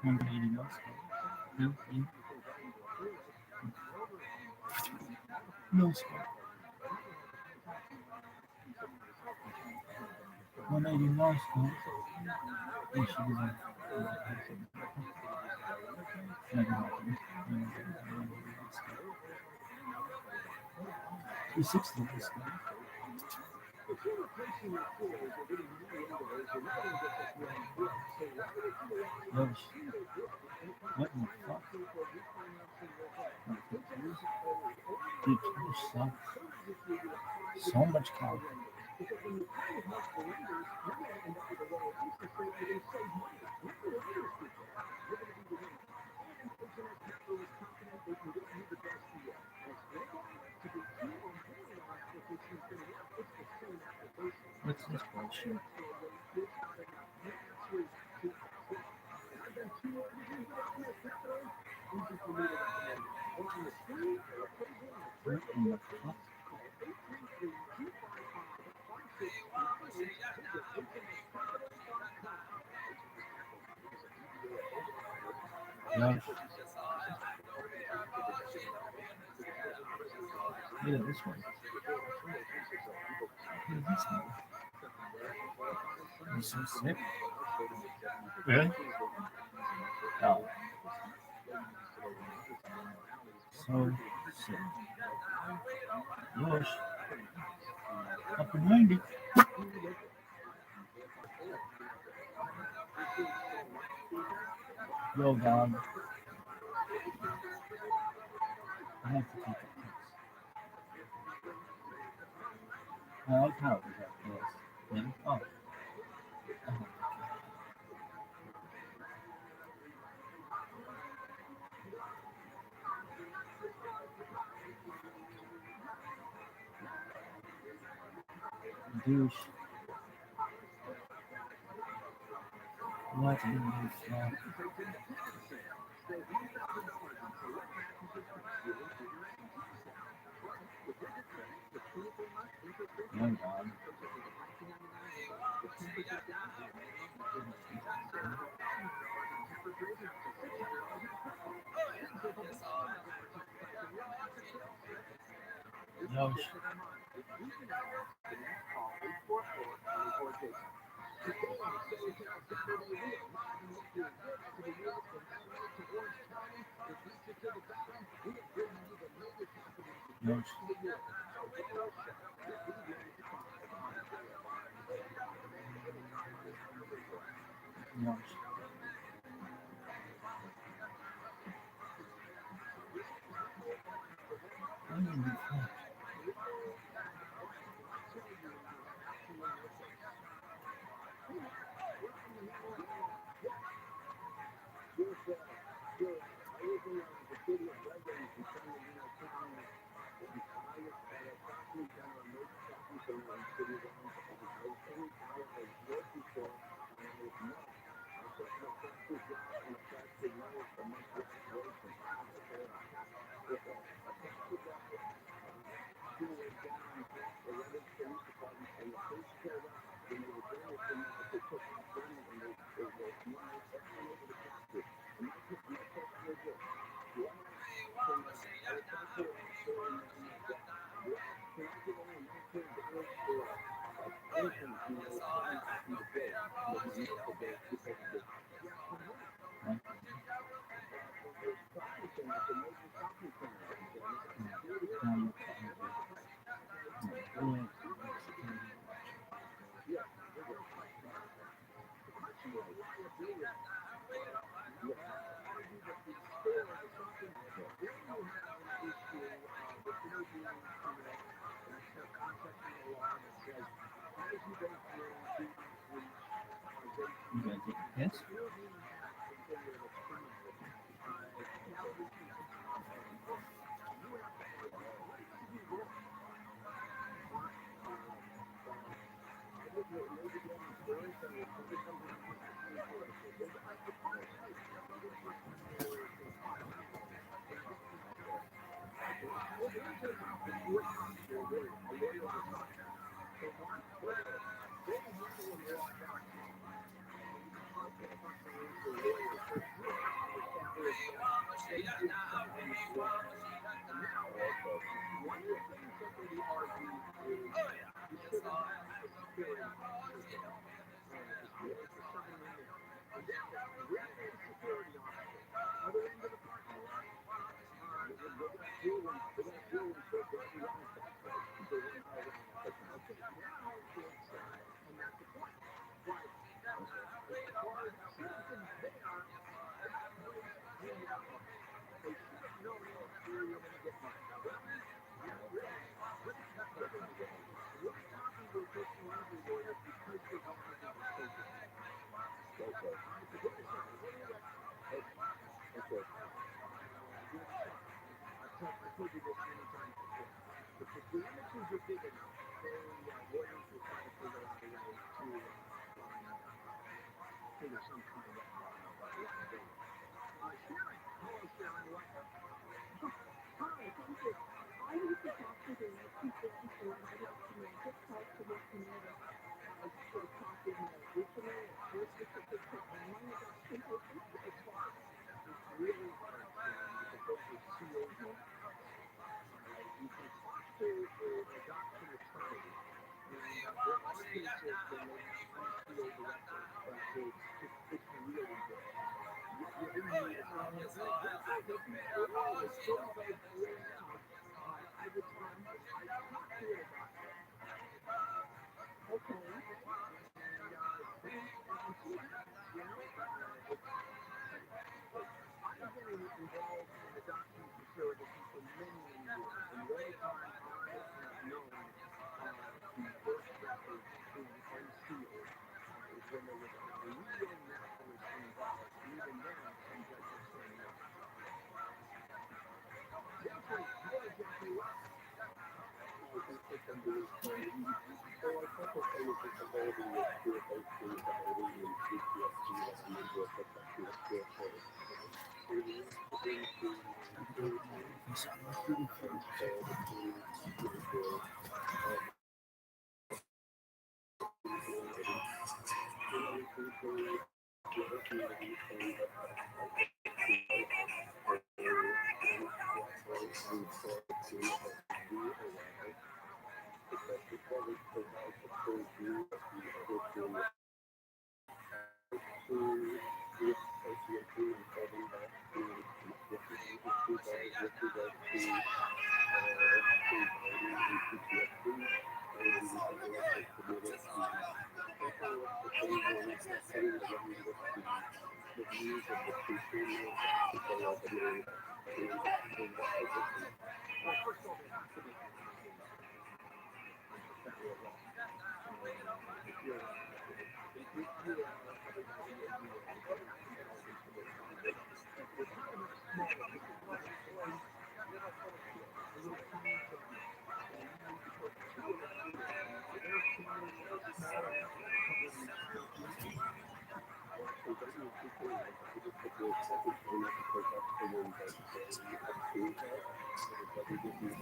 180 law school. Law school. 180 law school. And she was like, 360 law school. Yo, what the fuck? Dude, you suck. So much clout. What's this bullshit? What in the fuck? Gosh. Look at this one. Look at this one. He's so sick. Really? Oh. So sick. Yosh. Up and 90. Yo, dog. I have to take that piss. I like how it was like this. Then, oh. Oh. Douche. What in the fuck? Oh god. Yosh. Yosh. Yosh. What in the fuck? You gonna take a piss?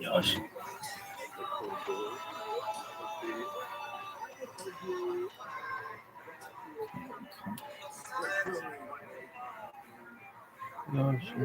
Josh. Josh.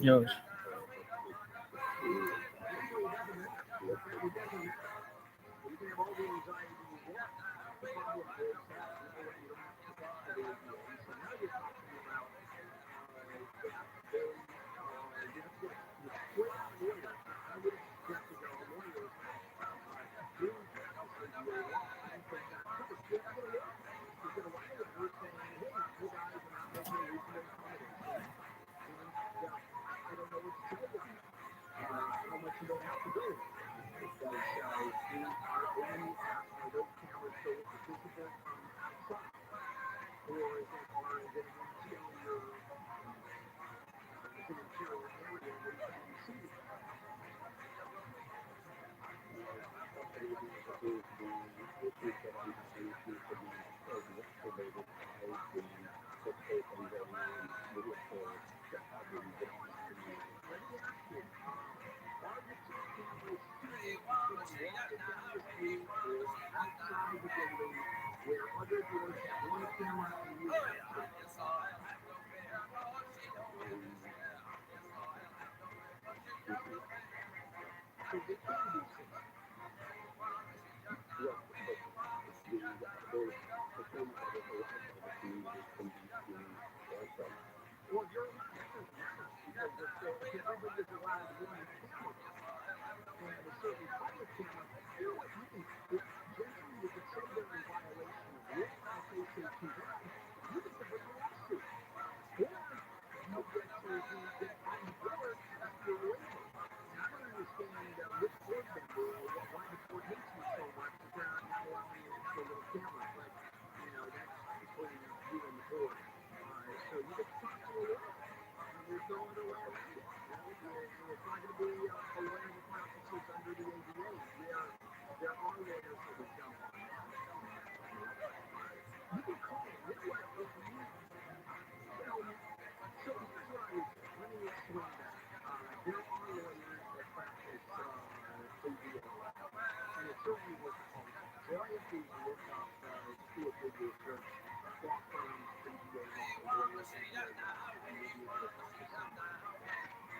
Josh. issues that I'm having seems to be exacerbated by the difficult ongoing movement for having different opinions. Let me ask you, are the two cameras seen from walking down the street or outside the building where other viewers have one camera and you have two? So they can be seen. Yes, but there's the things that is allowed by the community can be seen also. Well, you're allowed. You're not because if everybody is allowed one camera and a certain kind of camera, you know what? Generally you could say they're in violation of law. If they say too bad, you get to bring a lawsuit, or you get on the board after a waiver. And I don't understand which board member or why the board hates me so much that they're not allowing the extra little camera. But that's between you and the board. So you get to talk to a lawyer. There's no other way around it. It's not going to be a lawyer that practices under the ADA. There are lawyers that would jump on that. You can call it. You know what? So here's what I would say. Let me swing back. There are lawyers that practice ADA law, and it's certainly worth a call. So all you have to do is look up, just do a Google search, law firms, ADA law, lawyers, ADA law, and you'll be able to talk to somebody.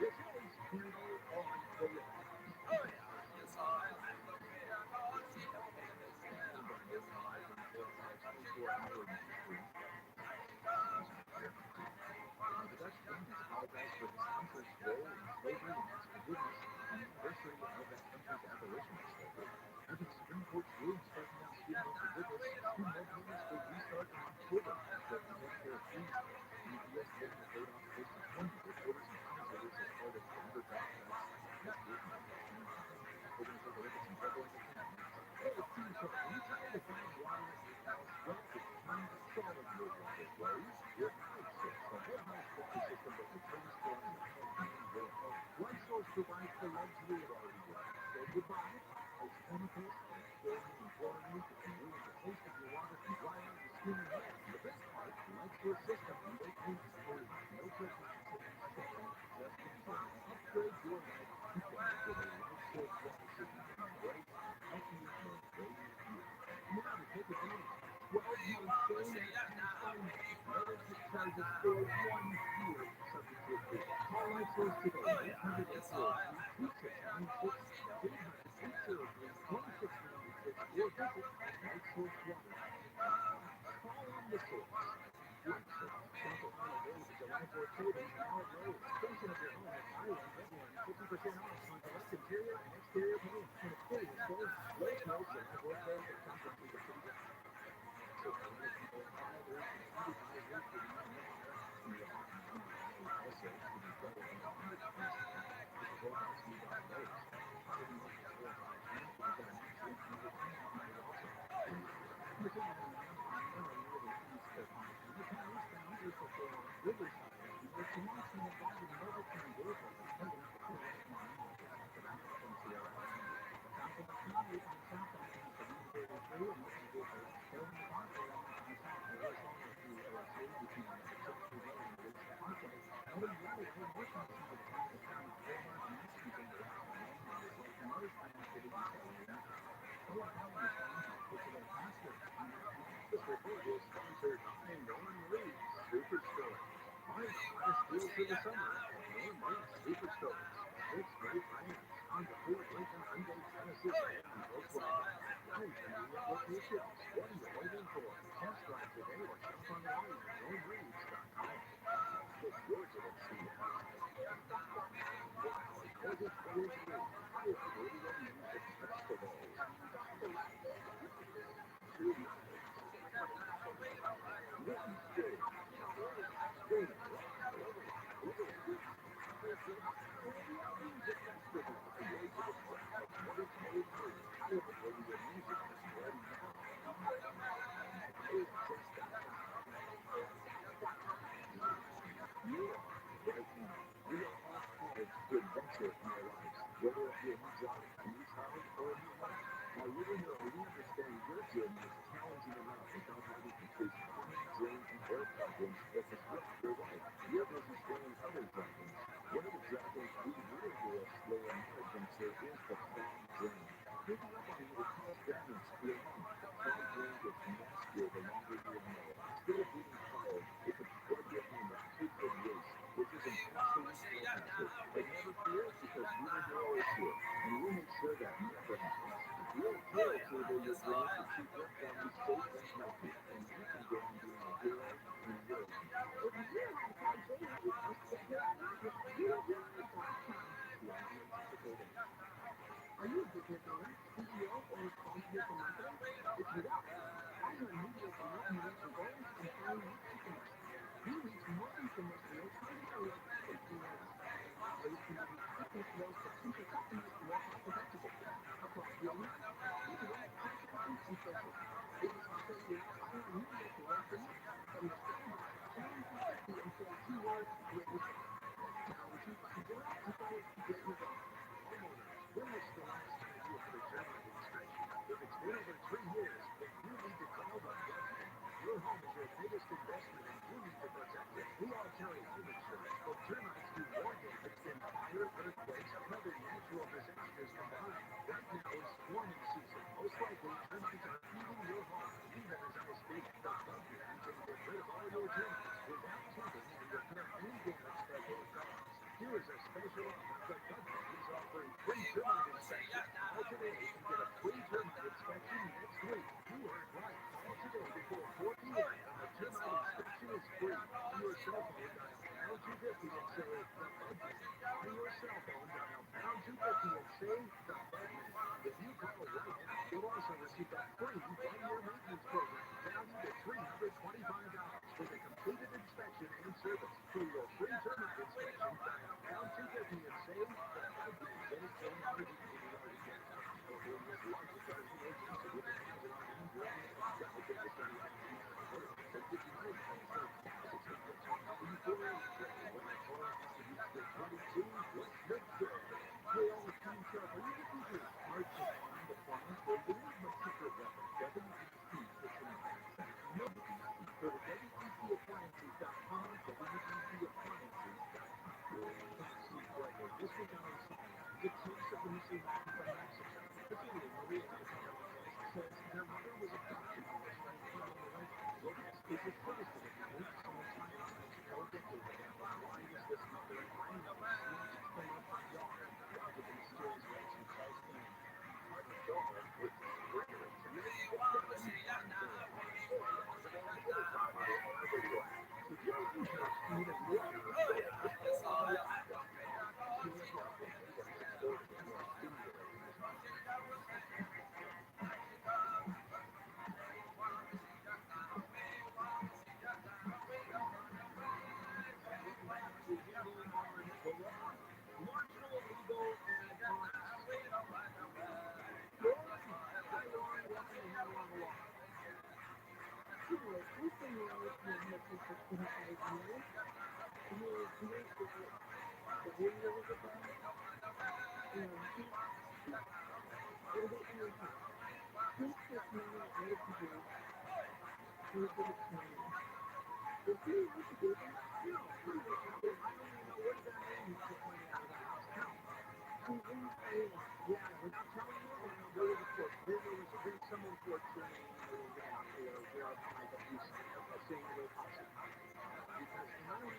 This is Handle on the Law. The Dutch government apologized for this country's role in slavery and asked forgiveness on the anniversary of that country's abolition of slavery. After the Supreme Court's ruling striking down student loan forgiveness, student loan payments will restart in October, according to taxpayer fees. UPS paying has laid off close to 20 reporters and commentators as part of another job cuts this week. We're going to take a look at some trouble entertainment next. Hey, it's Team Talk. Are you trying to find water at your house? Well, it's time to solve your water woes with Blood Source, the whole house water system that will transform your home and your home. Blood Source provides the luxury of already working. So goodbye, ice chemicals, and chlorine and fluorine that can ruin the taste of your water and dry out your skin and hair. And the best part, Blood Source system makes things free. No trip processing, shipping, just in time. Upgrade your life today with a Life Source water system from Embrace, helping you live radiant beauty. Now to take advantage. 12-month phone installment. No interest charges for 1 year, subject to approval. Call Life Source today, 800-803-2696, 800-803-2696, or visit LifeSourceWater.com. Call in the source. Life Source. Shop Ohio Days of July 4th savings now at Lowe's. Extension of your home at buy one, get one. 50% off on select interior and exterior paint and exterior stores. Lowe's knows July 4th sales at Shop Country the City. So for a limited time only, buyers and excluded buyers including Nevada and the also to be double and 100 price discount. This is all brought to you by Lowe's. Saving most of store buyers now to get a max refund with $10 also. Located in Manhattan, Manila near the East Pond. You can eastbound April 4 on Riverside Avenue or Toronto Boulevard in Milverton Boulevard. Heading for 4 miles south of Ave from Sierra Avenue. South.com, eastbound southbound from 733 and Milton Boulevard. Carrying the Parkway on eastbound south from Arizona through OSU between Chelsea Road and Glacier Parkway. Heading the other way northbound side of town to County Boulevard and Lexington Route and then the result from northbound to the east side of town. Hello, Colin is sponsored for today. Pastor. This report is sponsored by Norm Reed's Superstore. Find the hottest deals of the summer at Norm Reed's Superstores. 6 great brands: Honda, Ford, Lincoln, Hyundai, Genesis, and Volkswagen. 9 convenient locations. What are you waiting for? Test drive today or shop online at normreeds.com. Get your Tennessee now. Wow, 2023 Iowa Radio Music Festival. You are right now. We are all called to adventure in our lives, whether it a new job, a new child, or a new life. Now, little know, we understand your journey is challenging enough without having to face pain, drain, and air problems that disrupt your life. You're busy slaying other dragons. One of the dragons we real heroes slay in our adventure is the fog drain. Creeping up on you to cause damage to your home. The fog drain gets nastier the longer you ignore it. Instead of breathing fire, it can flood your home with putrid waste, which is an absolute health hazard. But never fear, because Real Hero is here, and we'll make sure that never happens. We'll hero turbo your drain to keep your family safe and healthy, and you can go on being a hero in your own. If you want to drain us, get with ROTHSCHILD.com. Are you a business owner, CEO, or responsible for marketing? If you are, I run media to help you reach your goals and find new customers. We reach more consumers in no time than less than 15 minutes. Or you can use access those potential customers more cost effectively across the email, digital, podcasting, and social. This is also allows I run media to work for you. Understand that change is sexy and say keyword great results. Now retrieve button 0 and find great results. Homeowners, when was the last time you had a termite inspection? If it's been over 3 years, then you need to call the Dutchman. Your home is your biggest investment, and you need to protect it. We all carry home insurance, but termites do more damage than fire, earthquakes, and other natural disasters combined. Right now is swarming season. Most likely, termites are eating your home, even as I speak. The Dutchman can get rid of all your termites without chipping and repair any damage that they cause. Here is a special offer. The Dutchman is offering free termite inspection. Call today and get a free termite inspection next week. You heard right. Call today before 4 p.m. and the termite inspection is free. On your cell phone, dial pound 250 and say the Dutchman. On your cell phone, dial pound 250 and say the Dutchman. If you call right now, you'll also receive a free 1-year maintenance program valued at $325 for the completed inspection and service. For your free termite inspection, dial pound 250 and say the Dutchman. Dennis J. Harvey, California's largest gardening agency with a 1,000 growing dial Dennis J. Harvey. Take your time. Call 646-2484. When the phone contributes to 22, let's make sure. Hey, all the team stuff. Are you looking for a smart to find appliance? Well, there is my secret weapon, WEC Kitchen Appliances. No WEC. Go to WECappliances.com, WECappliances.com. Sleep brightly. This week on insomnia, the case of the missing man from Mexico. Cecilia Maria Alcantara Lopez says their mother was abducted and was found killed on the rental. Lopez is a citizen of the Tucson Triad, Mexico, a decade ago. Why was this mother and grandmother snatched from her front yard? Why did the mysterious ransom charge came? Hard to go home with rigorous and then you get seven on there. If you're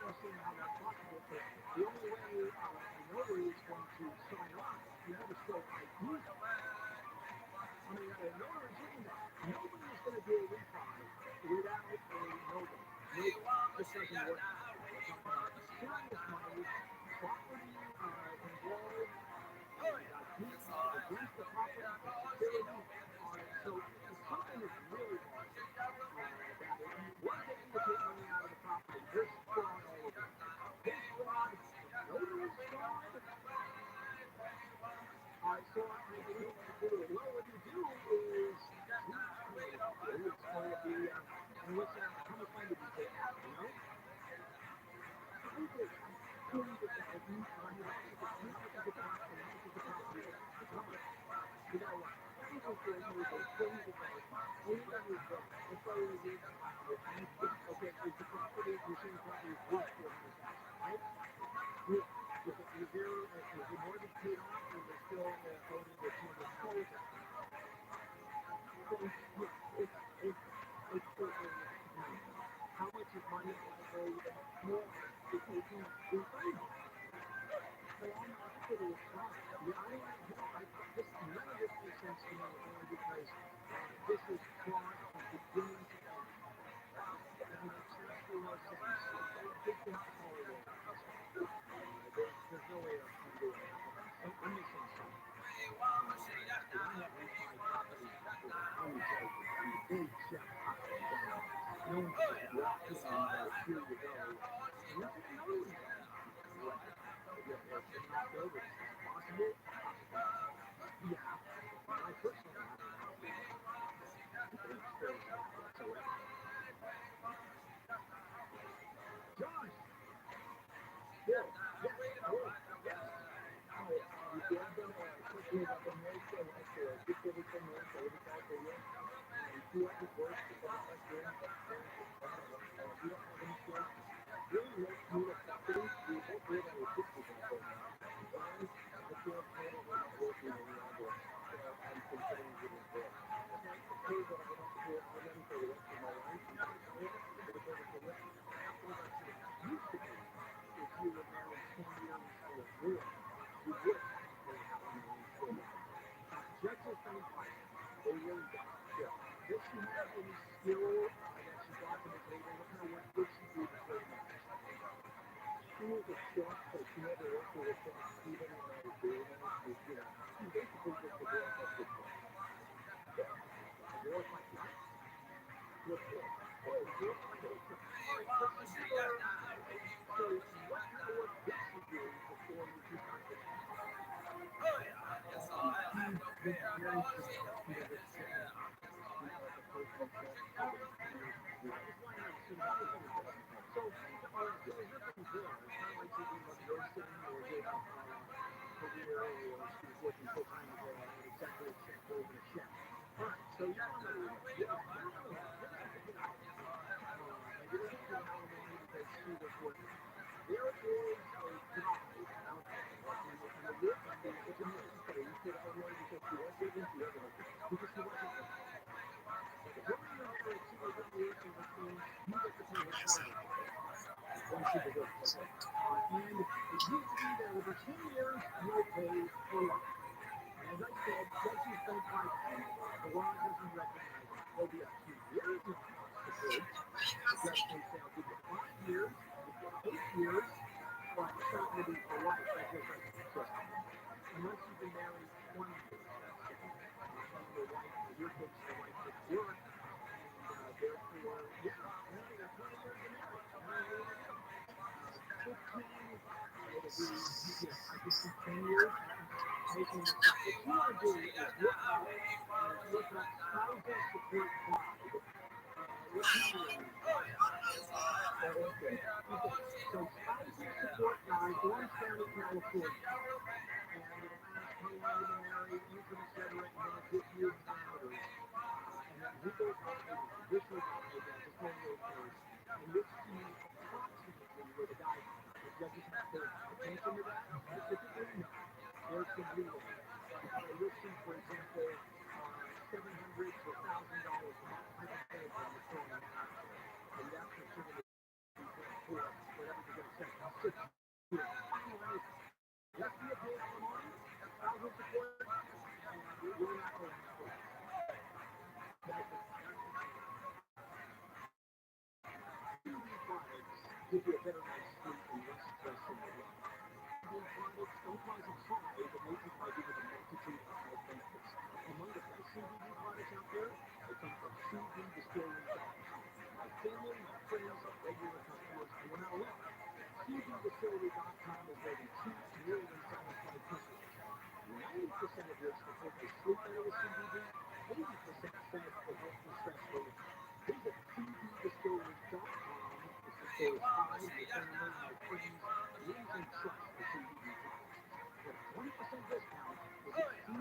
interested in looking for the only way I know where it's going to sign off, you have to show ID. I mean, notary's looking at nobody is going to do a refi without a notary. Nobody. This doesn't work. We're talking about serious money, property involved, deeds against the property, security. So if something is really wrong about it, we're getting to take money out of the property. There's fraud all over the place. Case fraud, notary fraud. So what do you do? Well, what you do is, it's going to be, and what's that, how much time did you take out, you know? I did $200,000 on it. How much is the property?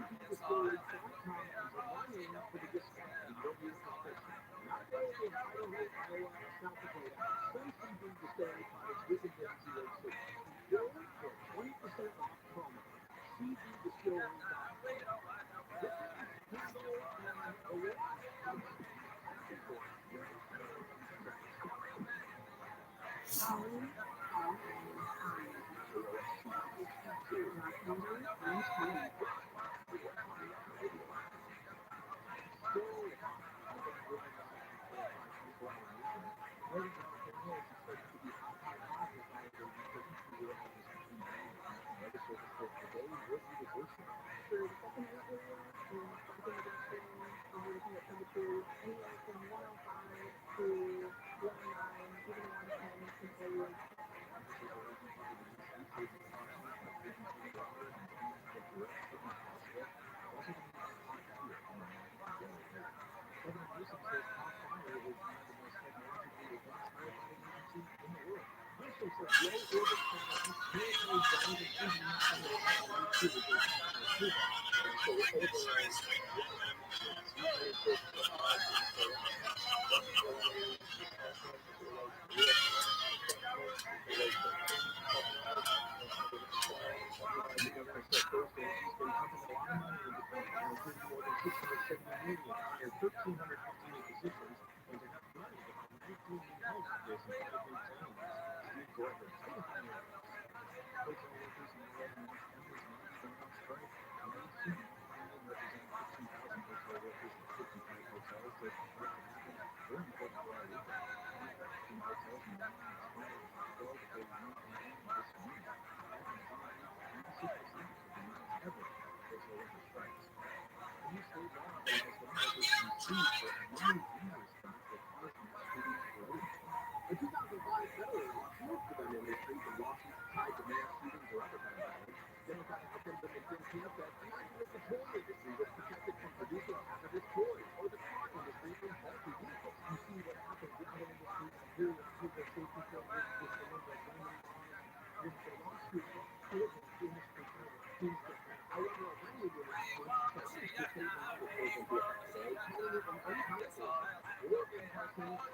CBDistillery.com is running for the discount in your beautiful state. Not available in Idaho, Iowa, or South Dakota. Some CBD distillery products within THC. Go for 20% off promo. CBDistillery.com. This is Handle and Awareness Council. Asking for your A 2005 federal lawsuit for the industry for lawsuits tied to mass shootings or other gun violence. Democratic Assemblyman Jim Camp said, imagine if the toy industry was protected from producing hazardous toys or the car industry from faulty vehicles. You see what happens in other industries here with the safety filters, with the number of gun laws, with the lawsuit prohibiting the industry seems to have. However, a language lawsuit challenged the state law that goes into effect today, calling it an unconstitutional or impartial campaign.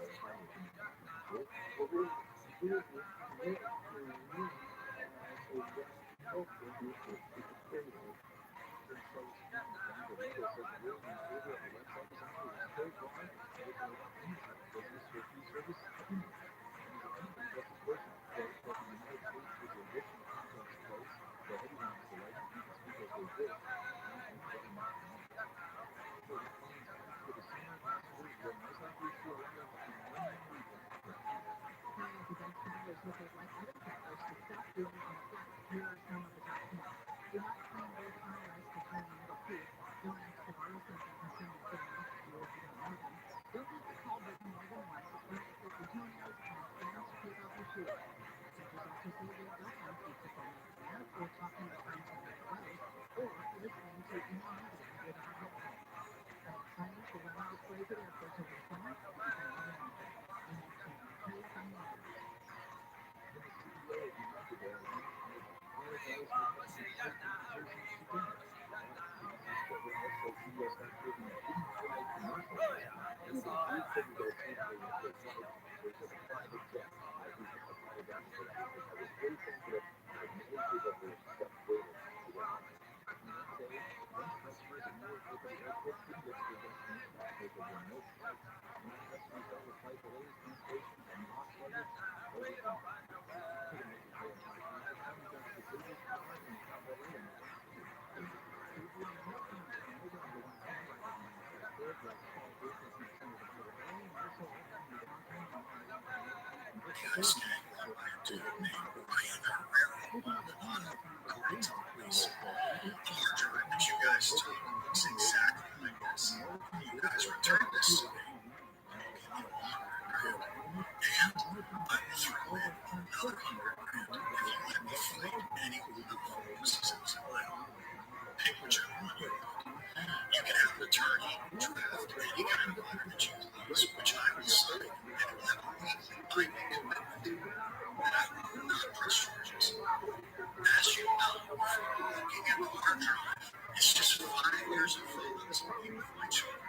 As you know, looking at the hard drive, it's just one years of violence with my children.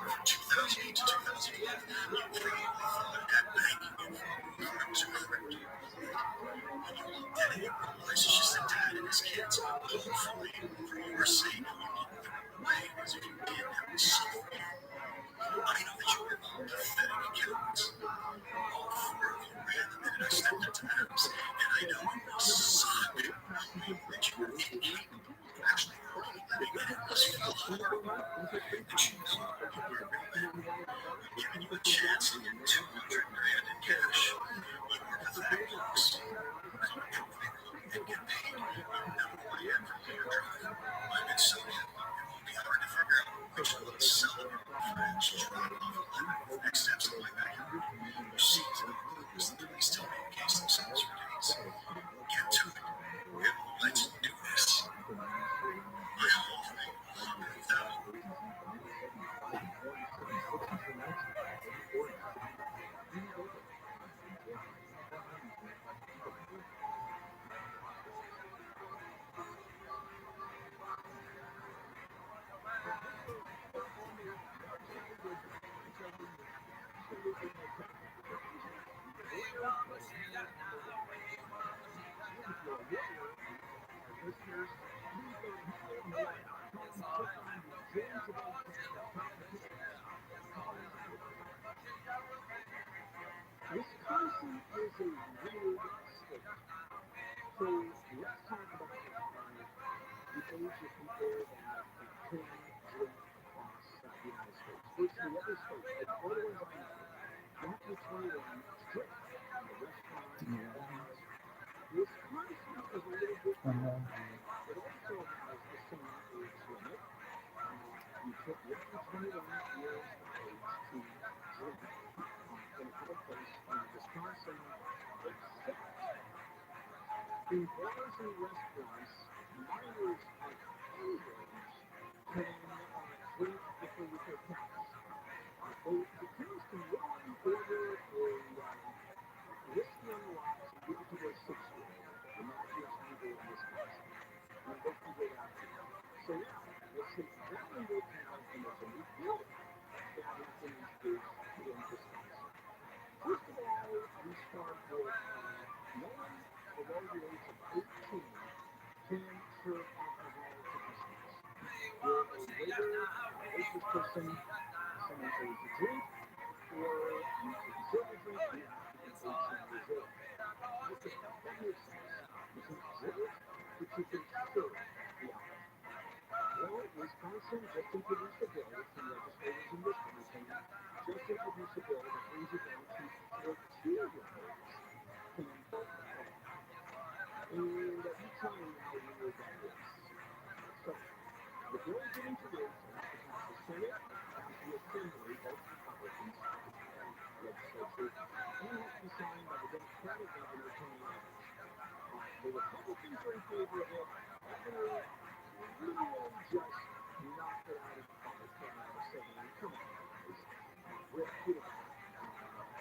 From 2008 to 2011, you freely thought that banking info was a crypto. And you looked at it and realized it's just a dad and his kids. But hopefully, for your sake, you didn't throw it away, because if you did, that would suffer you. I know that you were all pathetic accountants. All four of you ran the minute I stepped into the house, and I know it must suck that you were incapable of actually earning a living, and it must feel horrible that you know you were a real man. I've given you a chance to get $200,000 in cash. You are pathetic, folks. Come prove it and get paid. You know who I am from your drive. I'm in Sonia. It won't be hard to figure out which little celibate friends you drive off a limb. Next steps in my backyard. You see, as the police tell me in case themselves for days. Get to it, and let's do this. My whole thing moved out. Wisconsin is a weird state. So let's talk about the age of people that can drink across the United States. Virtually every state, like all the ones I know, you have to be 21 to drink in the restaurant, bars. Wisconsin is a little bit different. It also has the same age limit. You have to be 21 years of age to drink in other place in Wisconsin, except in bars and restaurants, minors of any age can drink before you pay tax. The kids can literally order a whiskey on the rocks and give it to their 6-year-old, and that is legal in Wisconsin. And they can go out there. So now, let's take that into account, and there's a new bill that has been introduced in Wisconsin. First of all, we start with no one below the age of 18 can serve alcohol to customers. You're a waiter, a waitress person, someone pays to drink, or you can serve a drink, you have to be 18 years old. Okay, that makes sense. You can't drink, but you can serve the alcohol. Well, Wisconsin just introduced a bill, some legislators in Wisconsin just introduced a bill that brings it down to 14-year-olds can drink alcohol. And let me tell you how weird that is. So, the bill has been introduced, it has to pass the Senate, it has the Assembly, both Republicans, legislature, and it has to be signed by the Democratic governor, Tony Evers. The Republicans are in favor of it. Governor literally just knocked it out of the park, saying, come on, guys. Rick Peterman,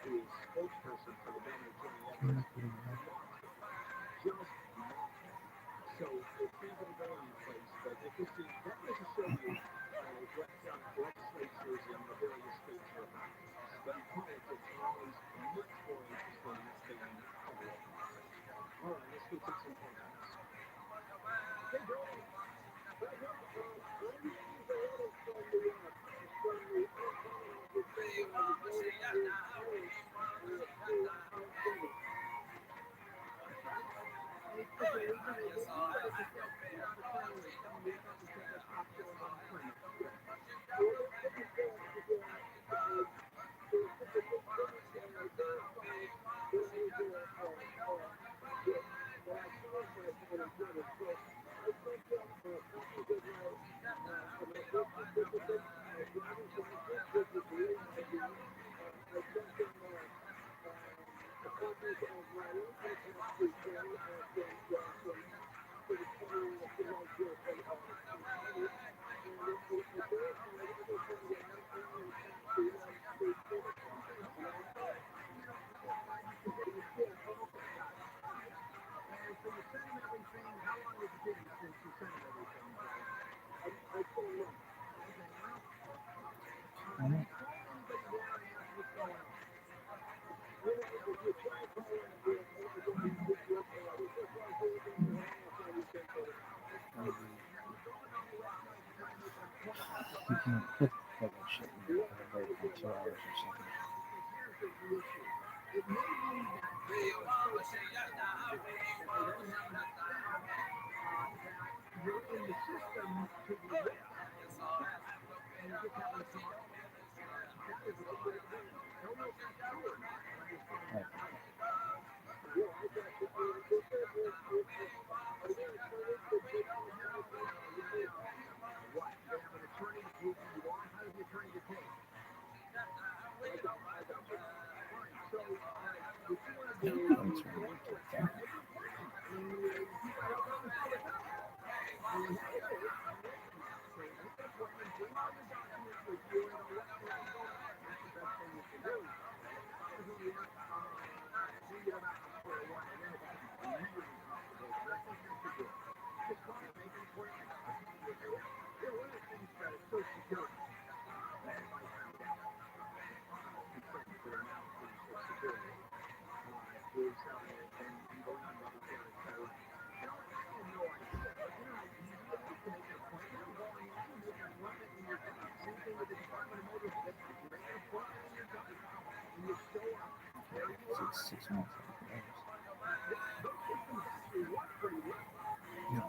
who is spokesperson for the governor, Tony Evers, just mocked it. So it's not going to go anyplace, but that goes to show you what legislatures in the various states are about. State politics are always much more interesting than public policy. All right, let's go take some comments. Hey, Brady. You can put that shit in there for like 2 hours or something. Here's the issue. It may be that they are so taxed that they don't have enough staff that you're in the system to the web and you just happen to come up. That is a good way to do it. I don't know if that's true or not, but I'm just throwing that out there. What? They have an attorney to prove who you are? How does the attorney get paid? So, what you want to do is go to a I mean, people help out this all the time. And when you get paid, so make an appointment, bring all your documents with you and go, what's going on? That's the best thing you can do. As long as you work, we get about for a while. Then it becomes really complicated. Nothing has to do. Just call and make an appointment. One of the things that Social Security that I found out, concerns that are now through Social Security, is, and going on Medicare, et cetera. Now, I had no idea, but you know, you really to make an appointment, go online, make an appointment, and you're done. Same thing with the Department of Motor Vehicles. You make an appointment and you're done. And you show up. There you are. 6 months. Those systems actually work pretty well. Yeah.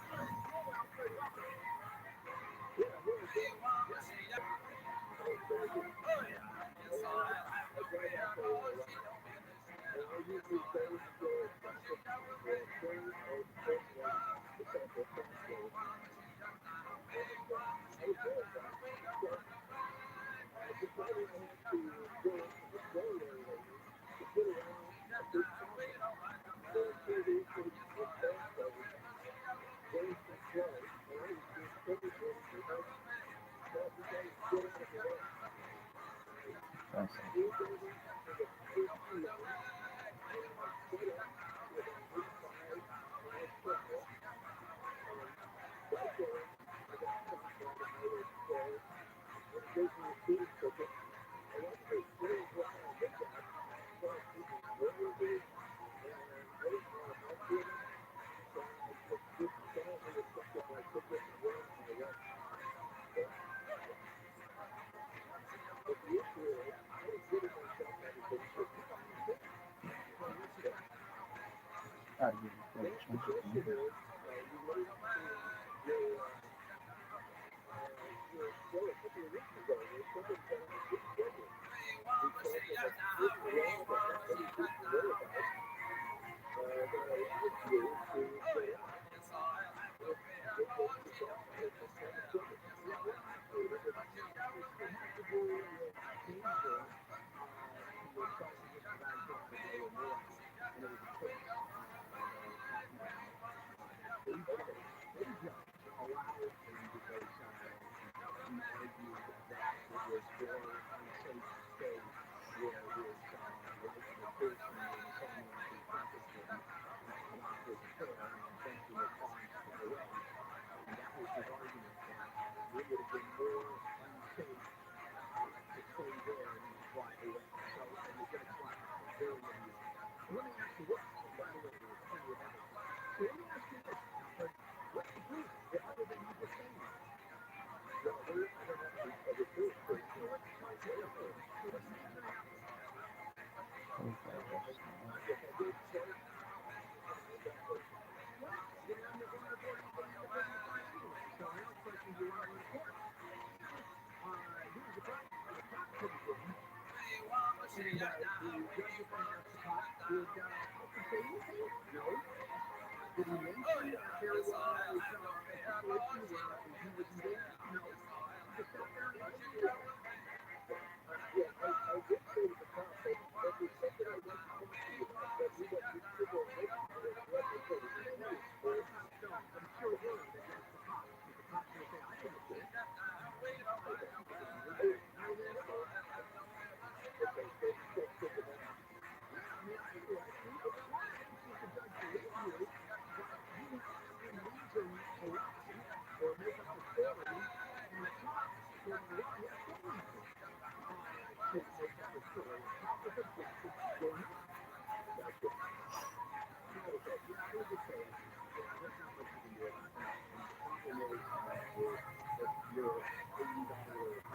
That's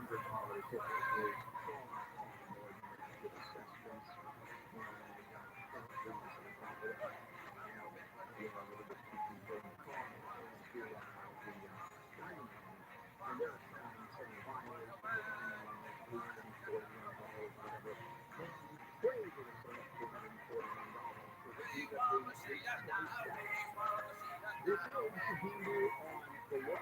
100 kilometers typically far more than the best race. And then on top of that, now being a little bit too deep in the car and feel the guiding company. And they're saying violation of $841, whatever. And they give us $841 for the fee that they twice that. This is a handle on the law.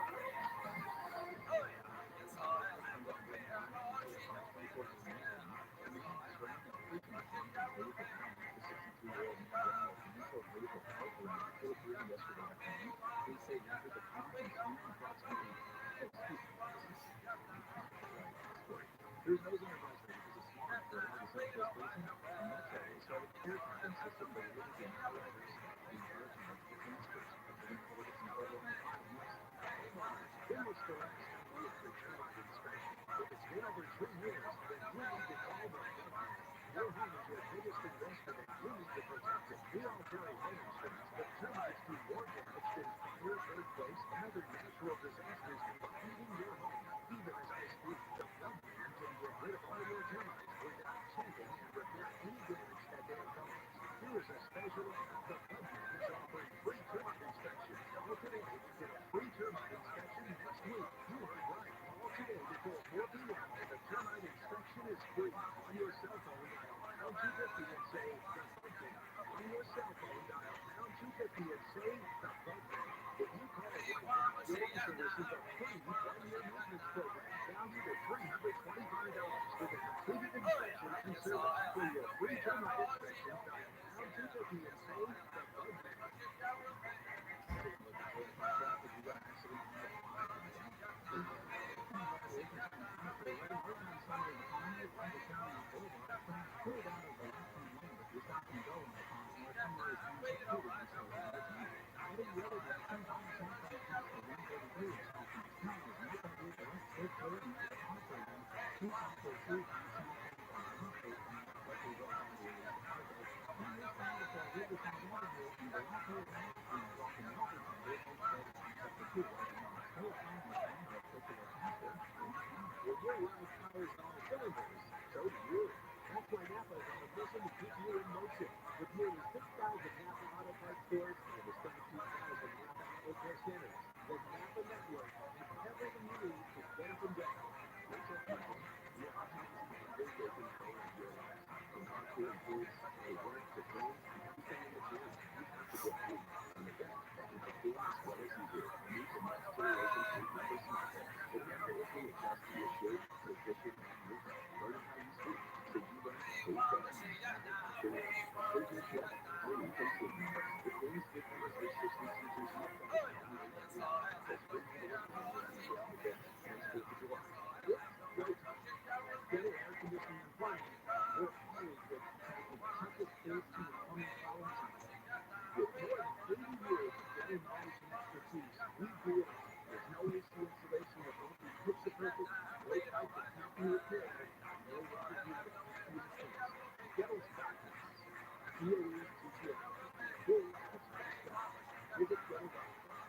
Yesterday afternoon, they say after the conference approximately, there's no advisory because it's small for all the Southwest Basin and Metro. So the air traffic system that lives in operators in encouraging multiple transfers. We're going to cover this in total in 5 minutes. When was the last time you had a termite inspection? If it's been over 3 years, then you need to call the government. Your home is your biggest investment and you need to protect it. We all carry home insurance, but termites do more damage than fire, earthquakes, and other natural disasters, including your home. Even as I speak, the government can get rid of all your termites without checking and repair any damage that they have caused. Here is a special offer. The government is offering free termite inspection. Call today and get a free termite inspection next week. You heard right. Call today before 4 p.m. and the termite inspection is free. On your cell phone, dial pound 250 and say the bugman. On your cell phone, dial pound 250 and say the bugman. If you call right now, you'll also receive a free 1-year maintenance program valued at $325 with a completed inspection and service. For your free termite inspection, dial pound 250 and say the bugman. Traffic, we got an accident on the Well, your life powers all cylinders. So do you. That's why Napa is on a mission to keep you in motion. With nearly 6,000 Napa Auto Parts stores and over 17,000 Napa Auto Care centers, the Napa network has everything you need to get up and going. That's what people. You are taking big control of your life. From car to goods, to work, to friends, everything in between. You have to get moving. And the best can perform as well as you do. Meet the next generation group member smarter. It dynamically adjusts to your shape, position, and movement. Learn how you speak, so you learn to stay focused. Improve your trip, or you can sleep member. It brings good numbers with 60 teachers you have to so spring to the work when you're on shift with the next 4th of July. It's go time. Better air conditioning and plumbing. We're always ready to tackle the toughest AC and plumbing problems you can. With more than 80 years of getting knowledge and expertise, we do it all. There's no AC installation that won't be picture perfect, no pipe that can't be repaired, no water heater that won't be replaced. Devil's Doctors, DOE-TTO. Here's what's best done. Visit ViralRabbi.com.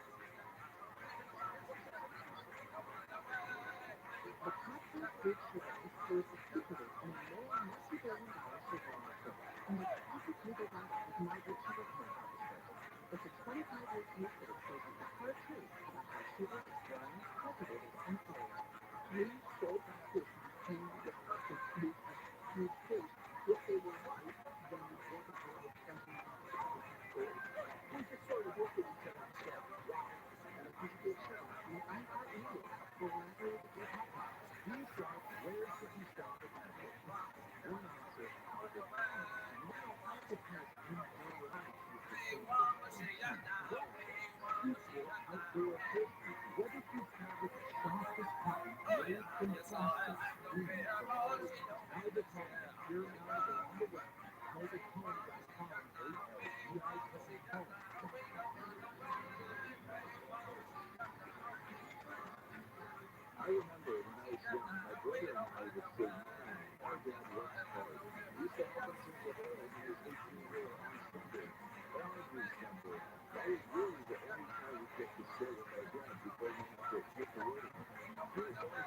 The Costco Food Challenge is officially a $1 multi-billion survival kit, and the classic legal guidelines migrate sugar cane harvesters. It's a 25-year case that exposes the hard truth about how sugar is grown, cultivated, and sold. 3 sold practitioners came together to produce a huge case. If they were right, then we wasn't allowed something stories. We just sort of looked at each other and said, wow, and a physical show in iHeartRadio collaborated with Hotline. We said, where should we start with education? One answer was with farmers. Now octopus in their lives is the same thing. Equal outdoor safety. Whether you target the softest cotton made from plastic screens from Albaton and Pure Miles around the web, Albaton.com, ALBITON. I remember when I was young, my brother and I would say, man, our dad works hard. We used to help him simplify when he was 18-wheeler on Sunday, every Sunday. That was really the only time we get to share with our dad before we have to hit the road again. Here's all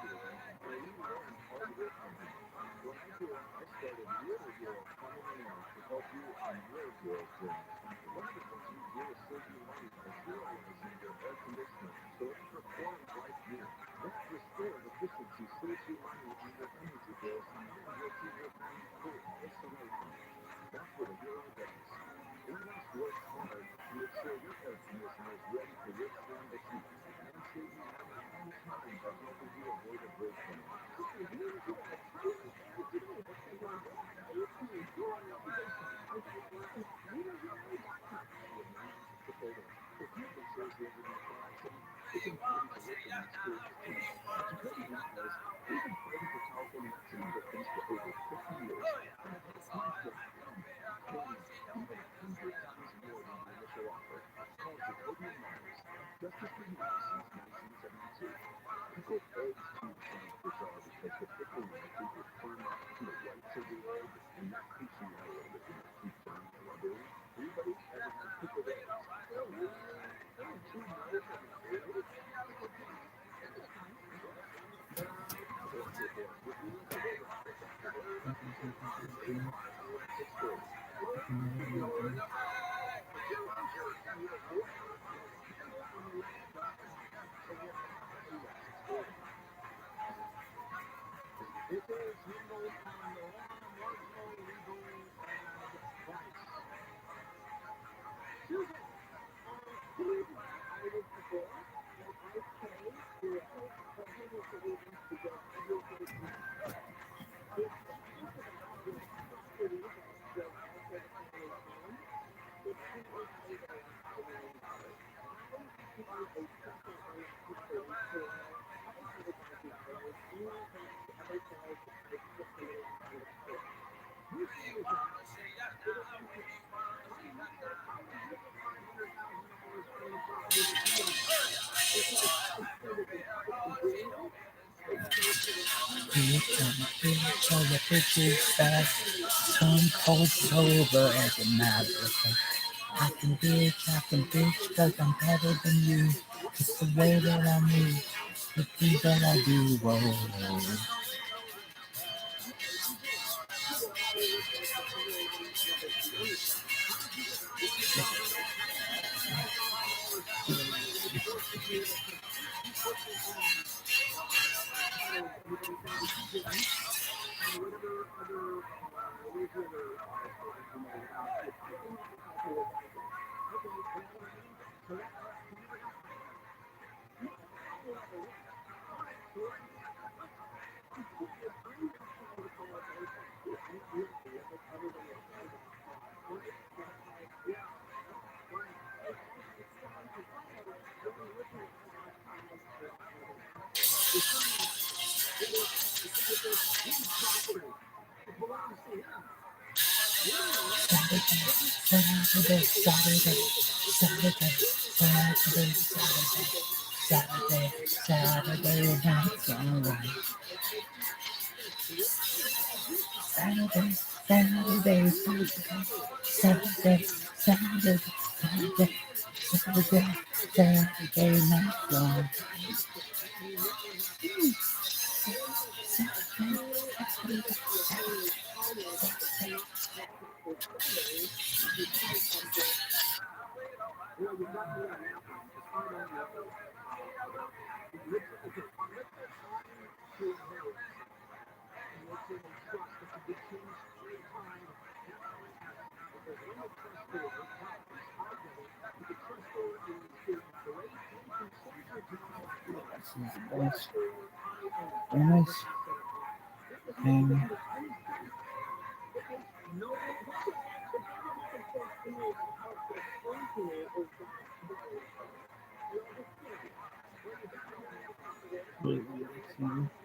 So the picture's fast, some cold sober as a matter of fact. I can bitch, cause I'm better than you. It's the way that I move, the things that I do, whoa. Saturday night's alright. Saturday night's alright. Nice. Very nice. And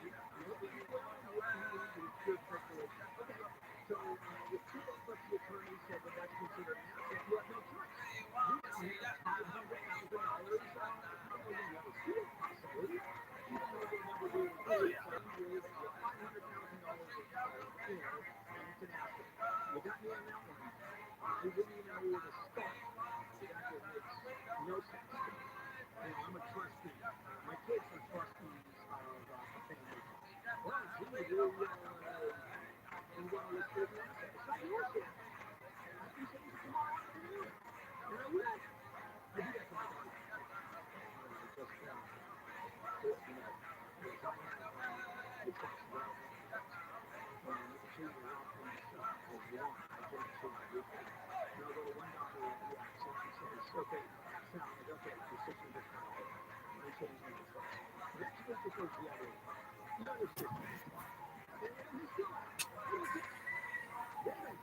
I'm going to look for the answer. It's not your shit. I can change it tomorrow afternoon. And I will. I do that to my daughter. Just, to let you know, because I have the text right now. And it changes off from myself as one. I can't change the replay. And I'll go to one daughter that reacts and she says, okay, sound like, okay, your sister just called. I changed my stuff. Then she goes to search the other one. You understand? And you still laugh. I don't care. David.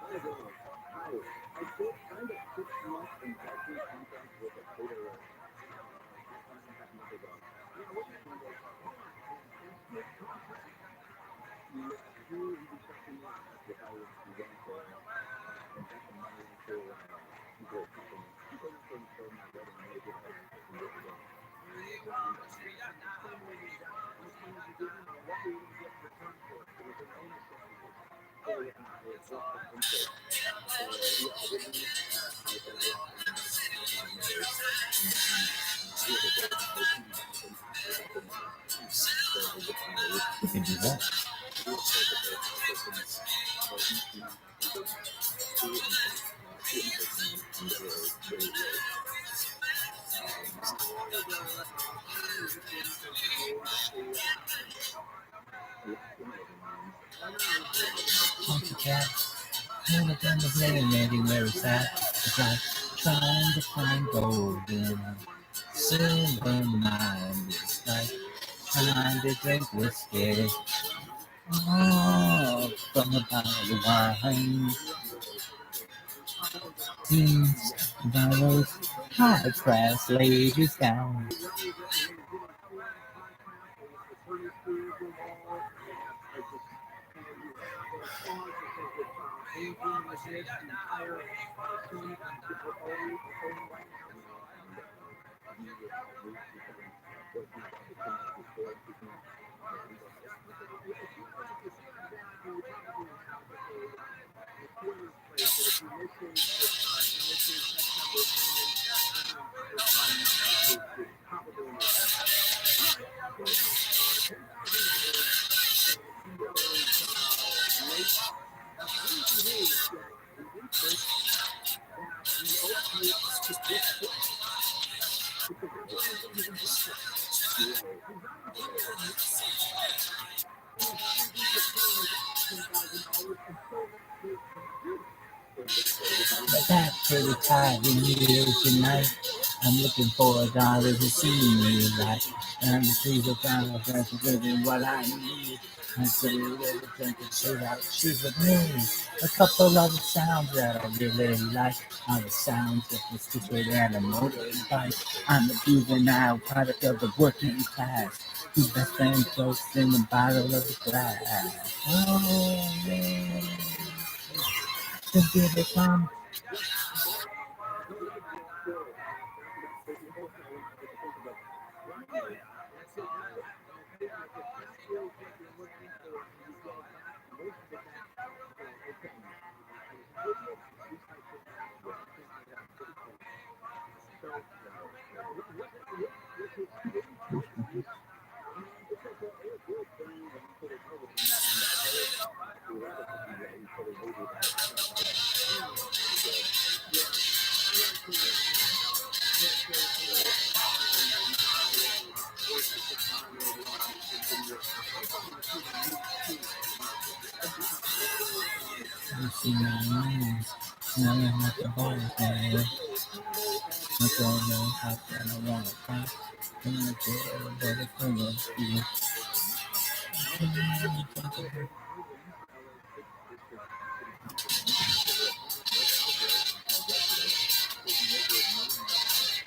Hi, Donald. Hi. I signed a 6-month investment contract with a trader half a month ago. Yeah, what do you mean? Hold on. Investment contract? Yeah, he reached out to me and asked if I would be willing to invest some money into their company. He told me for my wedding, maybe like a year ago. Well, And explain to me the investment. How much money did you give him, and what were you going to get in return for it? It was an ownership position. it was not, it was just an interest. So he offered me, and I said yes, and then I got married. And then he was okay with that. I was coming back and after that in September. So I just married. You can do that. He was perfect. I trusted him for each month. I think it's two interest and they were really low. How long ago did you made Last year might have been I know, it's been like Funky recent. cat. Never done the playing where it's at. It's like trying to find gold in a silver mine. It's like trying to drink whiskey. Oh, from a bottle of wine. Teens, borrows, high class ladies down. That was getting freelance contracts and attorney's fees involved, and I just, and you have a clause that says that anything like this, the entire sum owing right now. no. He agreed to come go through the documents before speaking the legal help. It seems like that you probably have a boilerplate that if you miss this time, you miss X number of payments, then the entire sum is probably in your pocket. All right, so $10,000, and he was late. All you can do is get the interest that he owes you up to this point, because that's the only thing he's in debt for. Right, He's not in debt right. for much, and he's not in debt for paying back $10,000 until that date comes due. Exactly. But that pretty tired in here tonight. I'm looking for a dollar to see me like. And to see the dollar that's really what I need. I say everything to say that shoes with me. A couple of the sounds that I really like are the sounds of the stupid and a motorbike. I'm a juvenile product of the working class. The best friend toast in the bottle of the glass. Oh, man. Just give it some. No, that's good. You're both kind of linked with the thinking, but Ryan, that's it. That's it. And I'll tell you what, if that is what you're looking for and you get back most of it back, okay, I was an idiot. At least I took action. I have a good plan. So, Right, right. was his pay quite nice? It's okay. It was good during when he put his nose in, and that whole rabbit hunt that he put his nose in about 25 bucks. Mm, That was good. yeah, I like to retire and buy work at the time or whatever. I'm talking to the new tools. You see my name. Now I'm at the bar, man. I don't know how I want to talk. I'm gonna get everybody from the Irving, LA's 6th district city councilman, said that homeless was out there yesterday taking over money city bus non-payment to come up with homeless.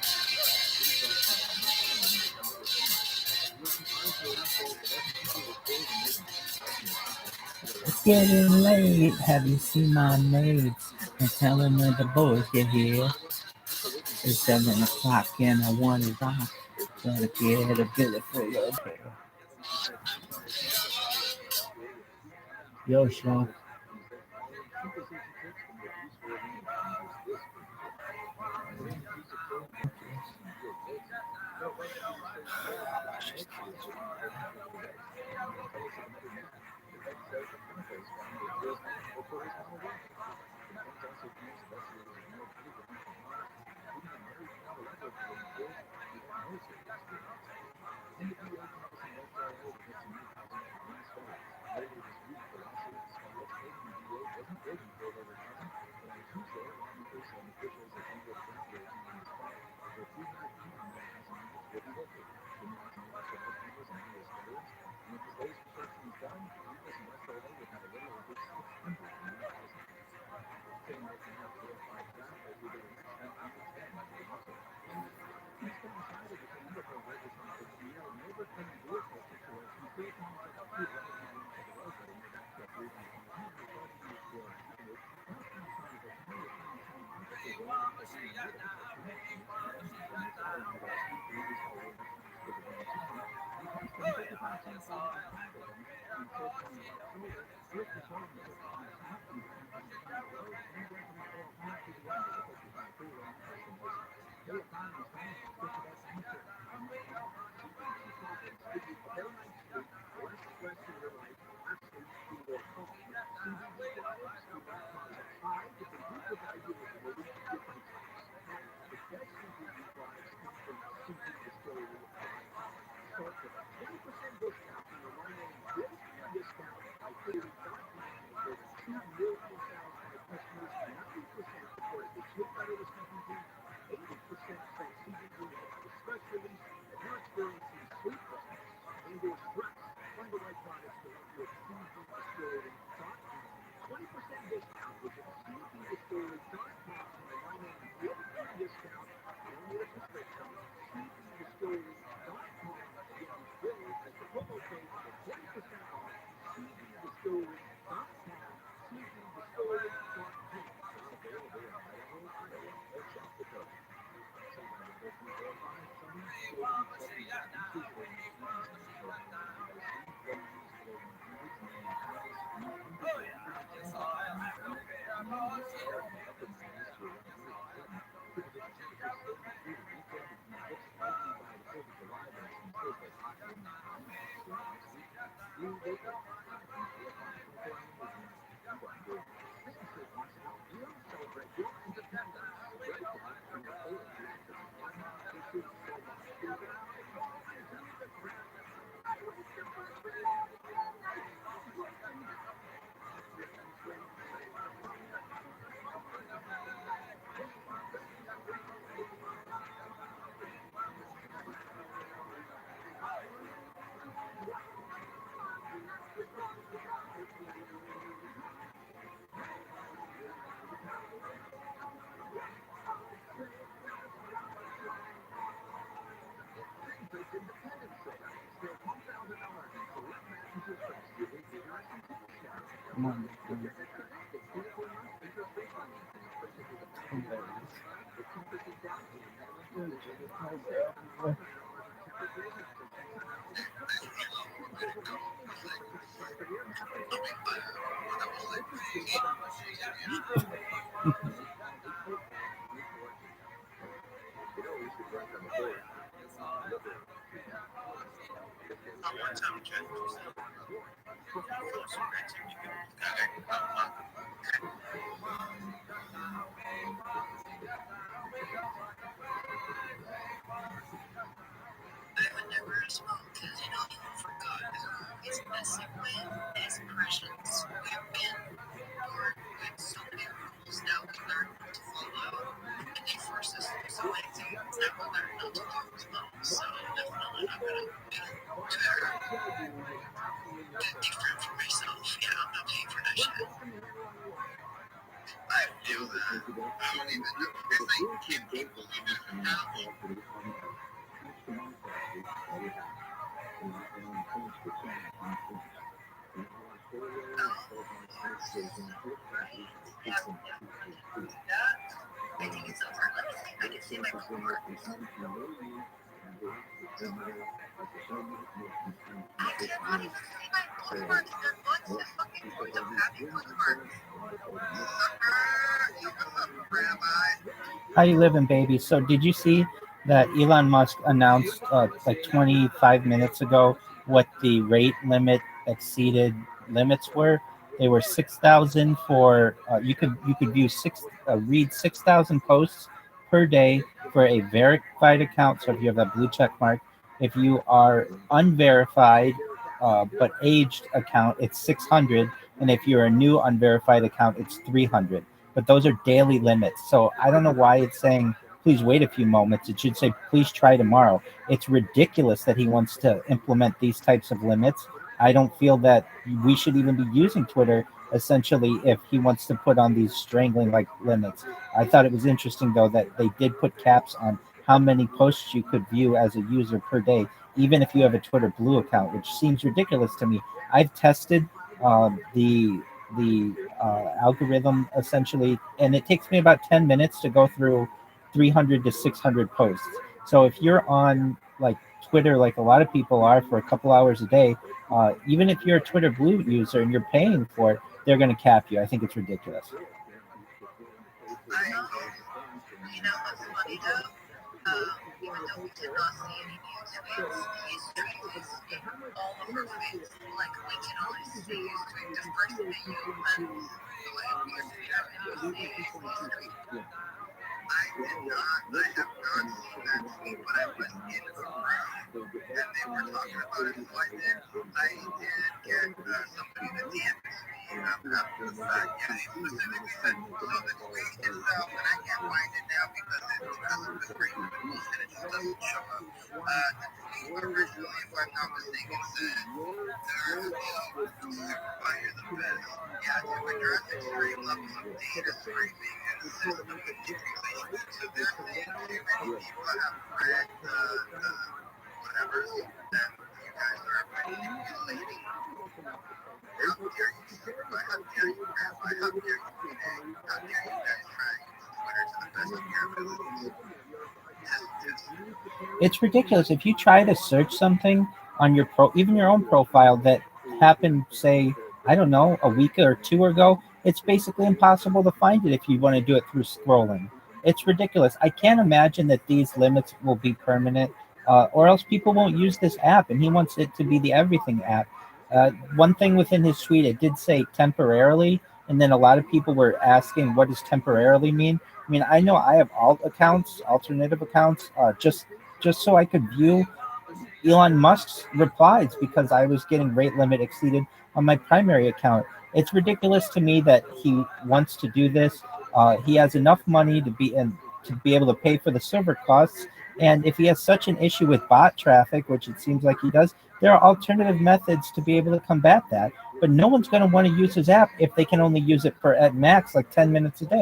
He said the bus company was closed and making $10,000 a pop for the It's ride. getting late. Have you seen my maids? And tell them when the boys get here. It's 7 o'clock and I want to rock. Gonna get a billy full of hair. He said some of us are curious Yo, to Sean. he said sympathy tickets can get useful even on just this paycheck. Bring a piece of cake and snacks and be a joker. So why don't you stay home and watch Netflix or eat dinner with your wife? Tell us if another Come on. How you living, baby? So did you see that Elon Musk announced like 25 minutes ago what the rate limit exceeded limits were? They were 6,000 for you could view read 6,000 posts per day for a verified account. So if you have a blue check mark, if you are unverified but aged account, it's 600, and if you're a new unverified account, it's 300. But those are daily limits. So I don't know why it's saying please wait a few moments. It should say please try tomorrow. It's ridiculous that he wants to implement these types of limits. I don't feel that we should even be using Twitter essentially if he wants to put on these strangling like limits. I thought it was interesting though that they did put caps on how many posts you could view as a user per day, even if you have a Twitter Blue account, which seems ridiculous to me. I've tested the algorithm essentially, and it takes me about 10 minutes to go through 300 to 600 posts. So if you're on like Twitter like a lot of people are for a couple hours a day, even if you're a Twitter Blue user and you're paying for it, they're going to cap you. I think it's ridiculous. You know what's funny though? Even though we did not see any new tweets, his tweet is in all of our tweets. Like, we can only see his tweet the first thing you open. Like, you see him and you see his tweet. I have not seen that tweet, but I was in a room and they were talking about it. So I did get somebody in the DMs me after the fact. Yeah, he specifically said, so the tweet itself, and I can't find it now because of the screen was posted, it just doesn't show up. The tweet originally, if I'm not mistaken, said, there's supervisors of this. Yeah, to address extreme levels of data streaming and system manipulation. So they're saying too many people have read the whatever that you guys are manipulating. How dare you supervise? How dare you verify? How dare you renege? How dare you guys try to use Twitter to the best of your abilities? It's ridiculous. If you try to search something on your even your own profile that happened, say, I don't know, a week or two ago, it's basically impossible to find it if you want to do it through scrolling. It's ridiculous. I can't imagine that these limits will be permanent, or else people won't use this app, and he wants it to be the everything app. One thing within his tweet, it did say temporarily, and then a lot of people were asking, what does temporarily mean? I mean, I know I have alternative accounts, just so I could view Elon Musk's replies because I was getting rate limit exceeded on my primary account. It's ridiculous to me that he wants to do this. He has enough money to be able to pay for the server costs. And if he has such an issue with bot traffic, which it seems like he does, there are alternative methods to be able to combat that. But no one's going to want to use his app if they can only use it for at max like 10 minutes a day.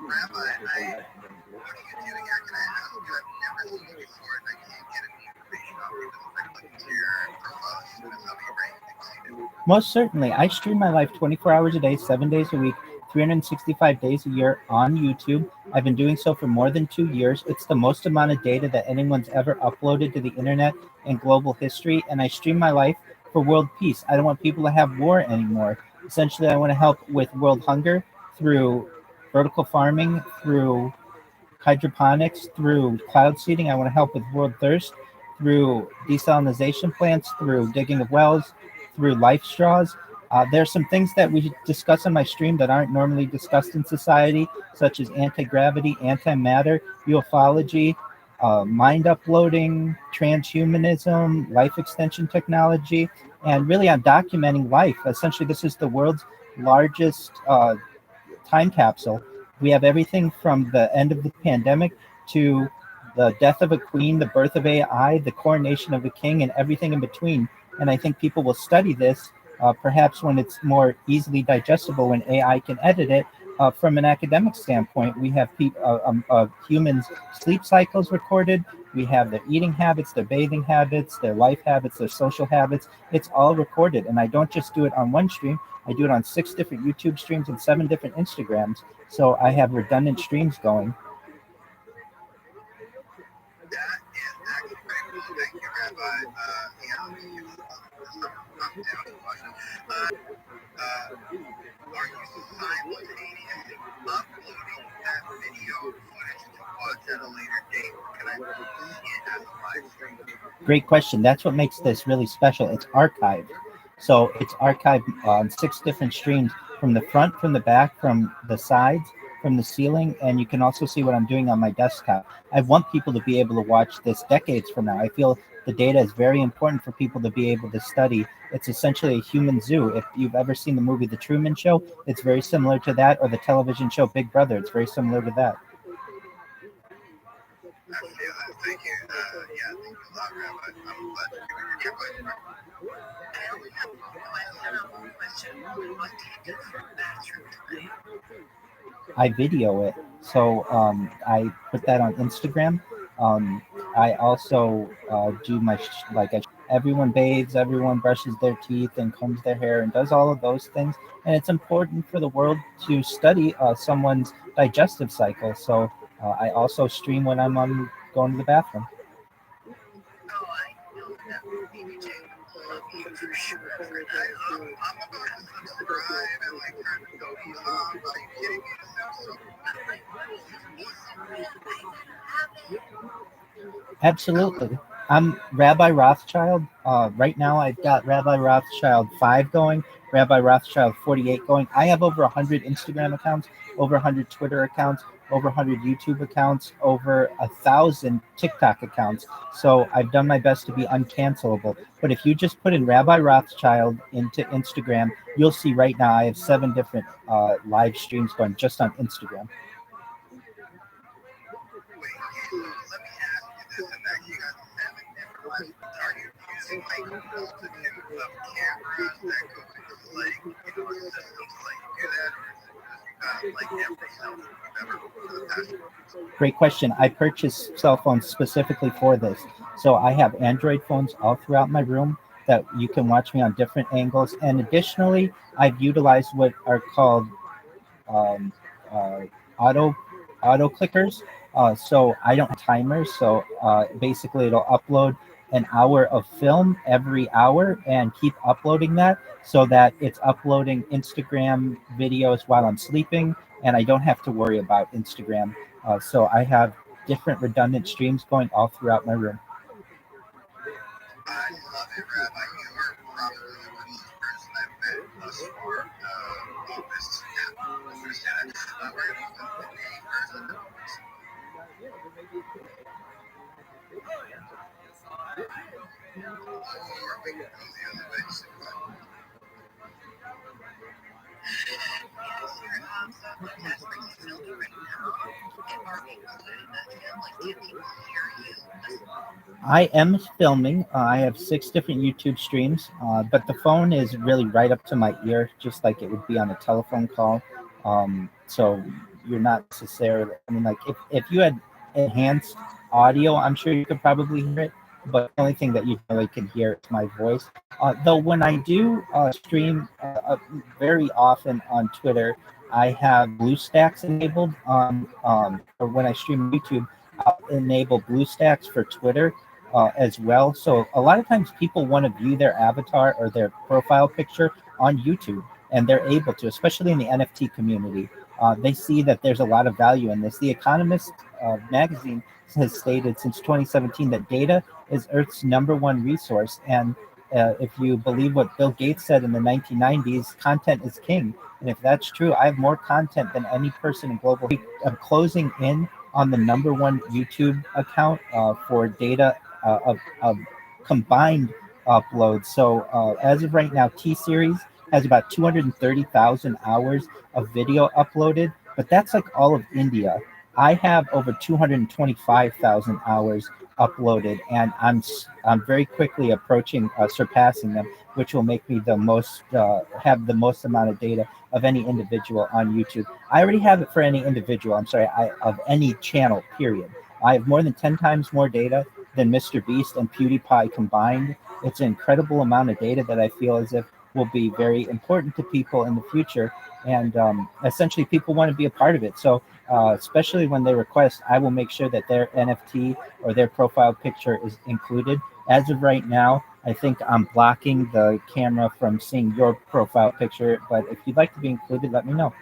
Rabbi, what are you doing? How can I help you? I've never seen you before and I can't get any information off you because I clicked to your profile as soon as I'll be ready to see it. Most certainly. I stream my life 24 hours a day, 7 days a week, 365 days a year on YouTube. I've been doing so for more than 2 years. It's the most amount of data that anyone's ever uploaded to the internet in global history. And I stream my life for world peace. I don't want people to have war anymore. Essentially, I want to help with world hunger through vertical farming, through hydroponics, through cloud seeding. I want to help with world thirst through desalinization plants, through digging of wells, through life straws. There's some things that we discuss on my stream that aren't normally discussed in society, such as anti-gravity, antimatter, ufology, mind uploading, transhumanism, life extension technology, and really on documenting life. Essentially, this is the world's largest time capsule. We have everything from the end of the pandemic to the death of a queen, the birth of AI, the coronation of a king, and everything in between. And I think people will study this, perhaps when it's more easily digestible, when AI can edit it. From an academic standpoint, we have humans' sleep cycles recorded. We have their eating habits, their bathing habits, their life habits, their social habits. It's all recorded. And I don't just do it on one stream. I do it on 6 different YouTube streams and 7 different Instagrams. So I have redundant streams going. That is actually pretty cool. Thank you, Rabbi. Let me give some question. Are you simultaneously uploading that video footage to watch at a later date, or can I see it as a live stream? Great question. That's what makes this really special. It's archived. So it's archived on 6 different streams, from the front, from the back, from the sides, from the ceiling, and you can also see what I'm doing on my desktop. I want people to be able to watch this decades from now. I feel the data is very important for people to be able to study. It's essentially a human zoo. If you've ever seen the movie The Truman Show, it's very similar to that, or the television show Big Brother. It's very similar to that. Thank you. Yeah, thank you a lot, Rabbi. I'm glad to hear your question. I only have one question. What do you do for bathroom time? I video it. So I put that on Instagram. Um, I also do my everyone bathes, everyone brushes their teeth and combs their hair and does all of those things. And it's important for the world to study someone's digestive cycle. So I also stream when I'm going to the bathroom. Oh, I know that movie too. Love you for sure for that. I'm about to subscribe and like turn the Sony off. Are you kidding me? I'm like, what is Instagram? I even have it. Absolutely. I'm Rabbi Rothschild. Right now, I've got Rabbi Rothschild 5 going, Rabbi Rothschild 48 going. I have over 100 Instagram accounts, over 100 Twitter accounts, over 100 YouTube accounts, over 1,000 TikTok accounts. So I've done my best to be uncancelable. But if you just put in Rabbi Rothschild into Instagram, you'll see right now I have 7 different live streams going just on Instagram. Wait, let me ask you this, and now you got 7 different lives. Are you using like a multitude of cameras that go into like, systems to like do that, or is it just like every cell phone you've ever for the past year? Great question. I purchased cell phones specifically for this. So I have Android phones all throughout my room that you can watch me on different angles. And additionally, I've utilized what are called um, uh, auto clickers. So I don't have timers. So basically, it'll upload an hour of film every hour and keep uploading that so that it's uploading Instagram videos while I'm sleeping, and I don't have to worry about Instagram. So I have different redundant streams going all throughout my room. I love it, Rabbi. You are probably the coolest person I've met thus far on this app. Understand? We're gonna move on to the name first, and then we'll do some more. Or we can go the other way. So, yes, you're so podcast. Are you filming right now? Are we included in that too? Like, can people hear you as well? I am filming. I have 6 different YouTube streams, but the phone is really right up to my ear, just like it would be on a telephone call. So you're not necessarily, I mean, like if you had enhanced audio, I'm sure you could probably hear it, but the only thing that you generally can hear is my voice. Though when I do stream very often on Twitter, I have BlueStacks enabled or when I stream on YouTube, I'll enable BlueStacks for Twitter as well. So a lot of times people want to view their avatar or their profile picture on YouTube, and they're able to, especially in the NFT community. They see that there's a lot of value in this. The Economist magazine has stated since 2017 that data is Earth's #1 resource. And if you believe what Bill Gates said in the 1990s, content is king. And if that's true, I have more content than any person in global. I'm closing in on the #1 YouTube account for data of combined uploads. So as of right now, T Series has about 230,000 hours of video uploaded, but that's like all of India. I have over 225,000 hours uploaded, and I'm very quickly approaching surpassing them, which will make me the most have the most amount of data of any individual on YouTube. I already have it for any individual. I'm sorry, of any channel. Period. I have more than 10 times more data than Mr. Beast and PewDiePie combined. It's an incredible amount of data that I feel as if will be very important to people in the future. And essentially, people want to be a part of it. So, especially when they request, I will make sure that their NFT or their profile picture is included. As of right now, I think I'm blocking the camera from seeing your profile picture. But if you'd like to be included, let me know.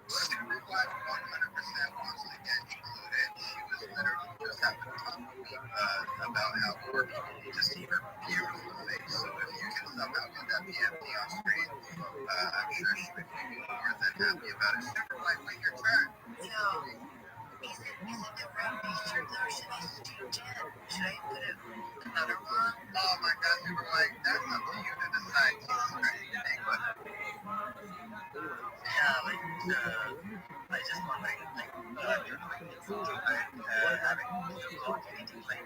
Listen, Rubai 100% wants to get included. She was literally just having a talk with me about how more people need to see her beautiful face. So if you can somehow get that PFD on screen, I'm sure she would be more than happy about it. Super White, wait your turn. So, is it the Rabbi shirt though? Should I change it? Should I put another one? Oh my God, Super White, that's up to you to decide. Jesus Christ, you make one. Yeah, like, I just want like your opinions on like having anything like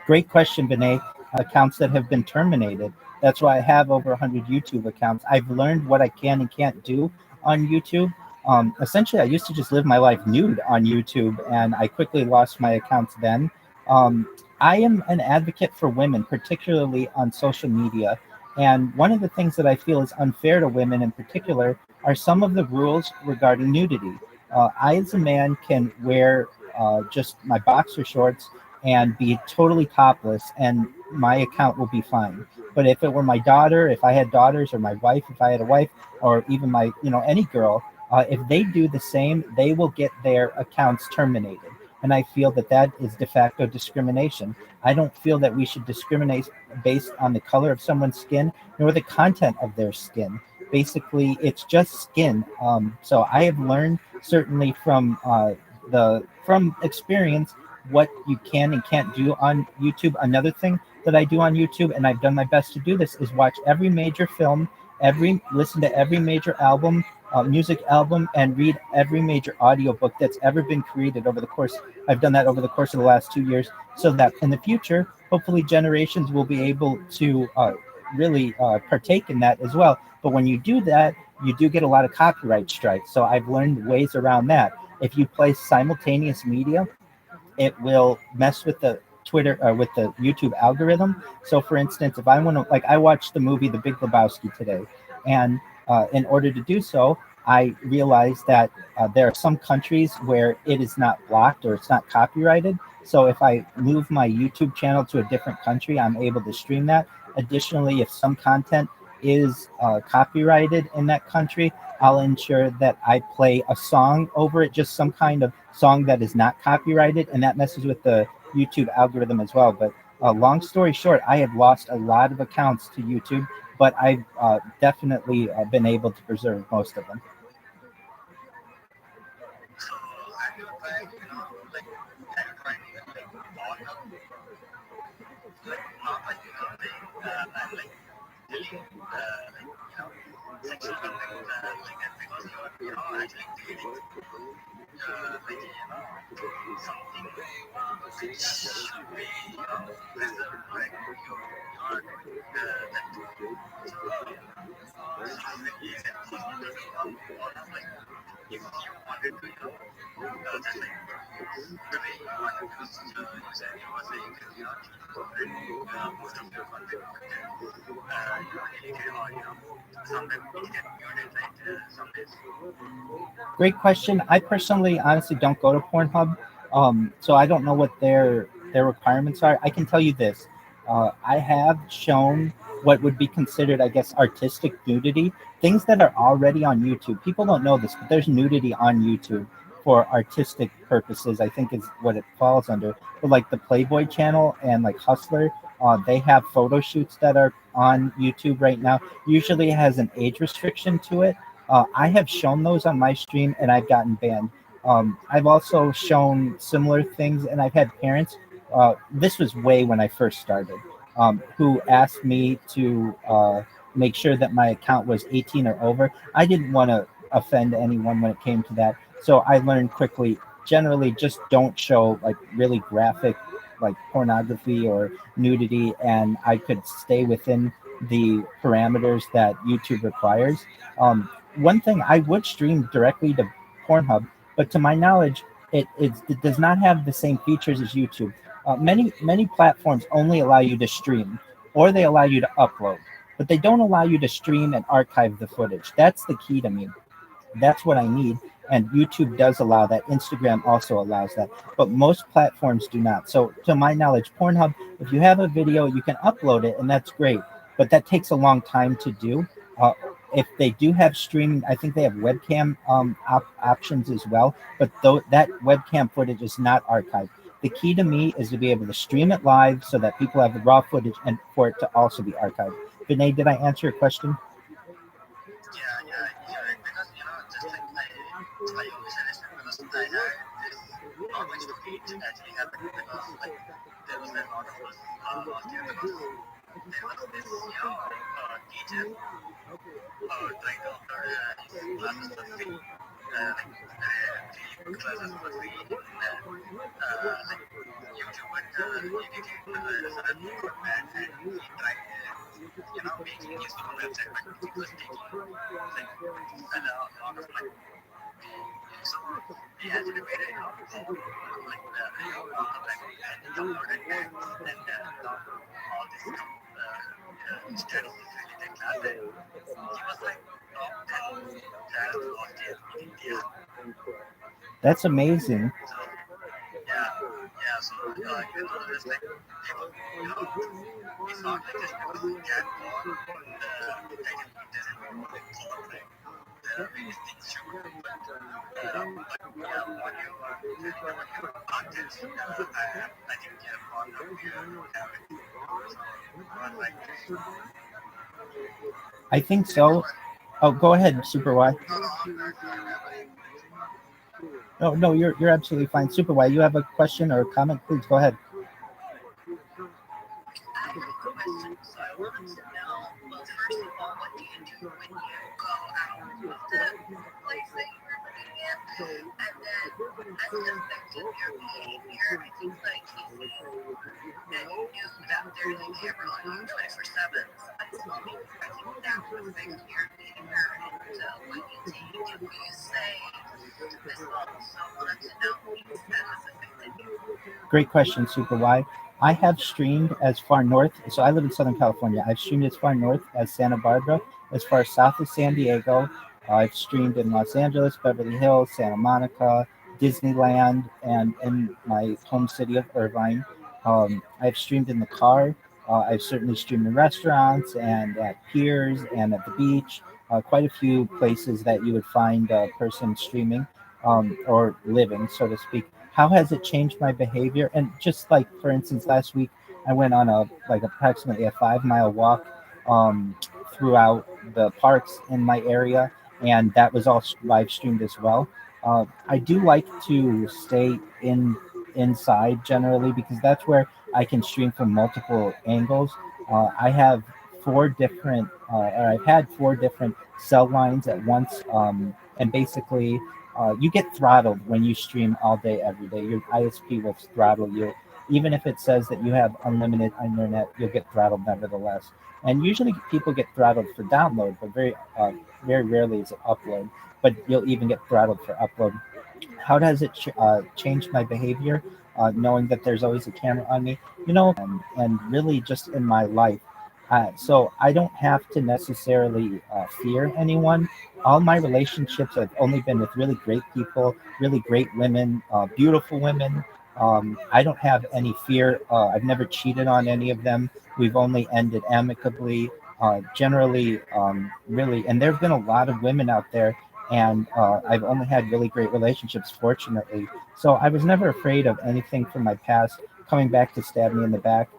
Great question, Vinay. Accounts that have been terminated. That's why I have over 100 YouTube accounts. I've learned what I can and can't do on YouTube. Essentially, I used to just live my life nude on YouTube, and I quickly lost my accounts then. Um, I am an advocate for women, particularly on social media. And one of the things that I feel is unfair to women in particular are some of the rules regarding nudity. I, as a man, can wear just my boxer shorts and be totally topless, and my account will be fine. But if it were my daughter, if I had daughters, or my wife, if I had a wife, or even my, any girl, if they do the same, they will get their accounts terminated. And I feel that that is de facto discrimination. I don't feel that we should discriminate based on the color of someone's skin nor the content of their skin. Basically, it's just skin. So I have learned certainly from experience what you can and can't do on YouTube. Another thing that I do on YouTube, and I've done my best to do this, is watch every major film, listen to every major album, music album, and read every major audiobook that's ever been created over the course. I've done that over the course of the last 2 years, so that in the future, hopefully, generations will be able to really partake in that as well. But when you do that, you do get a lot of copyright strikes. So I've learned ways around that. If you play simultaneous media, it will mess with the with the YouTube algorithm. So, for instance, if I want to, like, I watched the movie The Big Lebowski today, and in order to do so, I realized that there are some countries where it is not blocked or it's not copyrighted. So, if I move my YouTube channel to a different country, I'm able to stream that. Additionally, if some content is copyrighted in that country, I'll ensure that I play a song over it, just some kind of song that is not copyrighted, and that messes with the YouTube algorithm as well. But long story short, I have lost a lot of accounts to YouTube, but I've definitely been able to preserve most of them. So have you tried, like, have you tried even like Pornhub? Like not like like deleting the, like, sexual content, like that, because you're actually creating like something which should be preserved, right? You are doing that. So is it possible to do on Pornhub, like if you wanted to, just like the way you wanted to use it, you were saying that most of your content would get deleted, or sometimes it get muted, right? Some days. Great question. I personally, honestly, don't go to Pornhub, so I don't know what their requirements are. I can tell you this: I have shown what would be considered, I guess, artistic nudity, things that are already on YouTube. People don't know this, but there's nudity on YouTube for artistic purposes. I think is what it falls under. But like the Playboy channel and like Hustler, they have photo shoots that are on YouTube right now. Usually it has an age restriction to it. I have shown those on my stream and I've gotten banned. I've also shown similar things, and I've had parents. This was way when I first started, who asked me to make sure that my account was 18 or over. I didn't want to offend anyone when it came to that, so I learned quickly. Generally, just don't show like really graphic, like pornography or nudity, and I could stay within the parameters that YouTube requires. One thing, I would stream directly to Pornhub, but to my knowledge, it does not have the same features as YouTube. Many platforms only allow you to stream, or they allow you to upload, but they don't allow you to stream and archive the footage. That's the key to me. That's what I need. And YouTube does allow that. Instagram also allows that. But most platforms do not. So, to my knowledge, Pornhub, if you have a video, you can upload it, and that's great. But that takes a long time to do. Uh, if they do have streaming, I think they have webcam options as well. But that webcam footage is not archived. The key to me is to be able to stream it live so that people have the raw footage and for it to also be archived. Vinay, did I answer your question? Yeah, yeah, you're right. Because just like I only suggested because I had this not much to reach actually happened, because like there was a lot of us last year, because there was this teacher trying to upload his classes for free, like three classes for free in like YouTube, but immediately the sudden he got banned, and he tried making his own website, but it was taking like a lot of money. That's amazing. I think so. Oh, go ahead, Super Y. No, no, you're absolutely fine. Super Y, you have a question or a comment? Please go ahead. Great question, Super Y. I have streamed as far north, so I live in Southern California. I've streamed as far north as Santa Barbara, as far south as San Diego. I've streamed in Los Angeles, Beverly Hills, Santa Monica, Disneyland, and in my home city of Irvine. I've streamed in the car. I've certainly streamed in restaurants and at piers and at the beach. Quite a few places that you would find a person streaming or living, so to speak. How has it changed my behavior? And just like, for instance, last week I went on a like approximately a 5 mile walk um, throughout the parks in my area, and that was all live streamed as well. I do like to stay inside generally because that's where I can stream from multiple angles. I have or I've had 4 different cell lines at once, and basically you get throttled when you stream all day, every day. Your ISP will throttle you. Even if it says that you have unlimited internet, you'll get throttled nevertheless. And usually people get throttled for download, but very rarely is it upload. But you'll even get throttled for upload. How does it change my behavior? Knowing that there's always a camera on me, and really just in my life. So I don't have to necessarily fear anyone. All my relationships have only been with really great people, really great women, beautiful women. I don't have any fear. I've never cheated on any of them. We've only ended amicably. Generally, really, and there have been a lot of women out there, and I've only had really great relationships, fortunately. So I was never afraid of anything from my past coming back to stab me in the back.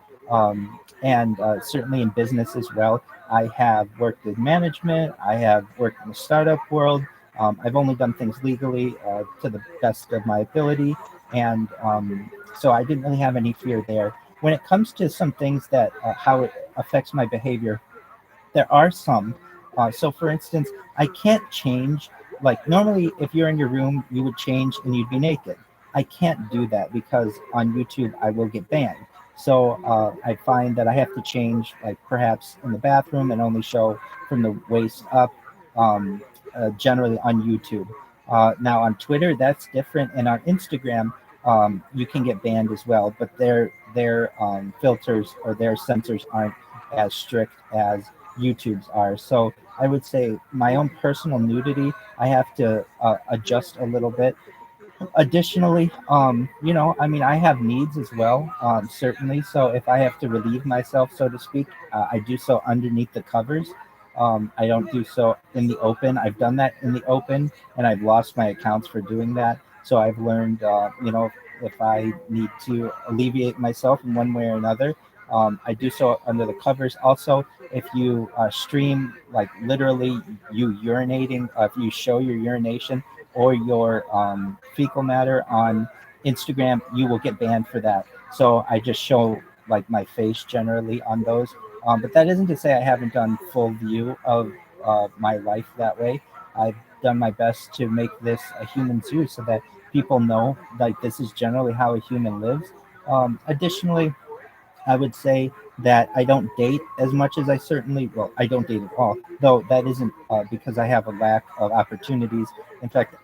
And certainly in business as well. I have worked in management. I have worked in the startup world. I've only done things legally to the best of my ability, and so I didn't really have any fear there. When it comes to some things that how it affects my behavior, there are some. So, for instance, I can't change. Like, normally, if you're in your room, you would change and you'd be naked. I can't do that because on YouTube, I will get banned. So, I find that I have to change, like perhaps in the bathroom and only show from the waist up, generally on YouTube. Now, on Twitter, that's different. And on Instagram, you can get banned as well, but their filters or their censors aren't as strict as YouTube's are. So I would say my own personal nudity, I have to adjust a little bit. Additionally, I mean, I have needs as well, certainly. So if I have to relieve myself, so to speak, I do so underneath the covers. I don't do so in the open. I've done that in the open, and I've lost my accounts for doing that. So I've learned, if I need to alleviate myself in one way or another, I do so under the covers. Also, if you stream, like literally you urinating, if you show your urination or your fecal matter on Instagram, you will get banned for that. So I just show like my face generally on those. But that isn't to say I haven't done full view of my life that way. I've done my best to make this a human zoo so that people know like this is generally how a human lives. Additionally, I would say that I don't date as much as I don't date at all, though that isn't because I have a lack of opportunities. In fact,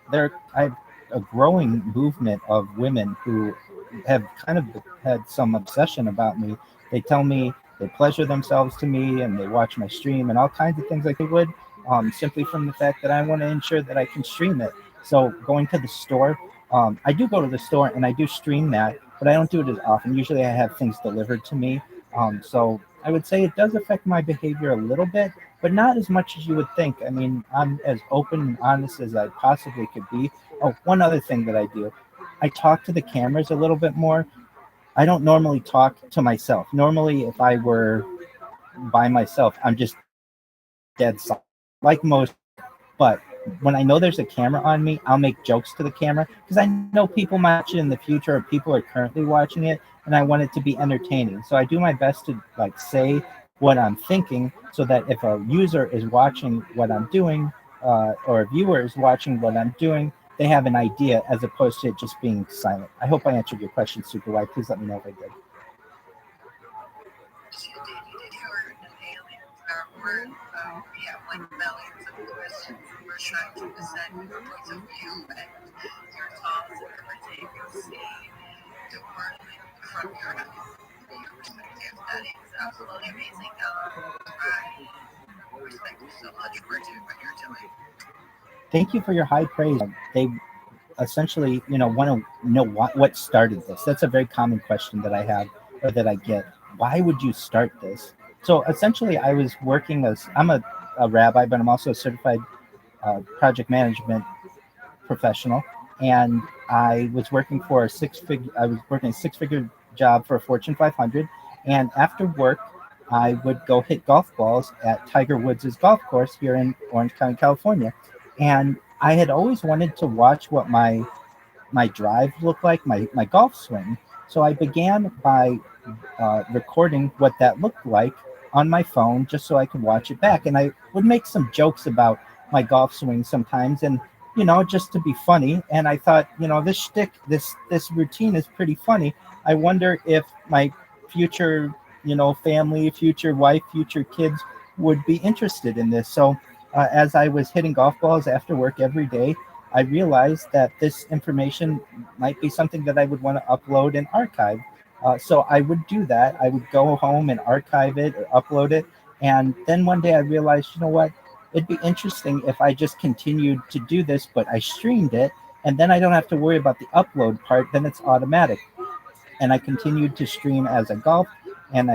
a growing movement of women who have kind of had some obsession about me. They tell me they pleasure themselves to me and they watch my stream and all kinds of things like they would, simply from the fact that I want to ensure that I can stream it. So going to the store, I do go to the store and I do stream that, but I don't do it as often. Usually I have things delivered to me. So I would say it does affect my behavior a little bit, but not as much as you would think. I mean, I'm as open and honest as I possibly could be. Oh, one other thing that I do, I talk to the cameras a little bit more. I don't normally talk to myself. Normally, if I were by myself, I'm just dead silent, like most. But when I know there's a camera on me, I'll make jokes to the camera because I know people might watch it in the future or people are currently watching it, and I want it to be entertaining. So I do my best to like say what I'm thinking, so that if a user is watching what I'm doing, or a viewer is watching what I'm doing, they have an idea as opposed to it just being silent. I hope I answered your question super wide. Please let me know if I did. We have like millions of questions. We're trying to decide your point of view and your thoughts and everything you see the world from your perspective. That is absolutely amazing. I respect you so much for doing what you're doing. Thank you for your high praise. They essentially, want to know what started this. That's a very common question that I have or that I get. Why would you start this? So essentially, I was working as I'm a rabbi, but I'm also a certified project management professional, and I was working for a I was working a six-figure job for a Fortune 500, and after work, I would go hit golf balls at Tiger Woods' golf course here in Orange County, California, and I had always wanted to watch what my drive looked like, my golf swing. So I began by recording what that looked like on my phone just so I could watch it back. And I would make some jokes about my golf swing sometimes, and just to be funny. And I thought, this shtick, this routine is pretty funny. I wonder if my future, family, future wife, future kids would be interested in this. So as I was hitting golf balls after work every day, I realized that this information might be something that I would want to upload and archive. So I would do that. I would go home and archive it or upload it. And then one day I realized, you know what? It'd be interesting if I just continued to do this, but I streamed it. And then I don't have to worry about the upload part. Then it's automatic. And I continued to stream as I golfed, and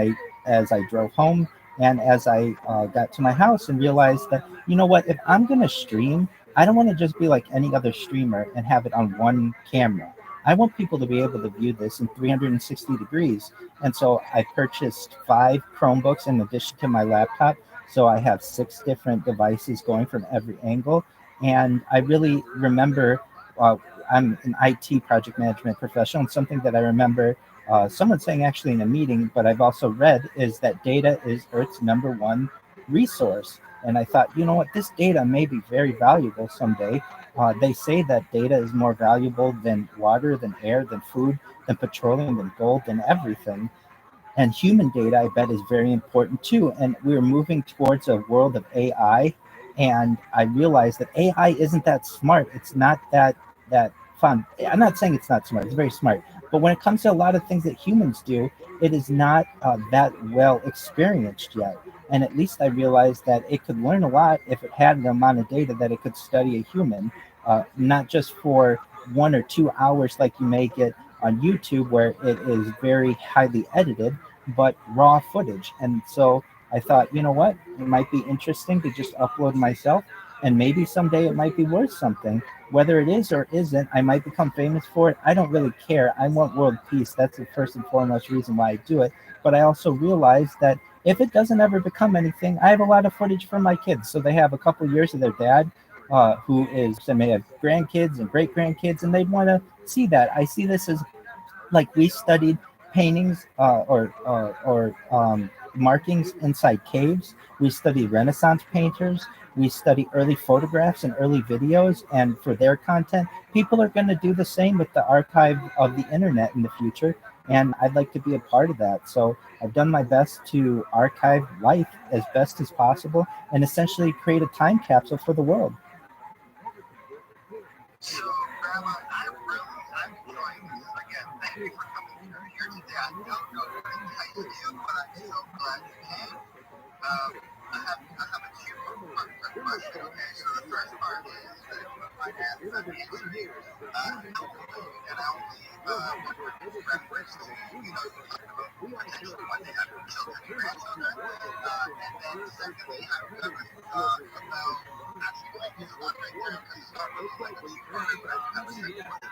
as I drove home, and as I got to my house, and realized that, you know what, if I'm going to stream, I don't want to just be like any other streamer and have it on one camera. I want people to be able to view this in 360 degrees. And so I purchased 5 Chromebooks in addition to my laptop. So I have 6 different devices going from every angle. And I really remember, I'm an IT project management professional, and something that I remember someone saying actually in a meeting, but I've also read, is that data is Earth's #1 resource. And I thought, you know what, this data may be very valuable someday. They say that data is more valuable than water, than air, than food, than petroleum, than gold, than everything. And human data, I bet, is very important too. And we're moving towards a world of AI. And I realized that AI isn't that smart. It's not that fun. I'm not saying it's not smart. It's very smart. But when it comes to a lot of things that humans do, it is not that well experienced yet. And at least I realized that it could learn a lot if it had the amount of data that it could study a human, not just for 1 or 2 hours like you may get on YouTube, where it is very highly edited, but raw footage. And so I thought, you know what, it might be interesting to just upload myself, and maybe someday it might be worth something. Whether it is or isn't, I might become famous for it. I don't really care. I want world peace. That's the first and foremost reason why I do it. But I also realize that if it doesn't ever become anything, I have a lot of footage from my kids. So they have a couple years of their dad, who is, they may have grandkids and great grandkids, and they'd want to see that. I see this as like we studied paintings, or markings inside caves. We study Renaissance painters. We study early photographs and early videos, and for their content, people are going to do the same with the archive of the internet in the future. And I'd like to be a part of that. So I've done my best to archive life as best as possible and essentially create a time capsule for the world. So, Rabbi, yeah, don't know what entice you, but I'm so glad you came. I have a two-part question. Okay, so the first part is that my dad sent me to me helpfully, and I only referenced the talking about potentially one day having children and grandchildren. And then secondly, I was about actually like you stop right there because it's not really like a two-part, but I have a second one.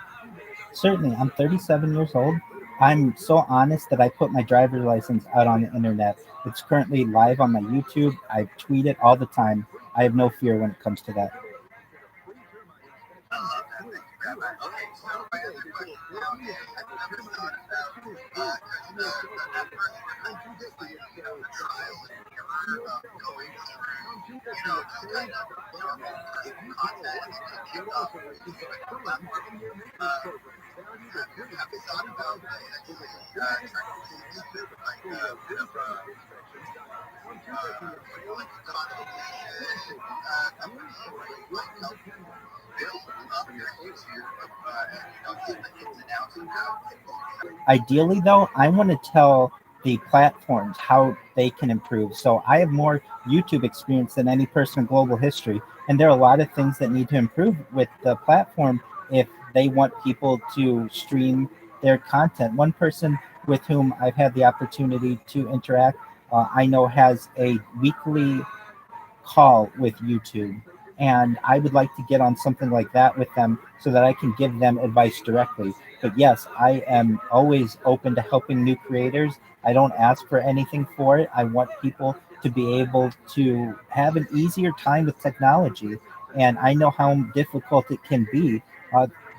Certainly, I'm 37 years old. I'm so honest that I put my driver's license out on the internet. It's currently live on my YouTube. I tweet it all the time. I have no fear when it comes to that. I love that. Thank you, Rabbi. Okay, so my other question now is, have you ever thought about, because that first one is like, the trial and error of going through, just kind of, personal content to kick off the platform? Have you thought about potentially trying to use like a bit of a like a consultation company where you might help build up your YouTube and just the ins and outs of how people can. Ideally, though, I want to tell the platforms how they can improve. So I have more YouTube experience than any person in global history. And there are a lot of things that need to improve with the platform if they want people to stream their content. One person with whom I've had the opportunity to interact, I know has a weekly call with YouTube. And I would like to get on something like that with them so that I can give them advice directly. But yes, I am always open to helping new creators. I don't ask for anything for it. I want people to be able to have an easier time with technology. And I know how difficult it can be.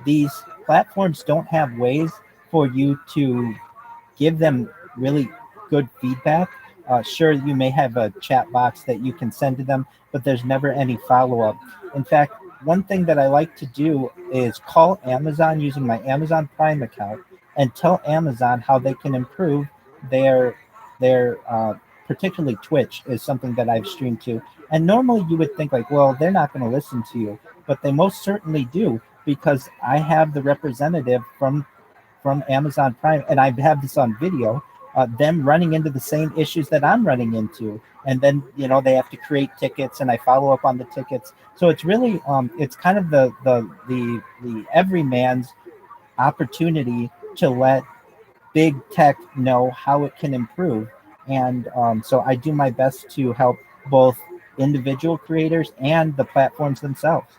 These platforms don't have ways for you to give them really good feedback. Sure, you may have a chat box that you can send to them, but there's never any follow up. In fact, one thing that I like to do is call Amazon using my Amazon Prime account and tell Amazon how they can improve their particularly Twitch is something that I've streamed to. And normally you would think like, well, they're not going to listen to you, but they most certainly do because I have the representative from Amazon Prime, and I have this on video, them running into the same issues that I'm running into, and then they have to create tickets, and I follow up on the tickets. So it's really it's kind of the everyman's opportunity to let big tech know how it can improve, and so I do my best to help both individual creators and the platforms themselves.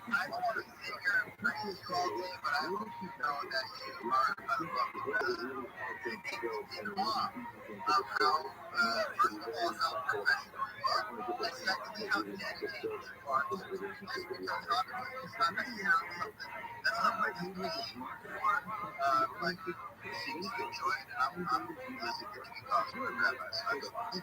I don't want to sit here and praise you all day, but I hope you know that you are it takes me off of how, first of all, how professional you are, and secondly, how dedicated you are to this. Because it's not necessarily something that somebody's paying you for, but you seem to enjoy it, and I'm glad that you can talk to it, Rabbi, so I love it.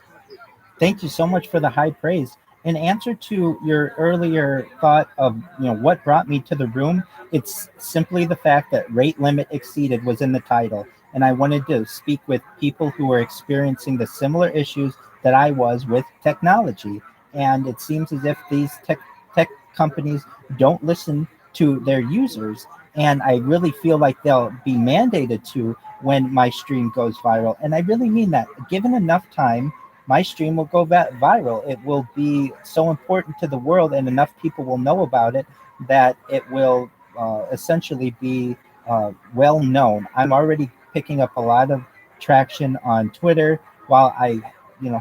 Thank you so much for the high praise. In answer to your earlier thought of what brought me to the room, it's simply the fact that rate limit exceeded was in the title, and I wanted to speak with people who were experiencing the similar issues that I was with technology. And it seems as if these tech companies don't listen to their users, and I really feel like they'll be mandated to when my stream goes viral. And I really mean that. Given enough time, my stream will go viral. It will be so important to the world, and enough people will know about it that it will essentially be well known. I'm already picking up a lot of traction on Twitter. While I,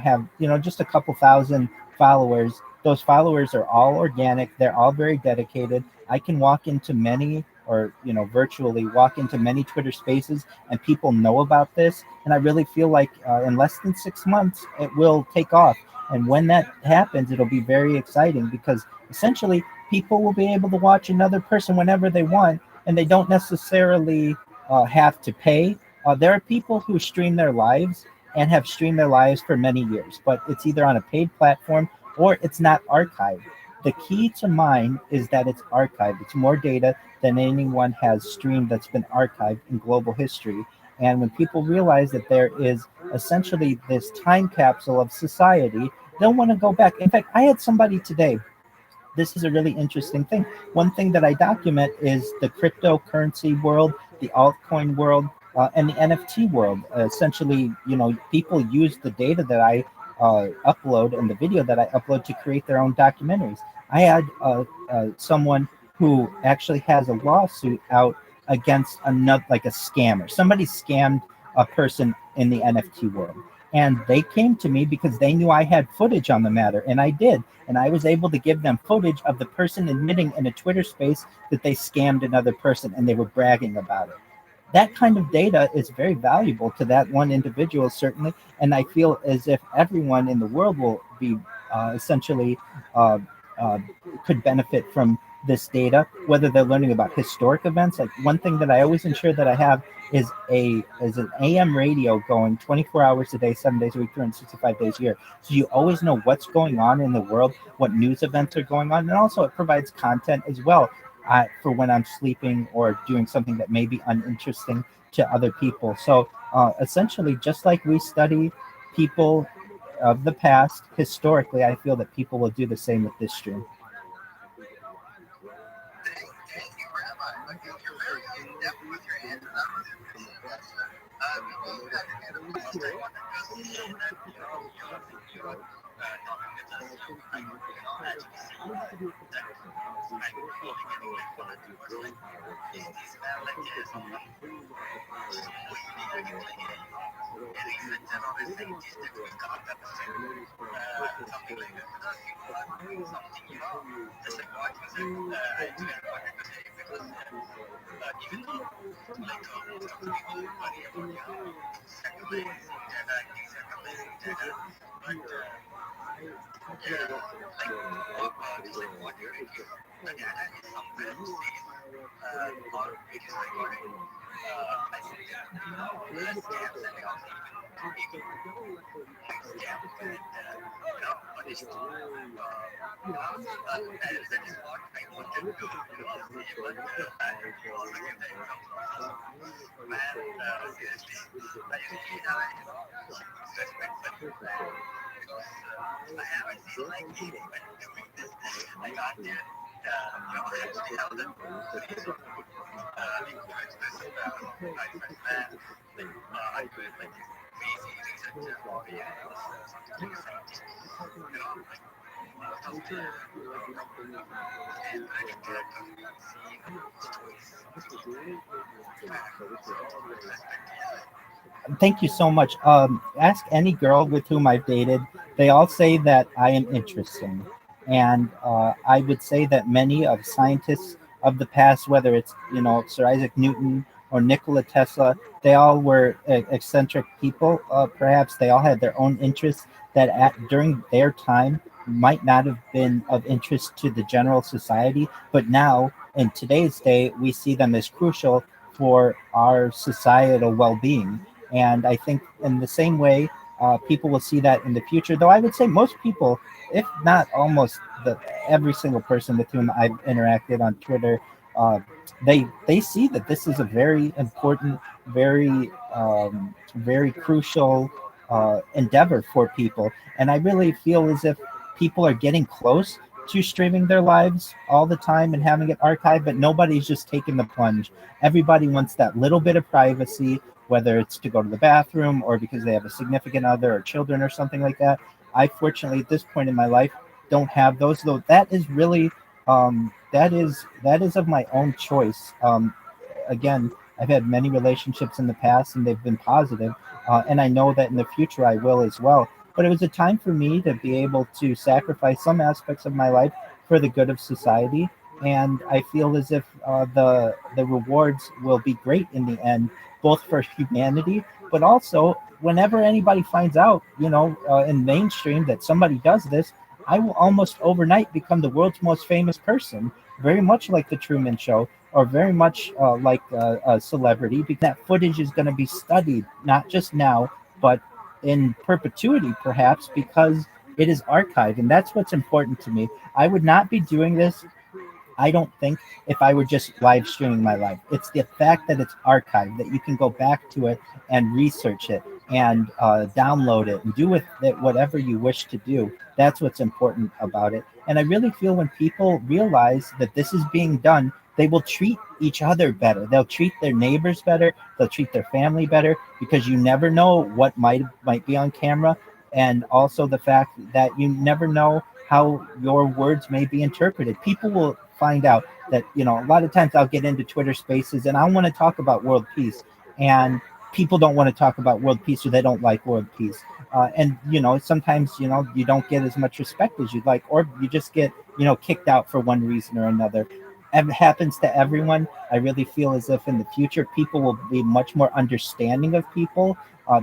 have just a couple thousand followers, those followers are all organic. They're all very dedicated. I can walk into many, or virtually walk into many Twitter spaces, and people know about this. And I really feel like in less than 6 months, it will take off. And when that happens, it'll be very exciting because essentially people will be able to watch another person whenever they want, and they don't necessarily have to pay. There are people who stream their lives and have streamed their lives for many years, but it's either on a paid platform or it's not archived. The key to mine is that it's archived. It's more data than anyone has streamed that's been archived in global history. And when people realize that there is essentially this time capsule of society, they'll want to go back. In fact, I had somebody today this is a really interesting thing. One thing that I document is the cryptocurrency world, the altcoin world, and the NFT world. Essentially, people use the data that I upload and the video that I upload to create their own documentaries. I had someone who actually has a lawsuit out against another, like a scammer. Somebody scammed a person in the NFT world. And they came to me because they knew I had footage on the matter, and I did. And I was able to give them footage of the person admitting in a Twitter space that they scammed another person, and they were bragging about it. That kind of data is very valuable to that one individual, certainly. And I feel as if everyone in the world will be essentially uh, uh, could benefit from this data, whether they're learning about historic events. Like one thing that I always ensure that I have is an AM radio going 24 hours a day, 7 days a week, 365 days a year. So you always know what's going on in the world, what news events are going on, and also it provides content as well for when I'm sleeping or doing something that may be uninteresting to other people. So essentially, just like we study people of the past historically, I feel that people will do the same with this stream. Thank you, Rabbi. You're very in depth with your answers. I really appreciate that, sir. You guys are here to most I want to just say that you are helping with us. I can actually see that I'm floating in with one or two percent. These Americans Thank you so much. Ask any girl with whom I've dated. They all say that I am interesting. And I would say that many of scientists of the past, whether it's, Sir Isaac Newton or Nikola Tesla, they all were eccentric people. Perhaps they all had their own interests that during their time might not have been of interest to the general society. But now, in today's day, we see them as crucial for our societal well-being. And I think in the same way, people will see that in the future. Though I would say most people, if not almost every single person with whom I've interacted on Twitter, uh, they see that this is a very important, very crucial endeavor for people. And I really feel as if people are getting close to streaming their lives all the time and having it archived, but nobody's just taking the plunge. Everybody wants that little bit of privacy, whether it's to go to the bathroom or because they have a significant other or children or something like that. I fortunately at this point in my life don't have those, though that is really that is of my own choice. Again, I've had many relationships in the past and they've been positive, and I know that in the future I will as well. But it was a time for me to be able to sacrifice some aspects of my life for the good of society, and I feel as if the rewards will be great in the end, both for humanity, but also whenever anybody finds out, in mainstream that somebody does this, I will almost overnight become the world's most famous person, very much like the Truman Show, or very much like a celebrity, because that footage is going to be studied not just now, but in perpetuity, perhaps, because it is archived, and that's what's important to me. I would not be doing this, I don't think, if I were just live streaming my life. It's the fact that it's archived, that you can go back to it and research it. and download it and do with it whatever you wish to do. That's what's important about it. And I really feel when people realize that this is being done, they will treat each other better. They'll treat their neighbors better. They'll treat their family better, because you never know what might be on camera, and also the fact that you never know how your words may be interpreted. People will find out that, a lot of times I'll get into Twitter Spaces and I want to talk about world peace, and people don't want to talk about world peace, or they don't like world peace. And sometimes you don't get as much respect as you'd like, or you just get kicked out for one reason or another. It happens to everyone. I really feel as if in the future people will be much more understanding of people.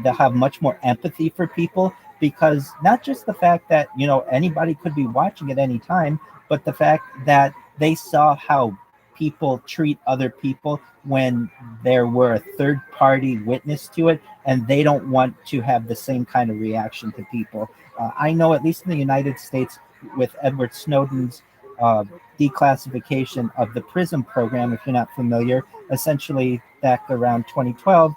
They'll have much more empathy for people, because not just the fact that anybody could be watching at any time, but the fact that they saw how people treat other people when there were a third party witness to it, and they don't want to have the same kind of reaction to people. I know, at least in the United States, with Edward Snowden's uh, declassification of the PRISM program, if you're not familiar, essentially back around 2012,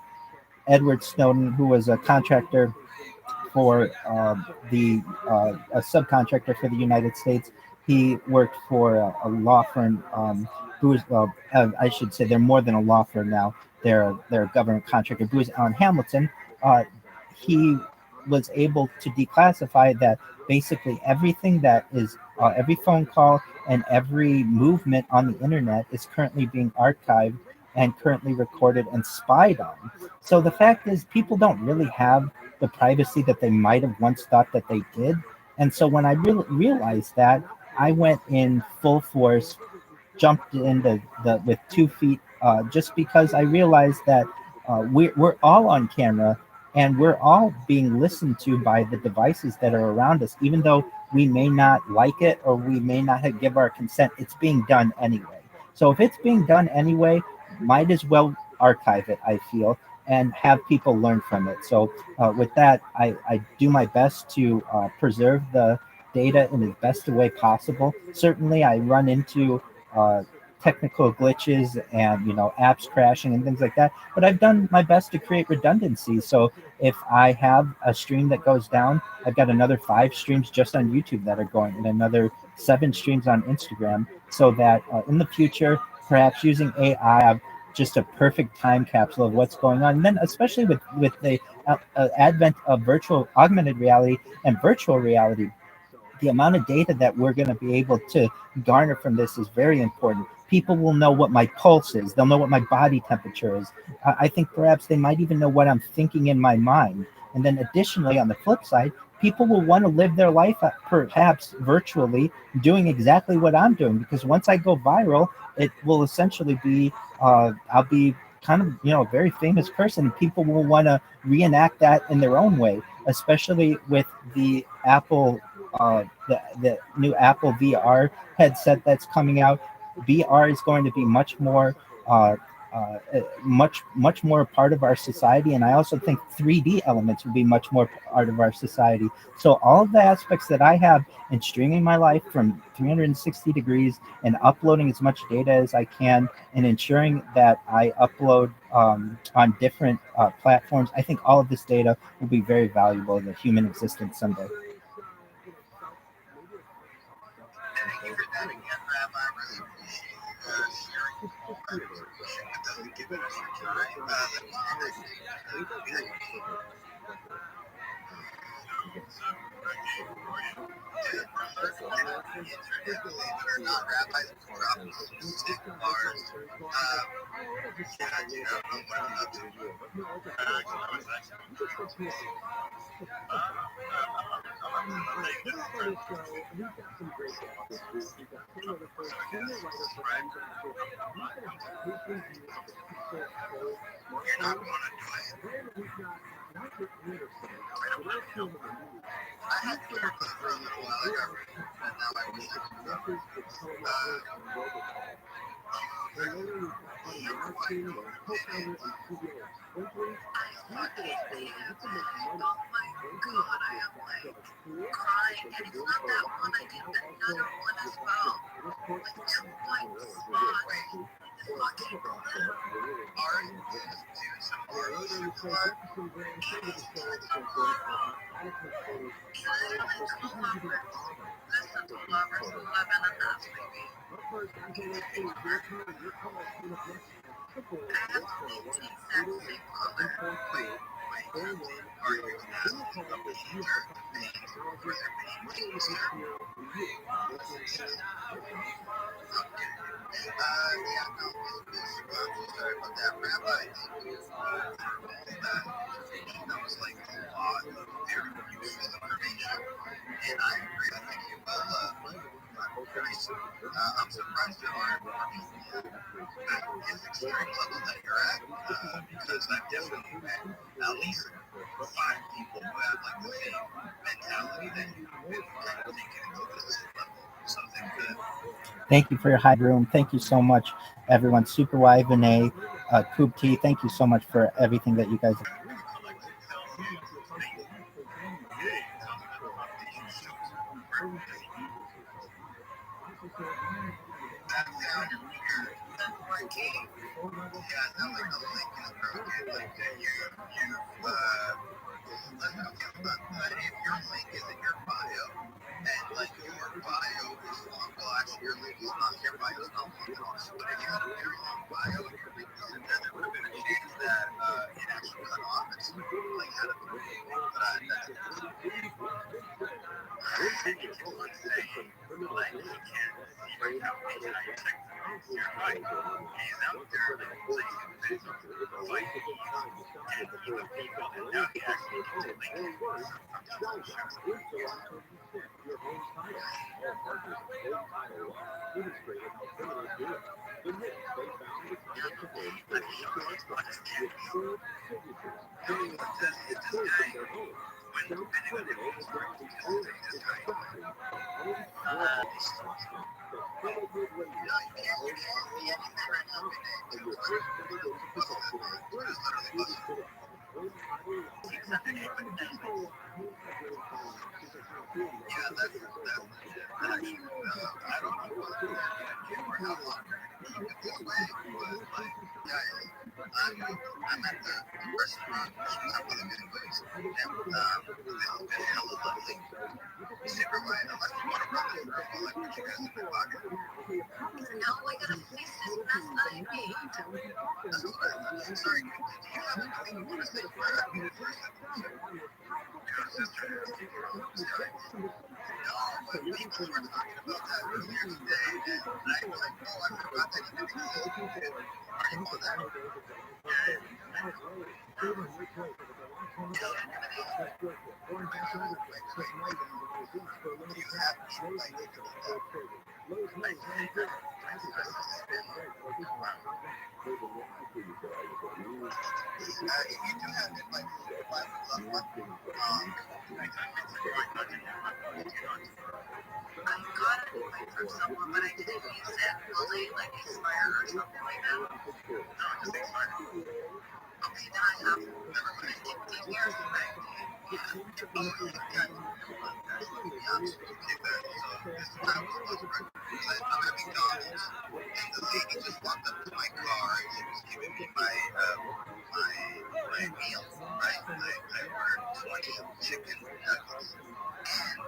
Edward Snowden, who was a contractor for a subcontractor for the United States. He worked for a law firm, who was, I should say, they're more than a law firm now. They're a government contractor. Who was on Hamilton. He was able to declassify that basically everything that is every phone call and every movement on the internet is currently being archived and currently recorded and spied on. So the fact is, people don't really have the privacy that they might have once thought that they did. And so when I realized that, I went in full force, jumped into the with 2 feet, just because I realized that we're all on camera, and we're all being listened to by the devices that are around us, even though we may not like it or we may not give our consent. It's being done anyway. So if it's being done anyway, might as well archive it, I feel, and have people learn from it. So with that, I do my best to preserve the data in the best way possible. Certainly, I run into uh, technical glitches and apps crashing and things like that. But I've done my best to create redundancy. So if I have a stream that goes down, I've got another 5 streams just on YouTube that are going, and another 7 streams on Instagram, so that in the future, perhaps using AI, have just a perfect time capsule of what's going on. And then, especially with the advent of virtual augmented reality and virtual reality, the amount of data that we're going to be able to garner from this is very important. People will know what my pulse is. They'll know what my body temperature is. I think perhaps they might even know what I'm thinking in my mind. And then additionally, on the flip side, people will want to live their life perhaps virtually, doing exactly what I'm doing, because once I go viral, it will essentially be I'll be kind of a very famous person. People will want to reenact that in their own way, especially with the new Apple VR headset that's coming out. VR is going to be much more uh, much more a part of our society, and I also think 3D elements will be much more part of our society. So all of the aspects that I have in streaming my life from 360 degrees, and uploading as much data as I can, and ensuring that I upload on different platforms, I think all of this data will be very valuable in the human existence someday. Thank you for that again, Rabbi. I really appreciate you sharing all that information with us and giving us your time. Let me end this thing. Good. On the internet, believe it or not, rabbis will drop music bars. Yeah, what are you up to? You're not going to do it. I had Twitter Club for a little while. I got rid of it, and now I can't. Oh my god, I am like crying, and it's not that one. I did another one as well with 2 white spots. fucking glitter. Art is do some art on supermarket. It's literally 12 hours. Listen to lovers 11 and a half, maybe. I have to make the exact same color. Wait, are you asking a painter to paint for their painting? Okay. Yeah, no, sorry about that, Rabbi. That was like a lot of very useful information, and I agree. I think you will very soon. I'm surprised there aren't more people at his extreme level that you're at, because I've definitely met at least 5 people who have like the same mentality that you've been kind of thinking to go to this level. Something good. Thank you for your high room. Thank you so much, everyone. Super Y, Vinay, Coop T, thank you so much for everything that you guys have. If your link is in your bio, and like your bio is long, well, actually your link is not, your bio is not long at all. But if you had a very long bio and your link was in there, there would have been a chance that it actually cut off and somebody like had a link. But and you keep on saying, like, he can't see right now, making out your text. You're right. He's out there, like, playing fighting and even people, and now he actually gets a link. I'm at the restaurant one of the anyways, and this has been hella lovely. Super light, unless you want to run this through while I put you guys in my pocket. Now I gotta fix this mess that I made. That's what I thought. Sorry, do you have anything you want to say for that? Your sister has to be wrong. No, but people were talking about that earlier today, and I was like, oh, I forgot that you did it. Are you on that? I got an invite from someone, but I didn't use it. Will they like expire or something like that? No, just expire. Okay, then I have. Never mind. Here's the thing. Yeah. I'm at McDonald's, and the lady just walked up to my car, and she was giving me my meal, right? I ordered 20 chicken nuggets, and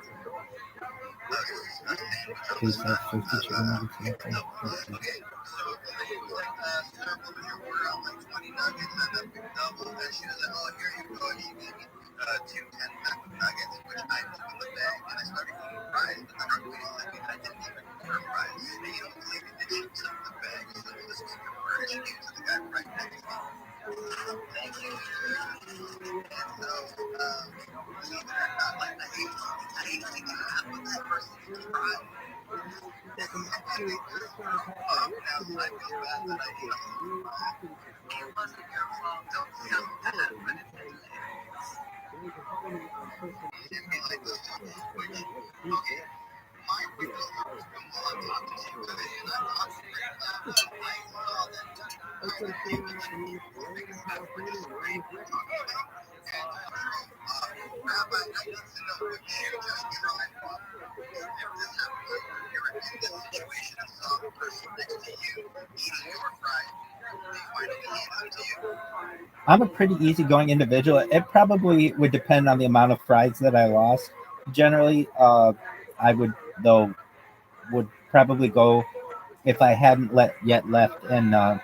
Please have 50 chicken nuggets. okay, so the lady was like, sir, what was your order? I'm like, 20 nuggets and a big double, and she was like, oh, here you go, and she gave me 2 10-pack of nuggets, which I took in the bag, and I started eating fries, but then wait a second, I didn't even order fries, and you know, the lady did chips in the bag, so this was your order, and she gave it to the guy right next to me. Thank you. And so, believe it or not, like, I hate to do that, but this person tried. Now I feel bad that I ate them. It wasn't your fault, don't feel bad, but it's too late. It'd be like this type of situation. Okay, my window was from on top to you today, and I'm not saying that I saw that Rabbi, I need to know, would you just try if this happens here the situation and saw the person next to you eating your fries, do you find it easy to you? I'm a pretty easygoing individual. It probably would depend on the amount of fries that I lost. Generally, I would probably go if I hadn't yet left and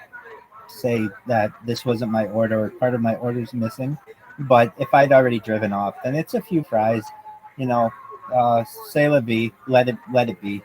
say that this wasn't my order or part of my order's missing. But if I'd already driven off, then it's a few fries. You know, say la vie, let it be.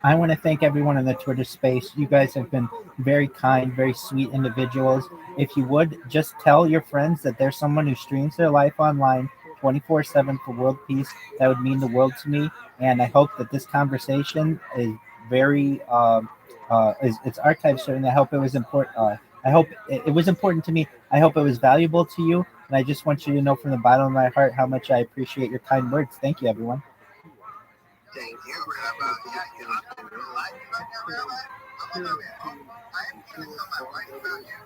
I want to thank everyone in the Twitter space. You guys have been very kind, very sweet individuals. If you would just tell your friends that there's someone who streams their life online 24/7 for world peace, that would mean the world to me. And I hope that this conversation is very it's archived certainly. I hope it was important. I hope it was important to me. I hope it was valuable to you. And I just want you to know from the bottom of my heart how much I appreciate your kind words. Thank you, everyone. Thank you, Rabbi. I'm curious on my wife about you.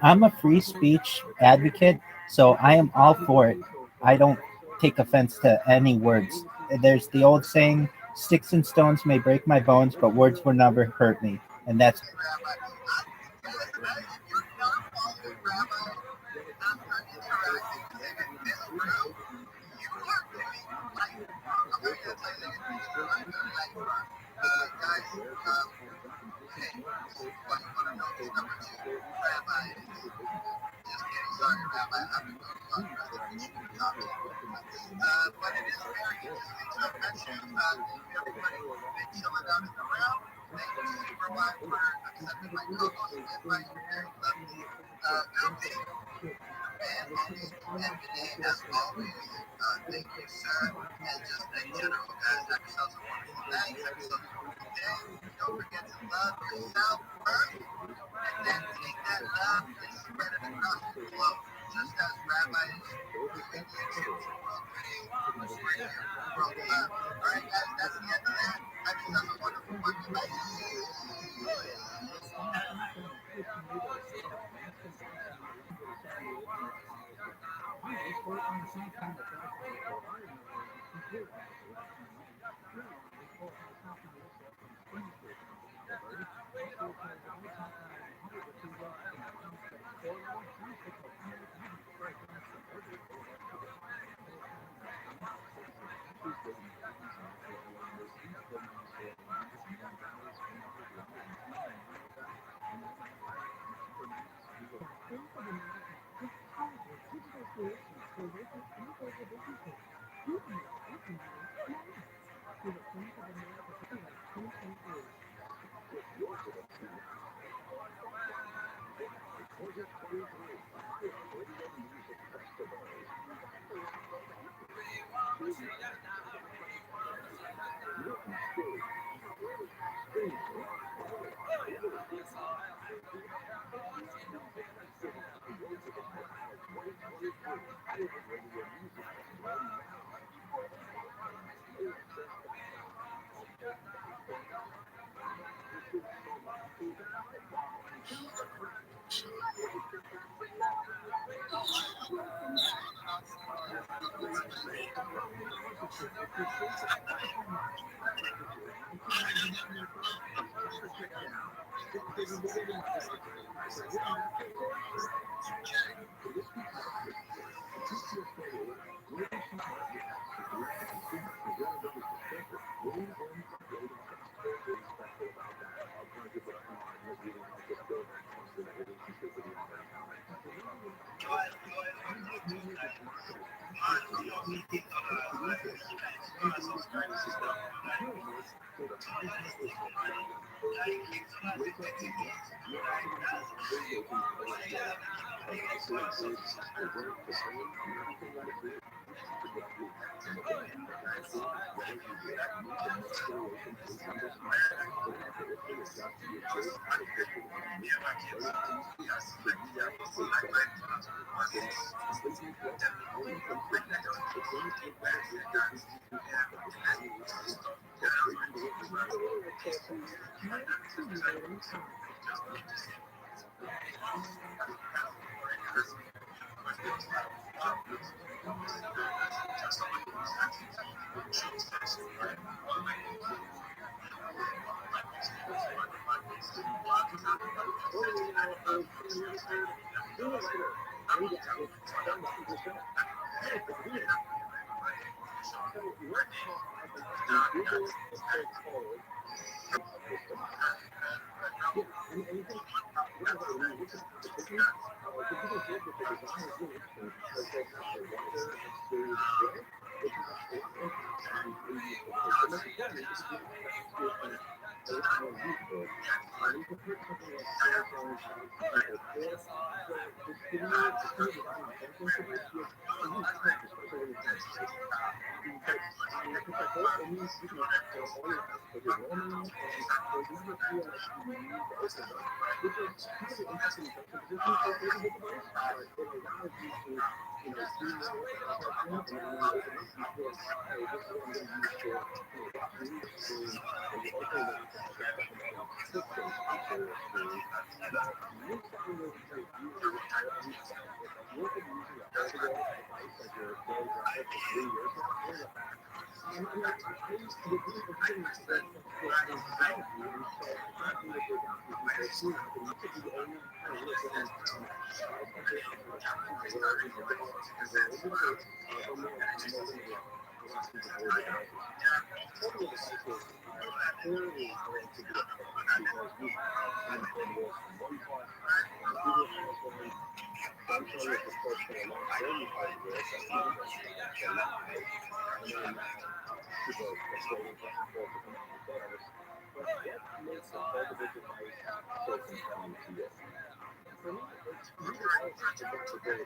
I'm a free speech advocate, so I am all for it. I don't take offense to any words. There's the old saying, sticks and stones may break my bones, but words will never hurt me. And that's not interacting with it. It's real. You are doing life wrong. I'm not going to tell you that you are doing life wrong. Guys, hey, why you want to know these numbers here? Rabbi is. Just kidding. Sorry, Rabbi. I'm going to talk about the issue we talked about. But it is very interesting. So I mentioned everybody who's been chilling out in the realm. Thank you, Superwise, for accepting my co-host invite. Very lovely. Guilty. And Anthony, as always, thank you, sir. And just in general, guys, have yourselves a wonderful night. Have yourselves a wonderful day. Don't forget to love yourself first, and then take that love and spread it across the globe. Just as Rabbi is doing YouTube for World Radio, World Love. All right, guys, that's the end of that. Have yourselves a wonderful one.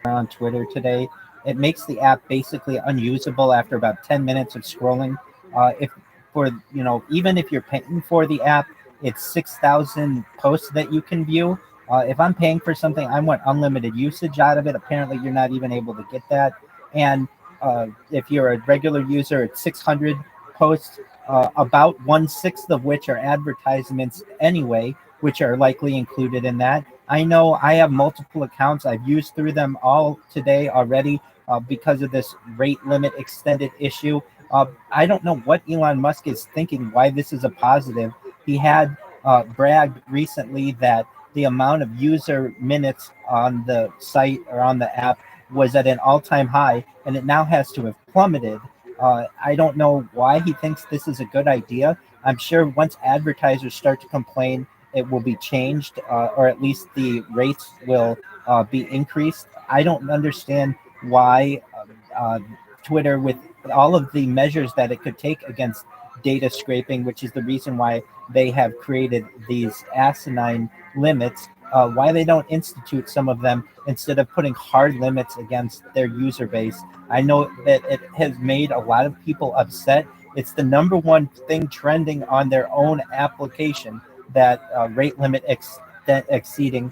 On Twitter today, it makes the app basically unusable after about 10 minutes of scrolling. If for even if you're paying for the app, it's 6,000 posts that you can view. If I'm paying for something, I want unlimited usage out of it. Apparently, you're not even able to get that. And if you're a regular user, it's 600 posts, about 1/6 of which are advertisements anyway, which are likely included in that. I know I have multiple accounts. I've used through them all today already because of this rate limit extended issue. I don't know what Elon Musk is thinking, why this is a positive. He had bragged recently that the amount of user minutes on the site or on the app was at an all-time high, and it now has to have plummeted. I don't know why he thinks this is a good idea. I'm sure once advertisers start to complain, it will be changed, or at least the rates will be increased. I don't understand why Twitter, with all of the measures that it could take against data scraping, which is the reason why they have created these asinine limits, why they don't institute some of them instead of putting hard limits against their user base. I know that it has made a lot of people upset. It's the number one thing trending on their own application, that rate limit exceeded.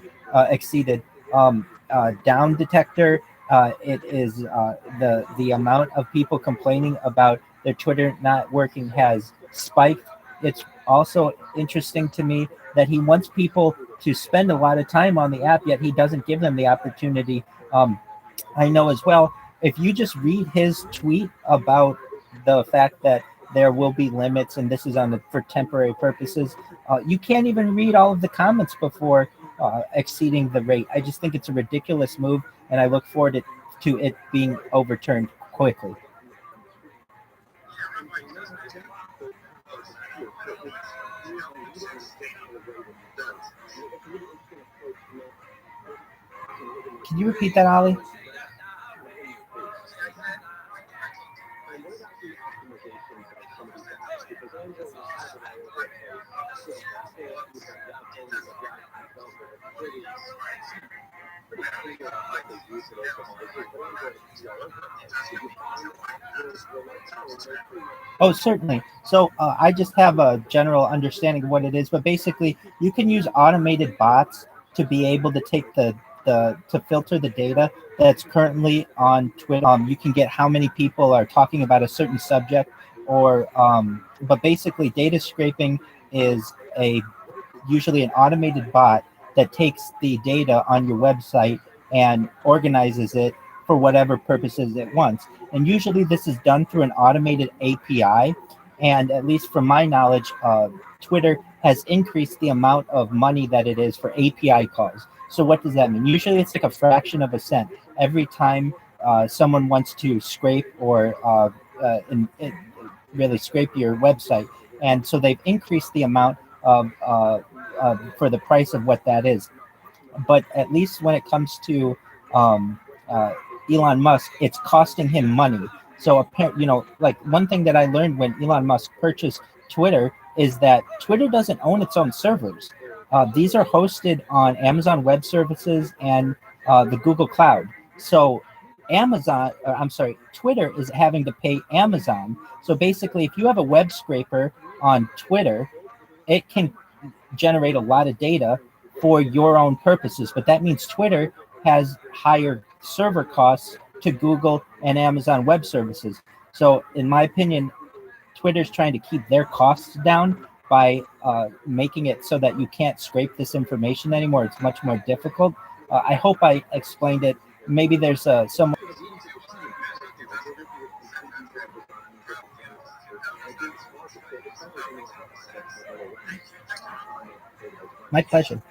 Down detector, it is the amount of people complaining about their Twitter not working has spiked. It's also interesting to me that he wants people to spend a lot of time on the app, yet he doesn't give them the opportunity. I know as well, if you just read his tweet about the fact that there will be limits and this is for temporary purposes, you can't even read all of the comments before exceeding the rate. I just think it's a ridiculous move, and I look forward to it being overturned quickly. Can you repeat that, Ollie? Oh, certainly. So I just have a general understanding of what it is, but basically you can use automated bots to be able to take to filter the data that's currently on Twitter. You can get how many people are talking about a certain subject, or but basically data scraping is usually an automated bot that takes the data on your website and organizes it for whatever purposes it wants. And usually this is done through an automated API. And at least from my knowledge, Twitter has increased the amount of money that it is for API calls. So what does that mean? Usually it's like a fraction of a cent every time someone wants to scrape or really scrape your website. And so they've increased the amount of for the price of what that is. But at least when it comes to um, Elon Musk, it's costing him money. So apparently, like one thing that I learned when Elon Musk purchased Twitter is that Twitter doesn't own its own servers. These are hosted on Amazon Web Services and the Google Cloud. So Twitter is having to pay Amazon. So basically, if you have a web scraper on Twitter, it can generate a lot of data for your own purposes, but that means Twitter has higher server costs to Google and Amazon Web Services. So in my opinion, Twitter's trying to keep their costs down by making it so that you can't scrape this information anymore. It's much more difficult. I hope I explained it. Maybe there's some. My pleasure.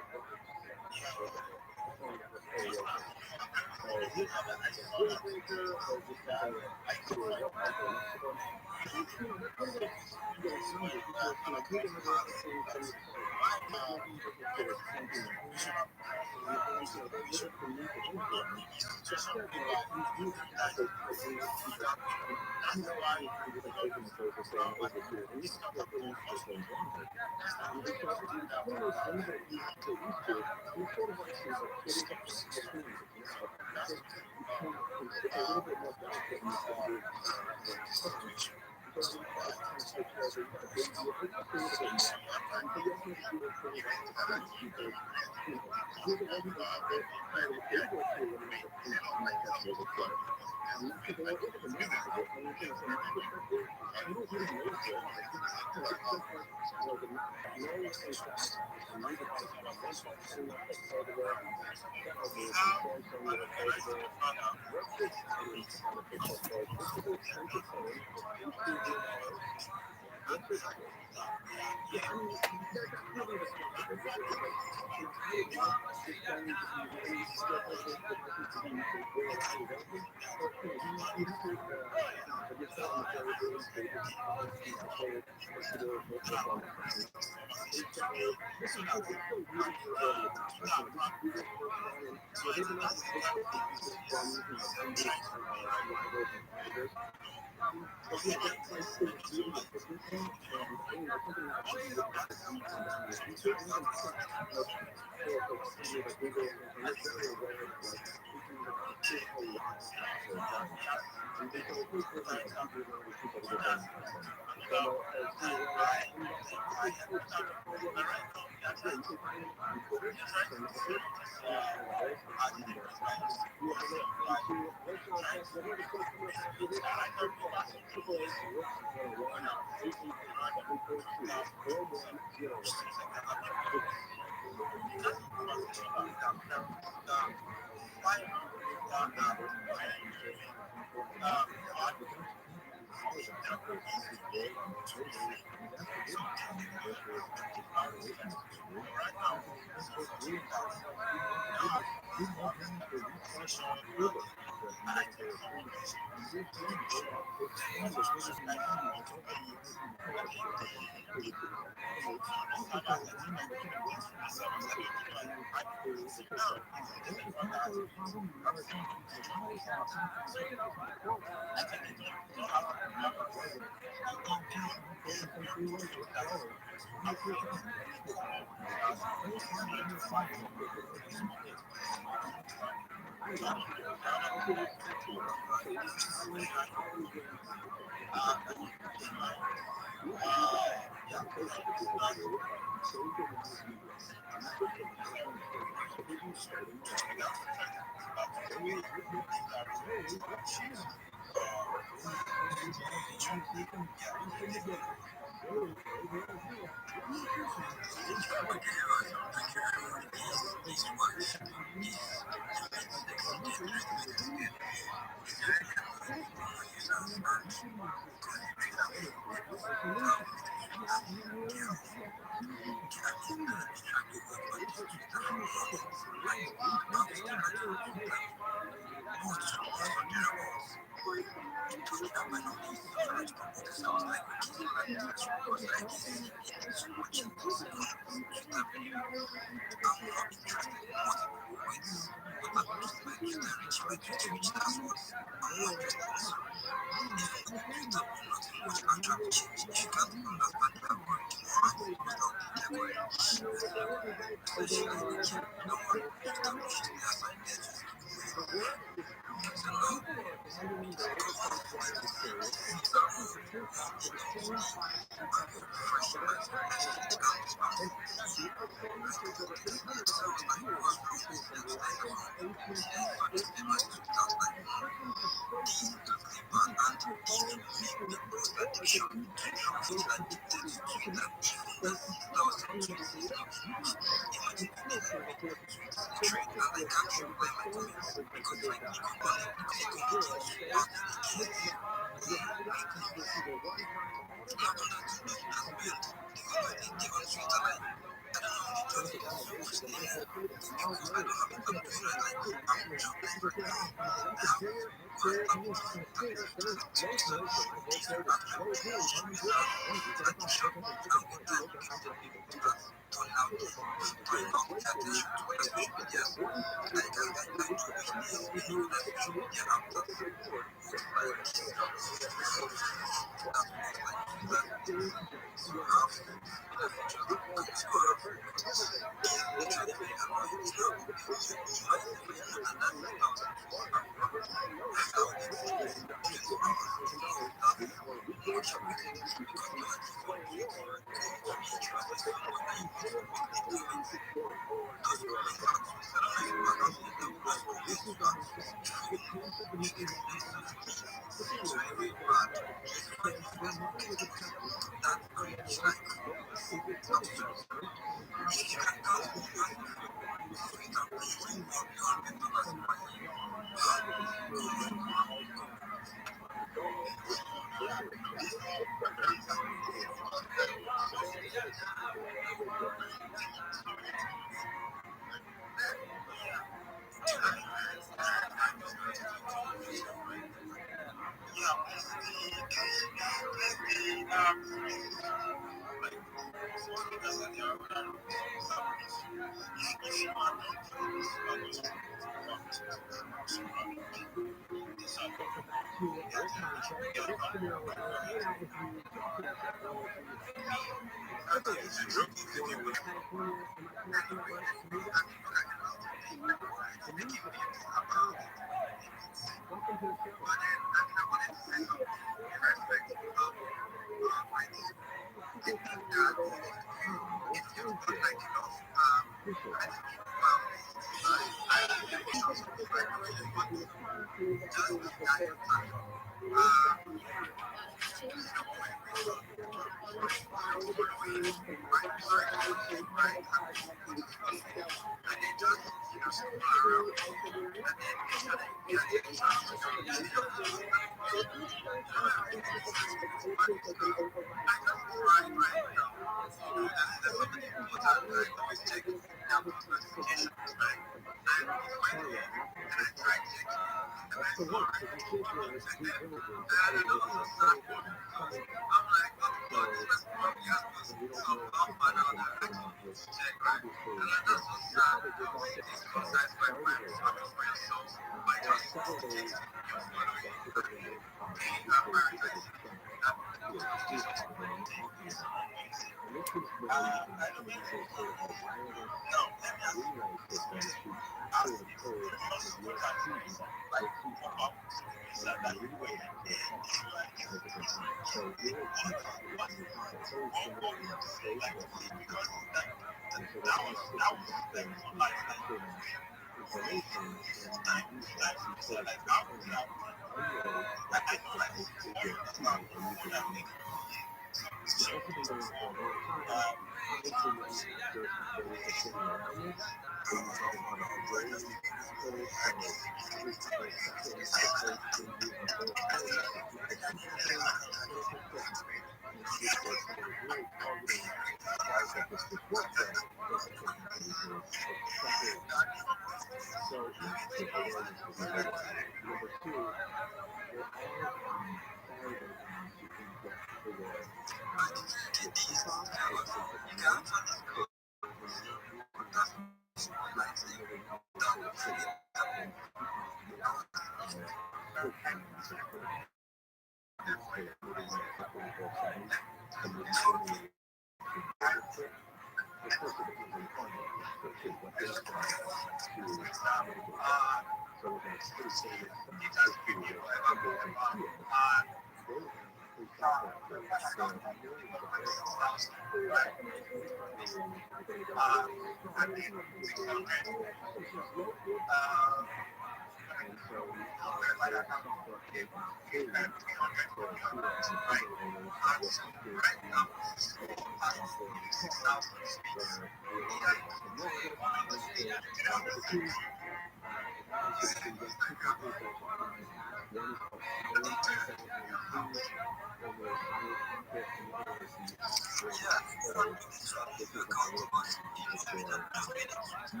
Keep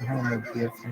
home, beautiful.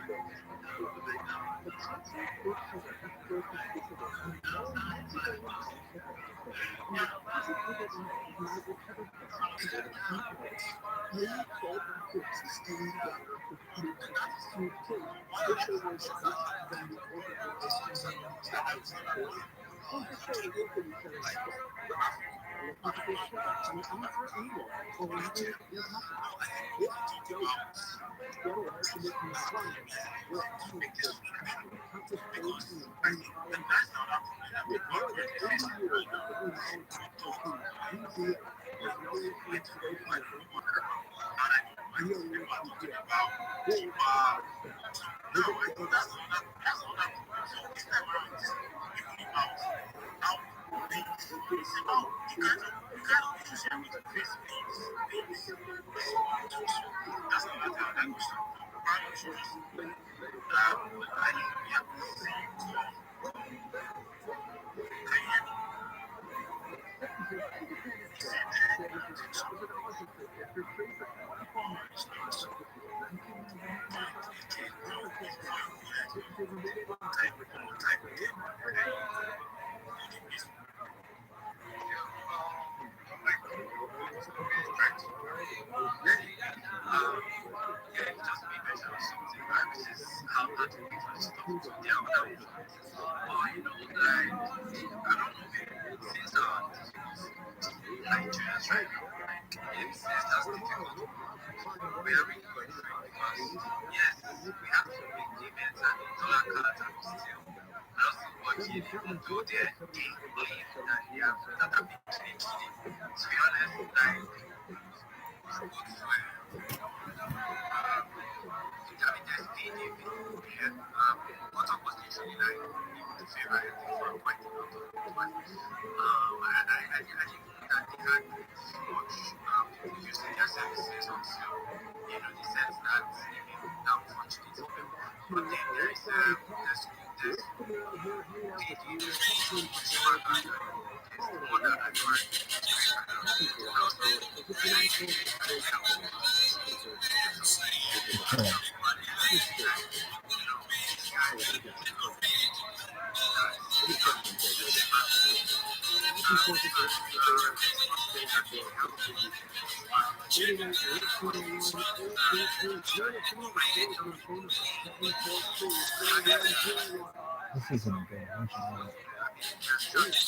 The concept is correct, both the physical and non-physical laws of nature, and the causes of it all lie whatever best together in order. Three golden fruits hanging together to produce a sweet cake, if they were sweet, then the overload and non-physical factors would decay into each other's effect. Electricity shock may offer anyone only is nothing. This goes Delaware traditional farming, where animals would travel countless places and find islands. With more than 80 years of in-home expertise, VGL has raised the installation of water VOHCPS. Build a lifestyle. Visit This isn't a good emotion. This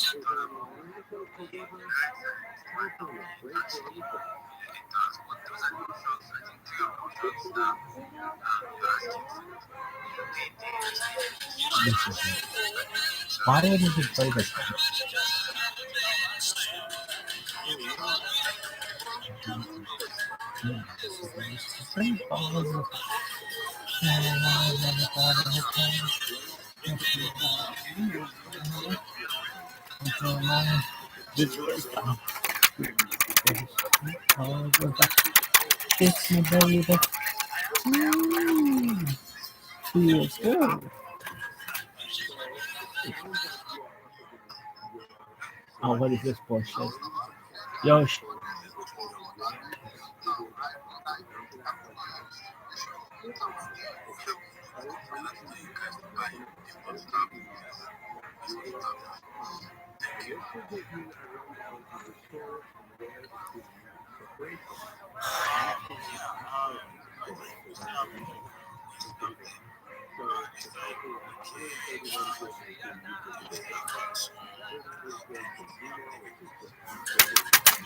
isn't. Why do I need to play this one? Three balls of kiss me, baby. Feels good. Oh, what is this bullshit? Yo,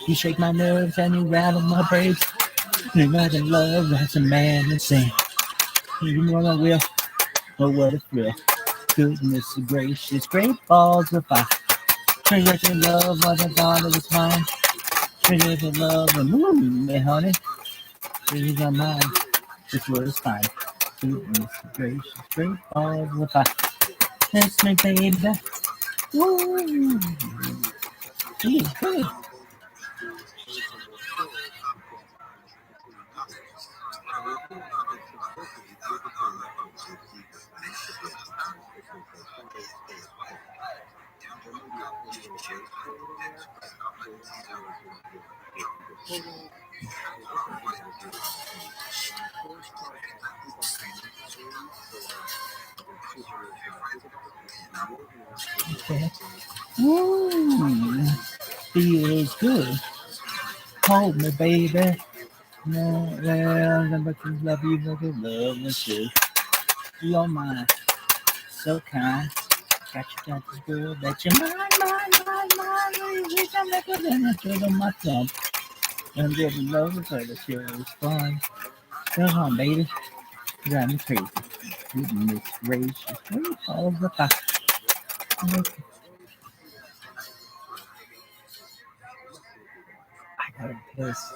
you shake my nerves and you rattle my brakes. You're not in love, that's a man insane. You know I will, oh what a thrill. Goodness gracious, great balls of fire. Trigger to love, what I thought it was mine. Trigger to love, and me, honey. Trigger on mine, this was fine. Goodness gracious, great balls of fire. Kiss me, baby. Woo! Feel good. Ooh, feels good. Hold me, baby. No, well, never can love you, but the love is you. You're mine, so kind. Got you got this girl that you're mine. You can make it in the thread of my thumb. And give me love with her, the sure is fun. Come on, baby. You got me crazy. Goodness gracious. Where all the fuck? I gotta piss.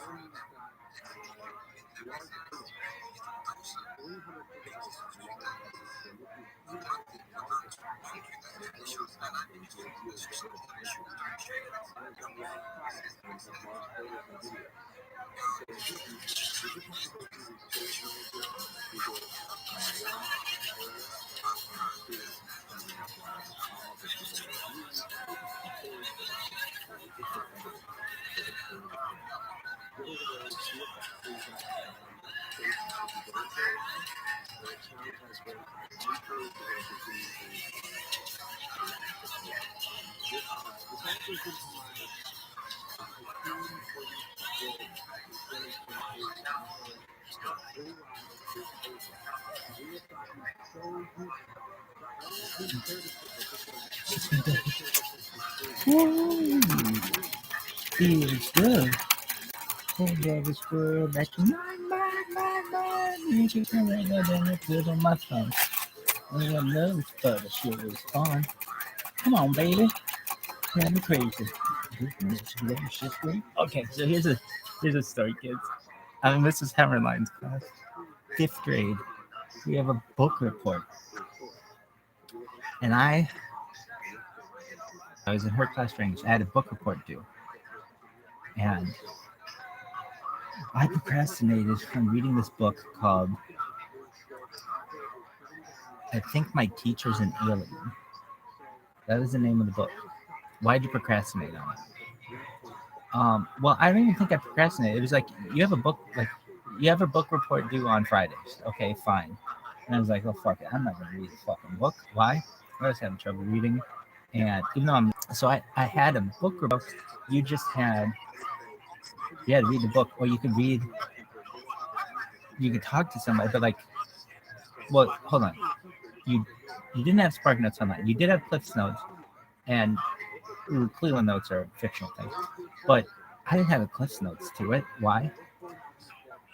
Woo! Feels good. Hold on, this girl that you mine. You can come right now, then it's good on my thumb. And your love for the shit is fun. Come on, baby. Drive me crazy. Okay, so here's a story, kids. This is Hammerline's class, 5th grade. We have a book report, and I was in her class for English. I had a book report due, and I procrastinated from reading this book called I Think My Teacher's an Alien. That is the name of the book. Why'd you procrastinate on it? Well, I don't even think I procrastinated. It was like you have a book report due on Fridays. Okay, fine. And I was like, oh fuck it, I'm not gonna read the fucking book. Why? I was having trouble reading, and even though I had a book report. You had to read the book, or you could talk to somebody, but like, well, hold on, you didn't have Spark Notes online. You did have Cliff's Notes, and Cleveland Notes are a fictional thing, but I didn't have a Cliff's Notes to it. Why?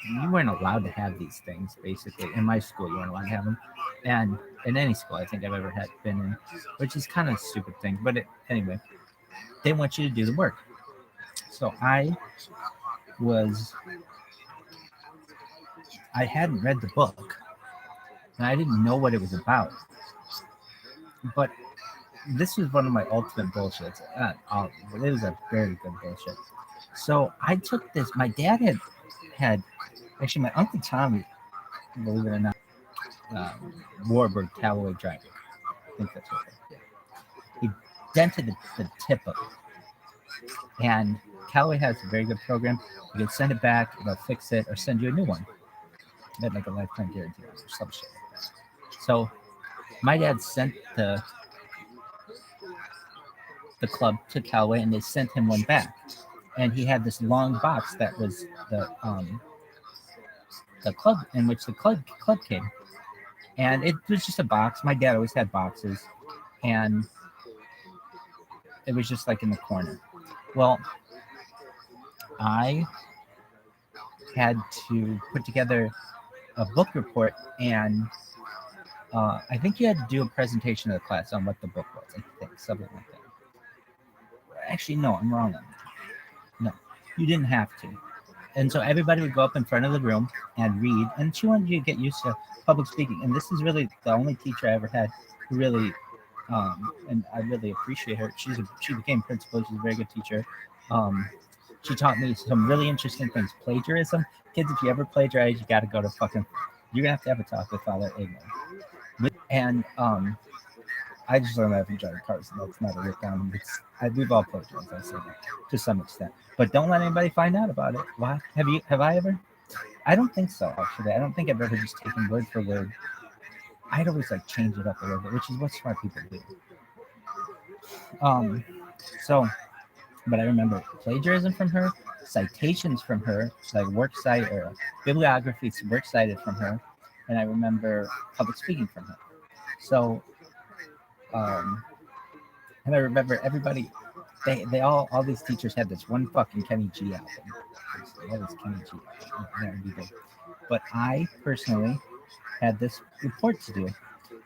You weren't allowed to have these things, basically. In my school, you weren't allowed to have them. And in any school I think I've ever been in, which is kind of a stupid thing. But anyway, they want you to do the work. So I hadn't read the book, and I didn't know what it was about. But this was one of my ultimate bullshits. It was a very good bullshit. So I took this. My dad had actually, my Uncle Tommy, believe it or not, Warburg Callaway driver. I think that's what it is. He dented the tip of it. And Callaway has a very good program. You can send it back, they'll fix it, or send you a new one. They had like a lifetime guarantee or some shit like that. So my dad sent the club to Callaway, and they sent him one back. And he had this long box that was the club, in which the club came. And it was just a box. My dad always had boxes, and it was just like in the corner. Well, I had to put together a book report, and I think you had to do a presentation to the class on what the book was. I think something like that. Actually, no, I'm wrong on that. No, you didn't have to. And so everybody would go up in front of the room and read, and she wanted you to get used to public speaking. And this is really the only teacher I ever had who really, and I really appreciate her. She became principal. She's a very good teacher. She taught me some really interesting things. Plagiarism. Kids, if you ever plagiarize, you got to go to you're going to have a talk with Father Eggman. And I just learned that from Johnny Carson. That's not a rip down. We've all plagiarized, I say that, to some extent. But don't let anybody find out about it. Why? Have I ever? I don't think so, actually. I don't think I've ever just taken word for word. I'd always change it up a little bit, which is what smart people do. So, but I remember plagiarism from her, citations from her, like works cited or bibliography works cited from her, and I remember public speaking from her. So, um, and I remember everybody, they all these teachers had this one fucking Kenny G album. What is Kenny G album? That would be big. But I personally had this report to do,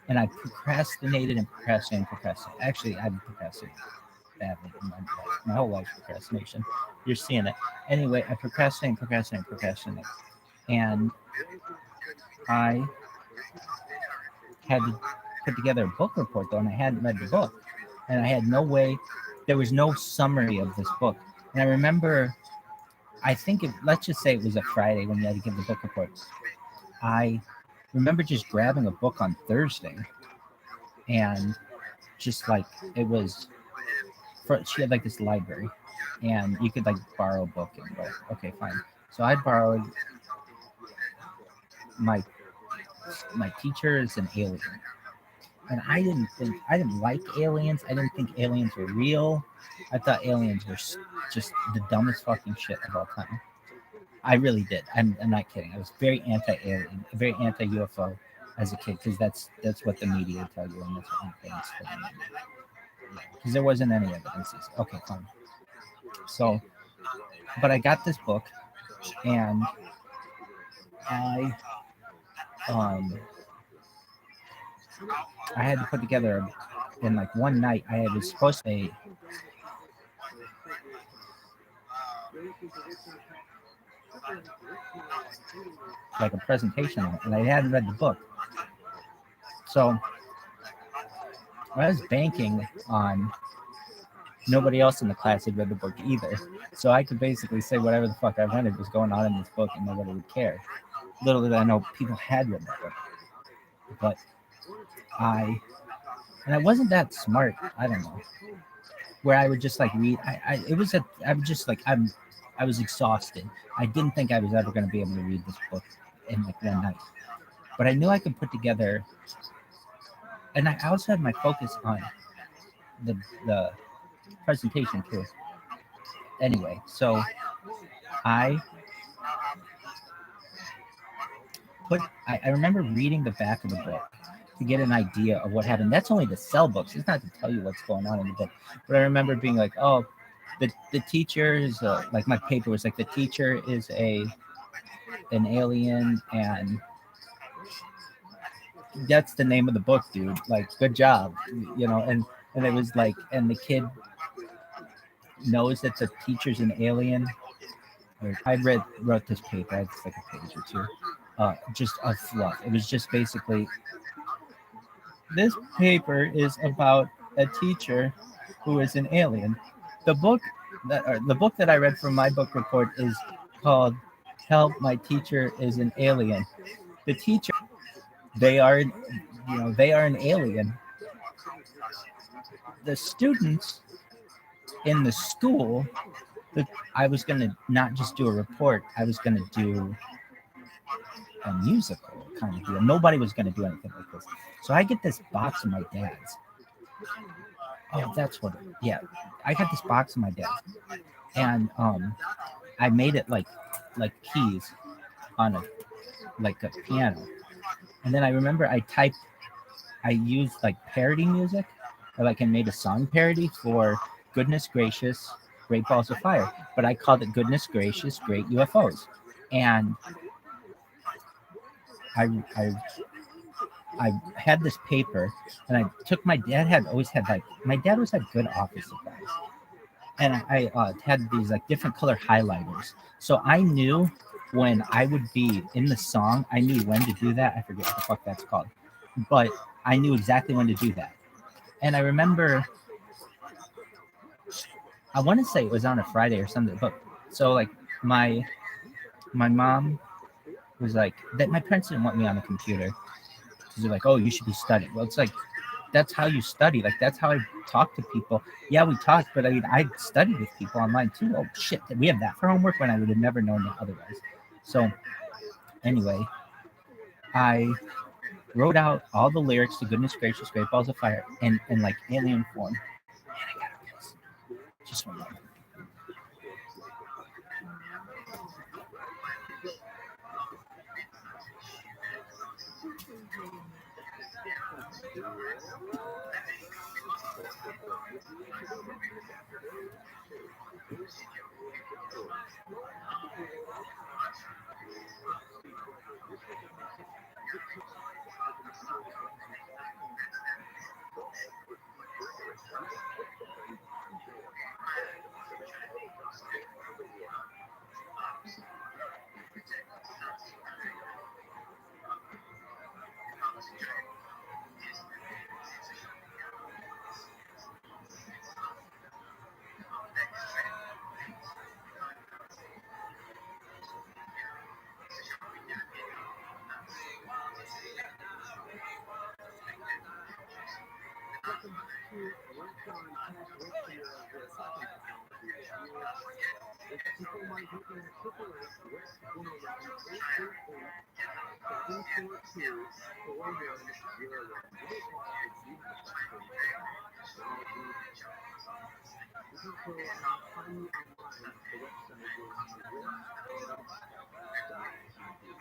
and I procrastinated and procrastinated and procrastinated. Actually, I've procrastinated badly in my life. My whole life procrastination. You're seeing it. Anyway, I procrastinated. And I had to put together a book report, though, and I hadn't read the book. And I had no way, there was no summary of this book. And I remember, let's just say it was a Friday when you had to give the book report. I remember just grabbing a book on Thursday and just like, it was, she had like this library and you could like borrow a book and go, okay, fine. So I borrowed my teacher is an alien. And I didn't like aliens. I didn't think aliens were real. I thought aliens were just the dumbest fucking shit of all time. I really did. I'm not kidding. I was very anti-alien, very anti-UFO as a kid because that's what the media tell you and that's what my parents told me. Because there wasn't any evidences. Okay, fine. So, but I got this book and I had to put together in like one night. I was supposed to like a presentation on it, and I hadn't read the book. So I was banking on nobody else in the class had read the book either. So I could basically say whatever the fuck I wanted was going on in this book and nobody would care. Little did I know people had read the book. But I wasn't that smart. I don't know. Where I would just like read. I was exhausted. I didn't think I was ever going to be able to read this book in like one night. But I knew I could put together. And I also had my focus on the presentation too. Anyway, so I remember reading the back of the book to get an idea of what happened. That's only to sell books. It's not to tell you what's going on in the book. But I remember being like, oh, the teacher is like my paper was like the teacher is an alien and that's the name of the book, dude. Like, good job, and it was like, and the kid knows that the teacher's an alien. I wrote this paper. It's like a page or two. Just a fluff. It was just basically, this paper is about a teacher who is an alien. The book that I read from my book report is called "Help! My Teacher is an Alien." The teacher, they are an alien. The students in the school, I was going to not just do a report, I was going to do a musical kind of deal. Nobody was going to do anything like this. So I get this box of my dad's. Oh, that's what I got this box of my dad's. And I made it like keys on a piano. And then I remember I used like parody music, or like I made a song parody for Goodness Gracious, Great Balls of Fire, but I called it Goodness Gracious, Great UFOs. And I had this paper, and I took my dad always had good office supplies, and I had these like different color highlighters. So I knew when I would be in the song, I knew when to do that. I forget what the fuck that's called, but I knew exactly when to do that. And I remember, I want to say it was on a Friday or something, but so like my mom was like, that my parents didn't want me on the computer because they're like, oh, you should be studying. Well, it's like, that's how you study. Like, that's how I talk to people. Yeah, we talked, but I mean, I studied with people online too. Oh shit, we have that for homework when I would have never known it otherwise. So anyway, I wrote out all the lyrics to Goodness Gracious, Great Balls of Fire in like alien form. Just one moment. People might look in particular west in around 838 442 4101. Give me a call if you have questions about you can also find me online. The website is ROTHSCHILD.tv.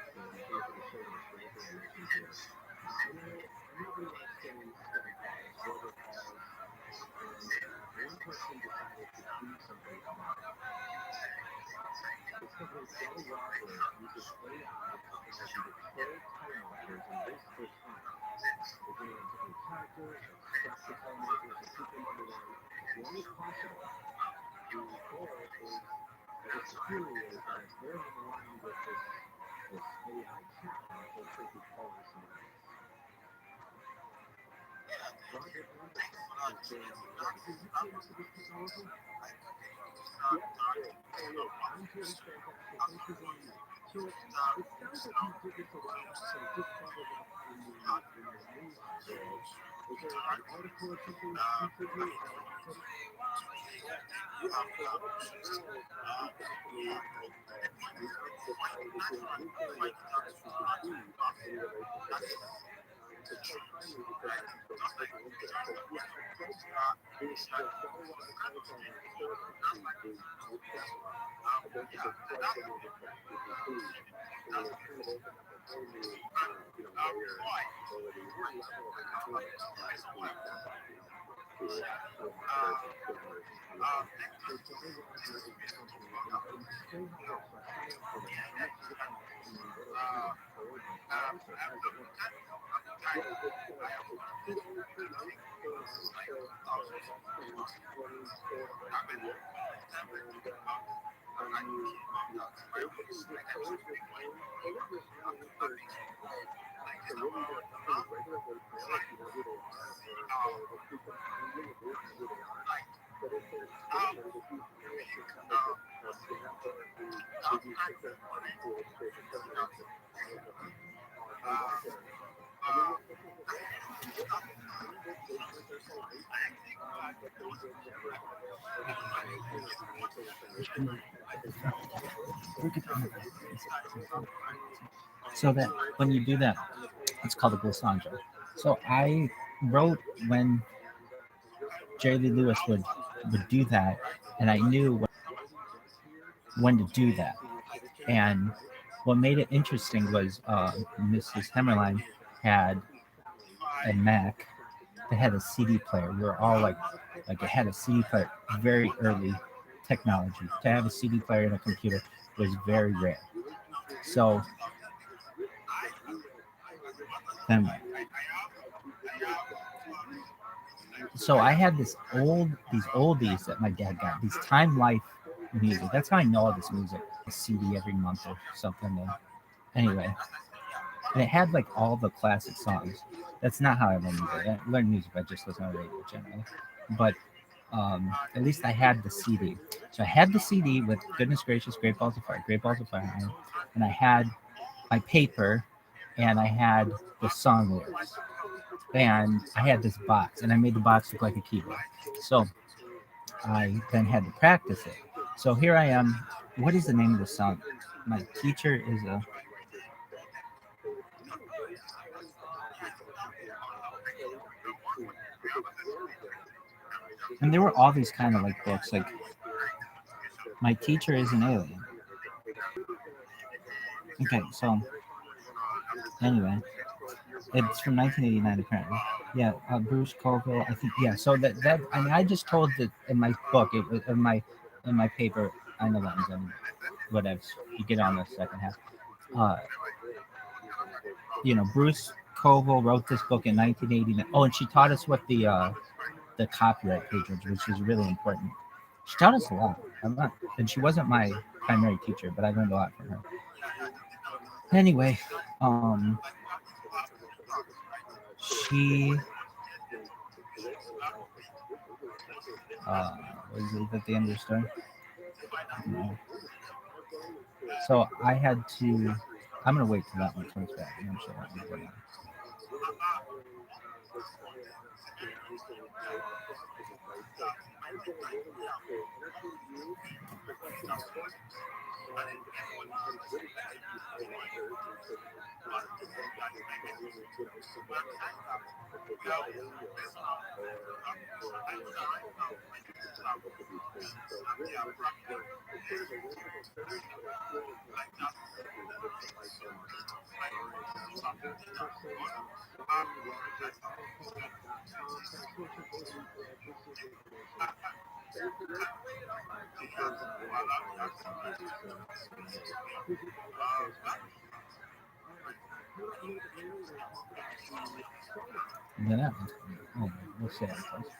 And here's the show notes for information here. Nobody likes getting study calls, robocalls, and one person decided to do something about it. This company, ViralRabbi, uses AI technology to troll telemarketers and waste their time. They're getting different characters, structure telemarketers, and keep them underway as long as possible. The goal is, as it's infuriating, that they're aligned with this AI chatbot will take you calling somebody else. Roger Anderson has been, did you see this technology? Yeah, I'm sure it's fantastic. Thanks for joining me. So it sounds like you did this a while back, and it just bubbled up in the news world. Was there an article or something recently? Is that what happened? So that when you do that, it's called a glossander. So I wrote when Jerry Lee Lewis would do that, and I knew when to do that. And what made it interesting was Mrs. Hemmerline had a Mac that had a CD player. We were all like it had a CD player, very early technology. To have a CD player in a computer was very rare. So then, so I had these oldies that my dad got, these Time Life music. That's how I know all this music. A CD every month or something. And anyway, and it had like all the classic songs. That's not how I learned music. I learned music by just listening to radio generally. But at least I had the CD. So I had the CD with Goodness Gracious, Great Balls of Fire, Great Balls of Fire, and I had my paper, and I had the song lyrics, and I had this box, and I made the box look like a keyboard. So I then had to practice it. So here I am. What is the name of the song? My teacher is a. And there were all these kind of like books, like My Teacher is an Alien. Okay, so anyway, it's from 1989 apparently. Yeah, Bruce Colville. I think yeah. So that I mean, I just told it in my book, in my paper. I know that and whatever. You get on the second half. Uh, Bruce Colville wrote this book in 1989. Oh, and she taught us what the copyright page, which is really important. She taught us a lot. And she wasn't my primary teacher, but I learned a lot from her. Anyway, she was it at the end of the story? No. So I had to. I'm gonna wait till that one comes back. I'm sure that one's going on. And then that one's going on. Oh, we'll see how it goes.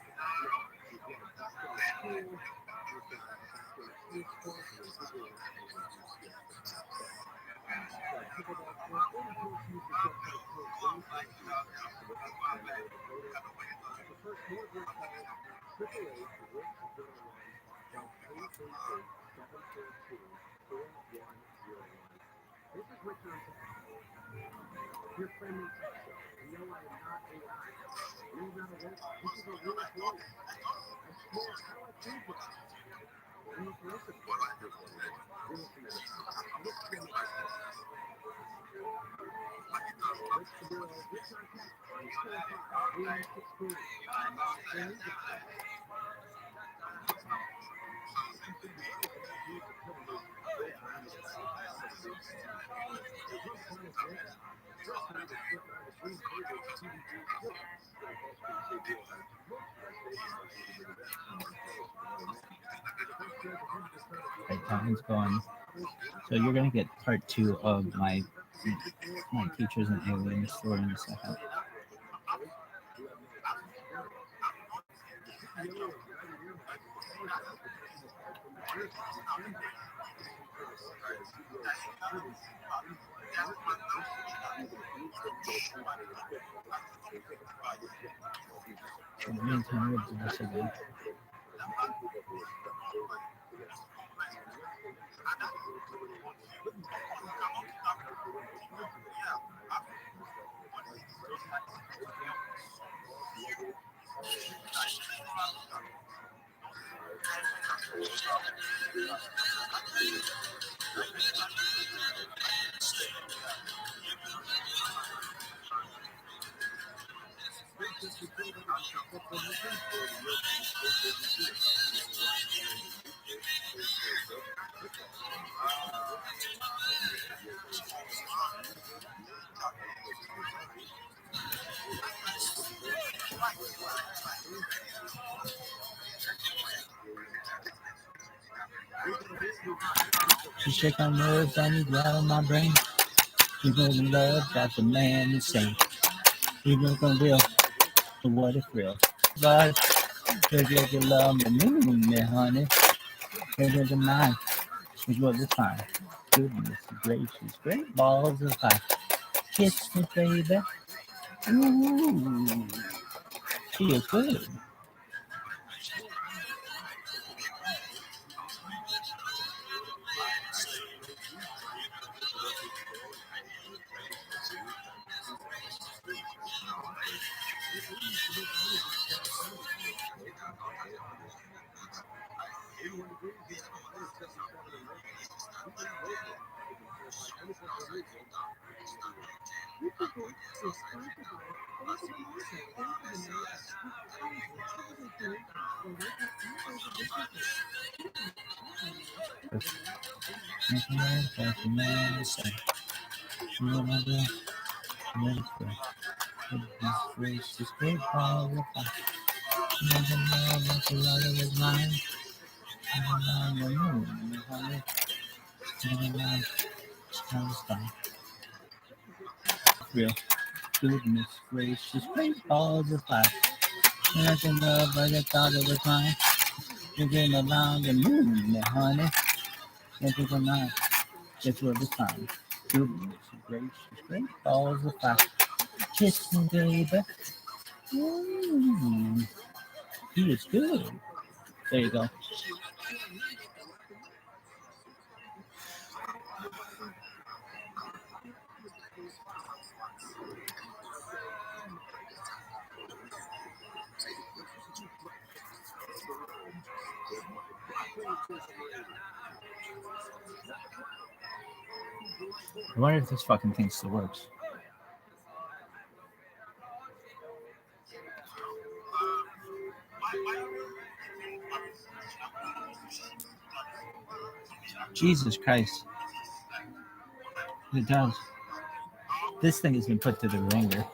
Right, that one's going. So you're gonna get part 2 of my teachers and aliens story in a second. In the meantime, we'll do this again. You shake my nerves and you rattle my brain. You know the love that's a man insane. You know the real, but what if real? But if you love me, honey, it isn't mine. It's what it's fine. Goodness gracious, great balls of fire. Kiss me, baby. Ooh, feels good. Gracious, great balls of fire. Never know what the love is mine. Never mind the moon, honey. Never mind, stars down. Real goodness gracious, great balls of fire. Nothing love, but I thought it was mine. You've been around the moon, honey. Never gonna mind, just what the time. Goodness gracious, great balls of fire. Kiss me, baby. Ooh, he is good. There you go. I wonder if this fucking thing still works. Jesus Christ. It does. This thing has been put to the ringer.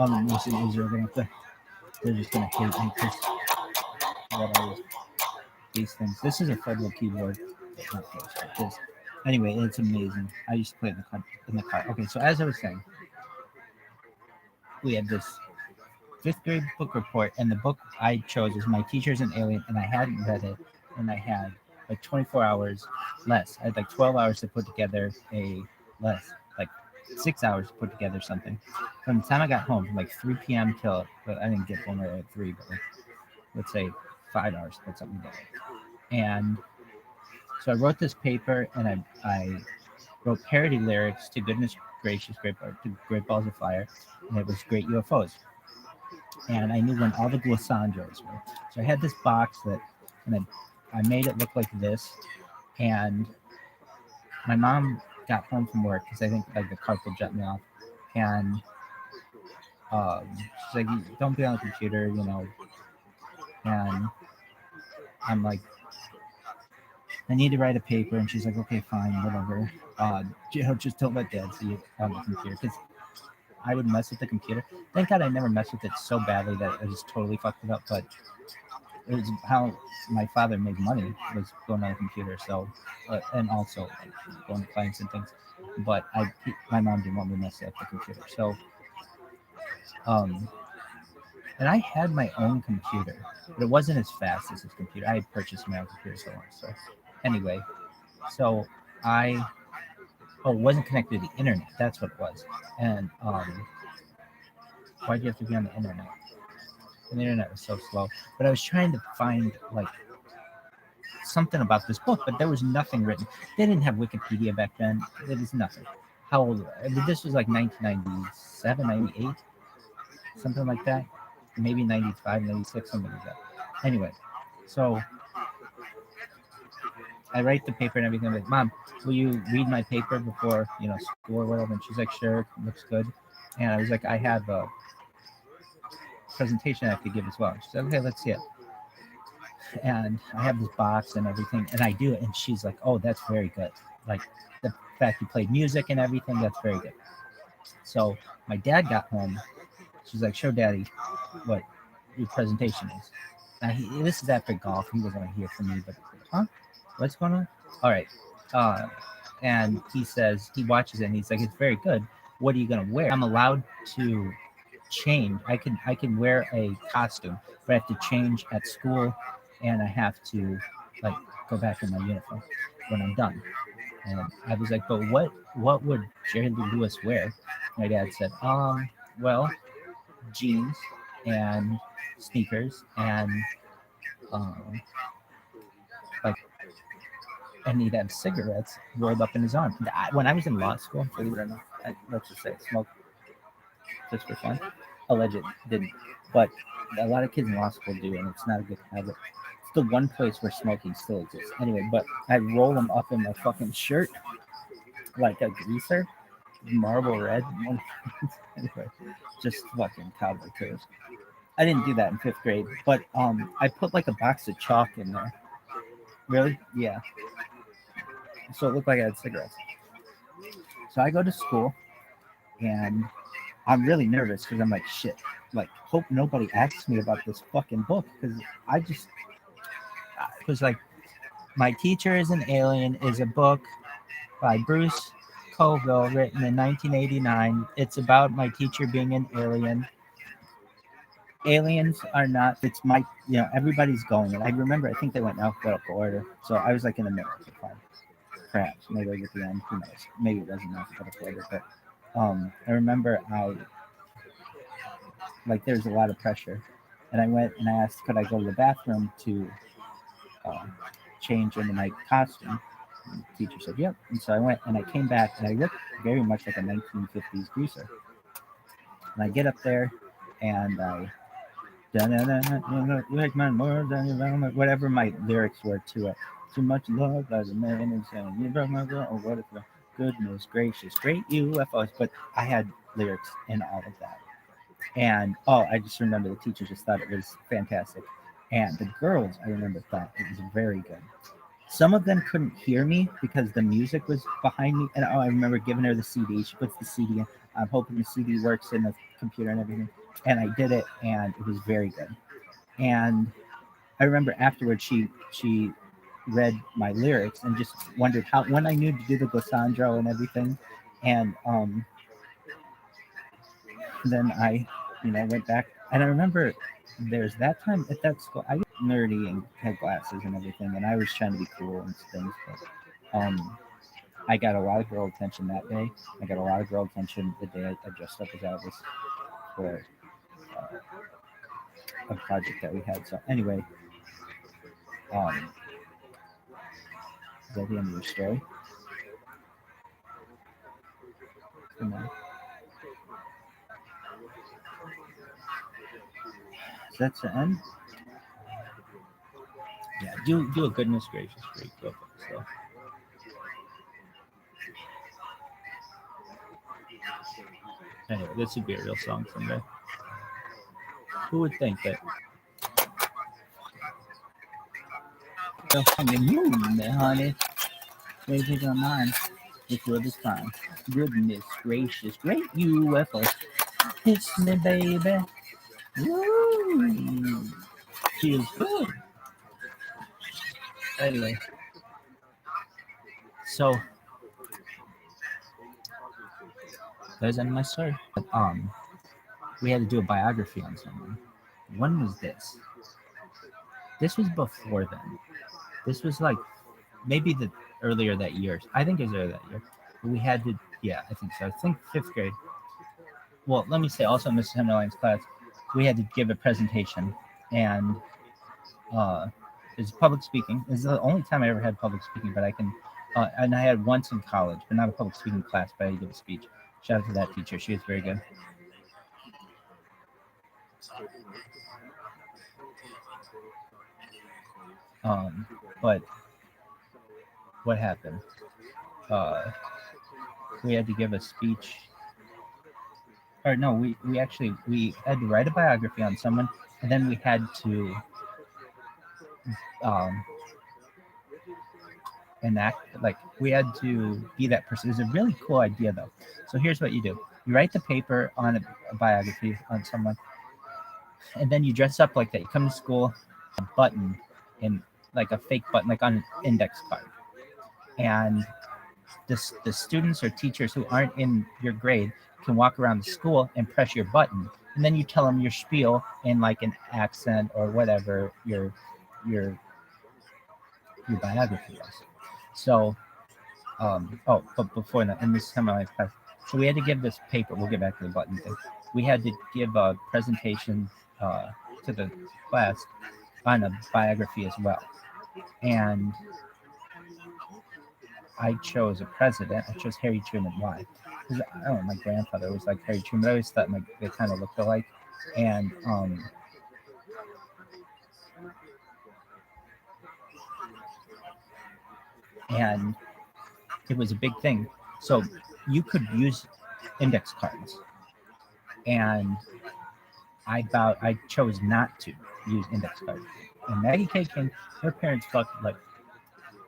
Most of the Israel going up there. They're just gonna hate me because these things. This is a federal keyboard. Anyway, it's amazing. I used to play it in the car. Okay, so as I was saying, we had this 5th grade book report, and the book I chose was My Teacher's an Alien, and I hadn't read it, and I had like 24 hours less. I had like 12 hours to put together like 6 hours to put together something. From the time I got home, from like 3 p.m. till, but I didn't get home right at 3, but like, let's say 5 hours to put something together. And so I wrote this paper, and I wrote parody lyrics to Goodness Gracious, Great Balls of Fire, and it was Great UFOs. And I knew when all the glissandros were. So I had this box and I made it look like this. And my mom got home from work because I think like the carpet jet me off. And she's like, don't be on the computer, you know. And I'm like, I need to write a paper. And she's like, okay, fine, whatever. Just don't let Dad see it on the computer. Because I would mess with the computer. Thank God I never messed with it so badly that I just totally fucked it up. But it was how my father made money, was going on the computer. So, and also going to clients and things. But my mom didn't want me to mess up the computer. So, and I had my own computer, but it wasn't as fast as his computer. I had purchased my own computer so long. So, anyway, so it wasn't connected to the internet. That's what it was. And why'd you have to be on the internet? And the internet was so slow. But I was trying to find like something about this book, but there was nothing written. They didn't have Wikipedia back then. There was nothing. How old? This was like 1997, 98, something like that. Maybe 95, 96, something like that. Anyway, so I write the paper and everything. I'm like, Mom, will you read my paper before, school or whatever? And she's like, sure, looks good. And I was like, I have a presentation I have to give as well. She said, okay, let's see it. And I have this box and everything, and I do it. And she's like, oh, that's very good. Like the fact you played music and everything, that's very good. So my dad got home. She's like, "Show daddy what your presentation is." Now this is after golf. He wasn't here for me, but huh? What's going on? All right. And he says he watches it and he's like, "It's very good. What are you gonna wear?" I'm allowed to change. I can wear a costume, but I have to change at school, and I have to like go back in my uniform when I'm done. And I was like, "But what would Jerry Lee Lewis wear?" My dad said, well, jeans and sneakers and um, like, and he'd have cigarettes rolled up in his arm. When I was in law school, believe it or not, let's just say I smoked just for fun. Alleged didn't, but a lot of kids in law school do, and it's not a good habit. It's the one place where smoking still exists. Anyway, but I'd roll them up in my fucking shirt like a greaser, marble red. Anyway, just fucking cowboy clothes. I didn't do that in 5th grade, but I put like a box of chalk in there. Really? Yeah. So it looked like I had cigarettes. So I go to school, and I'm really nervous because I'm like, shit. Like, hope nobody asks me about this fucking book because I just it was like, My Teacher is an Alien is a book by Bruce Colville, written in 1989. It's about my teacher being an alien. Aliens are not. It's my. Everybody's going, and I remember. I think they went in alphabetical order, so I was like in the middle. So fine. Perhaps maybe I was at the end. Who knows? Maybe it wasn't alphabetical order, but I remember there's a lot of pressure, and I went and I asked, could I go to the bathroom to change into my costume? And the teacher said, yep. And so I went and I came back and I looked very much like a 1950s greaser. And I get up there and I like my more than whatever my lyrics were to it. Too much love as a man is saying you broke my girl or what if goodness gracious great UFOs, but I had lyrics in all of that. And I just remember the teacher just thought it was fantastic. And the girls, I remember, thought it was very good. Some of them couldn't hear me because the music was behind me. And I remember giving her the CD. She puts the CD in. I'm hoping the CD works in the computer and everything. And I did it, and it was very good. And I remember afterwards, she read my lyrics and just wondered when I knew to do the glissandro and everything. And then I, went back. And I remember there's that time at that school, I was nerdy and had glasses and everything, and I was trying to be cool and things. But I got a lot of girl attention that day. I got a lot of girl attention the day I dressed up as Elvis for a project that we had. So anyway, is that the end of your story? No. So that's the end. Yeah, do a goodness gracious great book. So. Anyway, this would be a real song someday. Who would think that? On the moon, honey. Waiting on mine. This will be fine. Goodness gracious, great UFO. It's me, baby. Woo! Feels good. Anyway, so there's my story. But, we had to do a biography on someone. When was this? This was before then. This was like maybe the earlier that year. I think it was earlier that year. But we had to, yeah, I think so. I think 5th grade. Well, let me say also Mrs. Himmerline's class, we had to give a presentation, and it's public speaking. This is the only time I ever had public speaking, but I can, and I had once in college, but not a public speaking class, but I did a speech. Shout out to that teacher. She was very good. But what happened? We had to give a speech. Or no, we had to write a biography on someone, and then we had to enact, like we had to be that person. It was a really cool idea though. So here's what you do. You write the paper on a biography on someone, and then you dress up like that. You come to school, a button, in like a fake button, like on an index card, and the students or teachers who aren't in your grade can walk around the school and press your button, and then you tell them your spiel in like an accent or whatever your your biography was. So, but before that, and this time I passed. So we had to give this paper. We'll get back to the button thing. We had to give a presentation to the class on a biography as well, and I chose a president. I chose Harry Truman. Why? Because I don't know, my grandfather was like Harry Truman. I always thought they kind of looked alike, and and it was a big thing. So you could use index cards, and I chose not to use index cards. And Maggie K King, her parents fucked like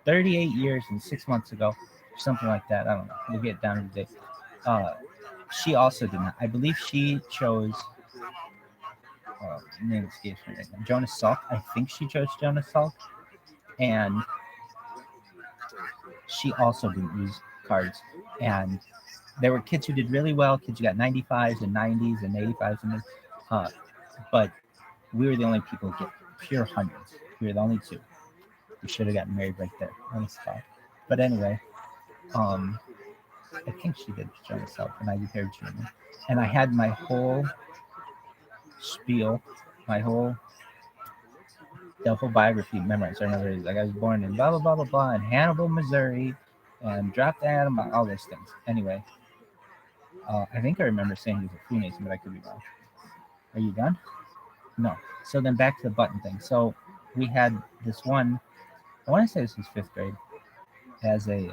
38 years and 6 months ago, something like that. I don't know. We'll get down to the date. She also did not. I believe she chose. Name escapes me right now. Jonas Salk. I think she chose Jonas Salk, and she also didn't use cards. And there were kids who did really well. Kids who got 95s and 90s and 85s, and but we were the only people who get pure hundreds. We were the only two. We should have gotten married right there on the spot. But anyway, I think she did Jonas Salk, and I did Harry Truman. And I had my whole spiel, the whole biography memorized. I remember like I was born in blah blah blah blah blah in Hannibal, Missouri, and dropped atom, all those things. Anyway, I think I remember saying he was a Freemason, but I could be wrong. Are you done? No. So then back to the button thing. So we had this one. I want to say this was 5th grade, as a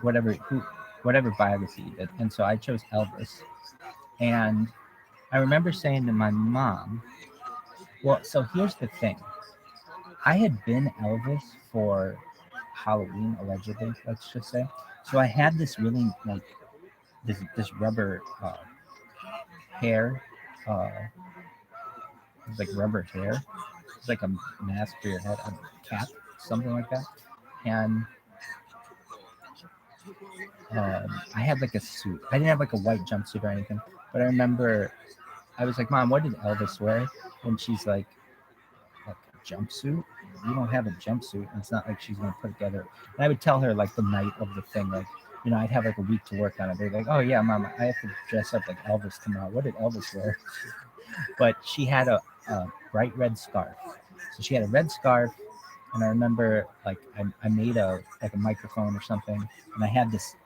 whatever biography you did, and so I chose Elvis, and I remember saying to my mom, well, so here's the thing. I had been Elvis for Halloween, allegedly, let's just say. So I had this really like this rubber hair, it's like rubber hair. It's like a mask for your head, a cap, something like that. And I had like a suit. I didn't have like a white jumpsuit or anything, but I remember I was like, "Mom, what did Elvis wear?" And she's like a jumpsuit? You don't have a jumpsuit. And it's not like she's gonna put it together. And I would tell her like the night of the thing, like, I'd have like a week to work on it. They're like, "Oh yeah, Mom, I have to dress up like Elvis tomorrow. What did Elvis wear?" But she had a bright red scarf. So she had a red scarf, and I remember like I made a microphone or something, and I had this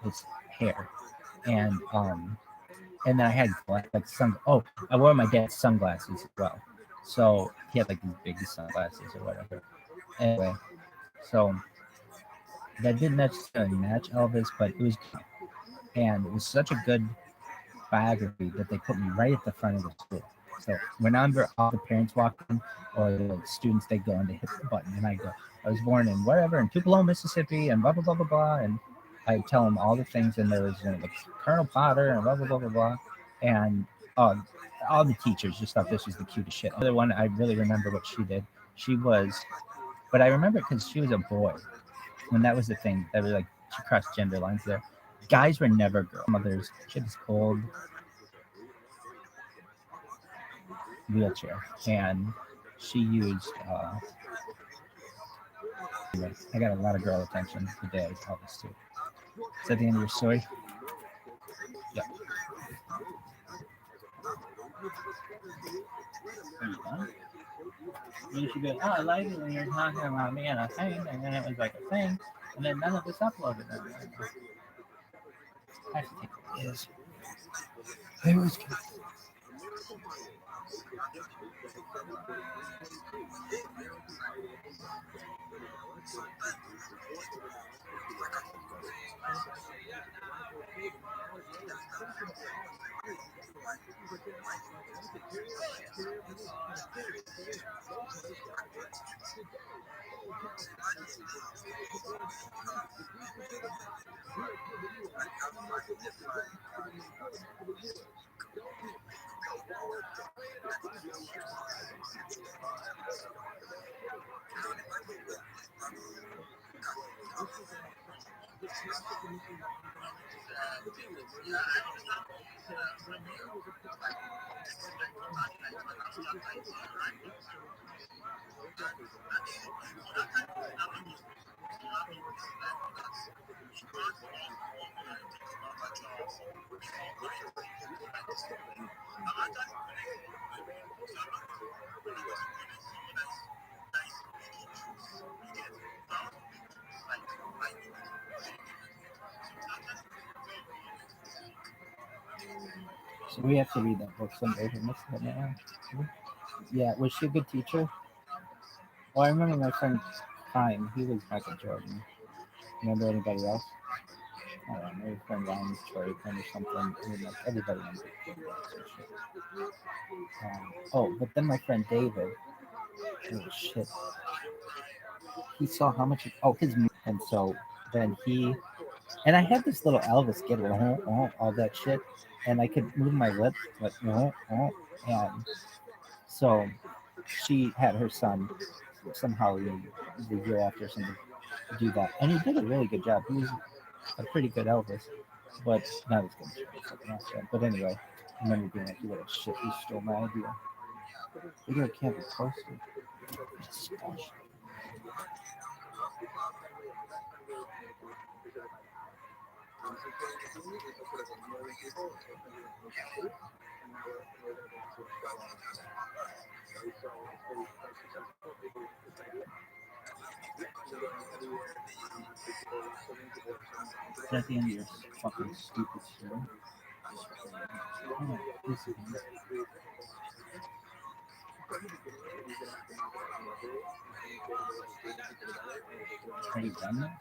hair, and then I had like sun. Oh, I wore my dad's sunglasses as well. So he had like these big sunglasses or whatever. Anyway, so that didn't necessarily match Elvis, but it was good. And it was such a good biography that they put me right at the front of the school. So whenever all the parents walk in or the students, they go and they hit the button, and I go, I was born in whatever, in Tupelo, Mississippi, and blah blah blah blah blah, and I tell them all the things, and there was like Colonel Potter and blah blah blah blah blah, and all the teachers just thought this was the cutest shit. The other one, I really remember what she did. She was, but I remember because she was a boy, when that was the thing. That was like she crossed gender lines there. Guys were never girls. Mothers. She had this cold wheelchair, and she used. Anyway, I got a lot of girl attention today. I tell this too. Is that the end of your story? Yeah. Are you done? You should go, oh, I like it when you're talking about me and a thing, and then it was like a thing, and then none of this uploaded. I have to take it is. It was good. So we have to read that book someday. Yeah, was she a good teacher? Well, I remember my friend Klein. He was Michael Jordan. Remember anybody else? I don't know. Maybe friend Ryan Troy or something. I mean, like everybody on the shit. Oh, but then my friend David. Oh shit. He saw how much. Oh, his. And so then he. And I had this little Elvis get all that shit, and I could move my lips, like and so she had her son somehow the year after something do that, and he did a really good job. He was a pretty good Elvis, but not as good as something else. But anyway, I remember being like, "What a shit! You stole my idea." Video can't be posted. Gosh. Is that the end of your fucking stupid story? Oh, this is Are you done now?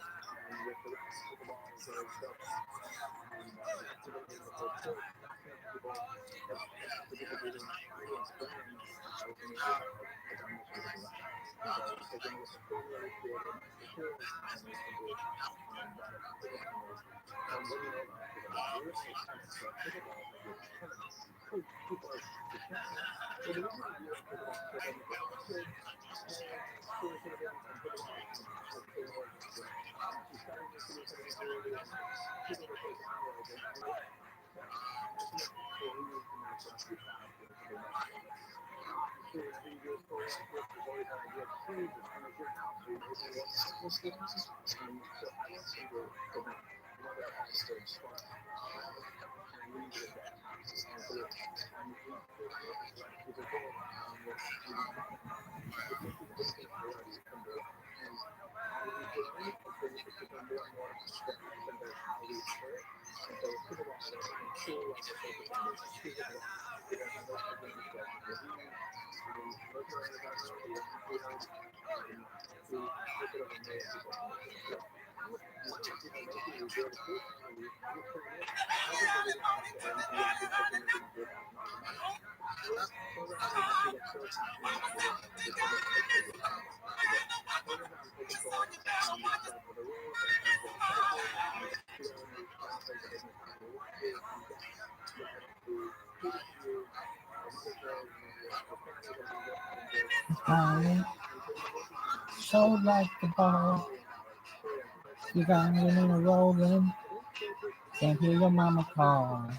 Darling, so like the ball. You got me in a rolling. Can't hear your mama call.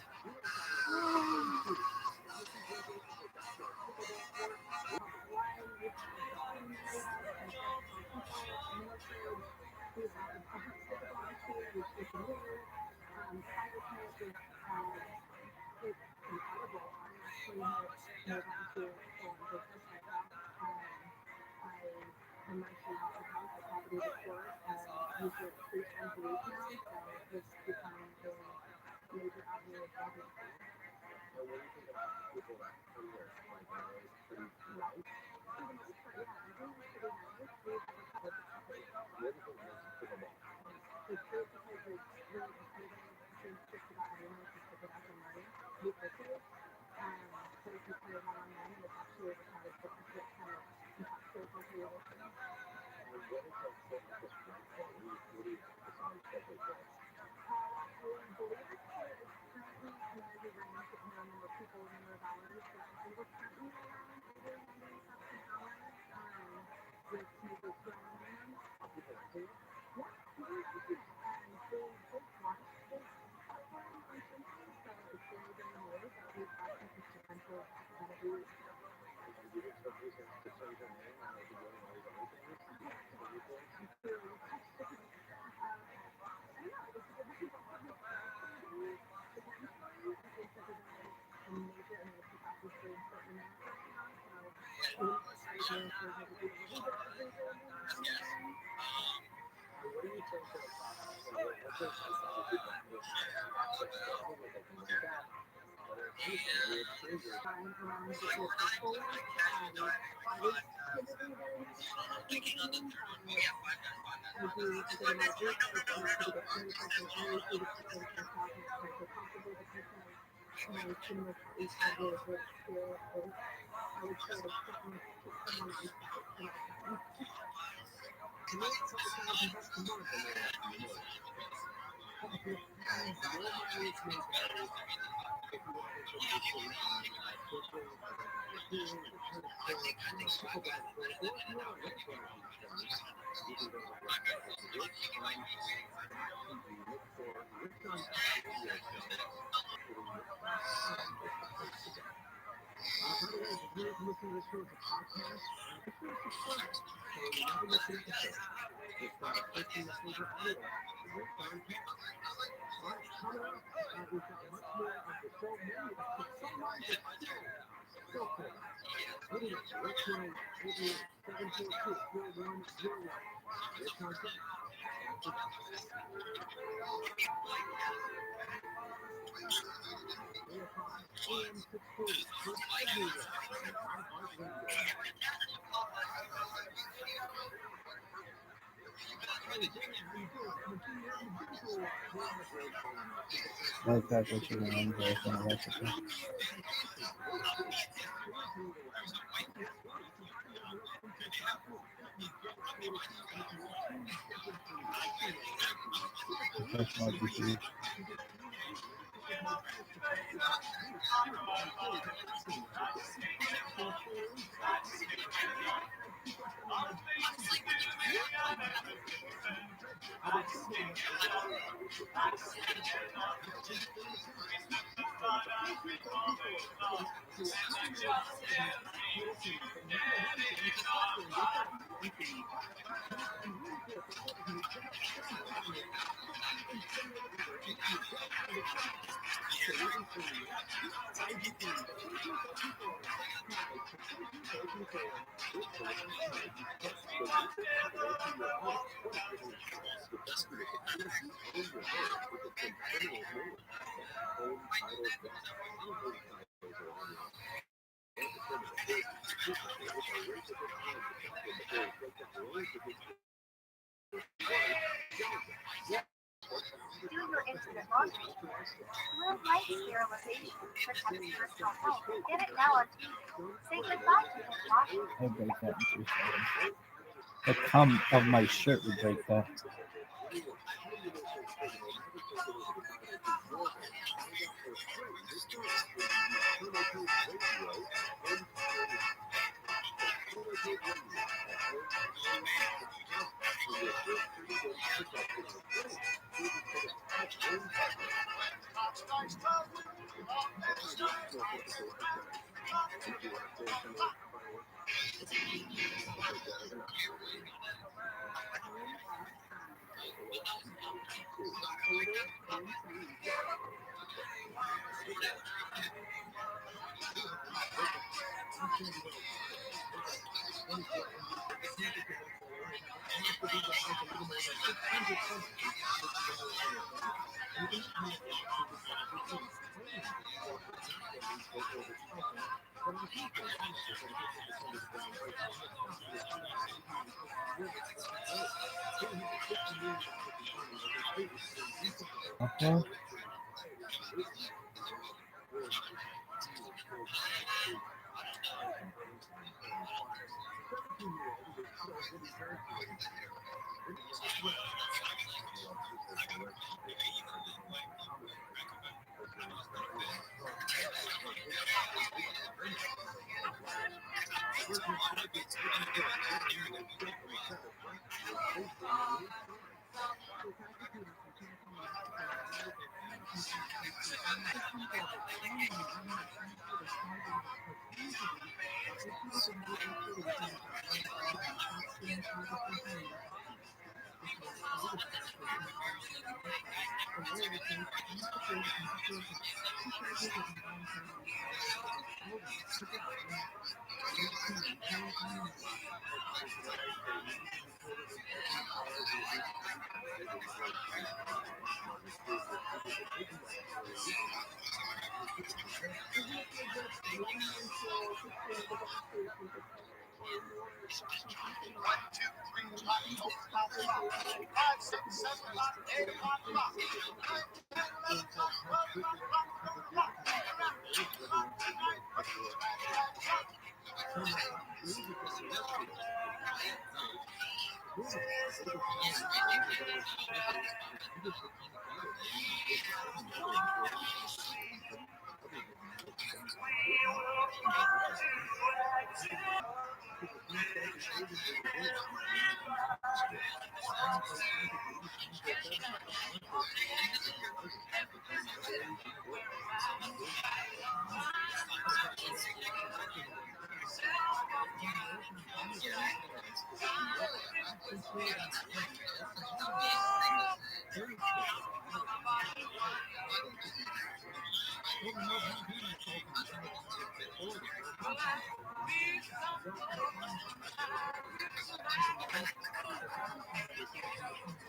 Like that, what you want to go from the recipe. That's might be huge. Do your intimate laundry. Live life sterilization. Protect personal health. Get it now on TV. Say goodbye to dishwashing. I'll break that in 2 seconds. The cum of my shirt would break that. Okay.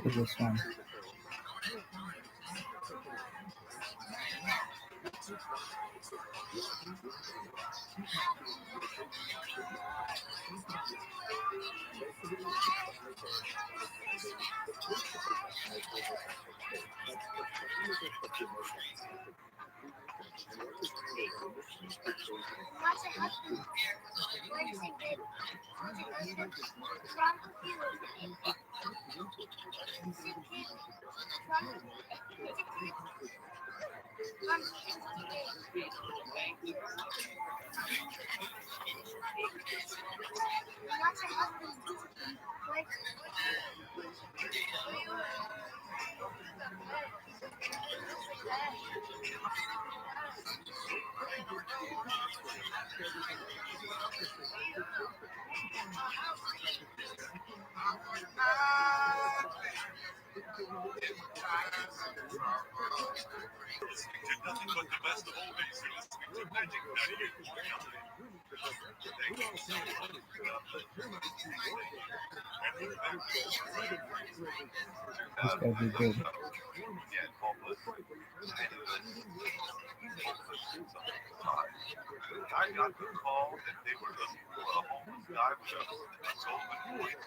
This one. Nothing but the best of oldies. You're listening to Magic 98.9. It's gotta be good. Yeah, homeless. I got the call that they were looking for a homeless guy with a golden point.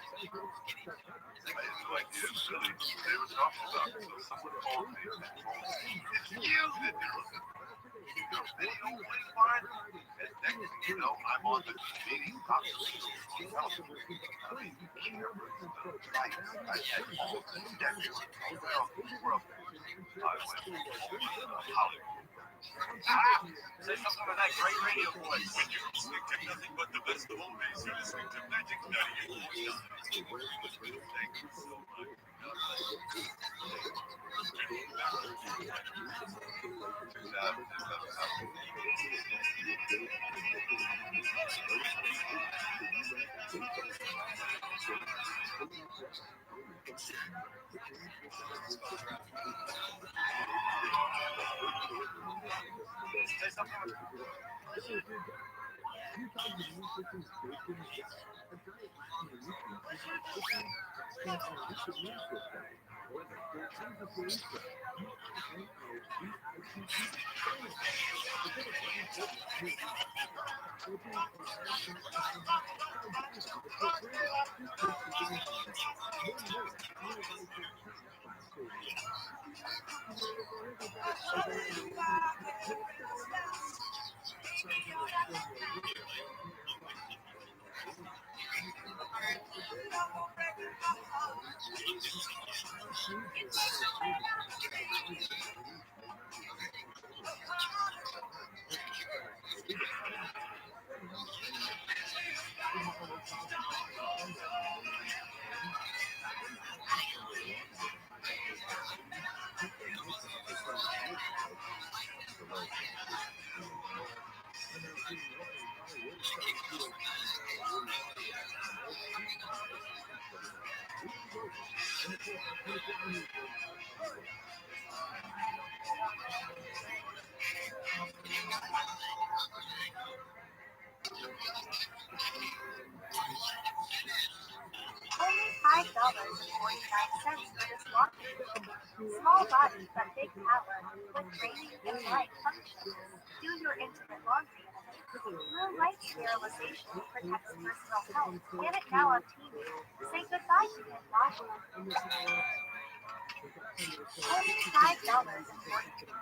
I had no idea really they were talking about. So someone called me and told me it's you that they're looking for. Your video went viral. And next thing you know, I'm on the meeting constantly on television. I mean, cameras, lights. I had all the detectives around the world. I went to Hollywood. Say something with that great radio voice. When you're listening to nothing but the best of oldies, you're listening to Magic 98.9. Thank you so much. Say something with big power with draining and light functions. Do your intimate laundry in a minute. Blue light sterilization protects personal health. Get it now on TV. Say goodbye to hand washing. Only $5 and 40.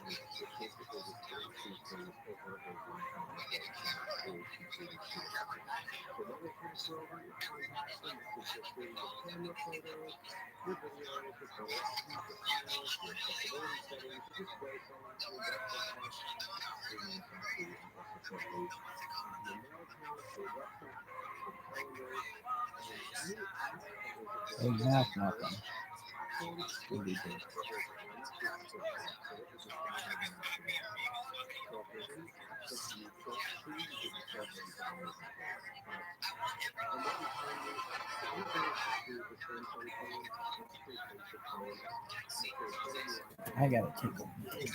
They have nothing. I gotta take a break.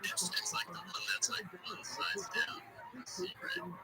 It's like the one that's like one size down. Right?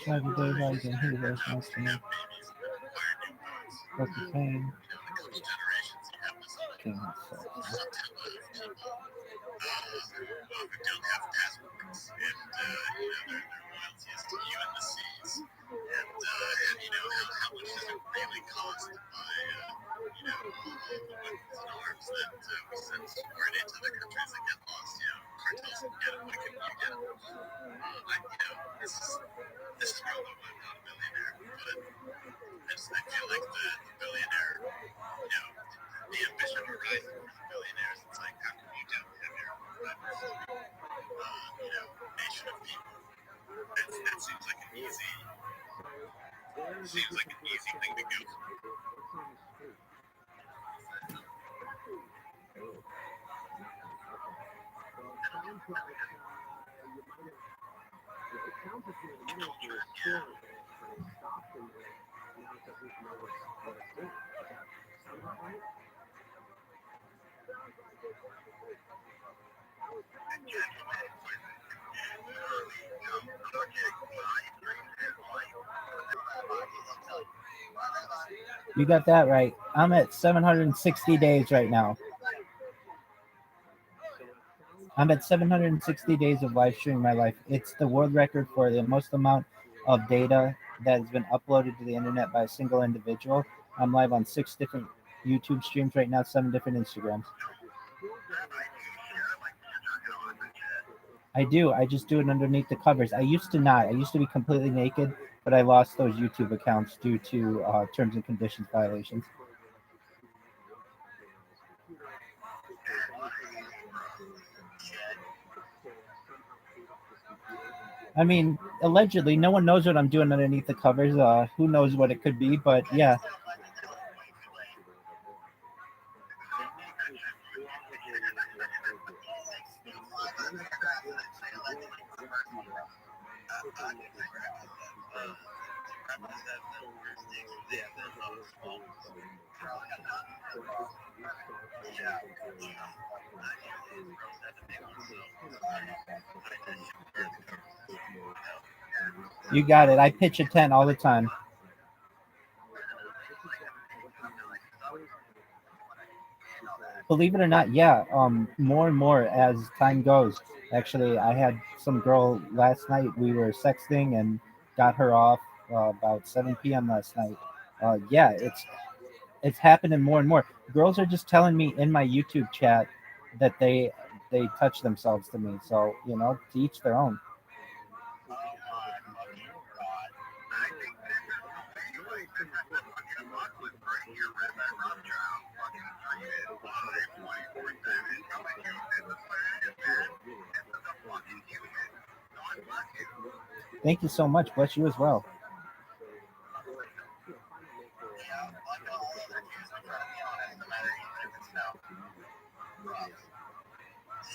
Every day rising, who was nice to me? What's the same? King himself. You got that right. I'm at 760 days right now. I'm at 760 days of live streaming my life. It's the world record for the most amount of data that has been uploaded to the internet by a single individual. I'm live on 6 different YouTube streams right now, 7 different Instagrams. I do. I just do it underneath the covers. I used to not. I used to be completely naked, but I lost those YouTube accounts due to terms and conditions violations. I mean, allegedly, no one knows what I'm doing underneath the covers. Who knows what it could be, but yeah. You got it. I pitch a tent all the time. Believe it or not, yeah. More and more as time goes. Actually, I had some girl last night. We were sexting and got her off about 7 p.m. last night. Yeah, it's happening more and more. Girls are just telling me in my YouTube chat that they they touch themselves to me. So to each their own. Oh my fucking god. I think this is, anyway, since I said fucking luck was pretty here, Rabbi Rothschild, fucking streaming live 24/7, coming to you. This is what it is, man. This is a fucking human. God bless you. Thank you so much. Bless you as well. Yeah, like all other Jews, I try to be honest, no matter even if it's rough.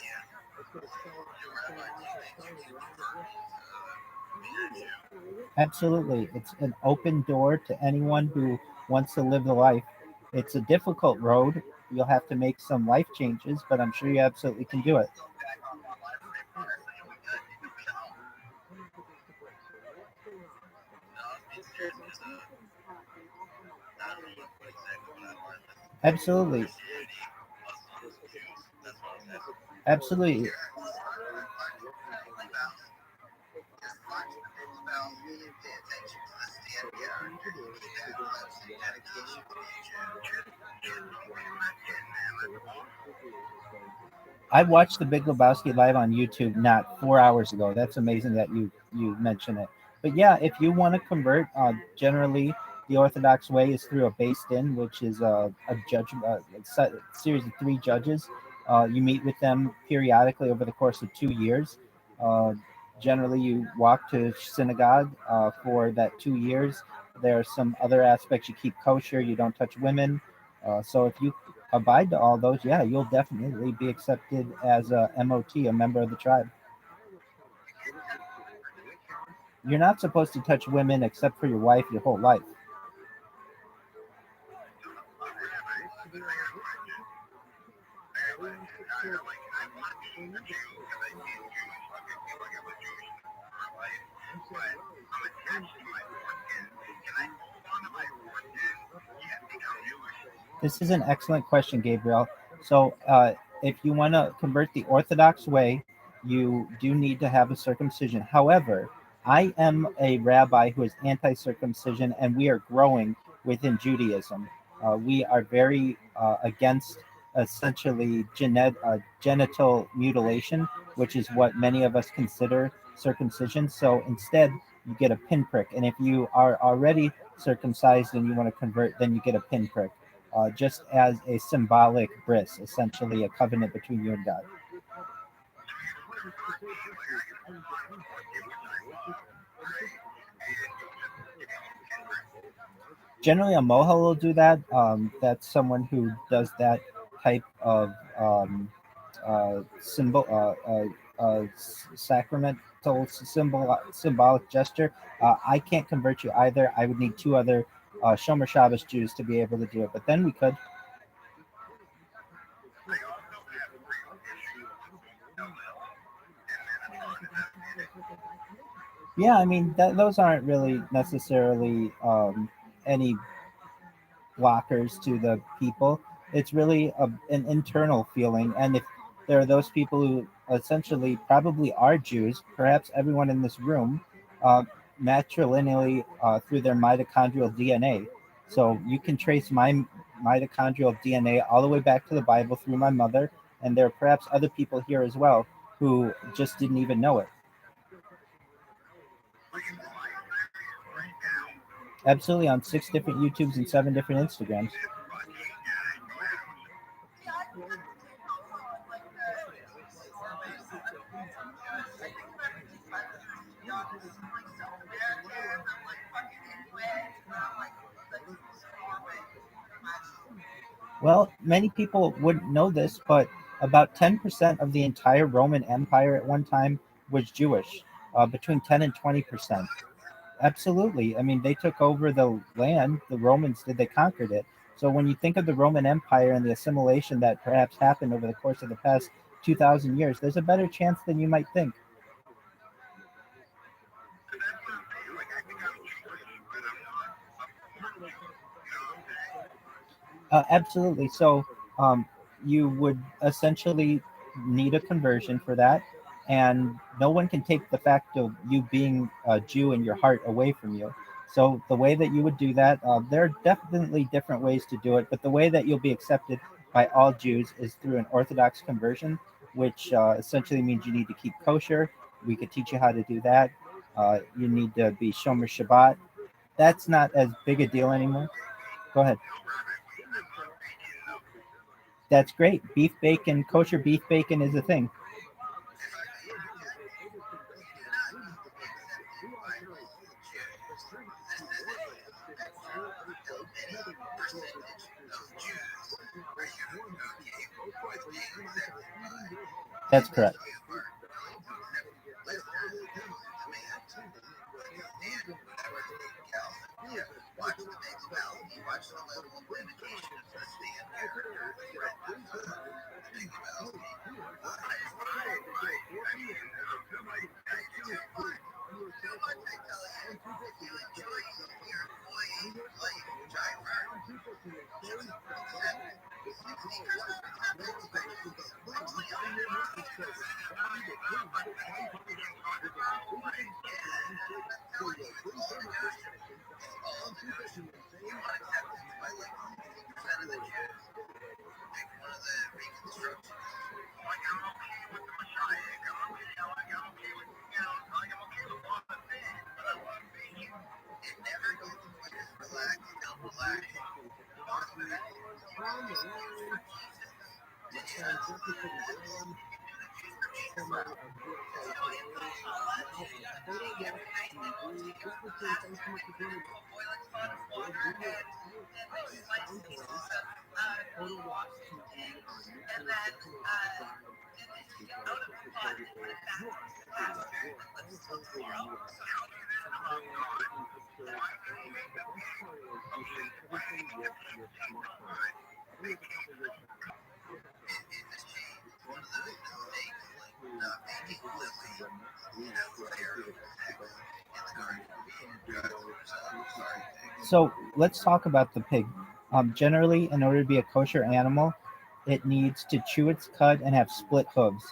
Yeah. And Rabbi, do you think you can convert me to be a Jew? Absolutely. It's an open door to anyone who wants to live the life. It's a difficult road. You'll have to make some life changes, but I'm sure you absolutely can do it. Go back on my life stick, honestly, and we good. You can go. No, it's true. There's a, not me, exactly what I learned. Absolutely. Christianity, Muslims, Jews. That's what it is. Absolutely. You're watch the biblical spouse. Just watch the biblical spouse. Pay attention to the stand character. You need that cleansing dedication to be a Jew. Should be correcting them at all. I watched the Big Lebowski live on YouTube not 4 hours ago. That's amazing that you mention it. But yeah, if you want to convert, generally the Orthodox way is through a based in, which is a judge, series of 3 judges. You meet with them periodically over the course of 2 years. Uh, Generally, you walk to synagogue for that 2 years. There are some other aspects. You keep kosher. You don't touch women. So if you abide to all those, yeah, you'll definitely be accepted as a MOT, a member of the tribe. You can't touch women for doing it. You're not supposed to touch women except for your wife your whole life. Rabbi, listen, I got a question. I got a question. I want to be a Jew because I see Jews fucking feel like I'm a Jewish for life, but I'm attached to my foreskin. Can I hold on to my foreskin yet become Jewish? This is an excellent question, Gabriel. So, if you want to convert the Orthodox way, you do need to have a circumcision. However, I am a rabbi who is anti circumcision, and we are growing within Judaism. We are very against essentially genital mutilation, which is what many of us consider circumcision. So, instead, you get a pinprick. And if you are already circumcised and you want to convert, then you get a pinprick. Just as a symbolic bris, essentially a covenant between you and God. I mean, it's whatever God gave you. Like, I can hold on to my foreskin, which I love, right? And you'll just give me a little pinprick. Generally, a mohel will do that. That's someone who does that type of sacramental symbolic gesture. I can't convert you either. I would need 2 other Shomer Shabbos Jews to be able to do it, but then we could. I also have real issues with Hillel and Minnesota Messianic. Yeah, I mean those aren't really necessarily any blockers to the people. It's really an internal feeling. And if there are those people who essentially probably are Jews, perhaps everyone in this room, matrilineally through their mitochondrial DNA. So you can trace my mitochondrial DNA all the way back to the Bible through my mother. And there are perhaps other people here as well who just didn't even know it. We can live video right now. Absolutely, on 6 different YouTubes and 7 different Instagrams. This fucking guy, wow. Well, many people wouldn't know this, but about 10% of the entire Roman Empire at one time was Jewish, between 10 and 20%. Absolutely. I mean, they took over the land. The Romans did, they conquered it. So when you think of the Roman Empire and the assimilation that perhaps happened over the course of the past 2,000 years, there's a better chance than you might think. So that's not me. Like, I think I'm Jewish, but I'm not a born Jew. You know what I'm saying? Absolutely. So you would essentially need a conversion for that. And no one can take the fact of you being a Jew in your heart away from you. So the way that you would do that, there are definitely different ways to do it. But the way that you'll be accepted by all Jews is through an Orthodox conversion. which essentially means you need to keep kosher. We could teach you how to do that. You need to be Shomer Shabbat. That's not as big a deal anymore. Go ahead. That's great. Beef bacon, kosher beef bacon is a thing. That's correct. Watch the big spell. You watch the level of dedication to stand there. The big spell. I do too much, I tell you. You enjoy your boy life, driver. So let's talk about the pig. Generally, in order to be a kosher animal, it needs to chew its cud and have split hooves.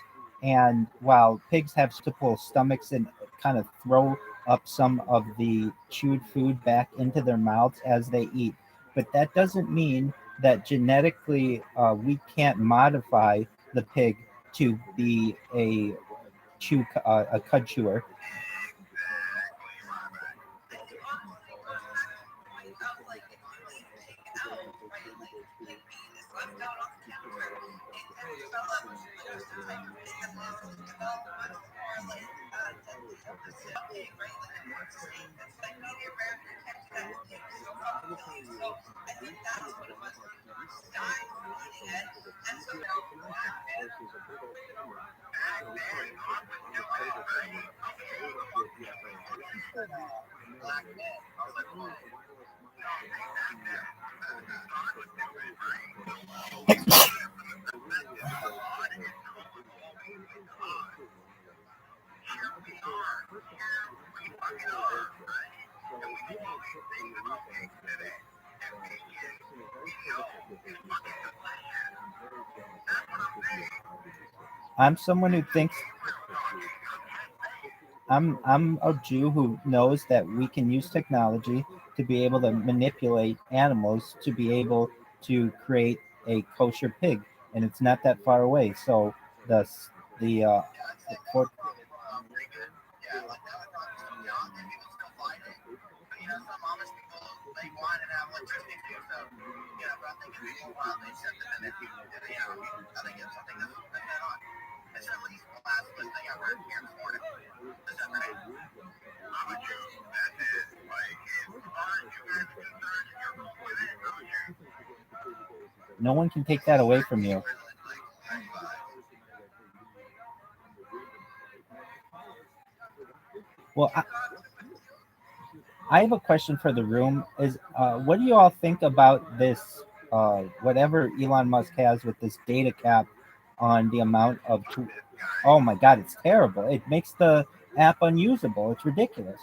And while pigs have multiple stomachs and kind of throw up some of the chewed food back into their mouths as they eat, but that doesn't mean that genetically we can't modify the pig to be a cud chewer. I'm someone who thinks I'm a Jew who knows that we can use technology to be able to manipulate animals to be able to create a kosher pig, and it's not that far away. So the the uh, the court, no one can take that away from you. Well, I have a question for the room. Is what do you all think about this? Whatever Elon Musk has with this data cap on the amount of. Oh my God, it's terrible. It makes the app unusable. It's ridiculous.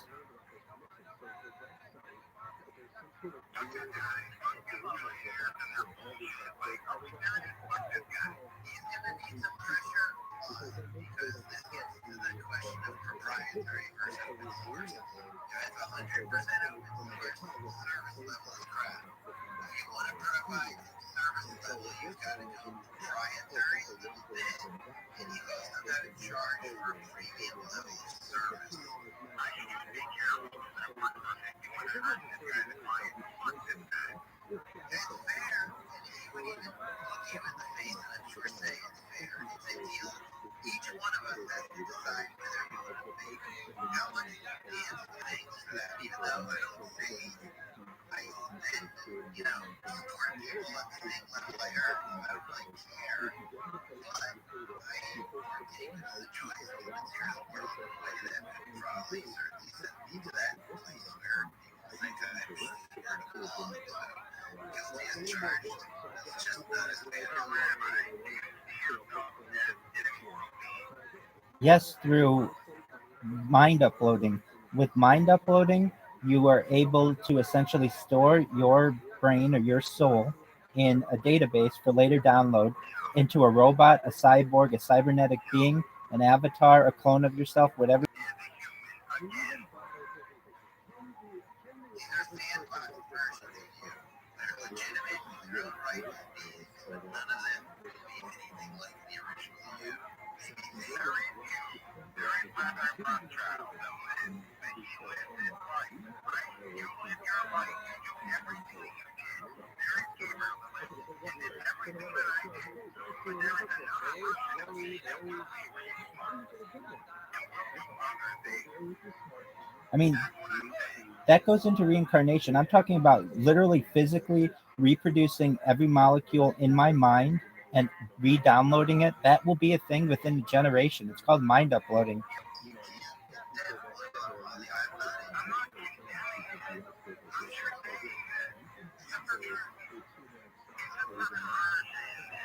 service level, you've got to go proprietary a little bit, and he goes, I'm not in charge for a premium level of service. I need you to be careful that I'm working on 5100 and trying to find what's in that. It's fair, and he would even look you in the face, and I'm sure say it's fair. It's a deal. Each one of us has to decide whether you want to make how much he is paying for that, even though I don't see I then, scoring people on the same level I earn, I don't really care. But I partake in the choice of the material world in a way that probably certainly sent me to that place where people think I'm here to belong. So guilty as charged. It's just not as way to rabbi. An immoral being. Yes, through mind uploading. With mind uploading, you are able to essentially store your brain or your soul in a database for later download into a robot, a cyborg, a cybernetic being, an avatar, a clone of yourself, whatever. Again, these are sandbox versions of you. They're legitimate, they're the right beings, but none of them will be anything like the original you. Maybe they are in you during our front trial, though, when you live this life, right? You live your life, you do everything you did. There is Gabriel Lewis. You did everything that I did. But there is another version of me that will be reborn and will do other things. I mean, That's what I'm saying. that goes into reincarnation. I'm talking about literally physically reproducing every molecule in my mind and re-downloading it. That will be a thing within a generation. It's called mind uploading. I'm not getting down on it. I'm just saying that it's a perversion. It's a perversion.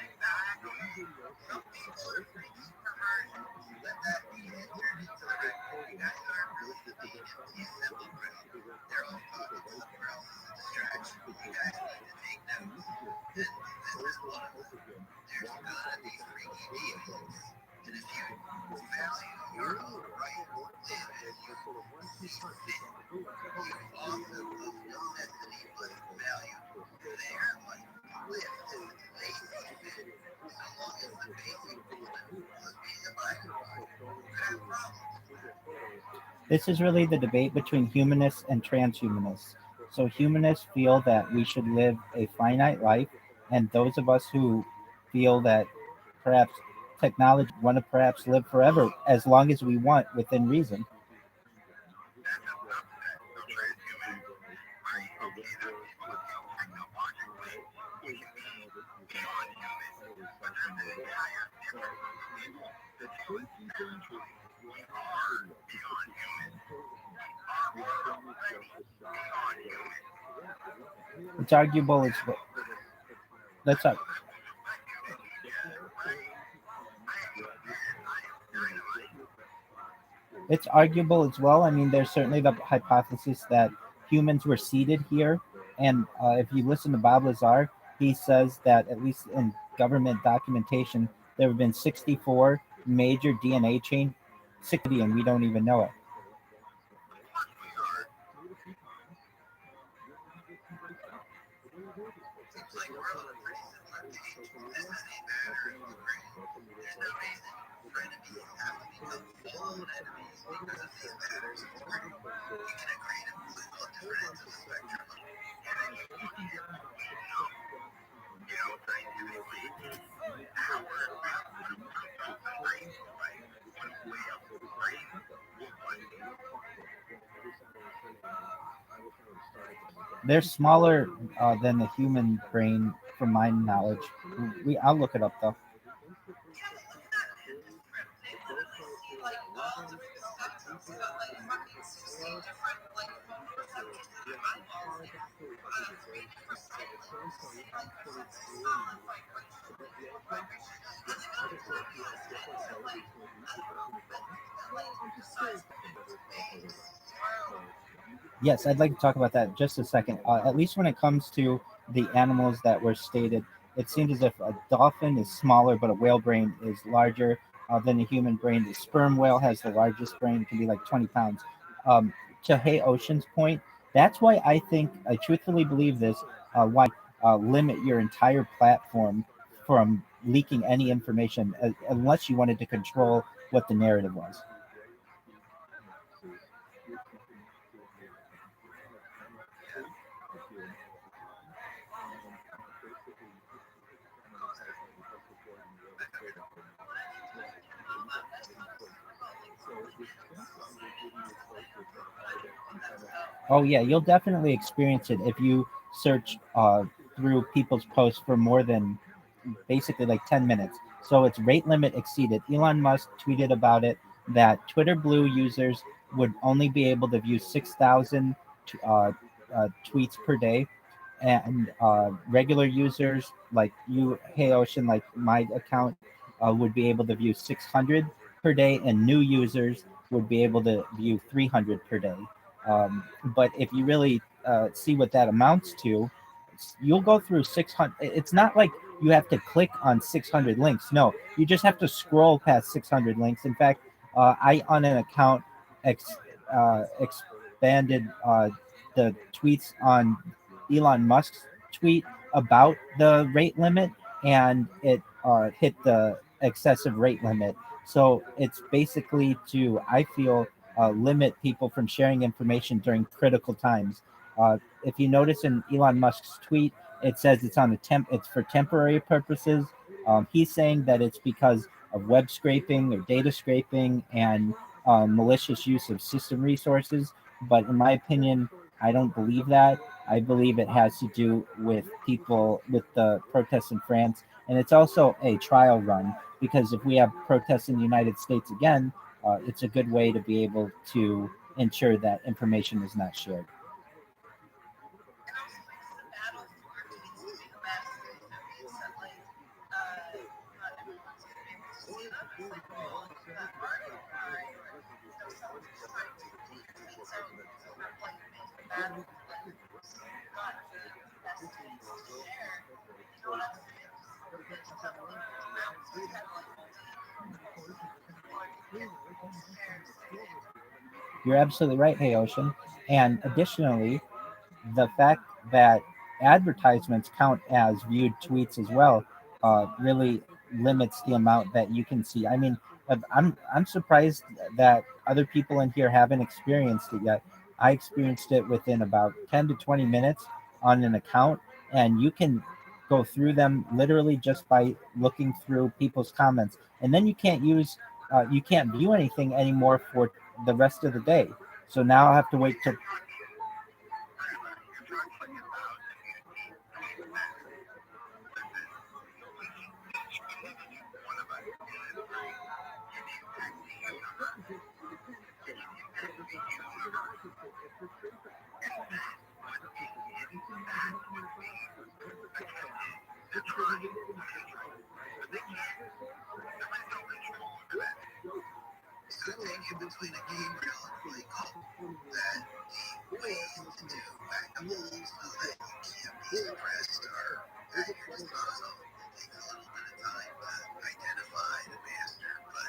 Exactly. Some people are freaking perversions. Let that be entered into the record. You guys aren't really being into the assembly ground. They're all talking somewhere else as a distraction. You guys need to take notes. And this is one of them. There's gonna be freaky beings. And if you value your own right to live as you see fit, you also of necessity must value their life to live as they see fit, so long as the basic woman was being abided by. Who could have problems with that? This is really the debate between humanists and transhumanists. So humanists feel that we should live a finite life, and those of us who feel that perhaps technology want to perhaps live forever as long as we want within reason. That's up to that. So transhumanists, right? Okay, those people that feel technologically we can be beyond human, but there's an entire different people that feel spiritually we are beyond human. We are already beyond human. It's arguable. Let's That's what I would like you to suggest, right? I am very much. It's arguable as well. I mean, there's certainly the hypothesis that humans were seeded here, and if you listen to Bob Lazar, he says that at least in government documentation, there have been 64 major DNA change, 60, and we don't even know it. Of course we are. Seems like we're on a pretty similar page. This is a matter of degree. There's no reason frenemies have to become full-on enemies because of these matters of degree. We can agree to move on different ends of the spectrum, and at any point here, we know, scientifically, our thoughts and brains, right? One way of brain, one They're smaller than the human brain, from my knowledge. I'll look it up though. yeah, look at that thing. Literally see like different receptors. You got like fucking 16 different like receptors in the eyeballs and 3 different receptors like receptors cells like vibration. And then other tiny little cells of like size space. Yes, I'd like to talk about that in just a second. At least when it comes to the animals that were stated, it seems as if a dolphin is smaller, but a whale brain is larger than a human brain. The sperm whale has the largest brain, it can be like 20 pounds. To Hay Ocean's point, that's why I truthfully believe this, why limit your entire platform from leaking any information unless you wanted to control what the narrative was. Oh yeah, you'll definitely experience it if you search through people's posts for more than basically like 10 minutes. So it's rate limit exceeded. Elon Musk tweeted about it that Twitter Blue users would only be able to view 6,000 tweets per day, and regular users like you, Hey Ocean, like my account, would be able to view 600 per day, and new users would be able to view 300 per day. But if you really see what that amounts to, you'll go through 600. It's not like you have to click on 600 links. No, you just have to scroll past 600 links. In fact, I, on an account, expanded the tweets on Elon Musk's tweet about the rate limit, and it hit the excessive rate limit. So it's basically to, I feel, limit people from sharing information during critical times. If you notice in Elon Musk's tweet, it says it's on it's for temporary purposes. He's saying that it's because of web scraping or data scraping and malicious use of system resources. But in my opinion, I don't believe that. I believe it has to do with people, with the protests in France. And it's also a trial run, because if we have protests in the United States again, it's a good way to be able to ensure that information is not shared. And also like the battles were tweets to the best movies that like not everyone's gonna be able to see them. It's like, well, that aren't someone's just trying to leak tweets out to like make a battle with them. Not the best tweets to share. You know what I'm saying? Just they just have a limited amount, so it's kind of like important and scarce. You're absolutely right, Hey Ocean. And additionally, the fact that advertisements count as viewed tweets as well really limits the amount that you can see. I mean, I'm surprised that other people in here haven't experienced it yet. I experienced it within about 10 to 20 minutes on an account, and you can go through them literally just by looking through people's comments, and then you can't view anything anymore for the rest of the day. So now I have to wait till. So take it between a Gabriel and Blake Hope that ways to do whack-a-mole so that you can't be stressed or at your disposal. It takes a little bit of time to identify the master, but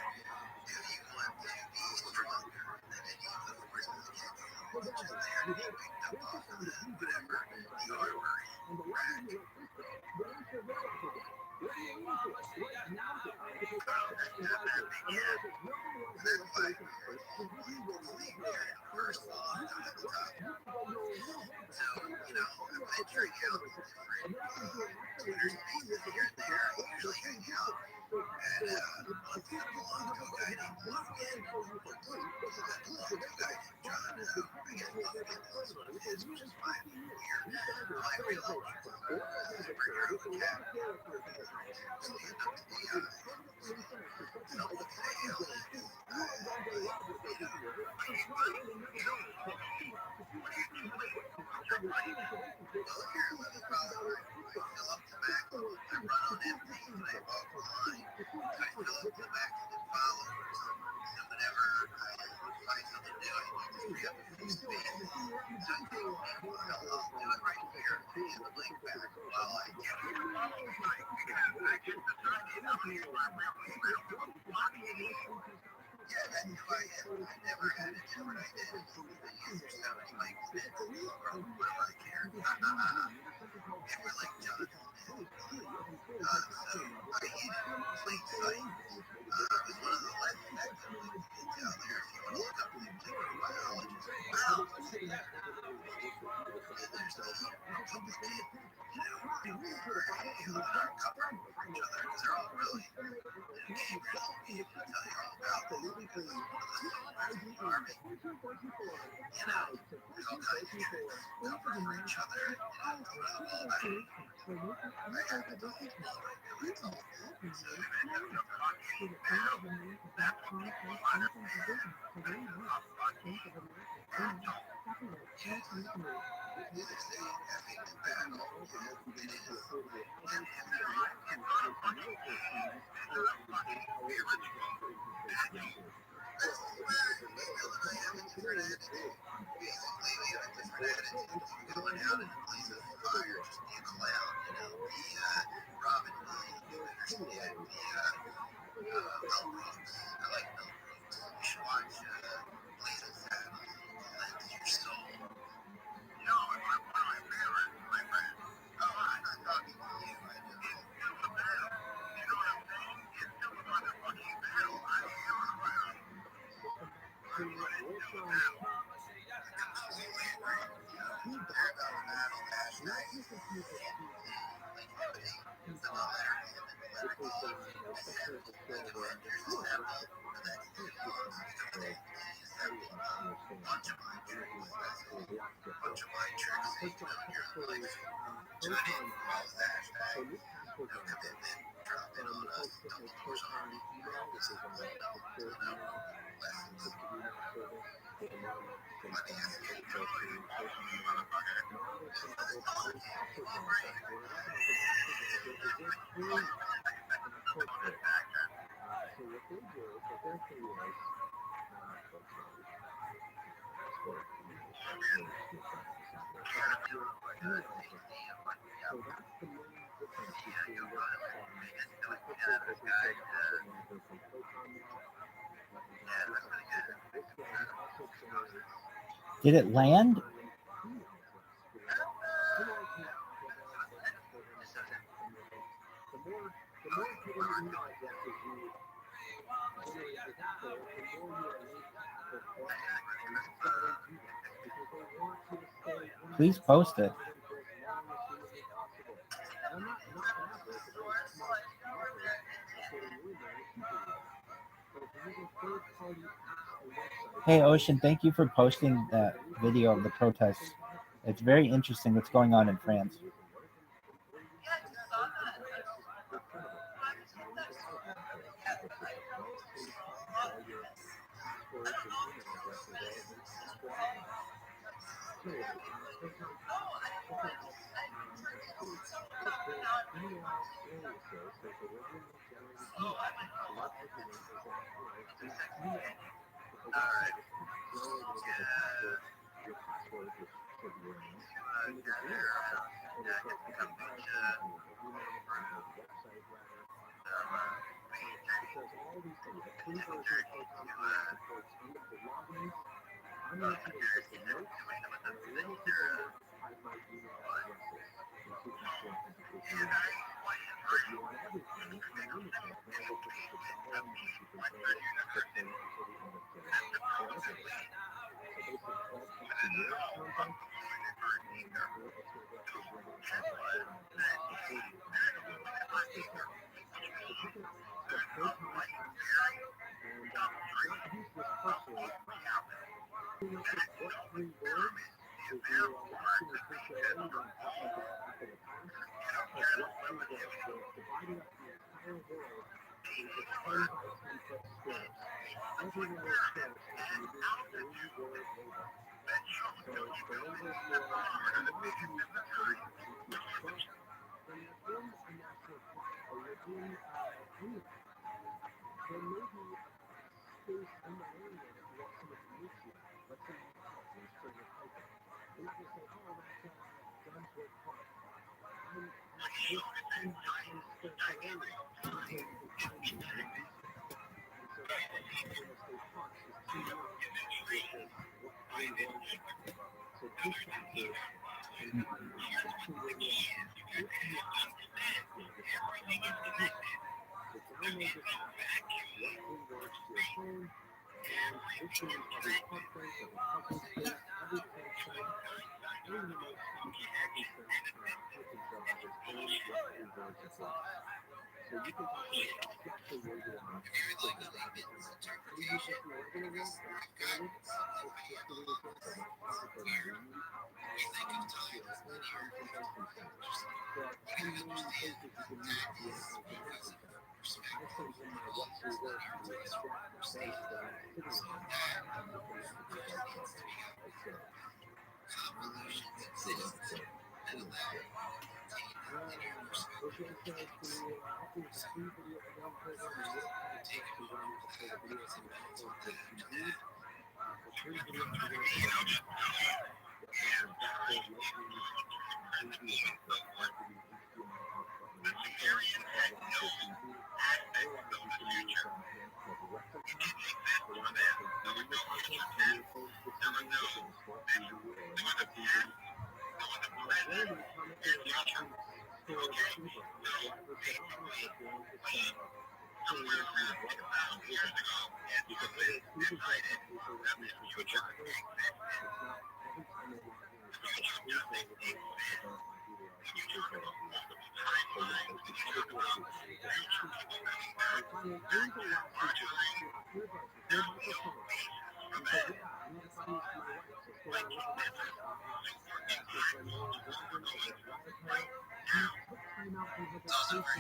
if you want to be stronger than any of the forces against you, which is there to be picked up off of the whatever the armory rack. That's why first law at the top. So, I'm venturing out to different Twitter spaces here and there. I usually hang out at once in a blog co-guiding blog again. Once that blog co-guiding John, I guess this is what it is, which is why I'm here. My real superhero cat stand up to the some would say aliens. Well, if you're a living brother, I fill up to max. I run on empty and I walk the line. I fill up to max with followers. So whenever I find something new, I need to free up a few space. So it takes me a while. I'll do it right here and hand the link back while I get here. Yeah, I knew I never had it till I did. I used to sound like Vince. What do I care? If we're like Jonathan, so I hate it. Plain sight. I was one of the last kids out there. If you want to look up the molecular biologist, biology. And there's the public kid, filling our cover for each other because they're all brilliant. Gabriel will be able to tell you all about this because one of the songs in the army, there's all kinds of tricks cover for each other, I have it all, it's all good. So, this is a epic battle. It is. Basically, we have a different attitude. Going out into places of fire, just be a clown, be Robin Williams. Understand? Be Mel Brooks. I like Mel Brooks. You should watch Blazing Saddles. Cleanse your soul. One of my favorites, my friend. Oh, I'm not talking to you. I know. It's still a battle. You know what I'm saying? It's still a motherfucking battle. I am a clown. Did it land? Please post it. Hey, Ocean, thank you for posting that video of the protests. It's very interesting what's going on in France.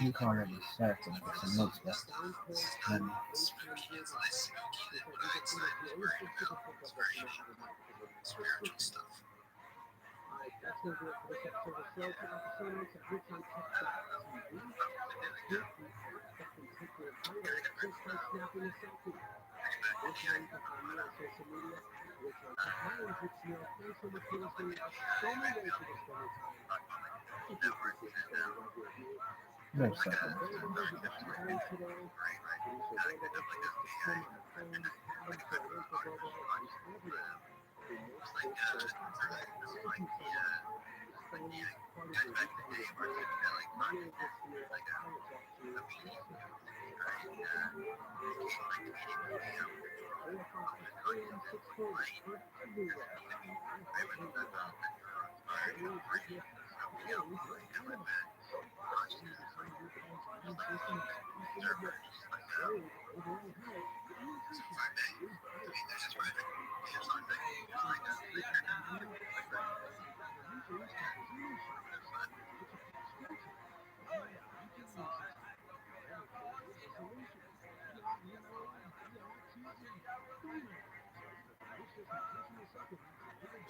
You call it a circle, it's a mix of spiritual stuff. there's something.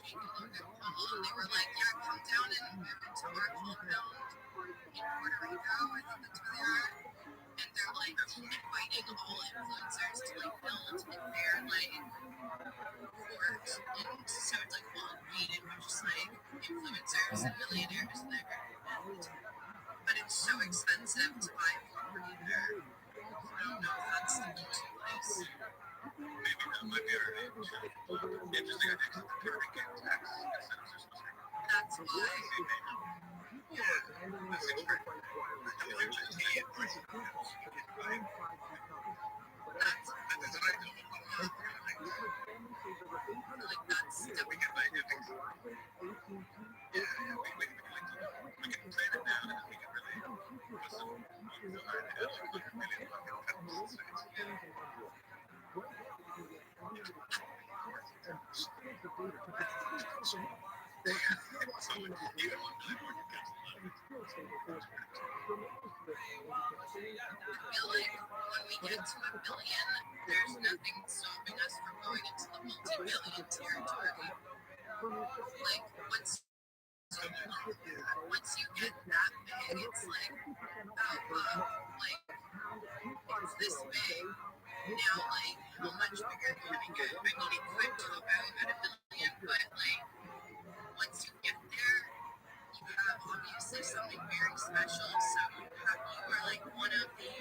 They were like, yeah, come down and move into our compound in Puerto Rico. I think that's where they are. And they're like inviting all influencers to like build in their like fort. And so it's like all green and we're just like influencers and millionaires there. But it's so expensive to buy property there. I don't know if that's the go-to place. That's why. I feel like when we get to 1 billion, there's nothing stopping us from going into the multi-billion territory. Like once you get that big, it's like, oh wow, like it's this big. Now, like, how much bigger can we get? I mean, it could top out at 1 billion, but like once you get there, you have obviously something very special. So you are like one of the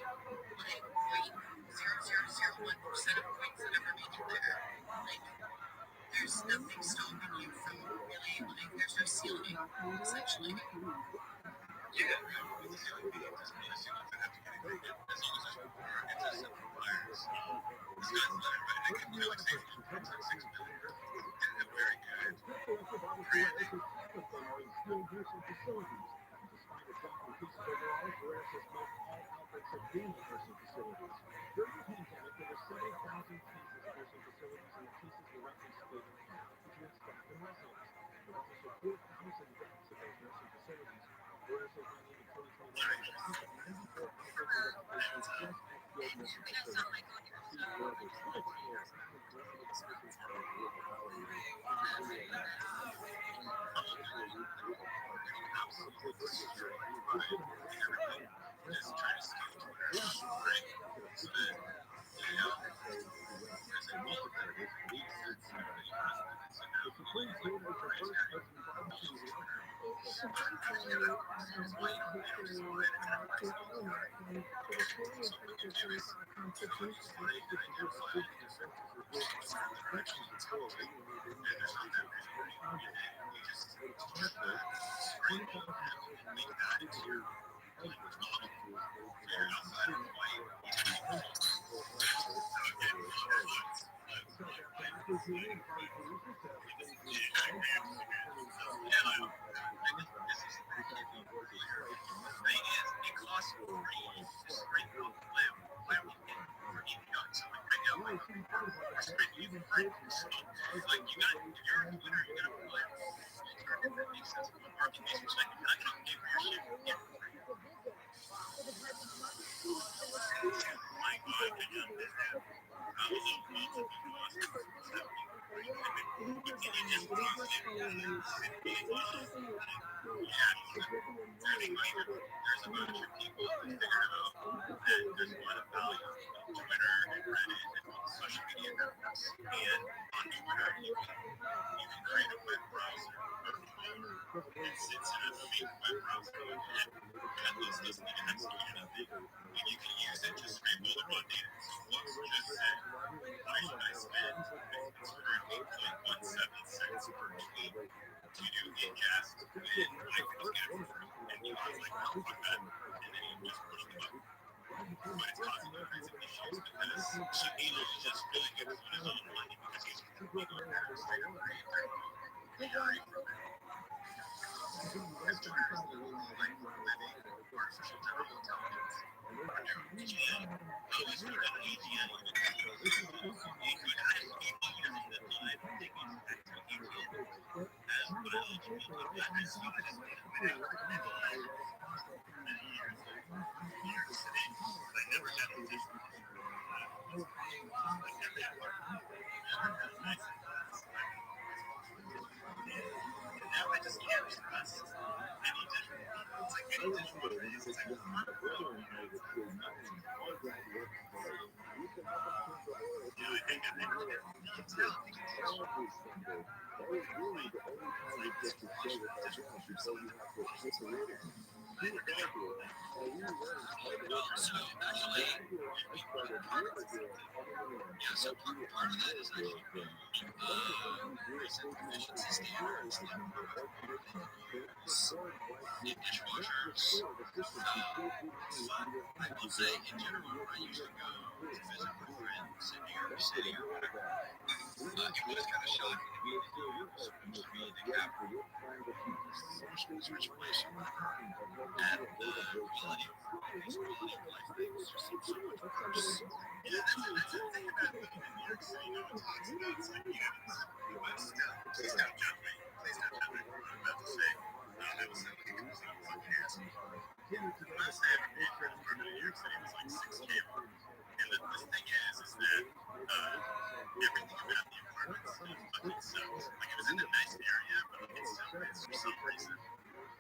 like 0.0001% of coins that ever made it there. nothing stopping you from really, like, there's no ceiling, essentially. Yeah, with the ceiling being, it doesn't mean a ceiling doesn't have to get anything. As long as there's more, it does set the fires. The sky's the limit, but it can, like say, it's at 6 million. And very good. Granted, Despite adopting cases overall, Veracruz most all outbreaks have been in nursing facilities. During the pandemic, there were 70,000 cases at nursing facilities, and the cases were roughly split in half between staff and residents. There were also 4,000 deaths at those nursing facilities. Veracruz ran into 2021 with a peak of 94 outbreaks of replication just at skilled nursing facilities. These global sites were just trying to steal Twitter, right? So that, there's a quote that he said something, and so now like proprietary use of Twitter. There's kind of there's white papers and enterprise story. So what you do is on each slide that I do file, you just choose the direction it's going to, and there's not that many, right? And you just scrape all of them and make that into your language model. Figure outside of white, each of these columns. So again, yeah, this is actually being clear. The thing is, it costs free to scrape out cloudy paint for API. So like right now, we're scraping it for free. So like you got, if you're a computer, you got to rely on alternative that makes sense from a marketplace perspective. You're not going to pay for your shit and get it for free. My opinion is that low cost of cost is that but can you just cost it simply I think there's a bunch of people that figured out that there's a lot of value in Twitter and Reddit and all the social media networks. And on Twitter, you can create a web browser or clone that sits in a fake web browser and Kendall's listening and executing a thing. And you can use it to scrape all the raw data. So Flux just said, I spent, it's for 8.17 cents per tweet to do ingest, and I could just get it for free. And Elon's like, no, fuck that. And then he just pushed the button. But it's causing all kinds of issues because so Elon is just really good on his own money because he's legal embarrassed to create their own AI equipment. Because Twitter is literally like living artificial general intelligence. AGN, is there an AGN even? It could have people using the time thinking back to AGN as biology, I saw this video many years ago. New York City, I never had a test. Like never had one. Never had a nice class. And now I just can't trust any digital. It's like any digital face. It's like one road. Yeah, I think no, it's not. I think it's so actually, yeah, so part of that is actually recent efficiency standards that in dishwashers. But I will say, in general, when I usually go to visit with friends in New York City or whatever, it was kind of shocking to me to hear social media DiCaprio search relation, whatever, and the quality of these quality of life things just seem so much worse. Yeah, that's the thing about being in New York City. No one talks about psychiatrists. But still, please don't judge me. Please don't judge me for what I'm about to say. That will sound like a complete fucking asshole. Last day of a paid apartment in New York City was like 6K a month. And the thing is that everything about the apartment still fucking sucks. Like it was in a nice area, but it still is for some reason.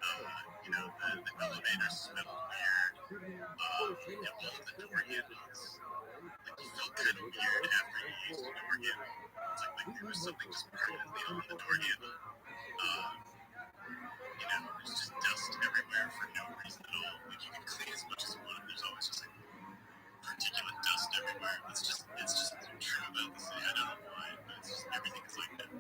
The elevators smell weird. All the door handles, like you felt kind of weird after you used the door handle. It's like there was something just permanently on the door handle. There's just dust everywhere for no reason at all. Like you can clean as much as you want, and there's always just like particulate dust everywhere. It's just true about the city. I don't know why, but it's just everything is like that.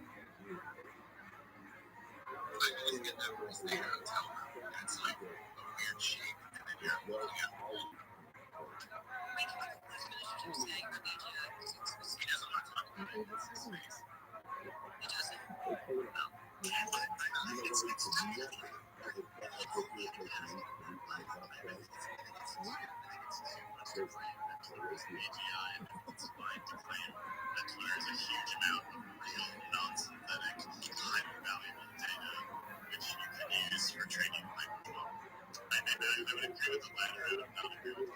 was the hotel room. It's like a weird shape, and then you have we can finish what you're saying, but he doesn't want to talk about it. It's his face. He doesn't. There's a huge amount of real non-synthetic, highly valuable data which you can use for training micro. I would agree with the latter. I would not agree with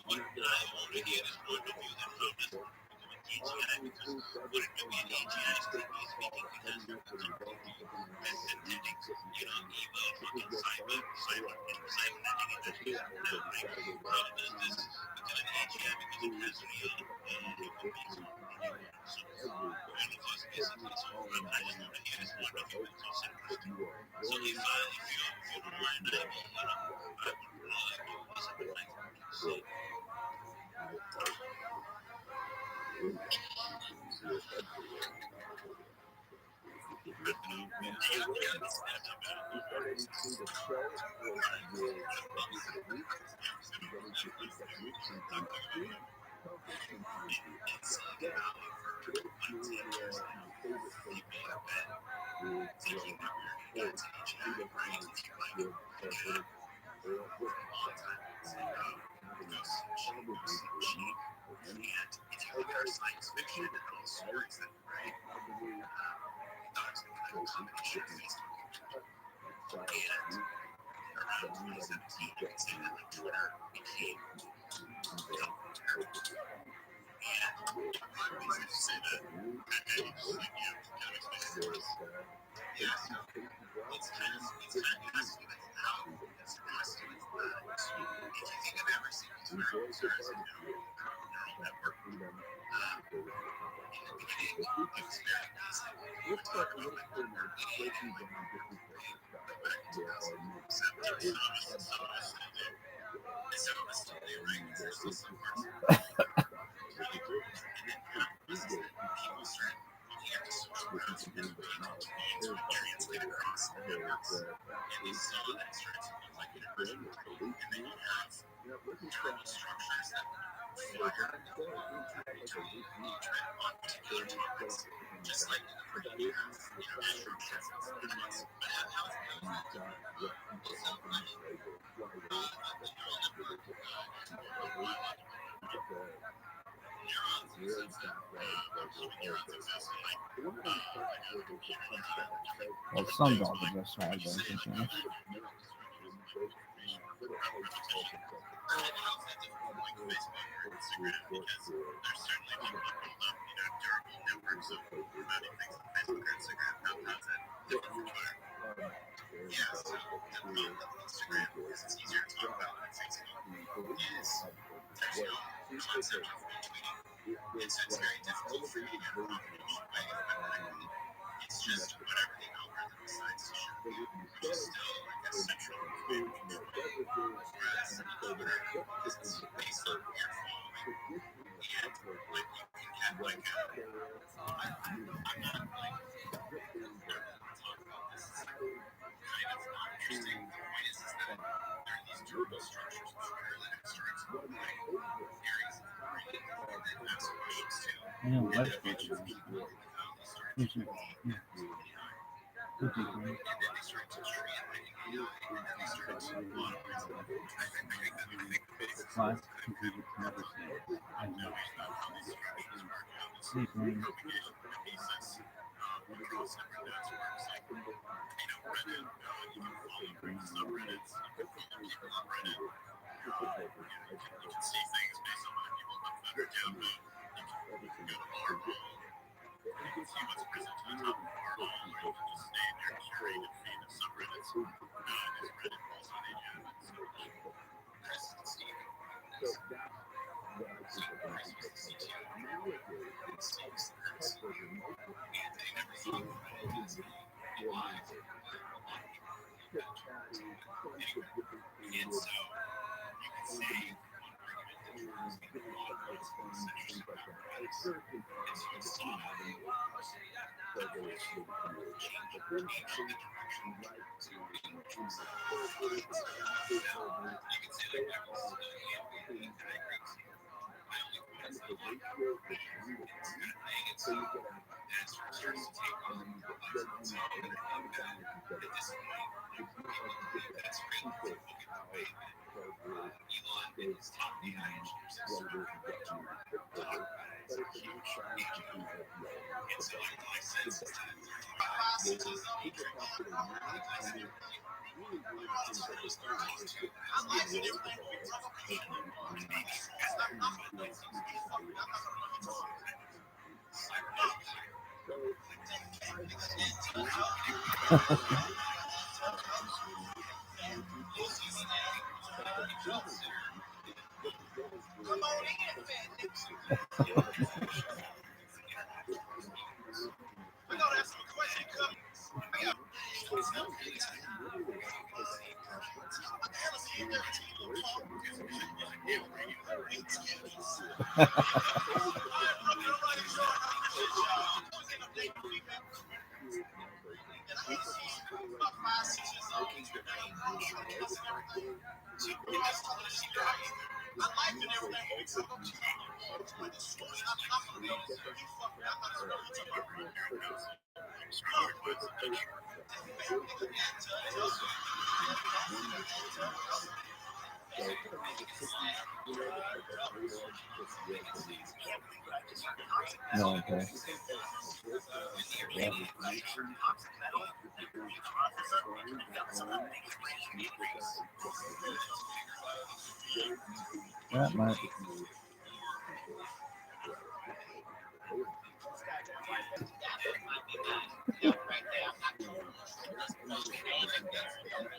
what I already at this point of view that from this AGI, because would it be an AGI strictly speaking, because and evil fucking cybernetic energy how does this become an AGI because it has real information on you? So all of those basically, so I just want to hear this wonderful concept. So if you're blind, I would listen to my say. Science fiction and all sorts of right. Around 2017, you could say that like Twitter became terrible. And one reason to say that, and you kind of explain it. Yeah, it's kind of has to do with how it's has to do with if you think of every single Twitter user as a neural network. In the beginning, it was very basic. We would talk about like lineage, but back in 2017, some of us still do. And some of us still do, right? Because there's still some parts of it. And then as people start looking at the social graphs and people being sort of translate across the networks, and they saw that it started to look like universal code. And then you have internal structures that fire on particular topics, just like you have structures and elements. But how is it also, I mean, neural network, biological neurons use neurons exist in like human development. Well, some dogs just have those things. How is that different from like Facebook or Instagram? Because there's certainly people that build up, durable networks of promoting things on Facebook or Instagram. How's that different from Twitter? Yeah, so the problem with Instagram, because it's easier to talk about than Facebook, is there's no concept of retweeting. It's very difficult for you to get a promotion by automatically. It's just whatever the algorithm decides to show you, which is still like a central thing. Whereas Twitter is based on who you're following, and like you can get like I'm not like talk about this. It's like kind of not interesting. The point is that there are these durable structures of Twitter that it starts with like theories of the brain and then asks questions to. I know, And life then features. eventually they start to believe that AI. And then they start to treat like AI, and then they start to modernize it. I think the basics Class of computers never see it. I know. how these structures work, how this propagation of pieces across different networks, like Reddit, you can follow subreddits, you can follow people on Reddit, you can see things based on what people put that are download, you can go to Marvel, you can see what's presented on top of Marvel, or you can just stay in their curated feed of subreddits, because Reddit falls on Asia, and so Chris and Steve, Chris was the CTO of and Steve is the Chris, and they never thought of Reddit as a live a lot of people were looking at anywhere. And so you can say one argument that Twitter is going to modernize the century surrounding Reddit is Steve. And Steve, So they would create. But then I think we like to, therapeutic and educational groups based on things like kind of the ratio is 1 to 1. So you get a time and then you get judgment and you kind of balance each other out. It's not like you get that super high charger state meaning what it is and what you put forward. But it's a nice balance between both the elements of both sides. Where super popular now, and there's really one of the things that we're seeing is this Indian rose evolve as the coming to a huge career model. So I have enjoyed being back in YouTube, but the bigger one, what the goal is where the passion is in the pure and the simple. So one day I literally have to take a break and break down some of my world and just do it. Totally different view and totally different approaches to celebration. Super popular right now. I think that I'm being mega popular through both this beautiful ultra deep stuff and then different crap or different surface taste that feels good, all of that in wonderful mixture. So kind of like a cookie, the type of high-end cookie that we have in practice. No, okay. You can have a breakdown of information. If you're going to find your own secret identity, very easy That might. if you people who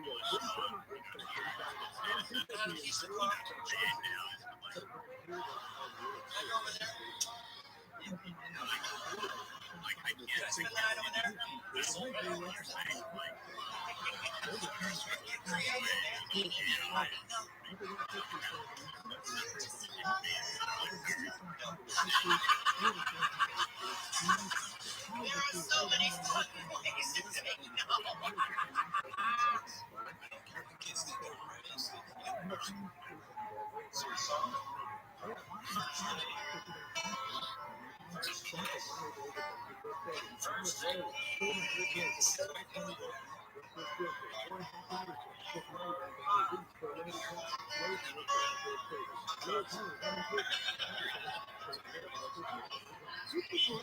are lower and not understanding that instead of being talking about clothing, it will penetrate. But for the deeper understanding purpose and use case with what are today's regional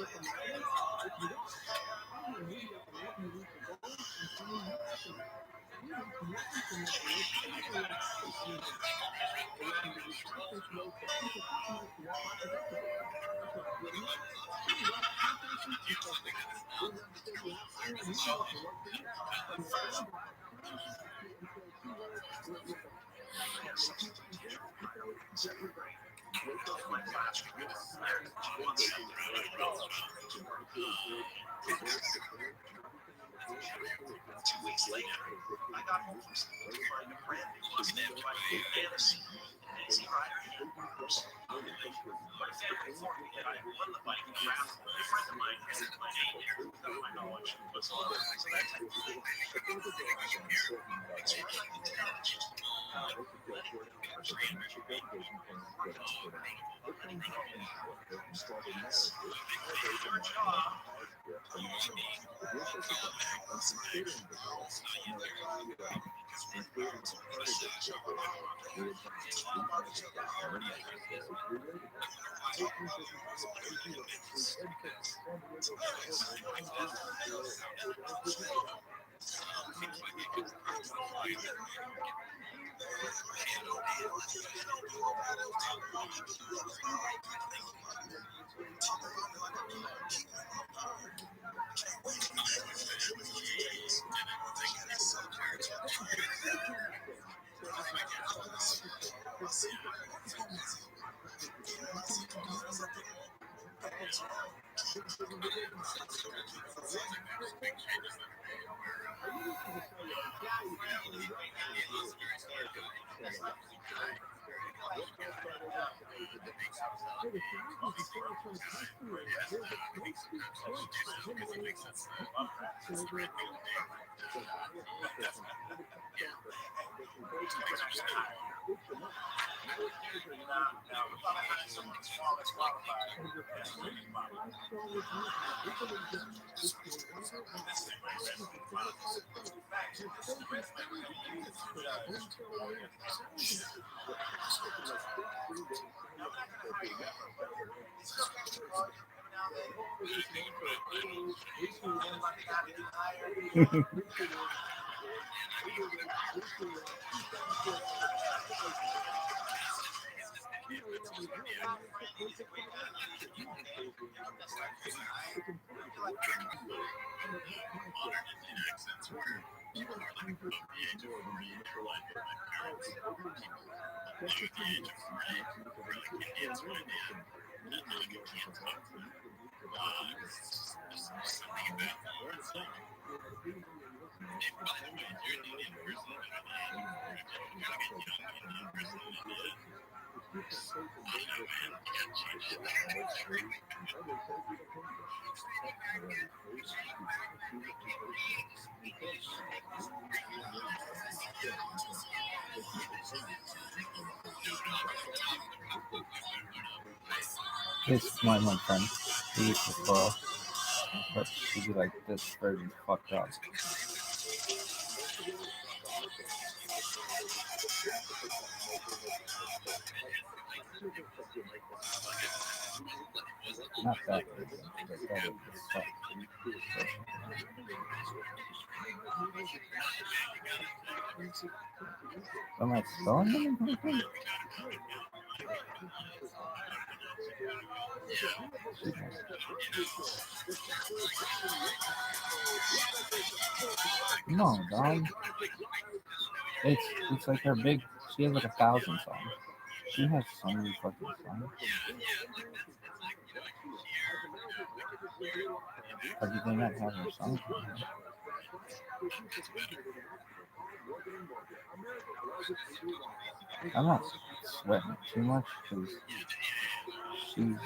important This is my friend. He used to squirrel, but she'd be like this bird is fucked up. Not that bird, but that bird just sucks. Am I spelling them? No, dog. It's like her big. She has like 1,000 songs. She has so many fucking songs. How do they not have her songs? I'm not sweating too much because she's.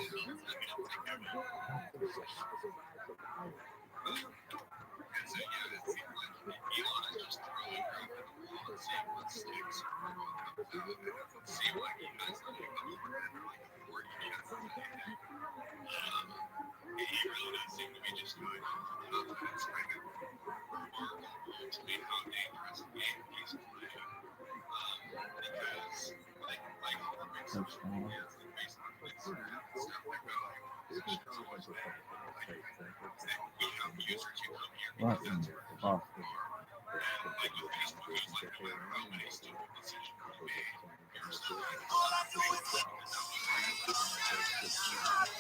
What in the fuck?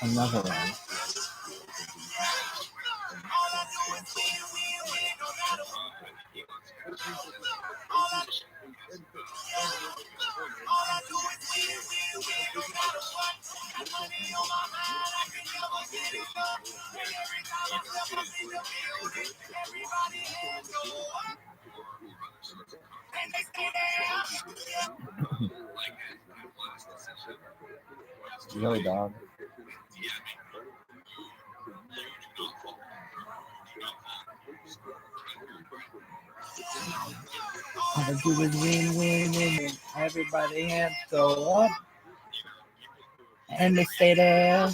Another one. Yo, dog. All I do is win, win, win, win. Everybody hands go up. And they stay there.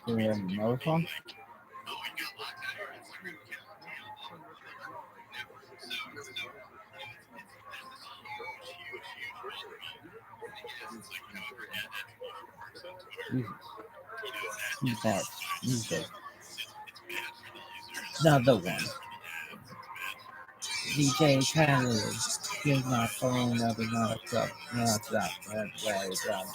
Do we have another song? Jesus. Who's that? Music. Another one. DJ Khaled. Here's my phone, I'll be not a truck. No, it's not. That's why it's not.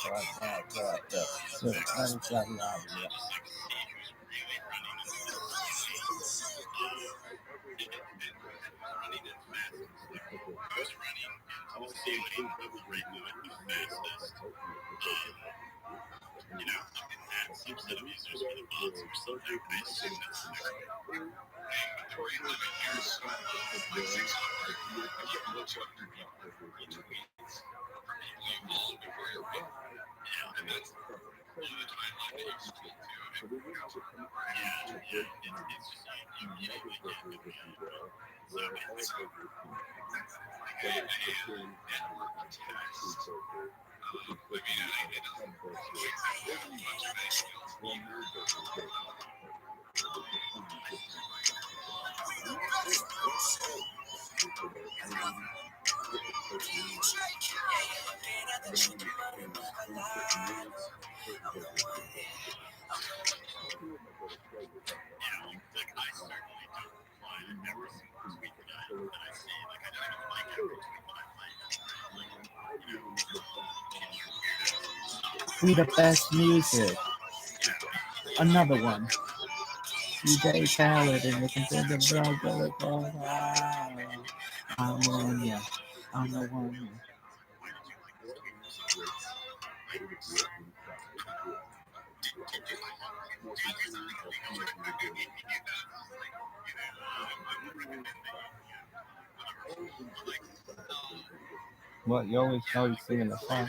We the best music. Another one. DJ Khaled and listen to the brother. I'm on ya. I'm the one. What, you always know you're singing the song?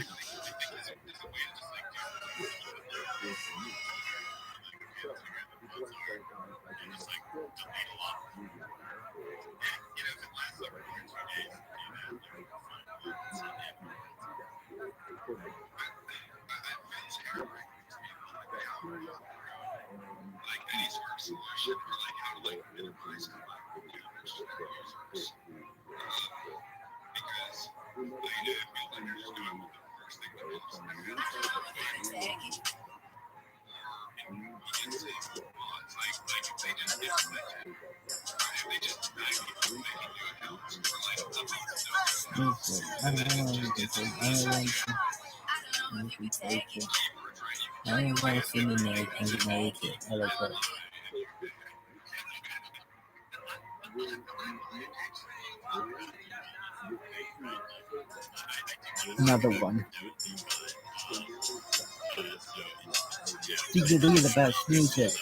I don't know you can take. I don't want you can take it. I don't want to see me naked and get naked. I like that. Another one. DJ be the best music.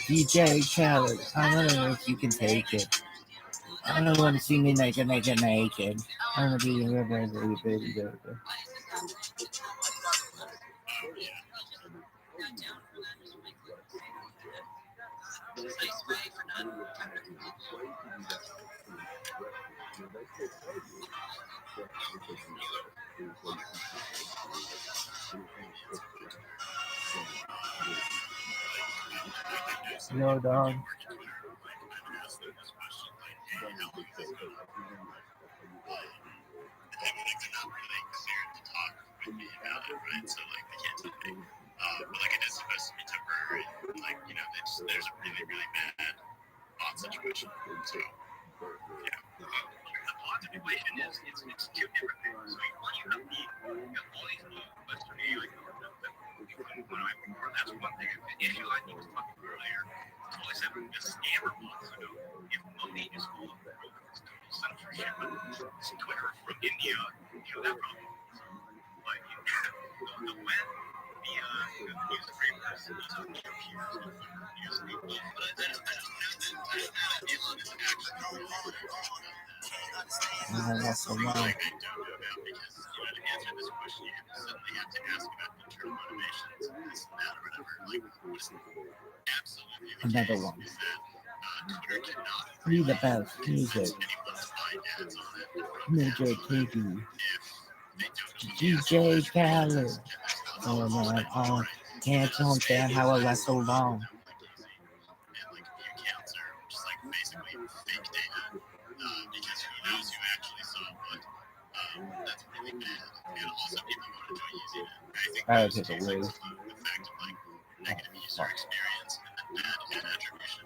DJ Khaled. I don't know if you can take it. I don't want to see me naked. I want to be baby. No, dog. But like it is supposed to be temporary. Like, you know, there's a really, really bad bond situation. So yeah. The bond situation is it's two different things. So you have all these but to me, like that's one thing. The issue I think was talking about earlier. It's always having this scammer bond. So if money is full of censorship, Twitter from India, you know that problem. But the when the news framers and the peers use the but I don't That's a lot. I don't know about because to answer this question you suddenly have to ask about internal motivations, this and that or whatever. Like absolutely Another one. Is that Twitter cannot Be the best music. Major TV. DJ Khaled. Oh man, can't understand how it lasts so long. And like the accounts are just like basically fake data because who knows who actually saw what. That's really bad. And also people want to join using it. I think Take away. The fact of like negative user experience and bad attribution.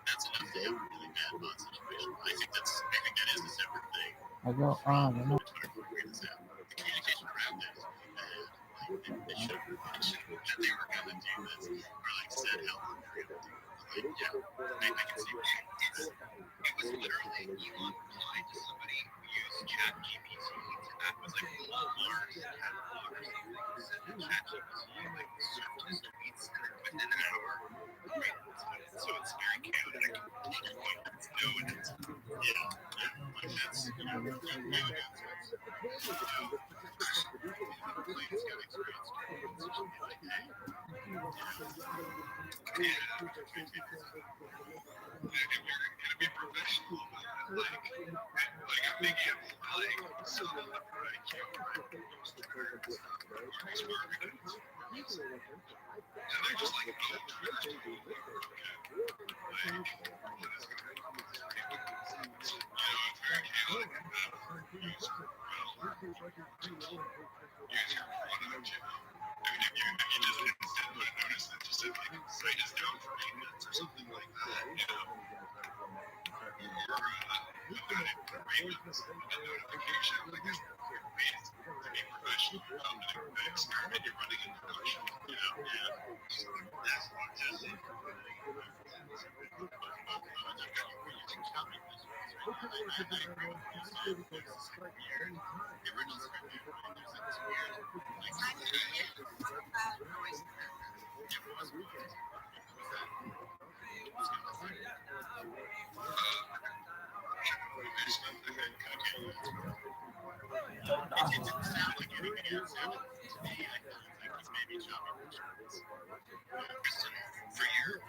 That's enough to have a really bad bot situation. I think that is a separate thing. I go on. The communication around it is really bad. Like they should have mentioned that they were going to do this, or like said how long they're going to do it. Like, yeah, I can see it. It was literally Elon replying to somebody who used Chat GPT, that was like Lars had bloggers who said that Chat GPT like surfaced tweets and then within an hour, so it's very chaotic. It's no end. Yeah, like that's no end. Please get experience. Gonna be professional about it. Like I'm thinking of like some of the right camera use the curves these marketers. And they're just like, oh, like what is going on? It's very chaotic about user if you just instead put a notice that just said like site is down for maintenance or something like that, or without it for maintenance, a notification like this ways to be professional about the experiment you're running in production. That's not just it. For your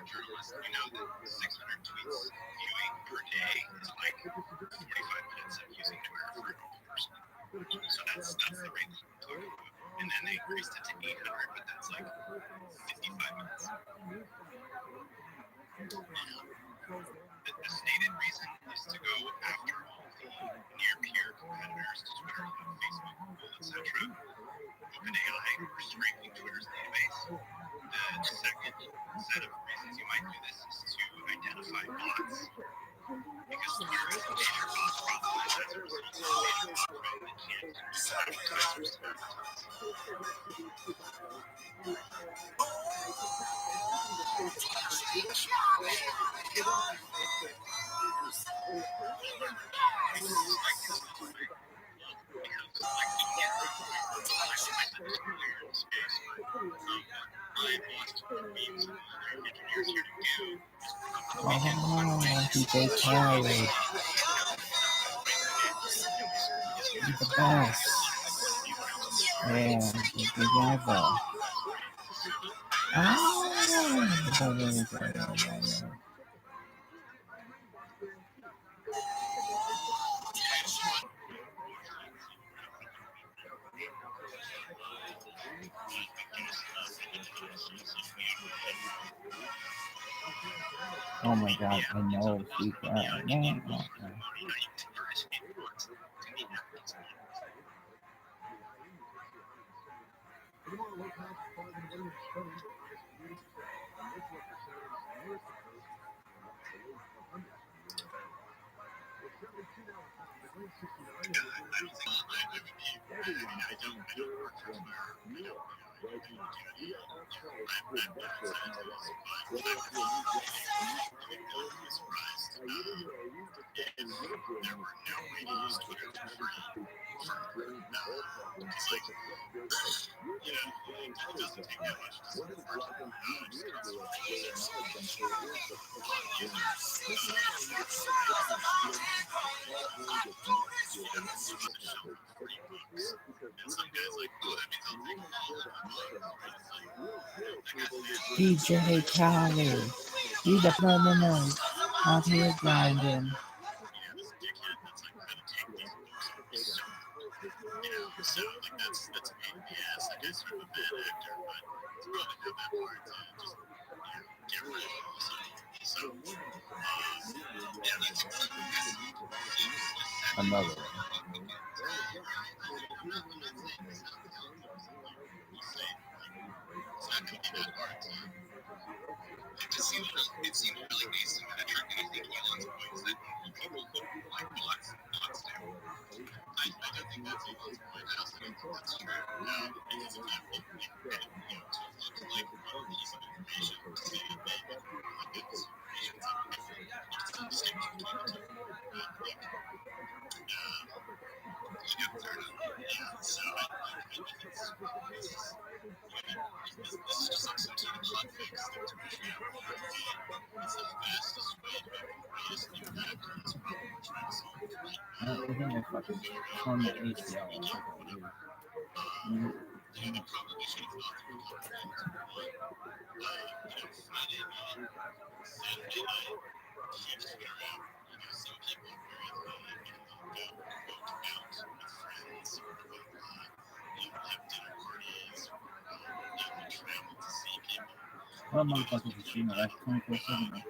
journalist, you know that 600 tweets viewing per day is like 45 minutes of using Twitter for a normal person. So that's the rate that we're talking about. And then they increased it to 800, but that's like 55 minutes. The stated reason is to go after all the near-peer competitors to Twitter, like Facebook, Google, etc. OpenAI, restricting Twitter's database. The second set of reasons you might do this is to identify bots. Because your major bot problem is as a result of major bot problem, it can't advertise for advertise. Oh, DJ Khaled. He's the best. Yeah, together. Oh my god, I know. She got DJ Khaled. He's the phenomenal out here grinding. So like that's a pain in the ass. I guess you're a bad actor, but it's probably not that hard to just get rid of all of a sudden. So yeah, that's Another one. it's not gonna be that hard to it seemed really asymmetric, and I think Elon's point is that people look like bots do. I do think that's Elon's point. I also think that's true. Because if you create tools look like pieces of information to be made it's distinction between the two. So I think this is just like some sort of context to push out. It's the fastest way to rescue factors from trying to solve the problem. I think I fucking on the HBO. They probably should have thought through more things. One, Friday night, Saturday night, can't just go out. Some people very late and they'll go out with friends or have dinner parties or travel to see people. What motherfuckers is streaming like 24/7?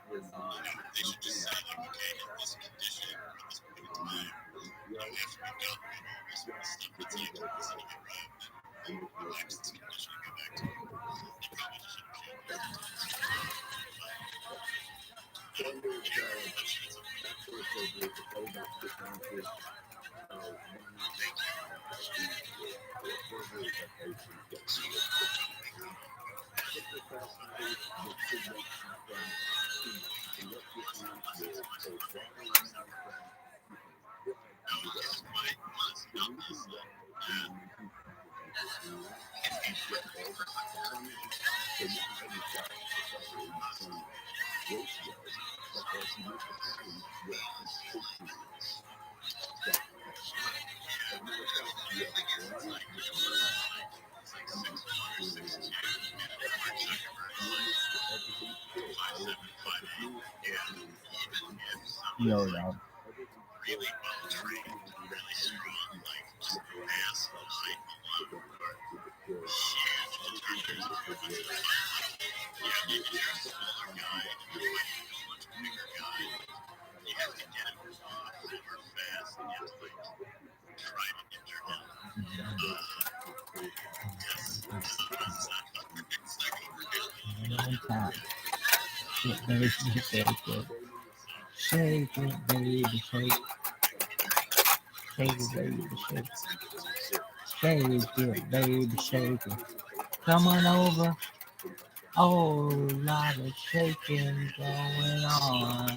They should just say, like, okay, in this condition, at this point in time, after we've gotten rid of all this stuff that's like considered arrived, then the next condition to go back to. They probably just should have Yo, y'all. Really well trained, really strong, like just mass behind the one. Huge determined to push the fight. Yeah, if you're a smaller guy and you're fighting a much bigger guy, you have to get him over fast and you have to like try to get your head. Sometimes it's not going to work out. One time. Shit, baby, shake it. Shake it, baby, shake. Shake it, baby, shake. Shake it, baby, shake it. Come on over. Oh, lot of shaking going on.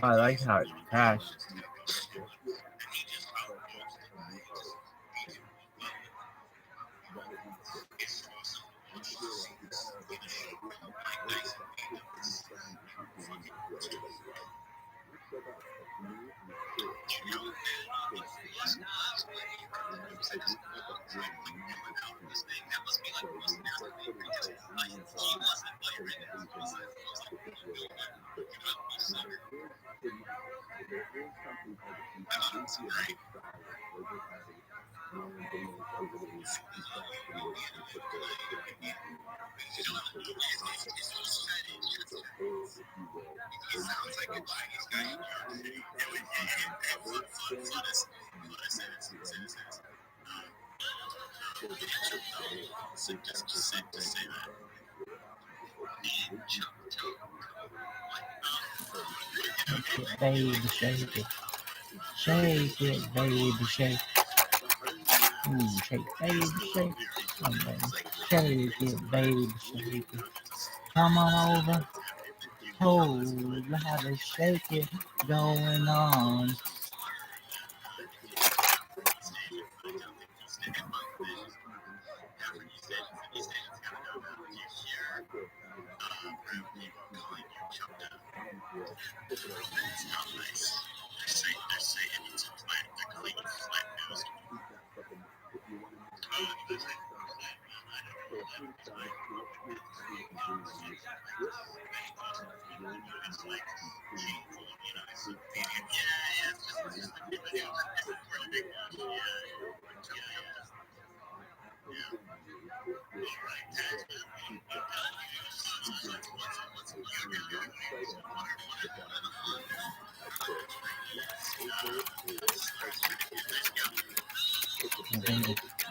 I like how it's crashed. Baby, shake it. Shake it, baby, shake. Shake, baby, shake. Oh, baby. Shake it, baby, shake it. Come on over. Whole lot of shaking going on.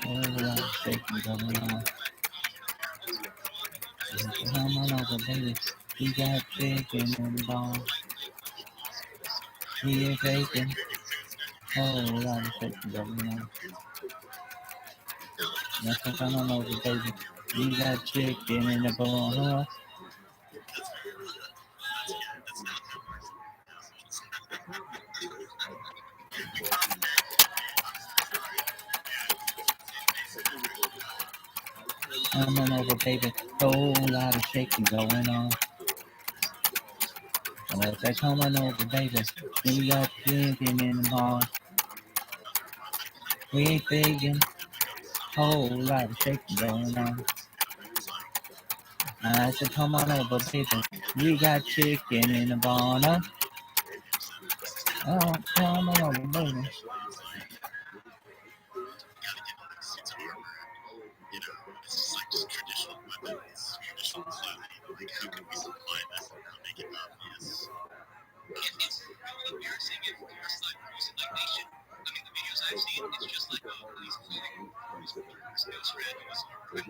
Whole lot of shaking going on. Come on over, baby. We got chicken in the ball. We ain't faking. Whole lot of shaking going on. Yes, come on over, baby. We got chicken in the ball, huh? Come on over, baby. Whole lot of shaking going on. And I say, come on over, baby. We got chicken in the ball. We ain't faking. Whole lot of shaking going on. I said, come on over, baby. We got chicken in the barn, huh? Oh, come on over, baby. Oh,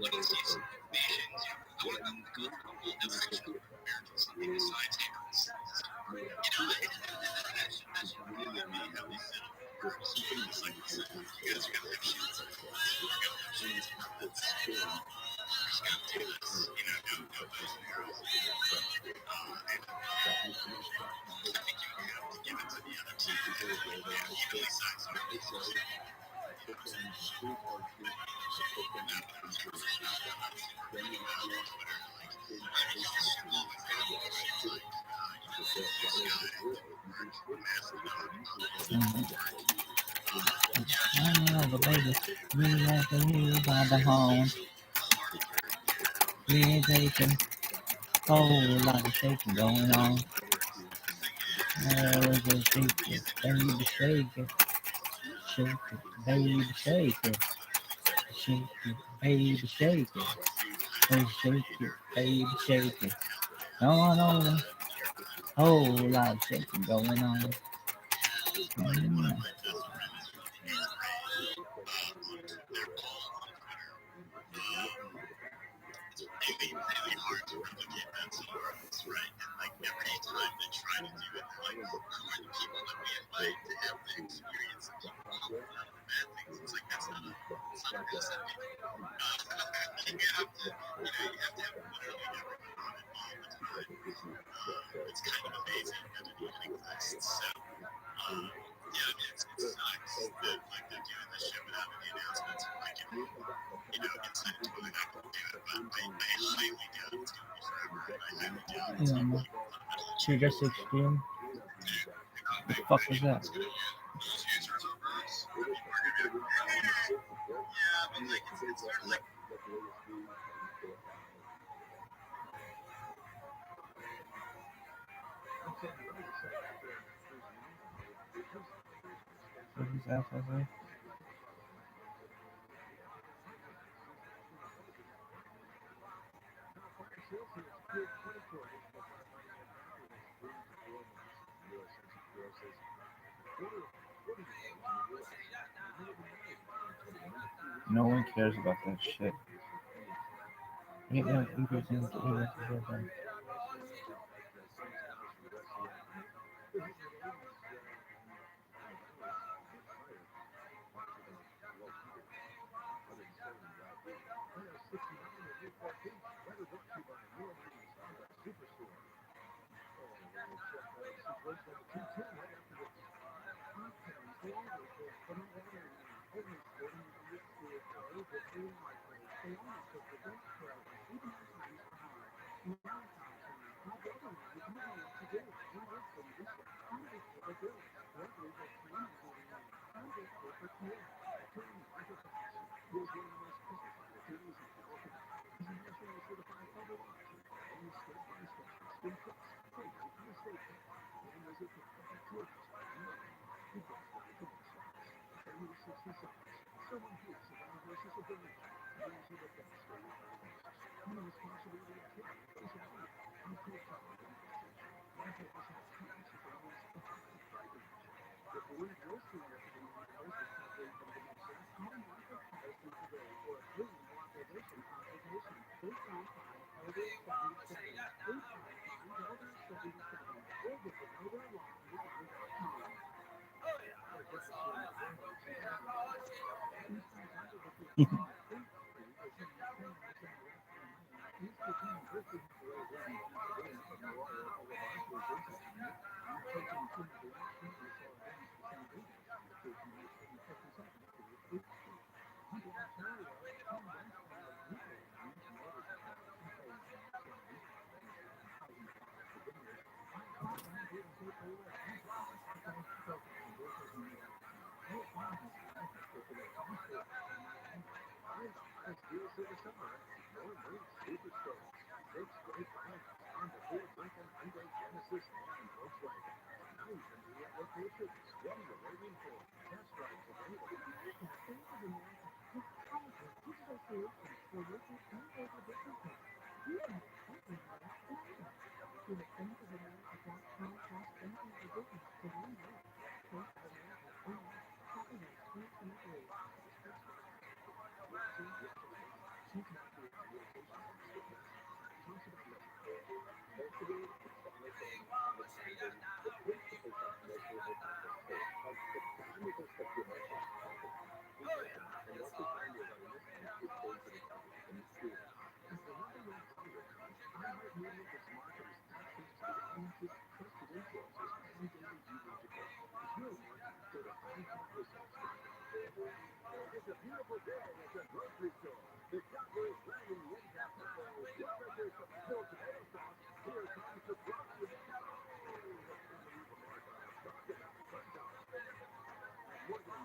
baby, we love you by the horn. We're taking whole lot of shaking going on. Oh, just shake it, baby, shake it. Shake it, baby, shake it. Shake it, baby, shake it. Oh, shake it, baby, shake it. Going on. Whole lot of shaking going on. Mm. Yeah, Trigger 16. The fuck was that? What is that? No one cares about that shit. Yeah, It's a beautiful day at the grocery store. The shopper is landing the end cap of those temperature no tomato sauce. Here comes the grocery pickup. More than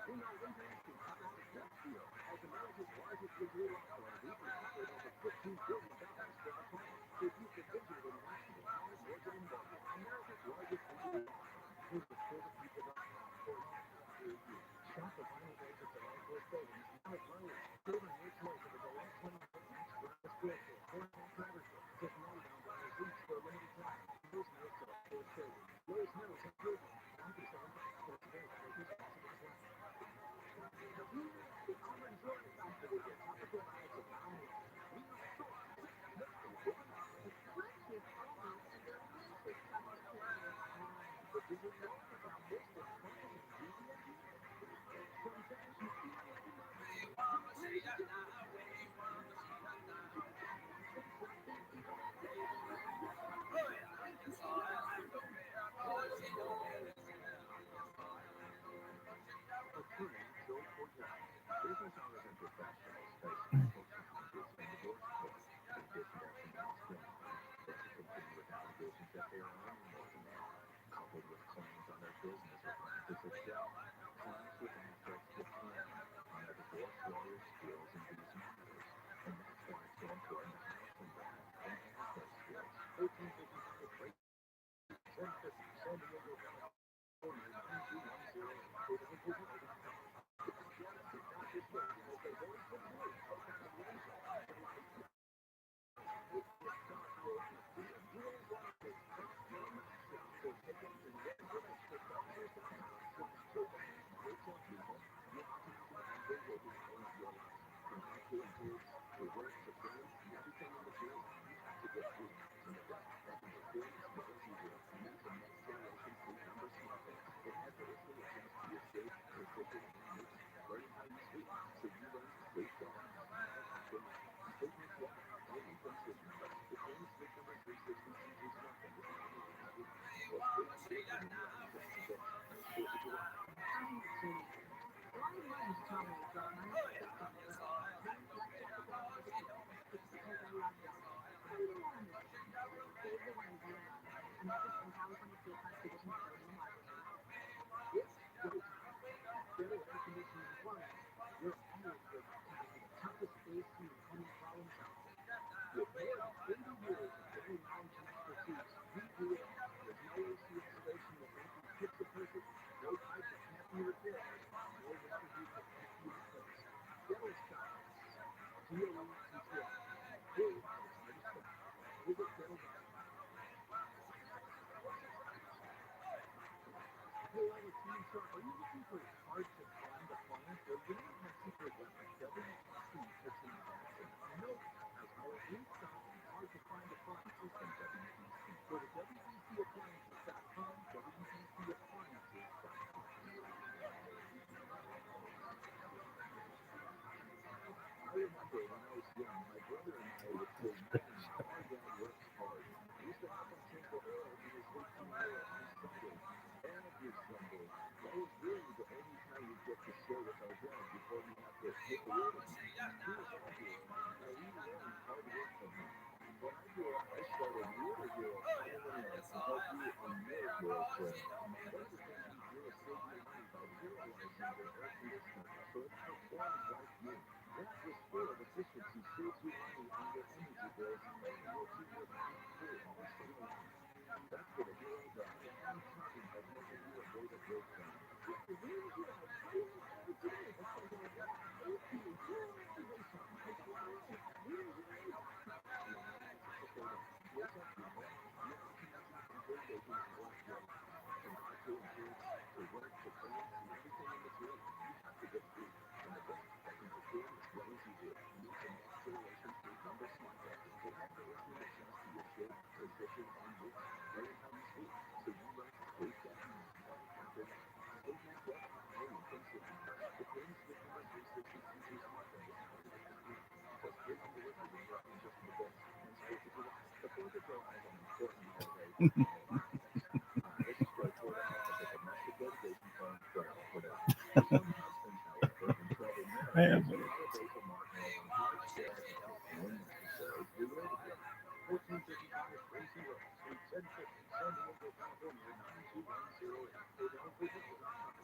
we know injuries to alcoholic drug deal. As America's largest legal law firm, we recovered over $15 billion for our clients. If you've been injured in an accident, call Morgan & Morgan, America's largest injury law firm. Visit ServicePeople.com for shop the final days of July 4th savings now at Lowe's. Savor your choice of a July 28th Max Gratis Grill Kit, 4-pack Traverse Kit, just $99 each for a limited time. Lowe's knows July 4th savings. Lowe's knows improvement. Business owners and professionals face medical challenges in divorce court. In addition to economic strain, they have to contend with allegations that they are earning more than they are, coupled with claims on their business or practice itself. Clients with assets depend on their divorce lawyer's skills in these matters, and that's why it's so important to hire someone who has those skills. 1355 Great San Diego, California, 92108. Are you looking for hard to find appliance? Well, you need my secret weapon, WTC Kitchen Vacuum. Note as our in-stock and hard to find appliances from WTC. Go to WTCappliances.com, WTCappliances.com. I remember when I was young, my brother and I would say, man, our dad works hard. We used to hop on Central Air in his 18-wheeler on Sundays. Every Sunday. That was really the only time we get to share with our dad before we have to hit the road again. He was our hero, and we learned hard work from him. When I grew up, I started little hero pioneering to help you on your hero trail. One of the things we do is save you money by visualizing your air conditioner so it performs like you. That display of efficiency saves you money on your energy bills and will keep your mind cool all summer long. That's for the hero drive. I'm talking about making you a great fan. It's the real hero pioneering today. That's why you're like, thank you. Congratulations. It's a lot. Real hero. What's up, people? You're optimizing every day towards your life. From auto insurance to work to friends and everything in between. You have to get free. And the best that can perform as well as you do. Use the next generation free number smart card. It has everything adjust to your shape, position, Fourth of July is an important holiday for many Americans. This is where Florida offers a domestic litigation phone trial today. For some husbands, however, in troubled marriages, the holidays will mark more than hard caregiving when necessary to be litigated. 1455 Suite 750, San Diego, California, 92108. Or don't visit without time.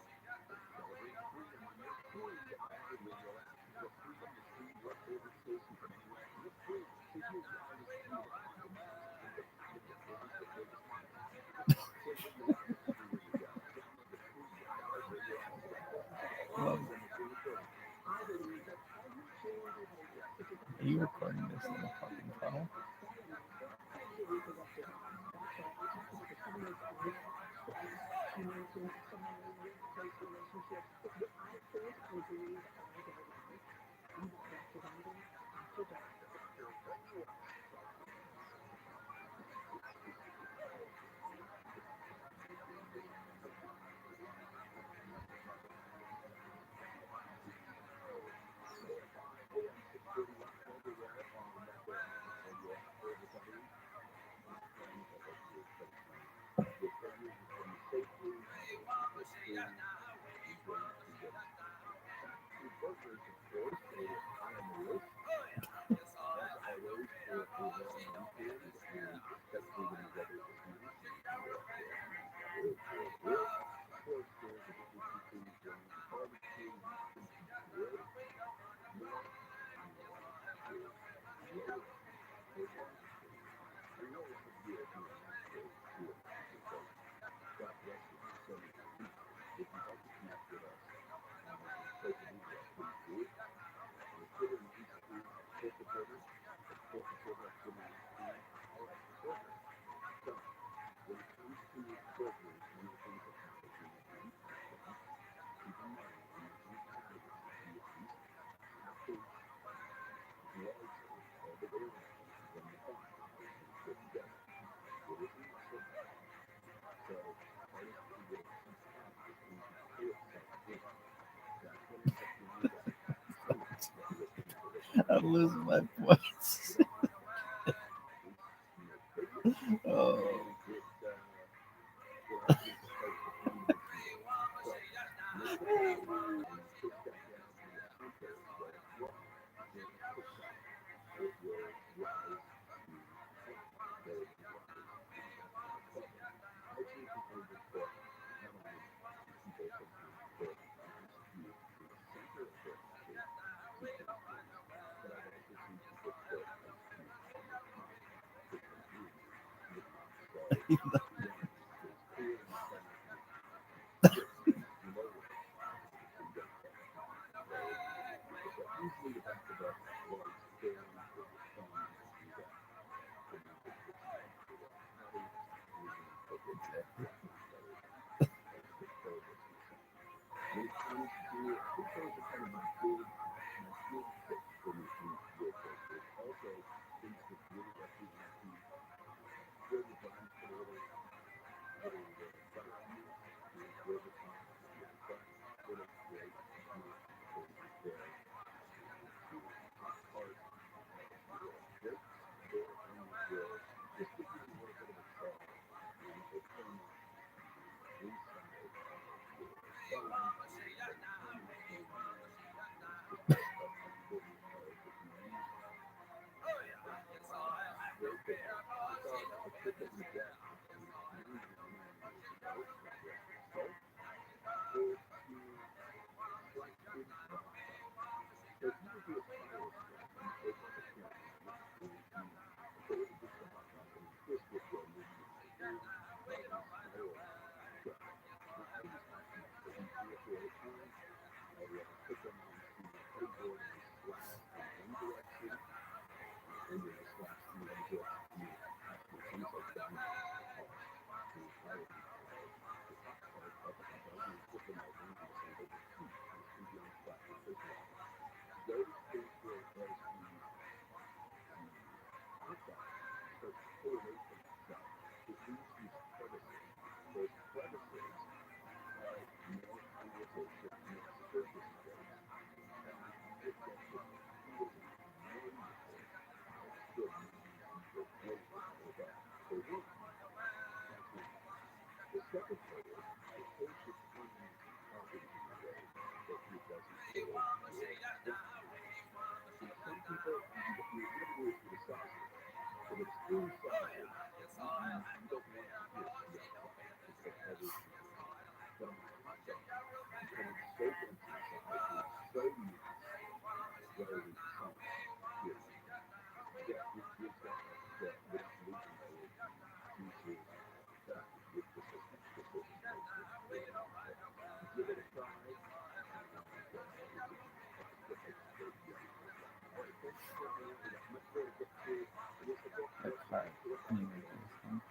Celebrate freedom on your free iHeart Radio app. The freedom to stream your favorite station from anywhere is free. So hear the artist freedom on demand and get independent the latest content. Simply you won't miss everywhere you go. Download the free iHeart Radio app today. Limited equipment. I believe that every change in behavior, such as Are you recording this in the fucking car? sexually productive acts. That's why I talk about the 7 ways that love spreads. You mentioned someone in workplace relationships. If you add this and breathe all day long, you have Dr. Biden after dark. Partners, of course, are high on the list, as always, for a well-known series, and especially when the weather is nice and good. Of course, there's a big issue things going on barbecue and stinky grill. More on the last is lower for barbecue. I know it's a year here in this state too, so God bless you. So if you'd like to connect with us on social media, please do. We're Twitter and Instagram at Corporate Burger. That's Corporate Burger on Twitter and Instagram. I like burger. So when it comes to burgers, one of the things that matters when you're eating something, keep in mind when you're eating calories, you eat half the largely all the way around than the fat when you put together. It is not simple. So part of the way it eats fat is going to pull itself in. That's what ends up being the best. Anyway, let me listen to this. I'm losing my voice. Oh. Get our kids to start to find some days. So mix the fatty and then push that down to the center where it's raw. Then cook that. It will rise to fat very quickly. But I choose to over cook not only people sometimes, but honest beef to the center of the steak to taste it. But I've also seen people put ice cubes on the top to confuse the meat. So one, stays clear in the fat, and it's crisp and slower so you don't cut the meat. So, but usually the back of a large steak or your thumb, you can do that to make it crispy after the patty, and then cook it flat on butter as the burger heats up. When it comes to, I think those are kind of my big tips for making your burgers. Also, things to really if you want to grill your buns, put a little butter on there, and then grill the top. If you like that, it looks great. If not, then just add something to the top part of your steaks or on your grill. Just gives it a little bit of a char, and it will caramelize the inside of your bun, but it's harmonizing in there, and it's just a pretty part. If you use great cooking. I saw a trick that my dad taught me many, many, many years ago with salt is to slice things crosswise. So if you would do a spiral string, you take like a clam and you pull it against the hot rock and you twist it where maybe it's a U or a spiral shape. Now I use hot keys for easier for the time. I put them onto my cutting board and I slash in one direction and then I slash in the other direction to make actually it's almost like diamond polished. And I will eat the top part of the hot dog and then flip them over and do the same. But the key is going to be on the flat. So first of all, those things where as the hot dog starts to pull away from itself, it leaves these crevices. Those crevices are more caramelization, more surface space, and you will get this really wonderful extra meaty flavor for working as well. The second layer refers to permanent property in a way that it doesn't feel you're working with it. See, some people, you're going to do it for the size of it. If it's inside, you don't want to hear it from the outside because whatever it is. But on a hot dog, becoming so dense inside is so nuanced, relative to size, period, that it gives that without losing the juices and the fat with persistence makes it really good. So give it a try, and it's a huge plus that makes it great beyond just that. All right, thanks for checking out. We got much more to get to. It is the book That's What's hard. Next to Can Rabbi you read Shalom. this one?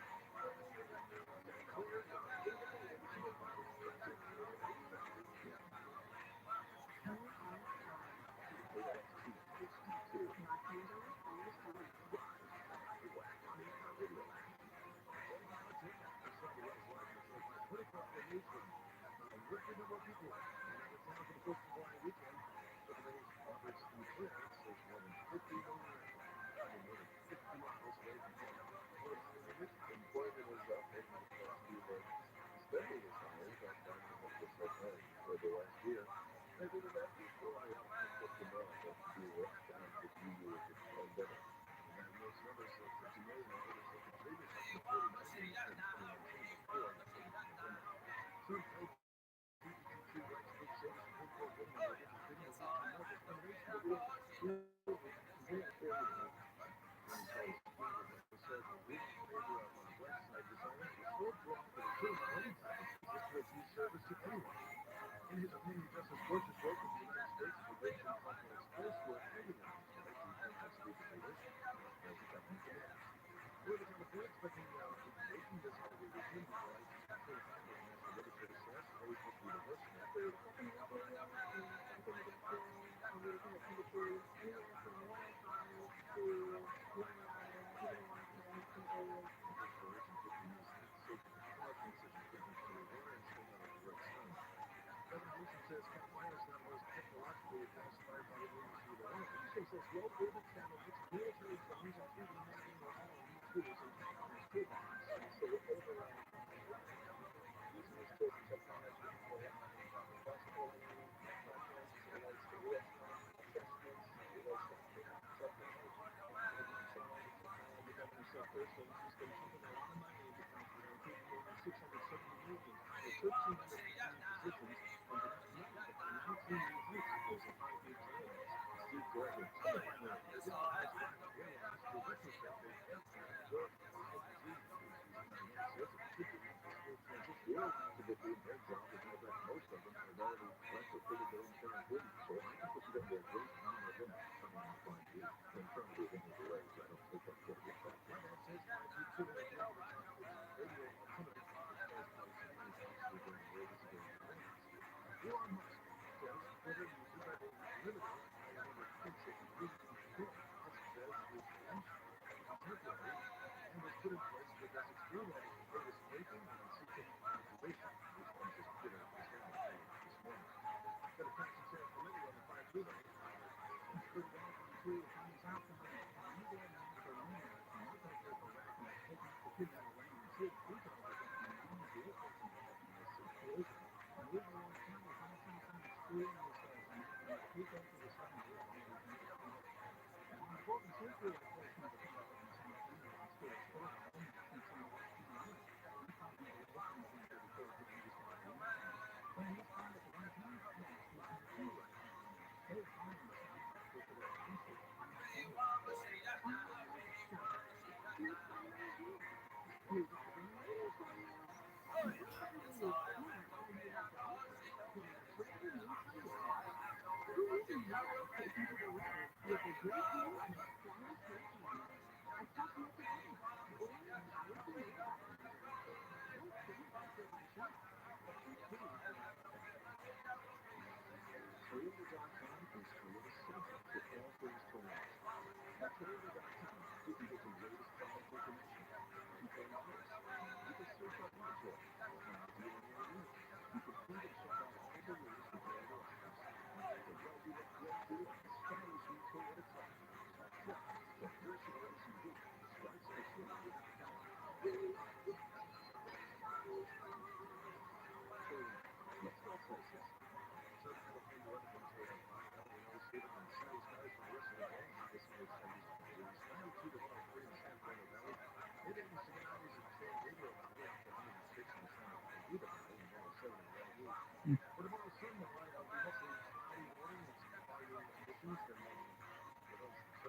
Clear your day-to-day emotional Bible stretching through today's chapter with KLXT HD2. Live after what happened in our video last week. Well, the odds are that some of the world's largest political formation would bring more people into town for the 4th of July weekend. So today's Roberts in clearance is more than 50 million elections, coming more than 50 miles away from home. Well, it's Employment is up over the past few months. Spending is higher, but fundamentals have held over the last year. And the internet is still a lot of corporate America being locked down for a few years with the pandemic. And that makes numbers say 50 million now. It was the previous estimate 49 million in 2019 before the COVID pandemic. Some LGBT2 rights groups say the Supreme Court ruling on religious freedom will lead to more discrimination. But Today I shared on Thanksgiving that the said ruling in favor of website designers is so broad that it could have unentitlement just to refuse service to anyone. in his opinion, Justice Gorsuch wrote that the United States is a rich and complex place where everyone has the right to remain as freely they wish, as the government demands. Well, it's on the board expecting making this holiday weekend legalized at the same time as National Women's Day says always must be diverse. After the second half of the year, something to get through, we can temperatures anywhere from 105 to 99, even in Washington in some areas. Temperatures for recent 50 years safer. Marking decision could be cooler weather and still have a direct sun. Governor Newsom says California is now the most technologically advanced firefighting industry in the world. Newsom says well-proven satellites, military drones, and 3D mapping are all new tools in California's toolbox. So overall, I'm glad using this proven technology for bus pulling projects, relates to real time assessments, relates to technology, technology design, technology. The governor said Thursday he's been pumping a lot of money into California, approving more than 670 million for 1,300 training positions and announced money to fund 19 new high schools and 5 new jails. Steve Jordan, Finally, Israel has private airlines to retrofit their aircraft for 5G use using magnetic strips. It should be a smooth the transition. airlines have been doing a great job. As a matter of fact, most of them have already retrofitted their internal fleet. So I think this is going to be a great time event coming on 5G in terms of any delays. I don't think that's going to be a factor. White House says 5G could have the over-the-top radio alternative as far as pricing and possibly during the air visibility limits. Elon Musk says Twitter users are being limited by another friendship agreement. Musk says the extension is temporary and was put in place to address extreme levels of data scraping and secret activation. This comes as Twitter is handling earlier this morning. Got a tax and sales committee on the 5G levy. It's $30.32 to find this out from an illegal demand for land in multi-acre wetlands taken up to Kidman Lane in Sioux Creek on over 90 vehicles involved in this collision. And we know last time we found something screwing themselves in the creek after the 7 vehicle maybe into the field. And the Bolton safety legislation is approved in the Senate Committee on Schools. Both amendments continue to run. One copy of the House 1934 introduced in the Greenback, and this time at the right time, yes, this time the right time. Both items have passed for their passage in the Senate. Taken to the letter with a great deal and stylish hairstyles. I talked much of him. Boy, now listen to that. Don't forget to go to shop. Toyota.com is Toyota Central for all things Toyota. At Toyota.com, you can get the latest product information, compare models. You can search our inventory or find a dealer near you. You can even check out all the latest available offers. The well-beloved great deal on a stylish new Toyota truck. Truck from Version SUV starts at Toyota.com. Eastern maybe. But those sunshine later in the morning and possibly some 80s and 70s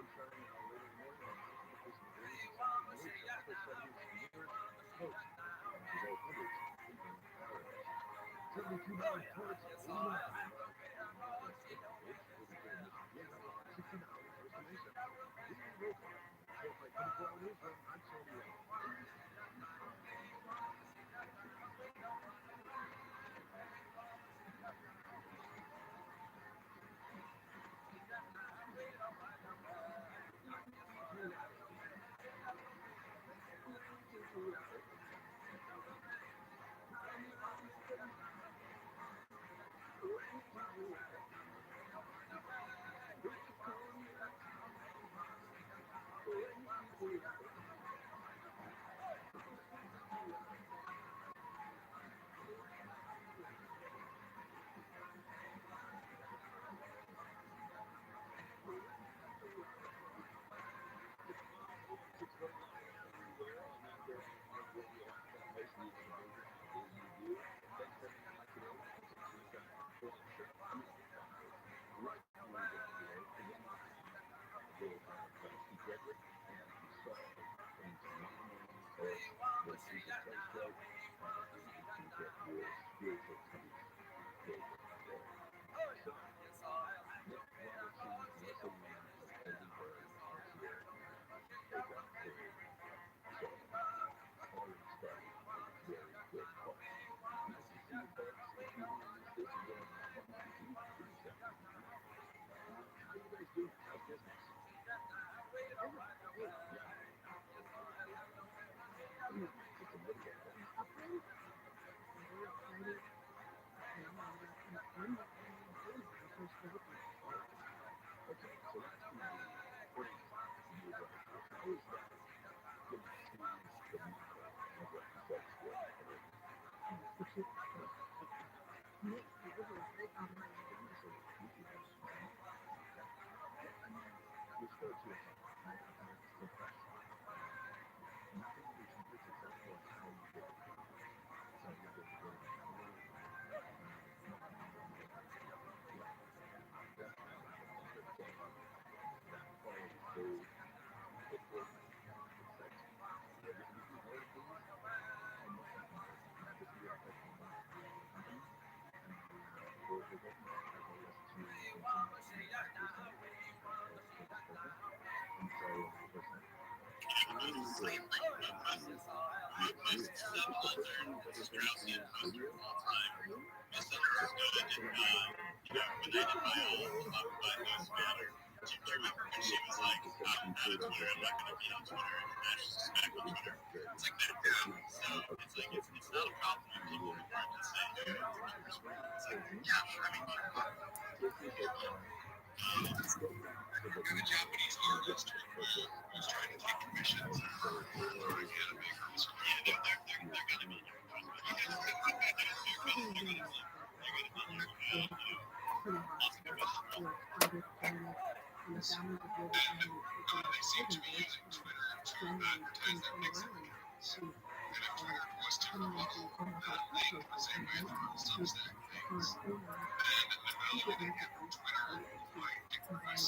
winds, upper 70s near the coast, and the low hundreds in Paradise. 72 miles towards 89 in Anchorage, 82 in Mission Viejo, 69 in Costa Mesa. We are Road Talk, KFI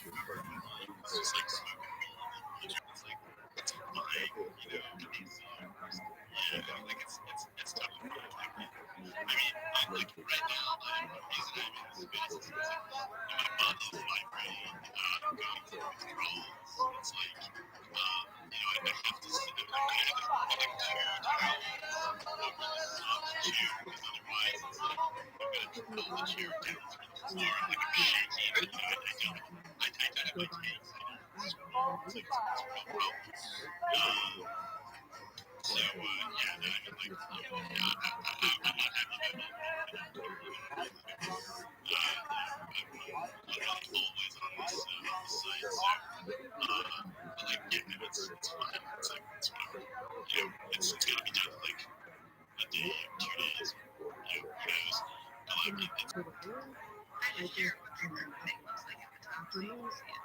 24-hour newsroom. I'm Sandy Ray. basis. It's like, and my body's vibrating, going through withdrawals. It's like, I have to sit there. I have to put like 2 tiles over the soft chair because otherwise it's like I'm gonna pull the chair down through the floor. I'm like I'm shaking. I typed out my case. It's real rough. So yeah, no, I mean like I'm not happy about it. Literally always on this site. So but like yeah, it's fine. It's like it's whatever. It's gonna be done in like a day, 2 days. Who knows? But like it's I just hear what the thing looks like at the top. So you can see it.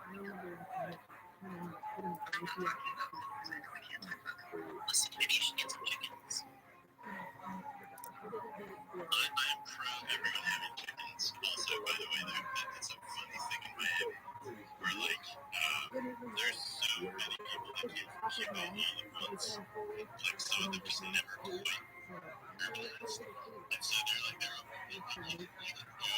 I'm not talking about this. I know we can't talk about it. Listen, maybe you should get some chickens. I am pro everyone having chickens. Also, by the way, it's a funny thing in Miami where like there's so many people that can't eat at once. Like some of them just never quite realized. And so they're up and like you can go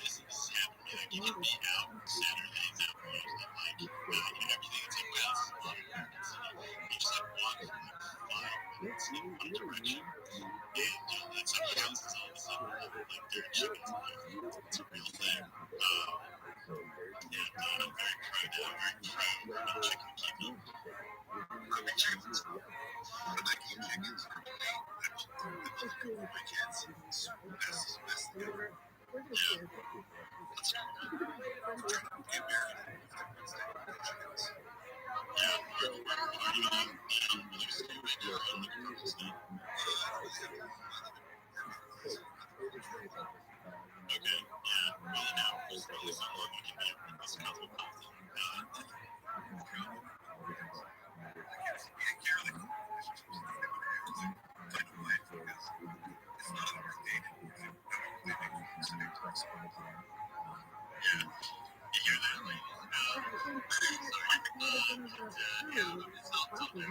this is Saturday. Like you can be out Saturdays afternoons at like everything. It's like wow, this is a lot of American City. You just like walk for like 5 minutes in one direction. And then somebody else is all of a sudden like their chickens alive. It's a real thing. And I'm very pro now. I'm very pro chicken keeping. Rubber chickens. I like eat chickens. I love cooking for my kids. It's the best thing ever. Let's get married. Chickens. Yeah, where do you stay right now? I don't know where you stay. Okay, yeah. Well, now there's probably some more we can do in this cosmopolitan. You hear that, ladies? It's not something.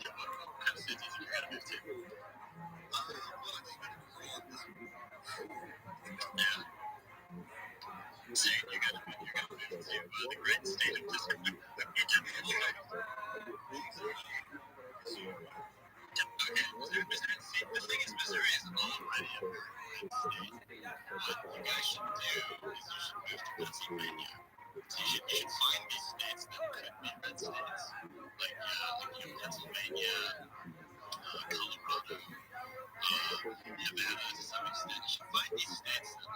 What kind of cities have you got to move to? Yeah. So you got to move to the great state of District of Okay, the thing is, Missouri is already a very red state. What you guys should do is you should move to Pennsylvania. So you should find these states that could be red states, like Pennsylvania, Colorado, Nevada to some extent. You should find these states that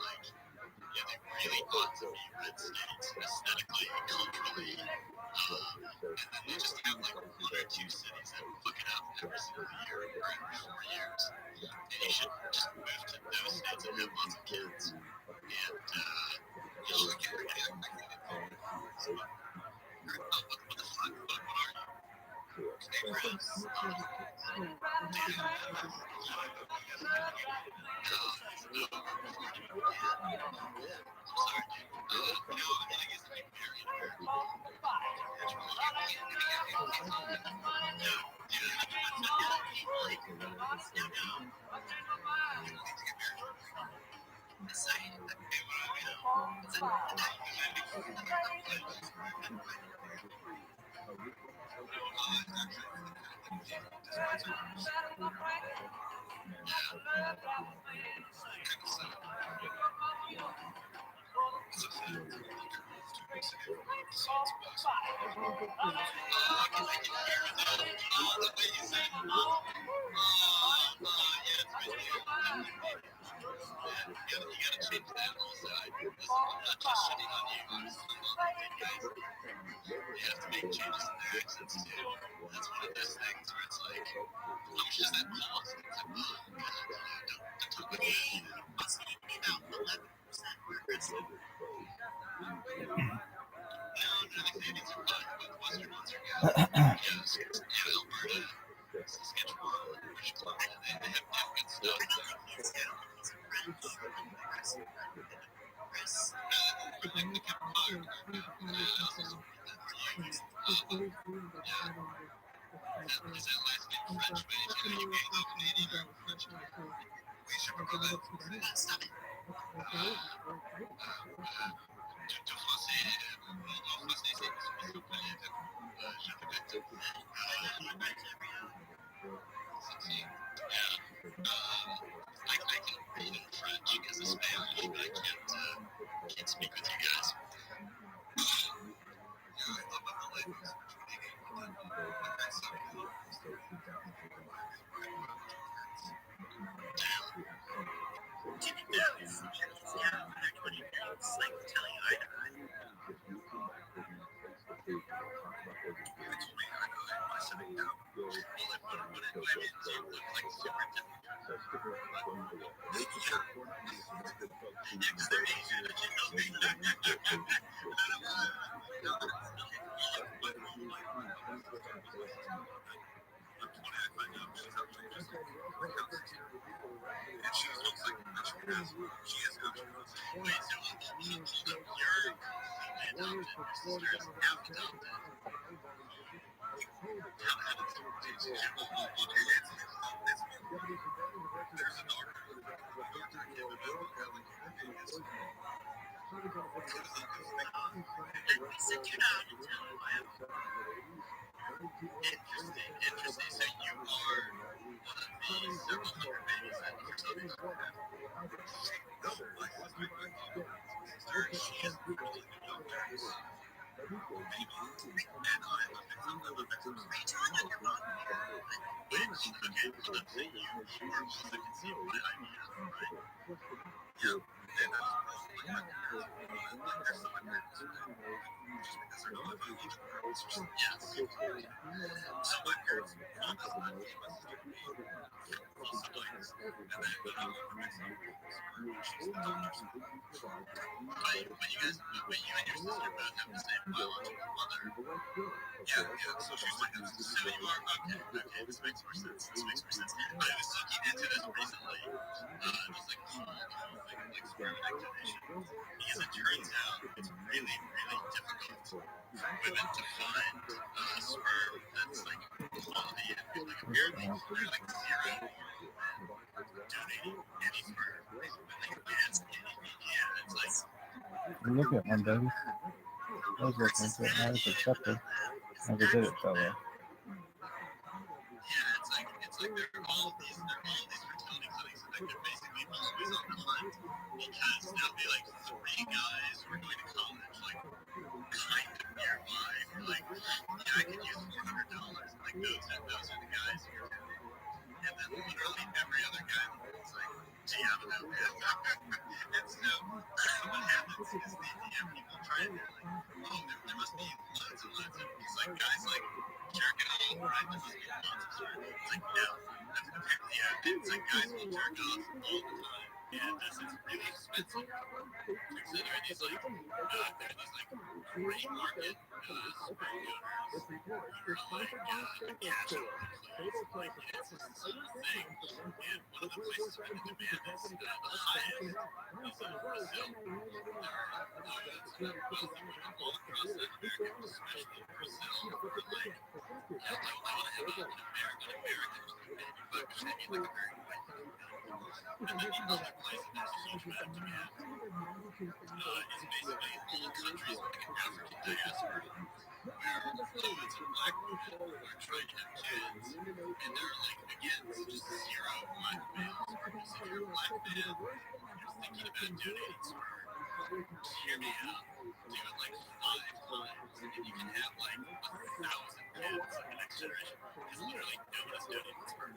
they really ought to be red states aesthetically and culturally. And then they just have like 1 or 2 cities that look it up every single year or every 4 years. And you should just move to those states and have lots of kids. And you should get what the fuck? What are you? Stay friends. You gotta change that also. I'm not just shitting on you. I'm just talking about the guys. They have to make changes in their accents too. That's one of those things where it's like, how much does that cost? It's like, oh, God, don't talk like that. It's maybe about 11% workers. No, the Canadians are fine, but the Western ones are good. Yes, Alberta, Saskatchewan, British Columbia, they have good stuff. Is that last name French? But you know, you can't go Canadian or French. We should go back. Stop it. De français, en français, c'est pas les deux. Je répète. Yeah. I can read in French as a Spanish, but I can't speak with you guys. Yeah, I love how the language is reading but that's so cool. Yeah, like when it's like telling eye to eye. It's weird. I said it now. Well, when it means you look like super different. Yeah, because they're Asian, but you know me. I'm 20, I find out she's actually just a counselor. And she looks like she is counselor. Wait, so hold up, you're adopted, your sister's half adopted. How did it there's an order. Sit down and tell me why I'm interesting. So you are one of the several hundred babies that you're telling me. No, my sister, she is really the doctors. And I'm a victim. Are you telling on your mom? Which, okay, hold up, so you were also conceived by IVF, right? Yeah. And that's probably not like there's some parents, just because they're not biological parents. Yes. So my parents, mom has not given us full siblings, and then Mexico, she's the doctor's. But you guys, but you and your sister both have the same biological mother. Yeah. So she's like, so you are okay. This makes more sense. I was looking into this recently. It was like like sperm activation, because it turns out it's really, really difficult for women to find sperm that's like quality and like apparently they're like zero donating any sperm. Yeah, it's like. Look at one, baby. I was looking into it. I was accepted. Never did it, fella. Yeah, it's like they're all these fertility clinics, and like they're basically always on the hunt because there'll be like 3 guys who are going to college, like kind of nearby, who are like, yeah, I could use $400. Like those are the guys who are doing it. And then literally every other guy is like, do you have an outfit? And so what happens is people try and be like, oh, there must be loads and loads of these like guys like jerking off, right? There must be lots of sperm. It's like, no. Yeah, it's like guys will jerk off all the time. And it's really expensive. So there are these like great market sperm donors who are like cash only plays. Like it's a thing. And one of the places where the demand is the highest of Brazil. There are wealthy women all across Latin America, especially Brazil, who are like, yeah, I want to have an American baby, but I mean like a very white baby. And then the other place that there's a huge amount of demand is basically all countries with like an African diaspora, where loads of black women are trying to have kids, and they're like, again, it's just zero black males. So if you're a black man and you're thinking about donating sperm, hear me out. Do it like 5 times, and you can have like 1,000 kids in the next generation. Because literally no one is donating sperm.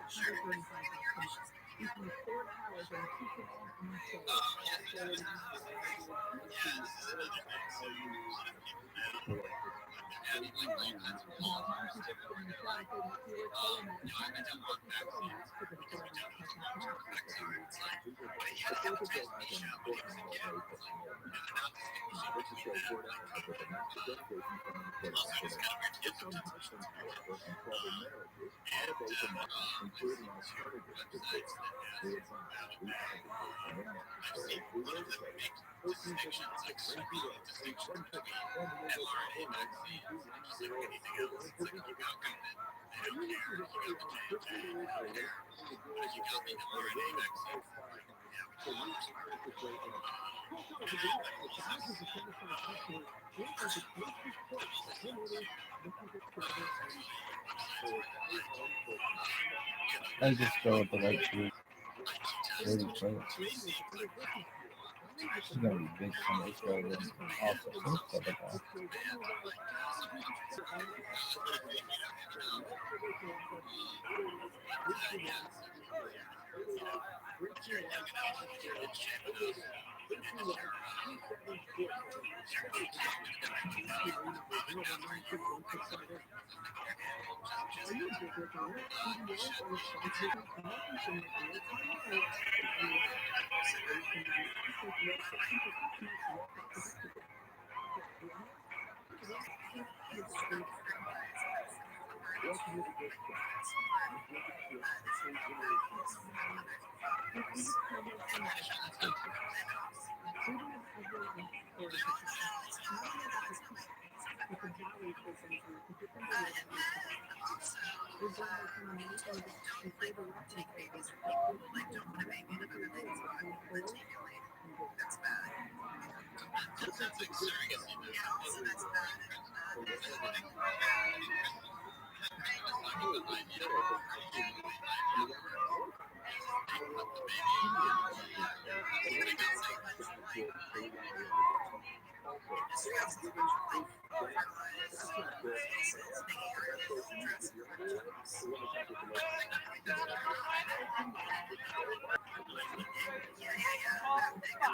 It's just like, this is another thing. So a lot of people now are adding like all kinds of polymers to it, where they're like, I don't want vaccines because we don't know what the long-term effects are. It's like, but he had a hepatitis B shot when he was a kid. It's like, they're not distinguishing between that and like COVID. Also, it's kind of weird to get hepatitis B and including websites that have I've seen one of them make distinctions like striking distinction between mRNA vaccines and just like anything else. It's like, oh, how come they don't care if you got the J&J? They don't care. But if you got the mRNA vaccine, yeah, we told you first. That pulls us that pulls us into websites where they're like, get the I just go with the white shoes. I keep Dirty testing foot. these things like It's gonna be big Sunday school. And also, some stuff like that. man, like like that, yeah. You know, if you're young enough and you're in shape enough, and you're active enough, but now that you're something your animal just Don't like take babies from people who like don't want a baby and other things about articulate. That's bad. that's like surrogacy. Yeah, also that's bad. That's not good idea. Genuinely, they put the baby in the guy's arms. Industry has like overanalyzed faces, making artists dress that big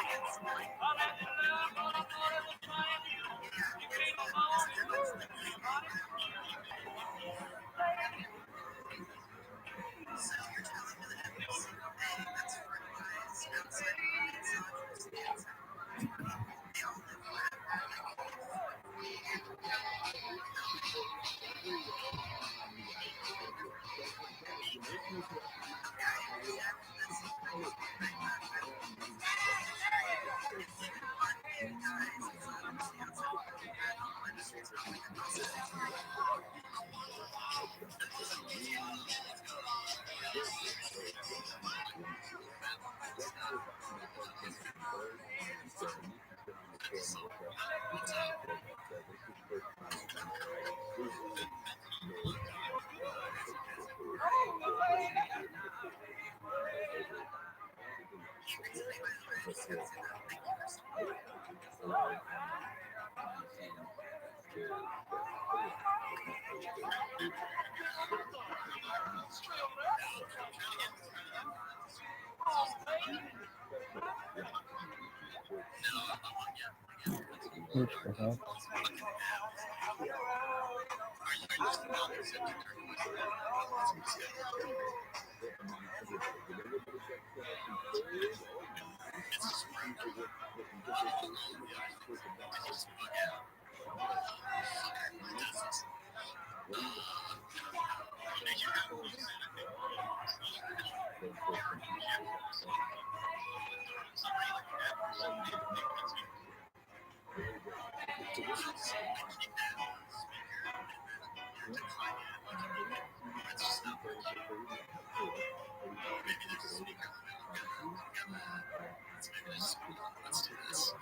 against like so you're telling me that every single thing that's fertilized outside of the exogenous cancer, they all live Which the heck? Are you just non-receptive to it's just right. It's just fucking dust. Make you have somebody like that. Let's just stop. Maybe there's a speaker limit. Let's do this.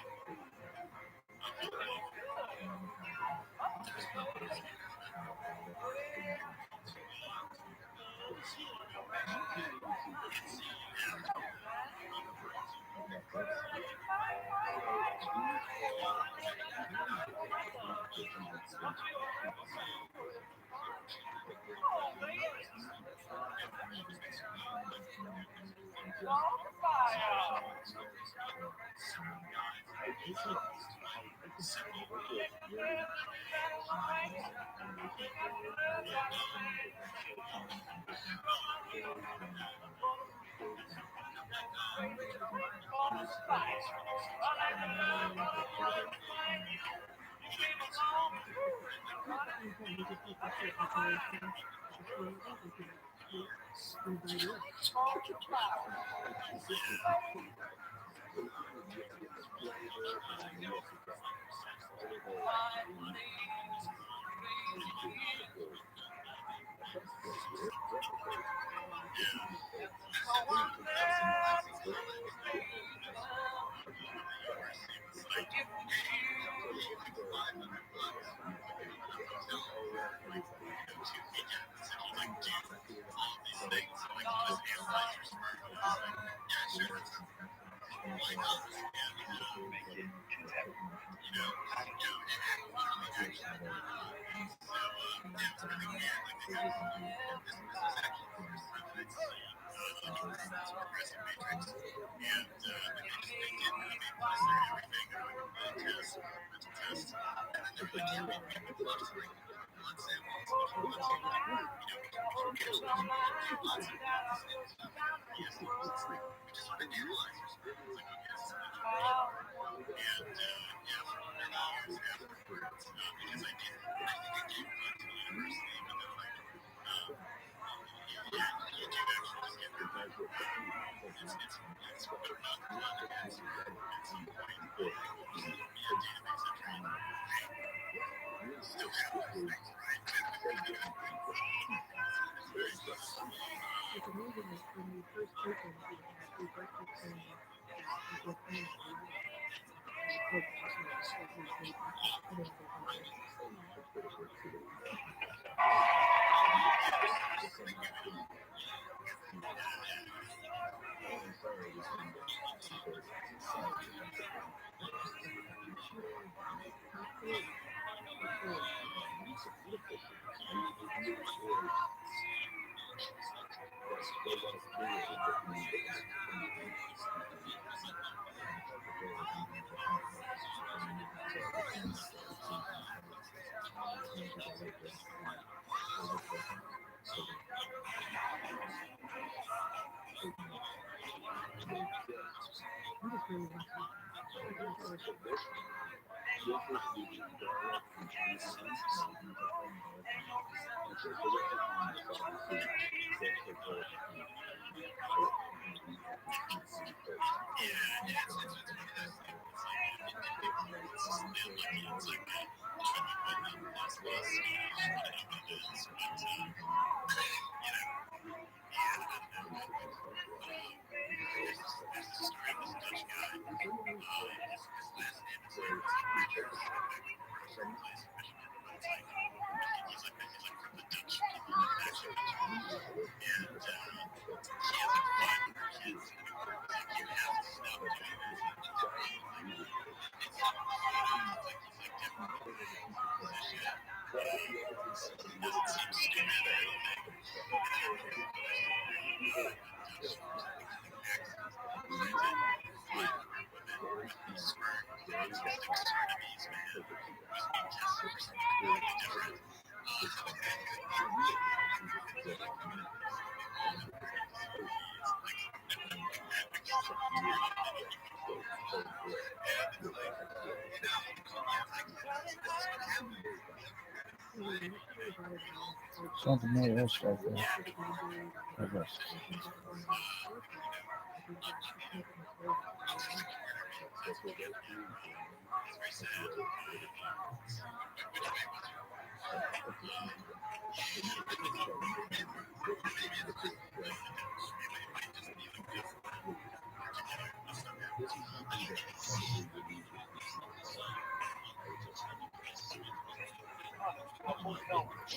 Something else like that.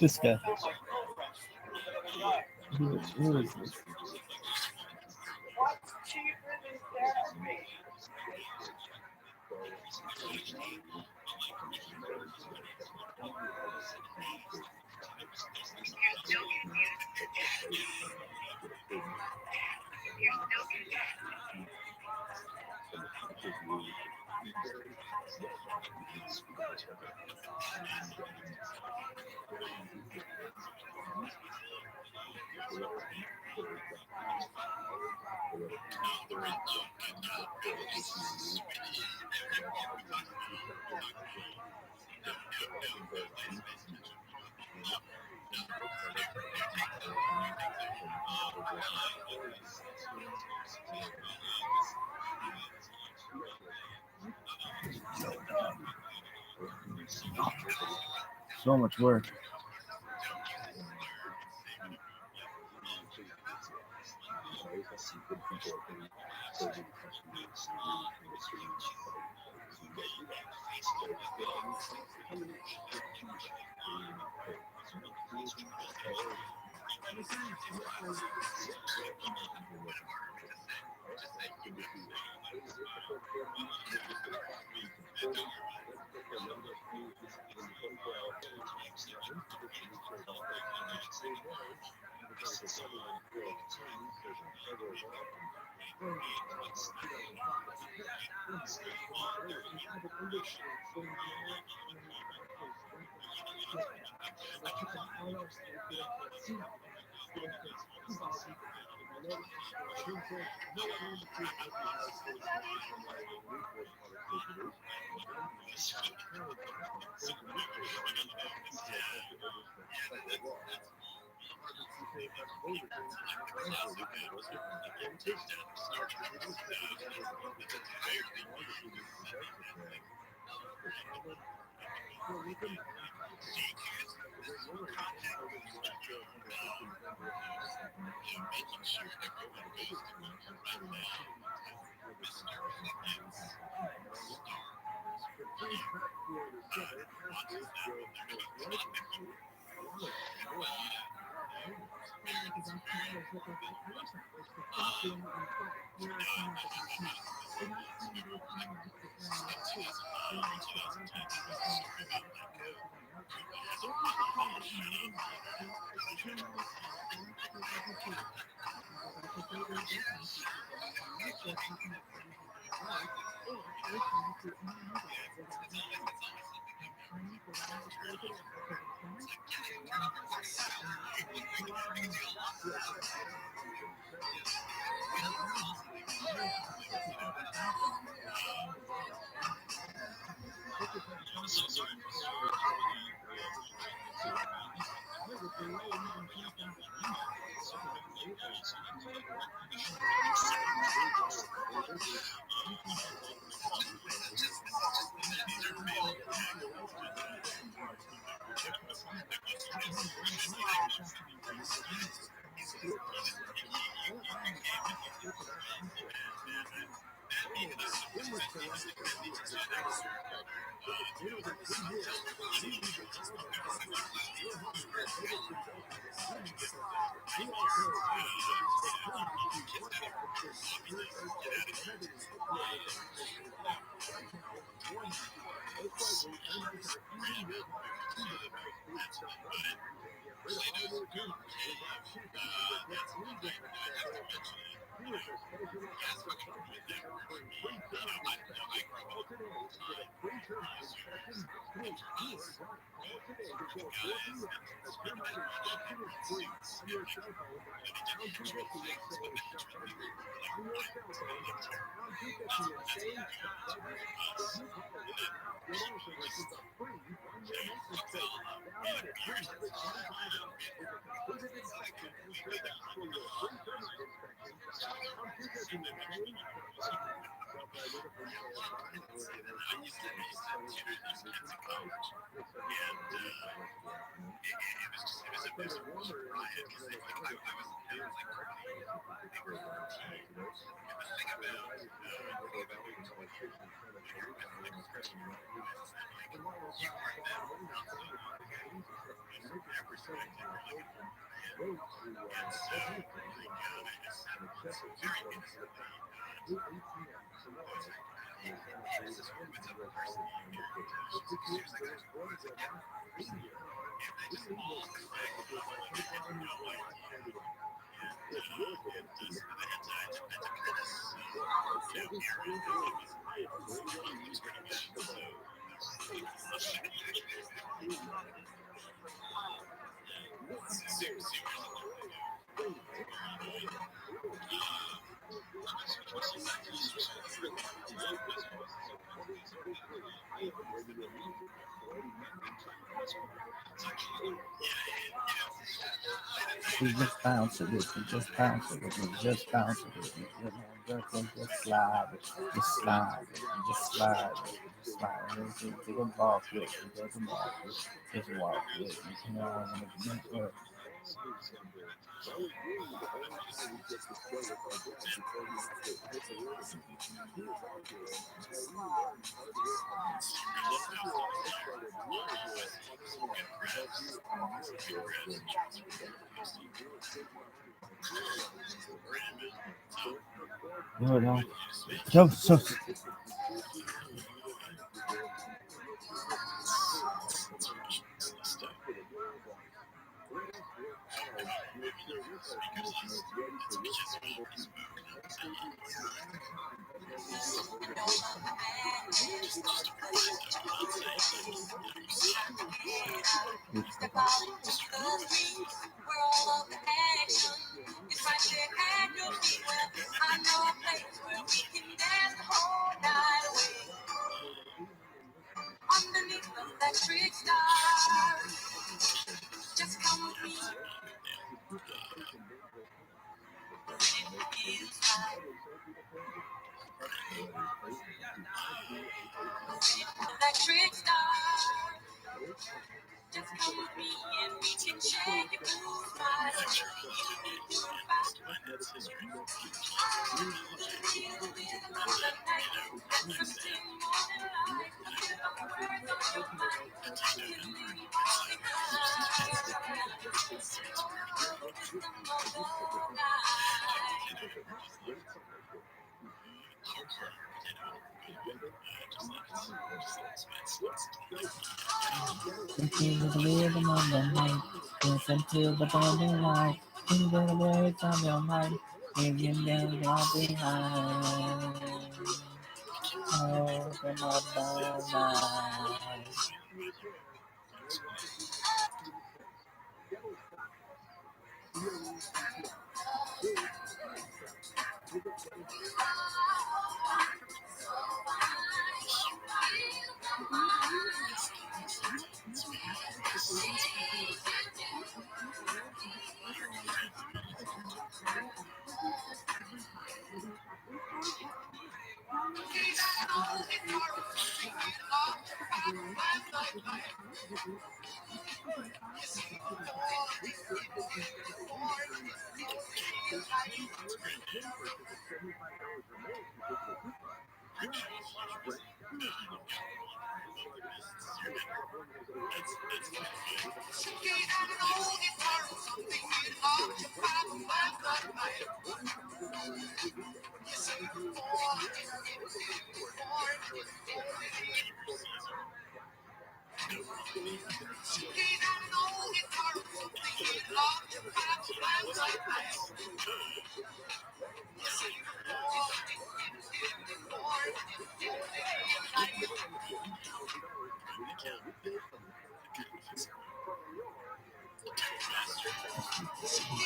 This guy. Who is this? So much work. She just bounce it with me, just bounce it with me, just bounce it with me. You know? Girl can just slide, just slide, just slide, just slide. Just walk with it, just walk with it, just walk with it. You know, no. So, Step out into the street where all of the action is right there at your feet. Well, I know a place where we can dance the whole night away underneath the electric stars. Just come with me. Electric stars. Just come with me and we can shake your blue smile. You'll be doing fast. Feel the rhythm of the night and something more than life. Feel the words on your mind. You can leave all behind. Oh, the rhythm of the night. until the rhythm of the night, dance until the burning light. Think of the words on your mind, thinking that you're behind. Oh, the night.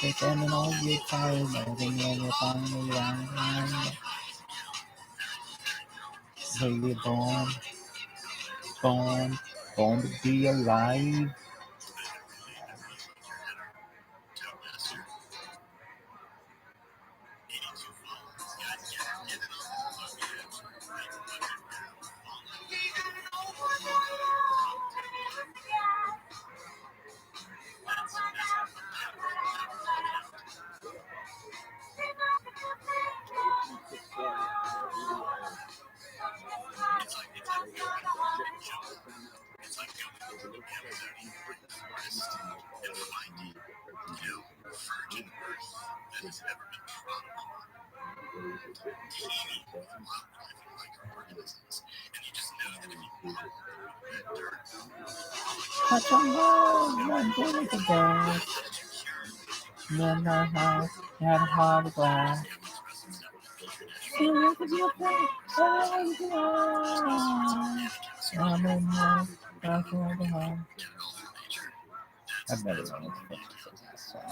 Pretending all you tired, letting when you finally land. Baby born, born to be alive. Touch on love, one day to go. Then I had a heart of glass. Feel like a beautiful I'm in love, back on the home. I've never run into that song.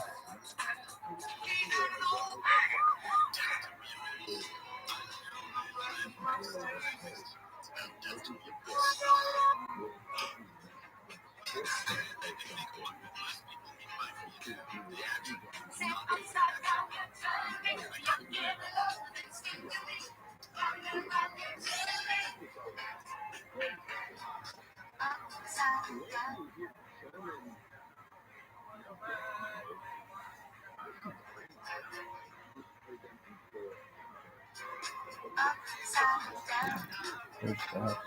Good stuff.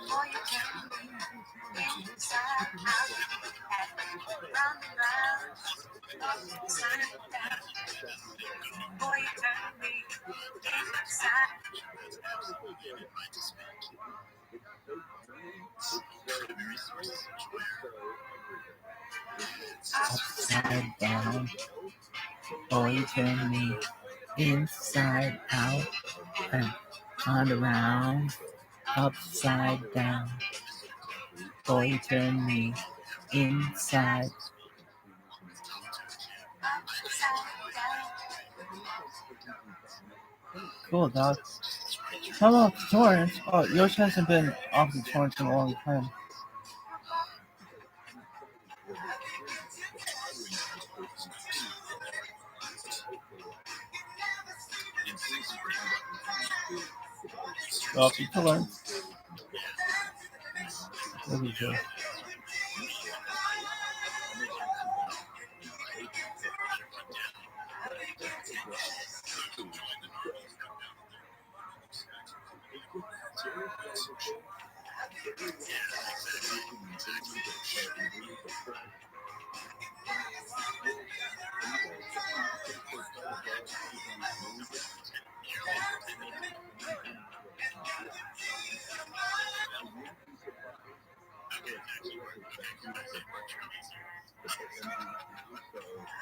Upside down, boy, turn me inside out and on around. Upside down, boy, turn me inside. Cool, dog. Come off the torrent. Oh, yours hasn't been off the torrent in a long time. Off the torrent. There we go.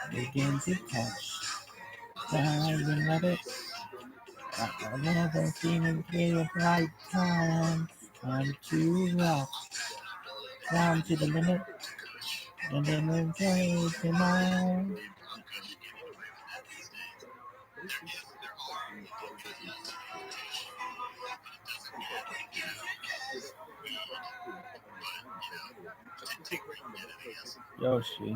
Begin to touch. Time and let it. I'll never seem to be a bright time. Time to rock. Down to the limit. And then enjoy tonight. Yoshi.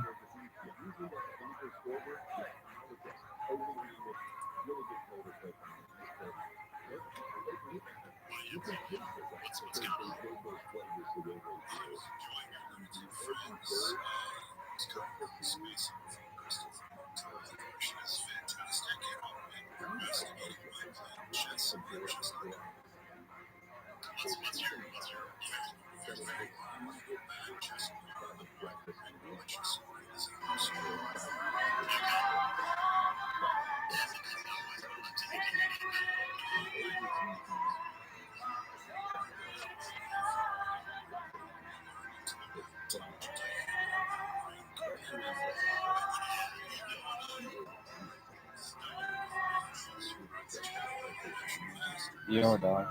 Your dog.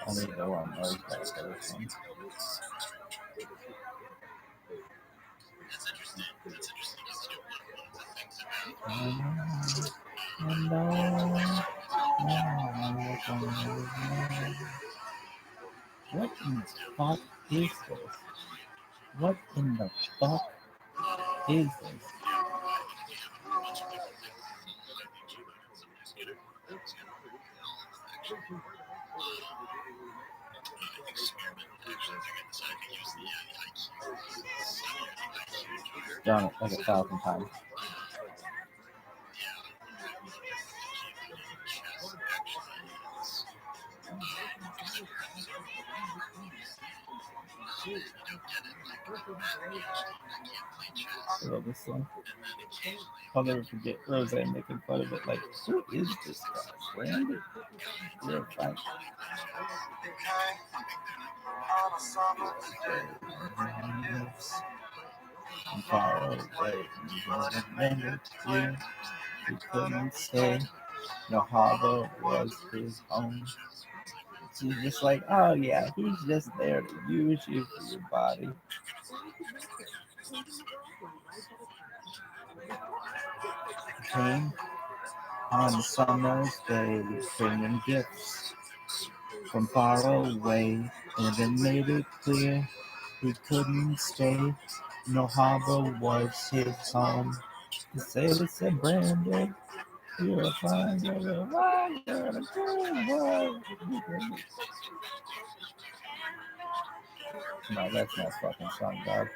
I need to know what noise back there. What in the fuck is this? What in the fuck is this? Done it like 1,000 times. I love this song. I'll never forget Rose making fun of it. Like, who is this guy? Randy? You're fine. I'm far away. He couldn't say no harbor was his home. She's just like, oh yeah, he's just there to use you for your body. Came on summer's day, bringing gifts from far away, and then made it clear he couldn't stay. No harbor was his home. The sailor said, Brandon, You're a fine girl, you're a fine girl, a good boy. No, that's not fucking song, dog.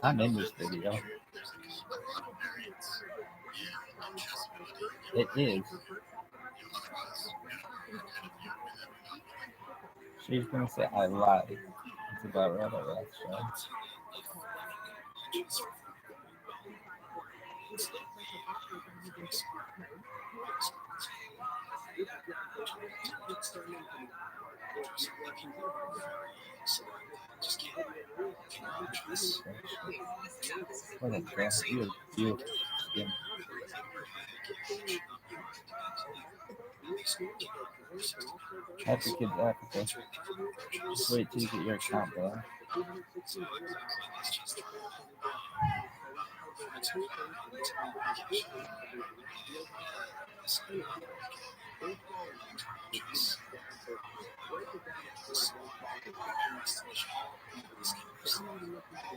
I'm in this video. It is. She's gonna say I lied. It's about Rabbi Rothschild. What a girl. You're beautiful skin. Happy Kids Africa. Just wait till you get your account, bro.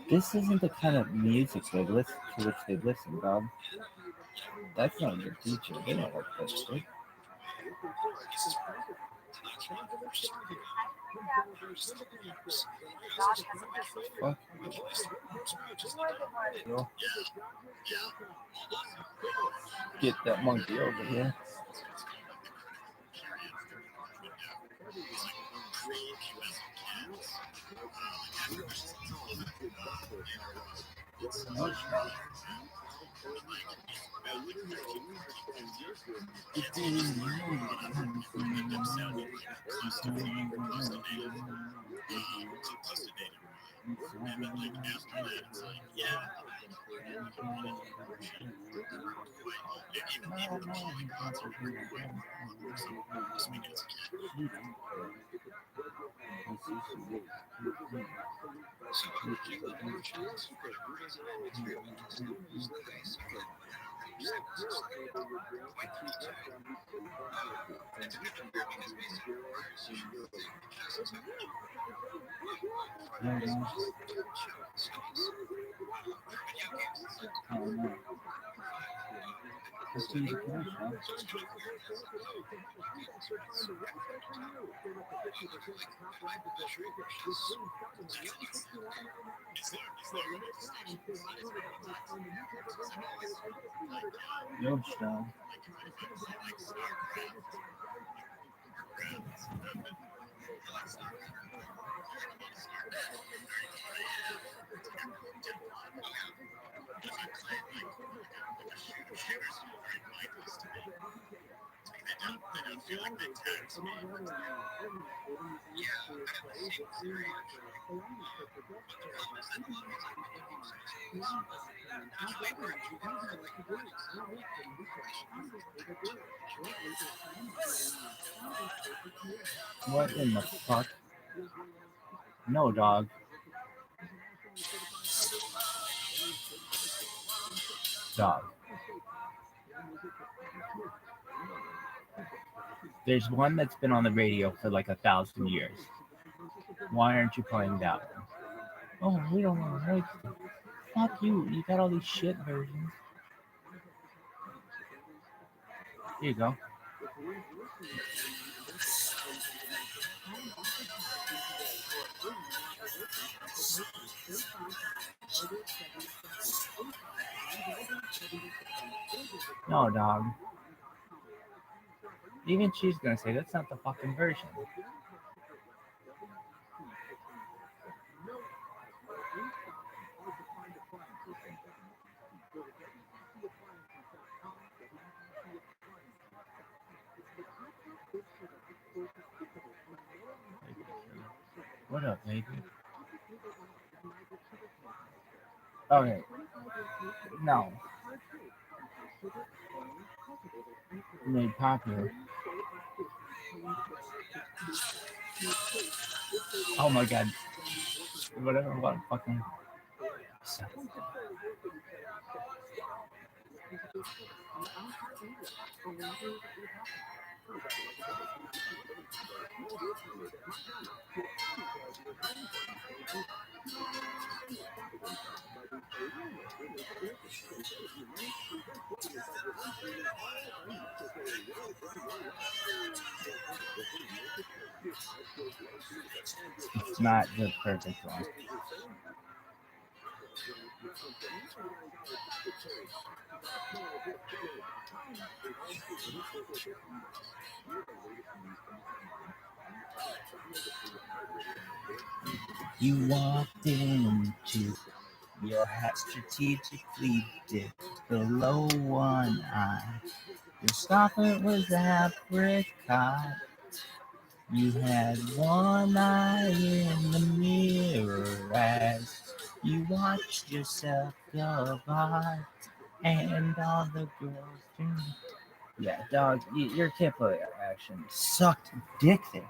This isn't the kind of music they listen to which they listen, dog. That's not a good teacher. They don't like that shit. Fuck. Yo. Get that monkey over here. No, Youngstown. What in the fuck? No, dog. Dog. There's one that's been on the radio for like 1,000 years. Why aren't you playing that one? Oh, we don't want to rights. Fuck you. You got all these shit versions. Here you go. No, dog. Even she's gonna say that's not the fucking version. What up, baby? Okay. No. Made popular. Oh my god. Whatever, what fucking. It's not the perfect one. You walked into your hat strategically dipped below one eye. Your stopper was apricot. You had one eye in the mirror as you watched yourself go by, and all the girls dreamed. Yeah, dog, your Kippa action sucked dick there.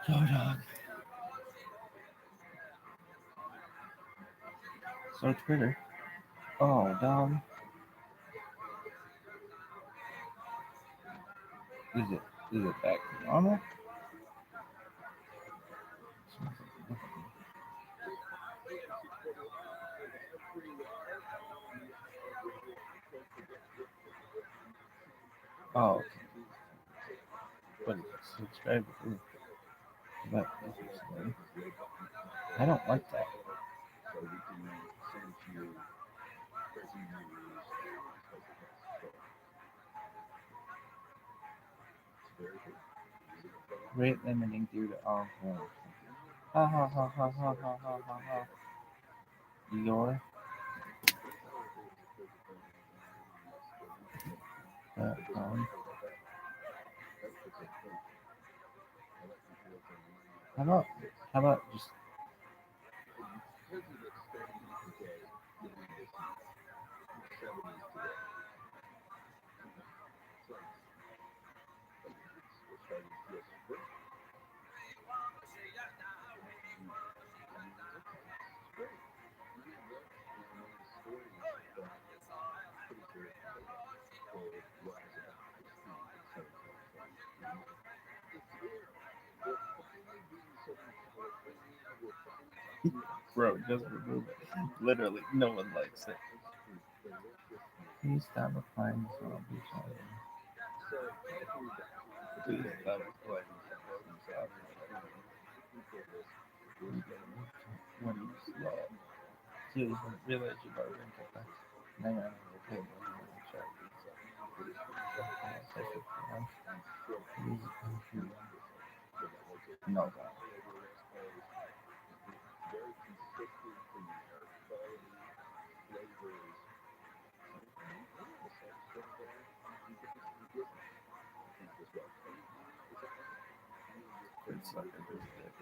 Yo, dog. So Twitter. Oh, dog. Is it back to normal? Oh, okay. But subscribe. But I don't like that. Rate limiting due to all homes. Ha ha ha ha ha ha ha ha ha. Your um, how about just bro, just remove it. Literally, no one likes it. Please stop replying to all these items. Please stop replying to all these items. When you slow, please realize you are going to pass. No, okay, check. No, God. It's like a good dick.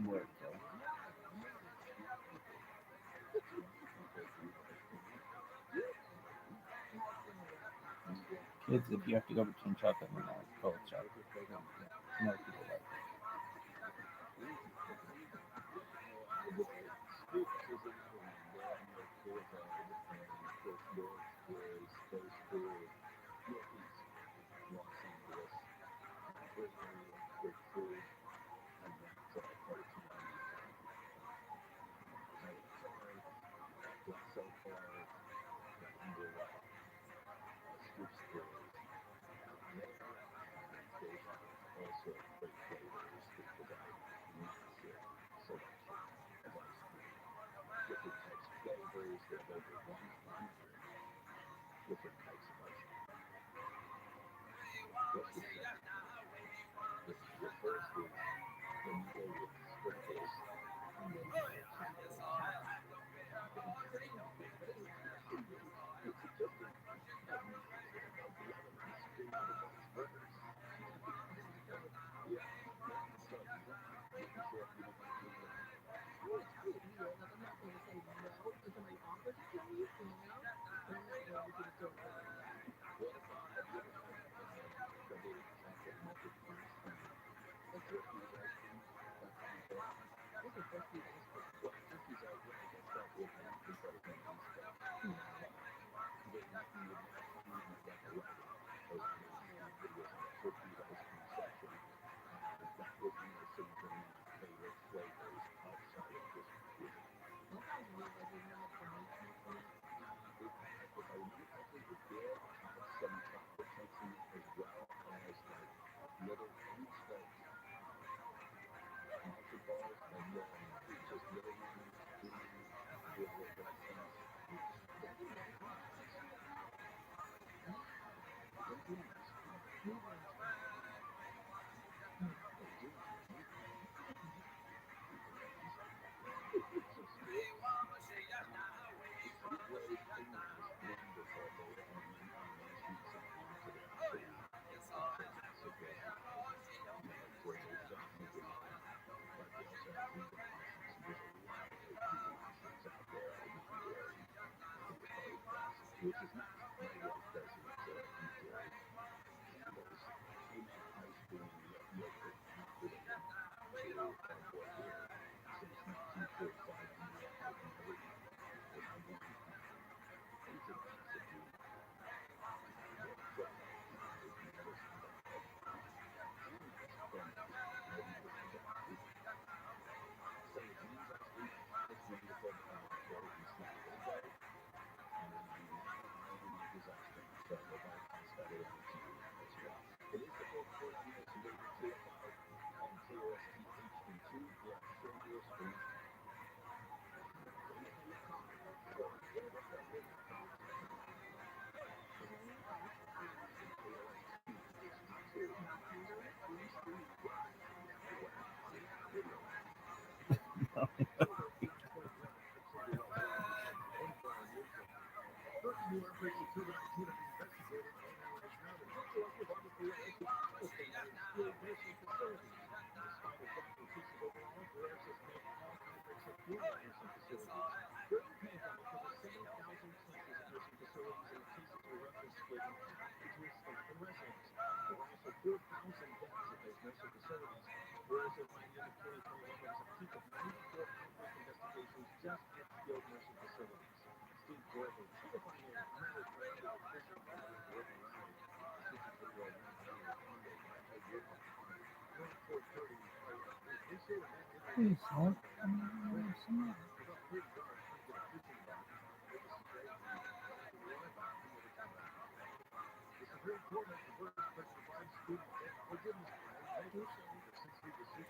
What? Kids, if you have to go between chocolate and cold chocolate, more people like it.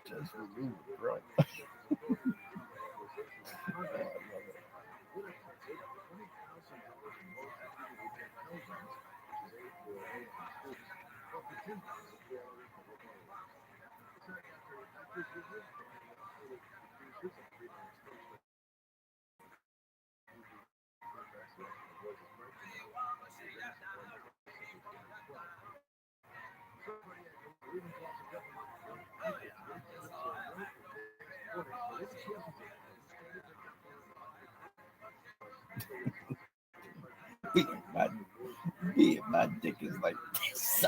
Just remove it, right? my, my dick is like this.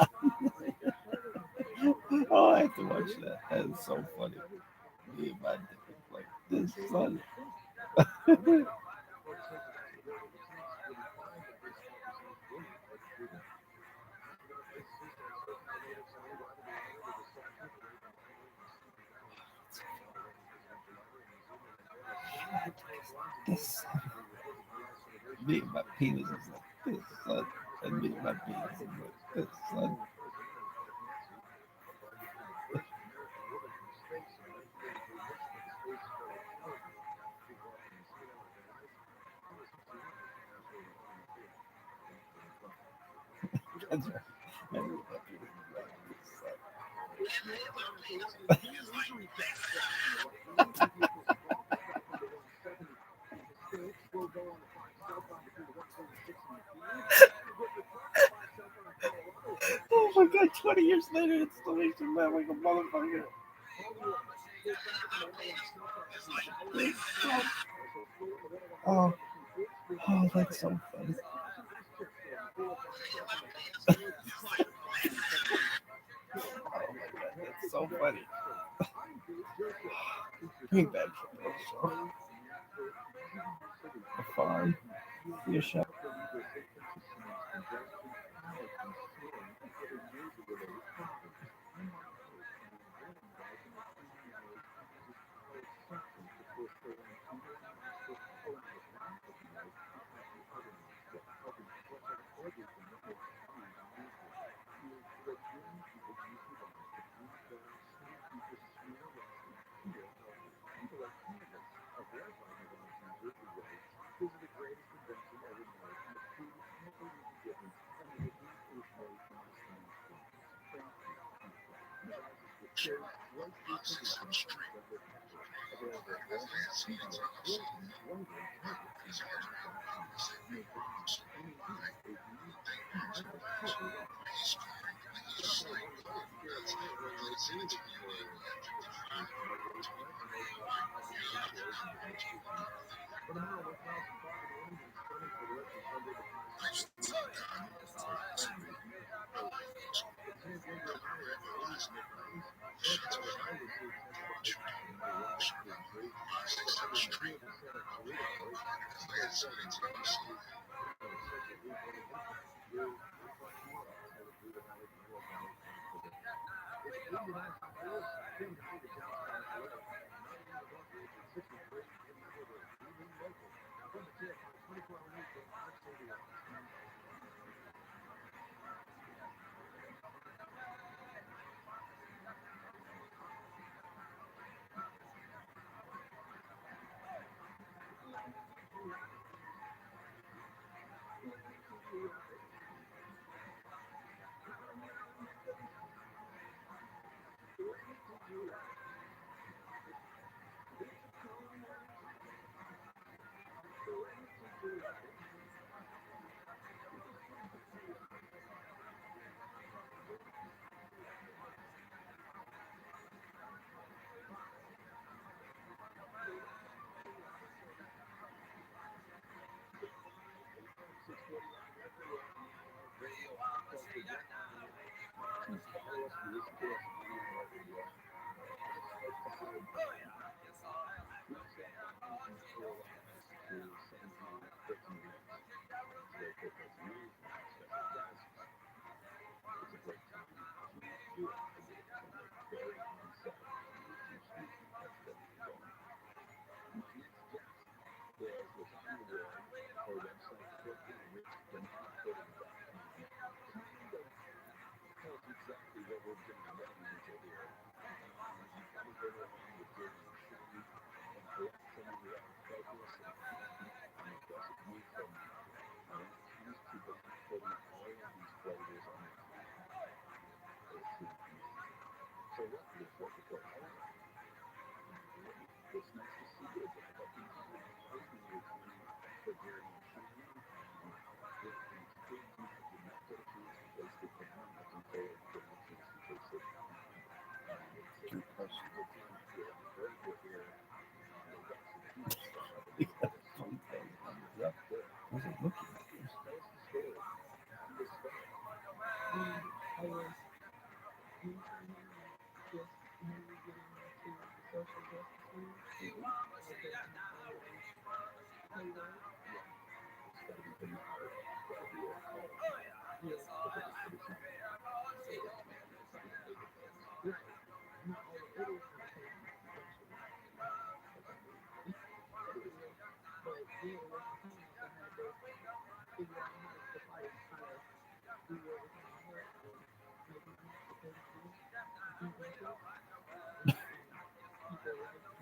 Oh, I have to watch that. That is so funny. My dick is like this, son. This, my penis is like this, son. And my penis is like this, son. That's right. My penis is like this, son. Oh my god, 20 years later, it's still makes me mad like a motherfucker. Oh, oh, that's so funny. Oh my god, that's so funny. Bring back the show. The farm, your shop.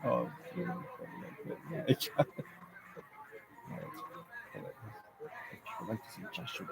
Oh, yeah. I like to see gesture.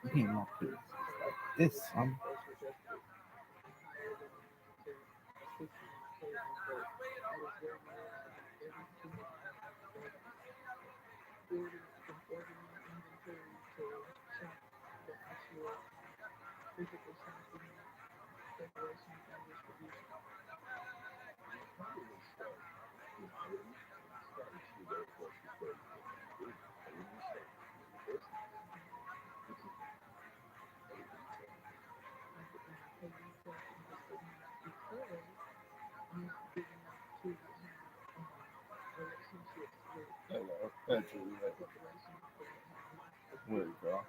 You can't walk through like this, son. Hello, that's where you go.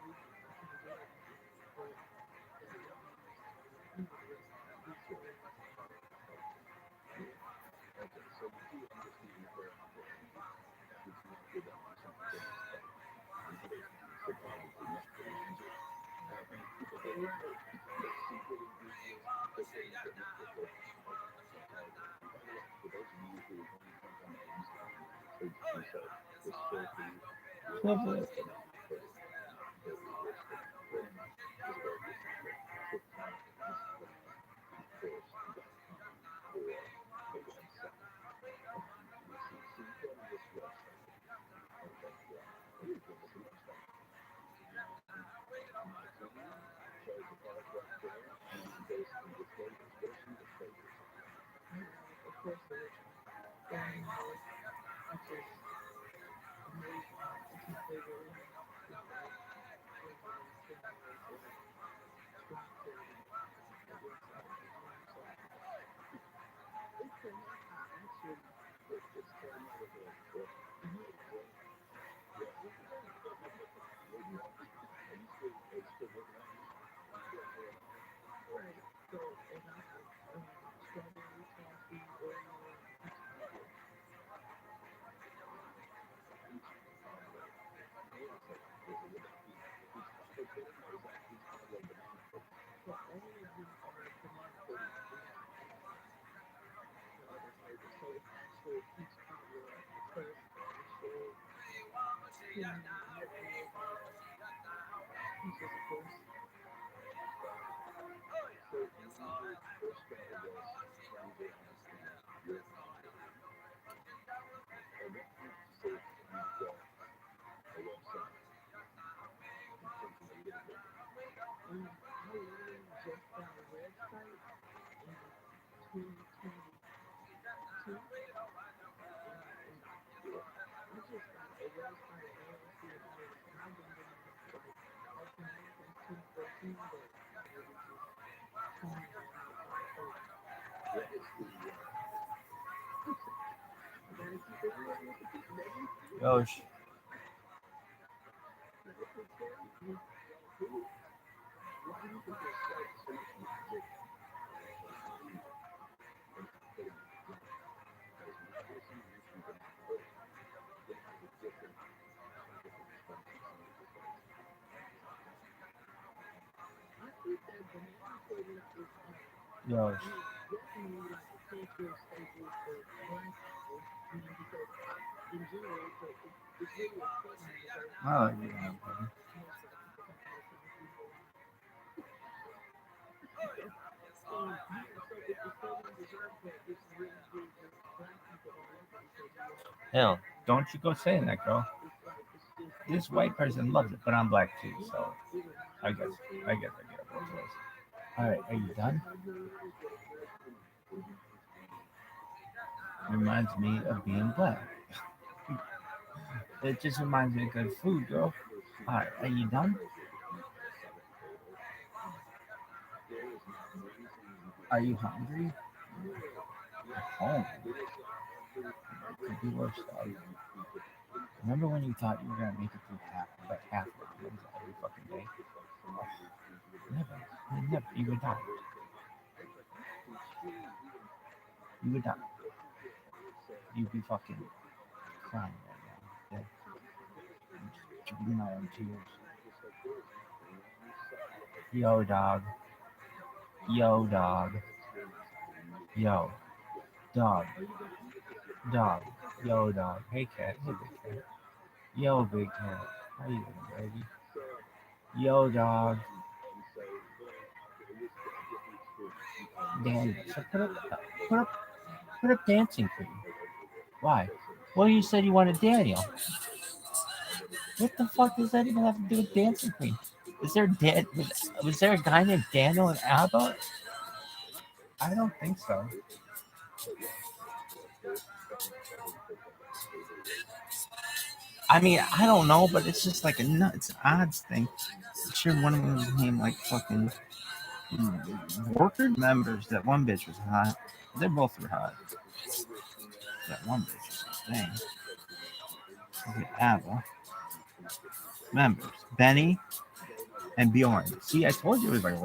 Gosh. Gosh. I like it. Hell, don't you go saying that, girl. This white person loves it, but I'm black too, so I guess I get both ways. All right, are you done? Reminds me of being black. It just reminds me of good food, girl. All right, are you done? Are you hungry? Home. Could be worse, dog. Remember when you thought you were gonna make it through half of the meals every fucking day? Oh, never. You would die. You would die. You'd be fucking crying right now. Dead. Keeping my own tears. Yo, dog. Yo, dog. Yo, dog. Dog. Yo, dog. Hey, cat. Hey, big cat. Yo, big cat. How you doing, baby? Yo, dog. Daniel. So put up dancing queen. Why? Well, you said you wanted Daniel. What the fuck does that even have to do with dancing queen? Was there a guy named Daniel in ABBA? I don't think so. I mean, I don't know, but it's just like a nuts odds thing. I'm sure one of them was named like fucking worker members. That one bitch was hot. They both were hot. That one bitch was hot. Dang. Okay, Abel. Members. Benny and Bjorn. See, I told you it was like.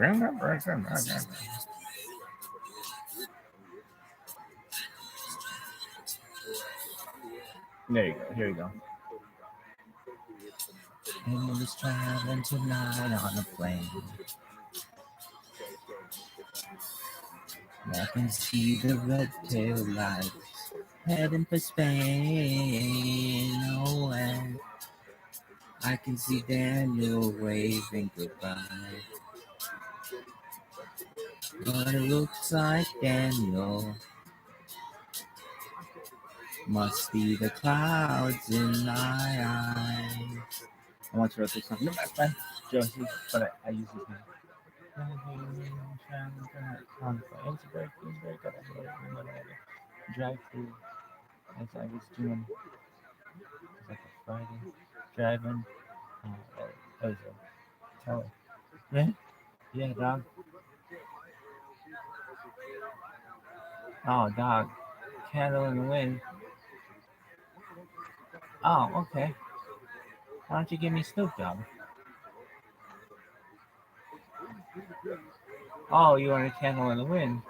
There you go. Here you go. And we was traveling tonight on a plane. I can see the red tail lights heading for Spain. Oh, and I can see Daniel waving goodbye. But it looks like Daniel must be the clouds in my eyes. I want to write this song. No, that's fine. Josie, but I use his name. It's very good. Drive through as I was doing. It's like a Friday. Driving. That was a tele. Yeah? Yeah, dog. Oh, dog. Candle in the wind. Oh, okay. Why don't you give me Snoop Dogg? Oh, you want a candle in the wind?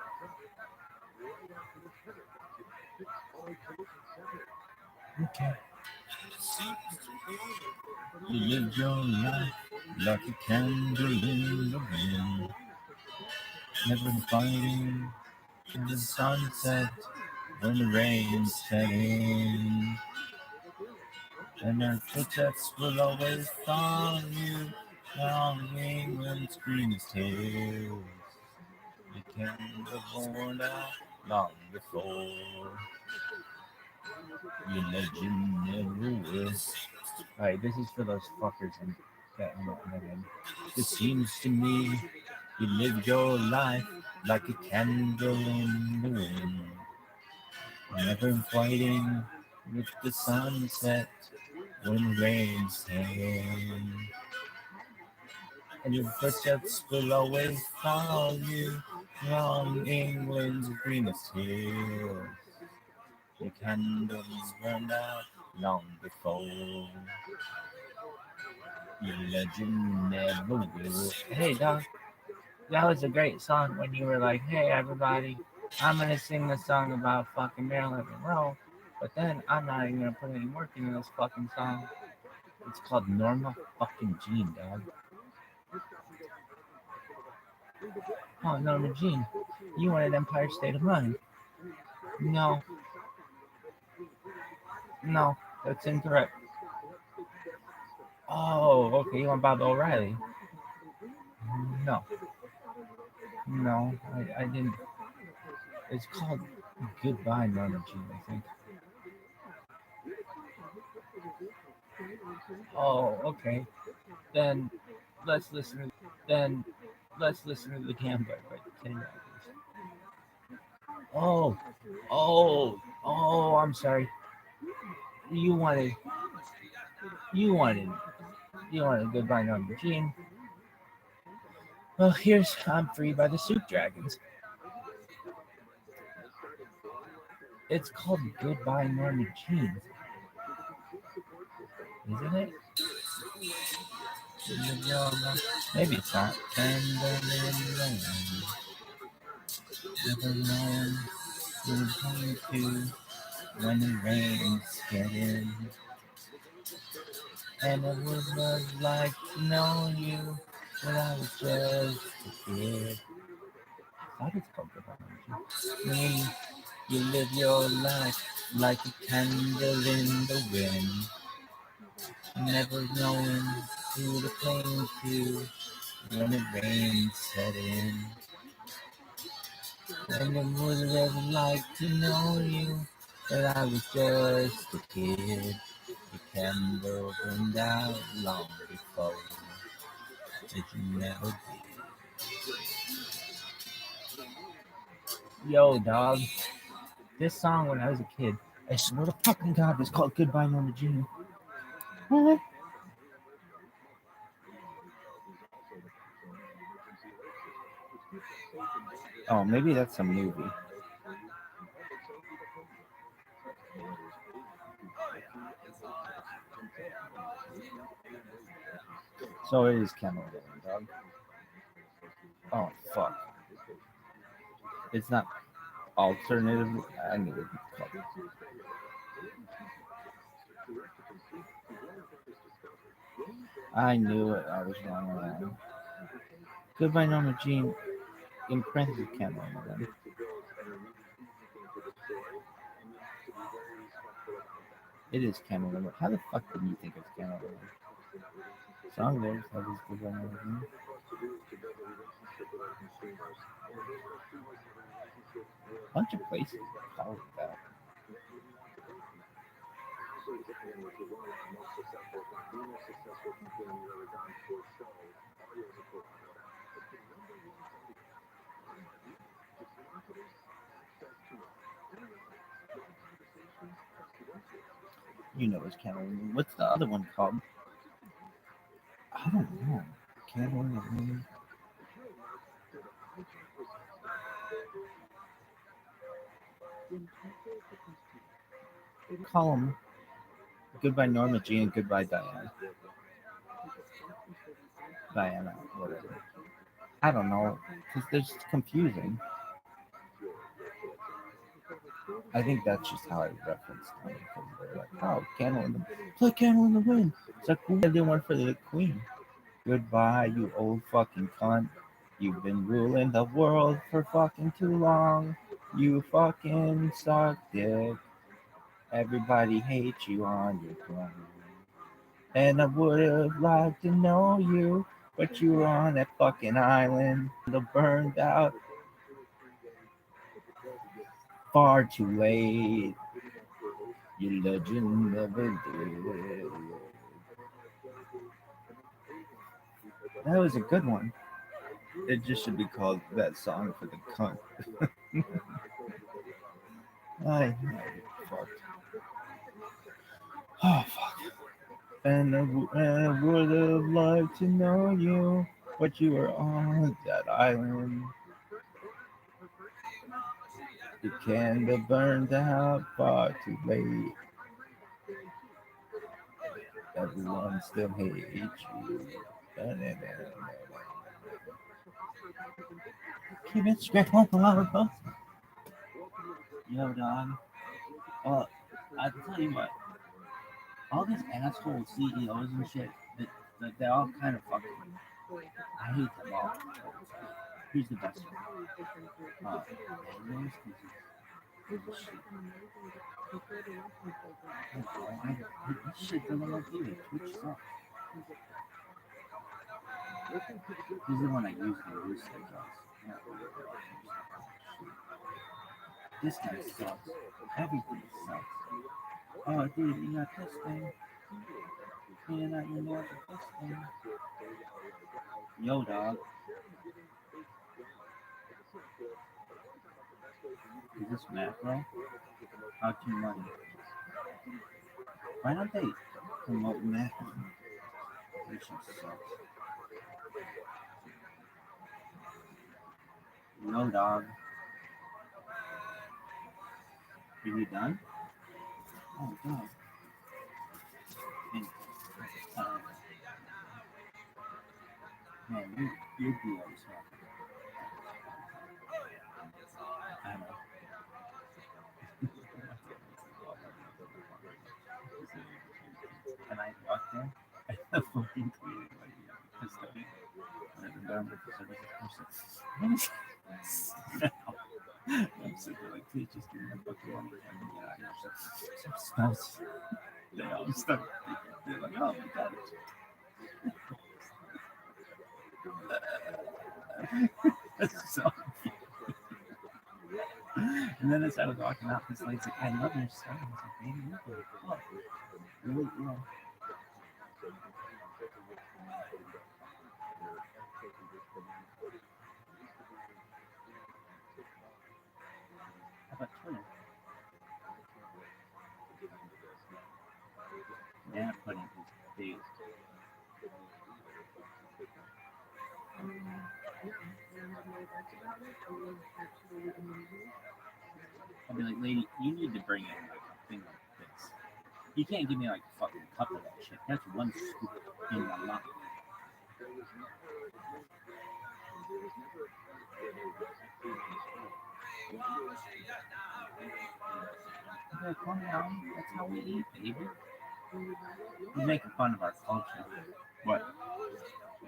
Okay. You live your life like a candle in the wind, never fighting in the sunset when the rain's setting. And our footsteps will always follow you along England's greenest hills. You can be born out long before your legend never will. Alright, this is for those fuckers that I'm not living. It seems to me you live your life like a candle in the wind, never fighting with the sunset when rain's hitting. And your footsteps will always follow you along England's greenest hills. Your candles burned out long before your legend never will. Hey, dog, that was a great song when you were like, hey, everybody, I'm going to sing the song about fucking Marilyn Monroe, but then I'm not even going to put any work into this fucking song. It's called Norma fucking Jean, dog. Oh, Norma Jean, you wanted Empire State of Mind. No, that's incorrect. Oh, okay, you want Bob O'Reilly. No, I didn't. It's called Goodbye, Norma Jean, I think. Oh, okay. Then let's listen. Let's listen to the Gambler by Kenny Rogers. Oh, I'm sorry. You wanted Goodbye, Norma Jean. Well, here's I'm Free by the Soup Dragons. It's called Goodbye, Norma Jean. Isn't it? Maybe it's not. Never knowing who we're going to when the rain's getting. And I would have liked to know you when I was just a kid. I thought it's called Goodbye, Norma Jean. You live your life like a candle in the wind, never knowing who to cling to when the rain set in. And I would have liked to know you, but I was just a kid. The candle burned out long before that you never did. Yo, dog. This song when I was a kid, I swear to fucking God, was called Goodbye Norma Jean. What? Oh, maybe that's a movie. So it is Camel Dog. Oh, fuck. It's not alternative. I knew it. I knew it. I was wrong on that. Goodbye Norma Jean in parentheses Camel Dog. It is Camel Dog. How the fuck did you think it's Camel Dog? Song there, that is Goodbye Norma Jean. Bunch of places called that. You know it's Camel. What's the other one called? I don't know. Camel Dog. Call them Goodbye Norma Jean and Goodbye Diana. Diana, whatever. I don't know, because they're just confusing. I think that's just how I referenced them, because they're like, oh, play Candle in the Wind. It's like, who did one for the Queen? Goodbye, you old fucking cunt. You've been ruling the world for fucking too long. You fucking suck dick. Everybody hates you on your throne. And I would have liked to know you, but you were on that fucking island. The burned out. Far too late. Your legend never did. That was a good one. It just should be called That Song for the Cunt. I fuck. Oh fuck. And I would have liked to know you, but you were on that island. The candle burned out far too late. Everyone still hates you. Keep it straight on the loud bus. Yo, dog. I tell you what. All these asshole CEOs and shit, they're all kind of fucking. I hate them all. Here's the best one. Shit doesn't look good. Twitch sucks. This is the one I use to use This guy sucks. Everything sucks. Oh, dude, you got this thing. You know this thing. Yo, dog. Is this macro? How to money? Why don't they promote macro? This shit sucks. No, dog. Are you done? Oh, dog. Man, you'd be always happy. I know. And I walked in, I had a fucking cleaning like custodian. And I've been down with the services person. What is that? I'm sitting there like, please just give me a fucking money. And yeah, some smells. They all stuck. They're like, oh my god. That's so funny. And then as I was walking out, this lady's like, I love your style. I was like, baby, you're really cool. Really, you know. Banana pudding is big. I'd be like, lady, you need to bring in like a thing like this. You can't give me like a fucking cup of that shit. That's one scoop in my mouth. Like, come on, that's how we eat, baby. You're making fun of our culture. What?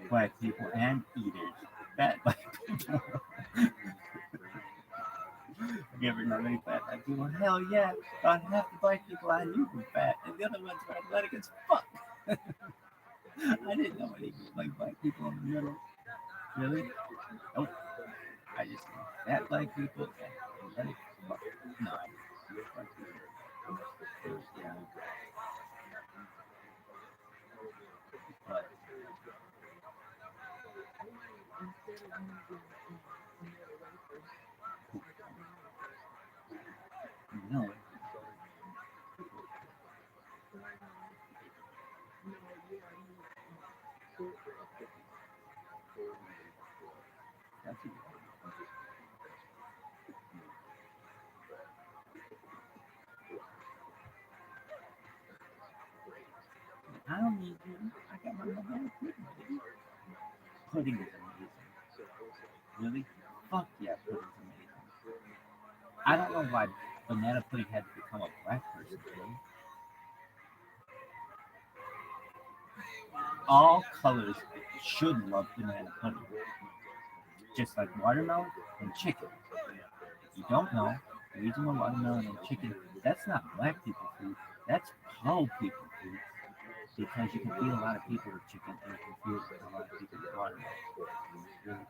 Black people and eaters. Fat black people. Have you ever known any fat black people? Hell yeah. About half the black people I knew were fat, and the other ones were athletic as fuck. I didn't know any like black people in the middle. Really? Nope. I just know fat black people and athletic as fuck. No, I didn't. Black people. Yeah. But no. That's a I don't need you. I got my banana pudding. Pudding is amazing. Really? Fuck yeah, pudding's amazing. I don't know why banana pudding had to become a black person thing. All colors should love banana pudding. Just like watermelon and chicken. If you don't know, the reason why watermelon and chicken, that's not black people food, that's po people food. Because you can feed a lot of people with chicken and you can feed a lot of people with watermelon. Really,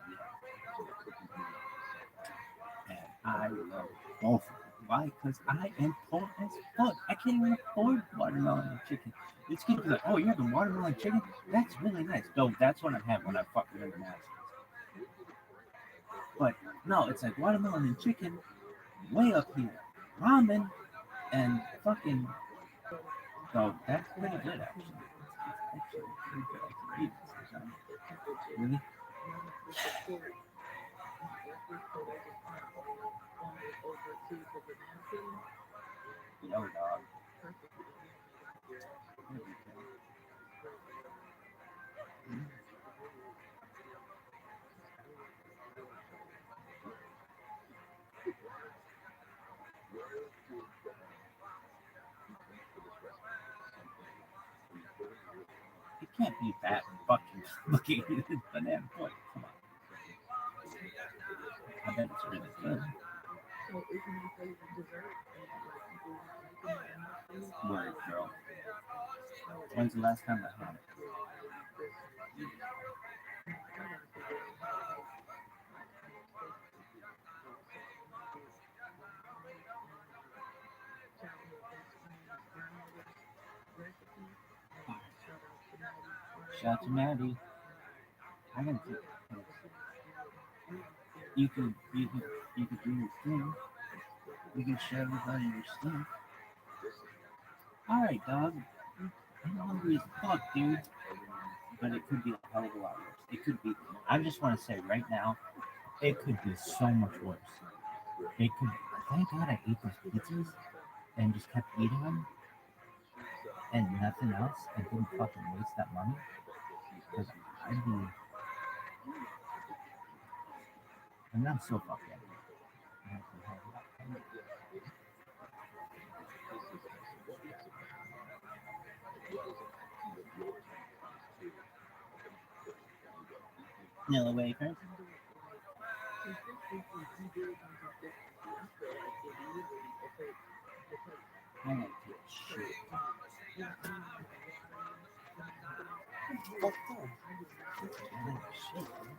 yeah. And I love both of them. Why? Because I am poor as fuck. I can't even afford watermelon and chicken. It's gonna be like, oh, you have a watermelon chicken? That's really nice. Though that's what I'm having when I fucking international. But no, it's like watermelon and chicken way up here. Ramen and fucking. So that's pretty good actually. It's actually pretty good. I can eat it sometimes. Really? Yo, dog. It can't be that fucking looking at this banana pudding. Come on. I bet it's really good. Word, girl. When's the last time I had it? Shout out to Maddie. I gotta take it. You could do your thing. You can share everybody your stuff. Alright, dog. I'm hungry as fuck, dude. But it could be a hell of a lot worse. It could be. I just want to say right now, it could be so much worse. It could. Thank God I ate those pizzas and just kept eating them and nothing else and didn't fucking waste that money. Because I'd be. And I'm so fucking angry. Vanilla wafers. I like to shit. Fuck off. I like shit, man.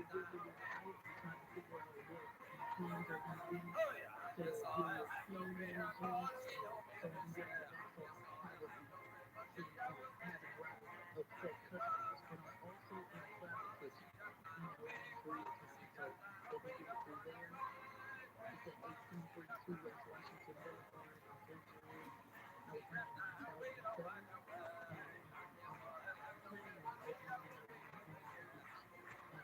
really out and trying to figure out what plans are going to be to get flow management. So I'm dealing with that. So I'm probably having a lot of upset customers, but I'm also in a cloud kitchen, in Koreatown. So they can get it through there. It's at 1832 West Washington Boulevard in Edgewood. I was planning on starting the 7th, and I'm planning on opening another one on the beach. And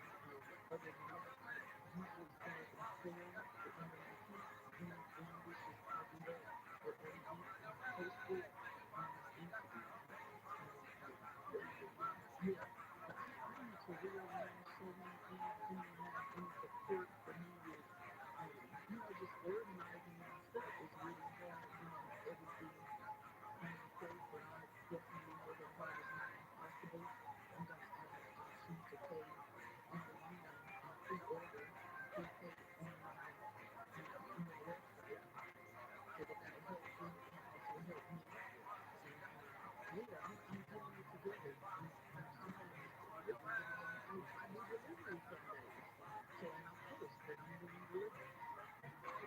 other than that, I usually start at 4 the end of my shift. Any wishes, I'll be there. But Rabbi, post it on my Instagram. And yeah, I need to realize so many things. I need support for me with just organizing my stuff. It's really hard doing everything in myself, but I definitely know that hard is not impossible. I'm gonna add an option to pay online pre-order and pre-pay online on my website so that'll help them and also help me. And yeah, I'm getting it together. I'm trying to make it work. I do delivery some days. So and I post that I'm doing delivery. The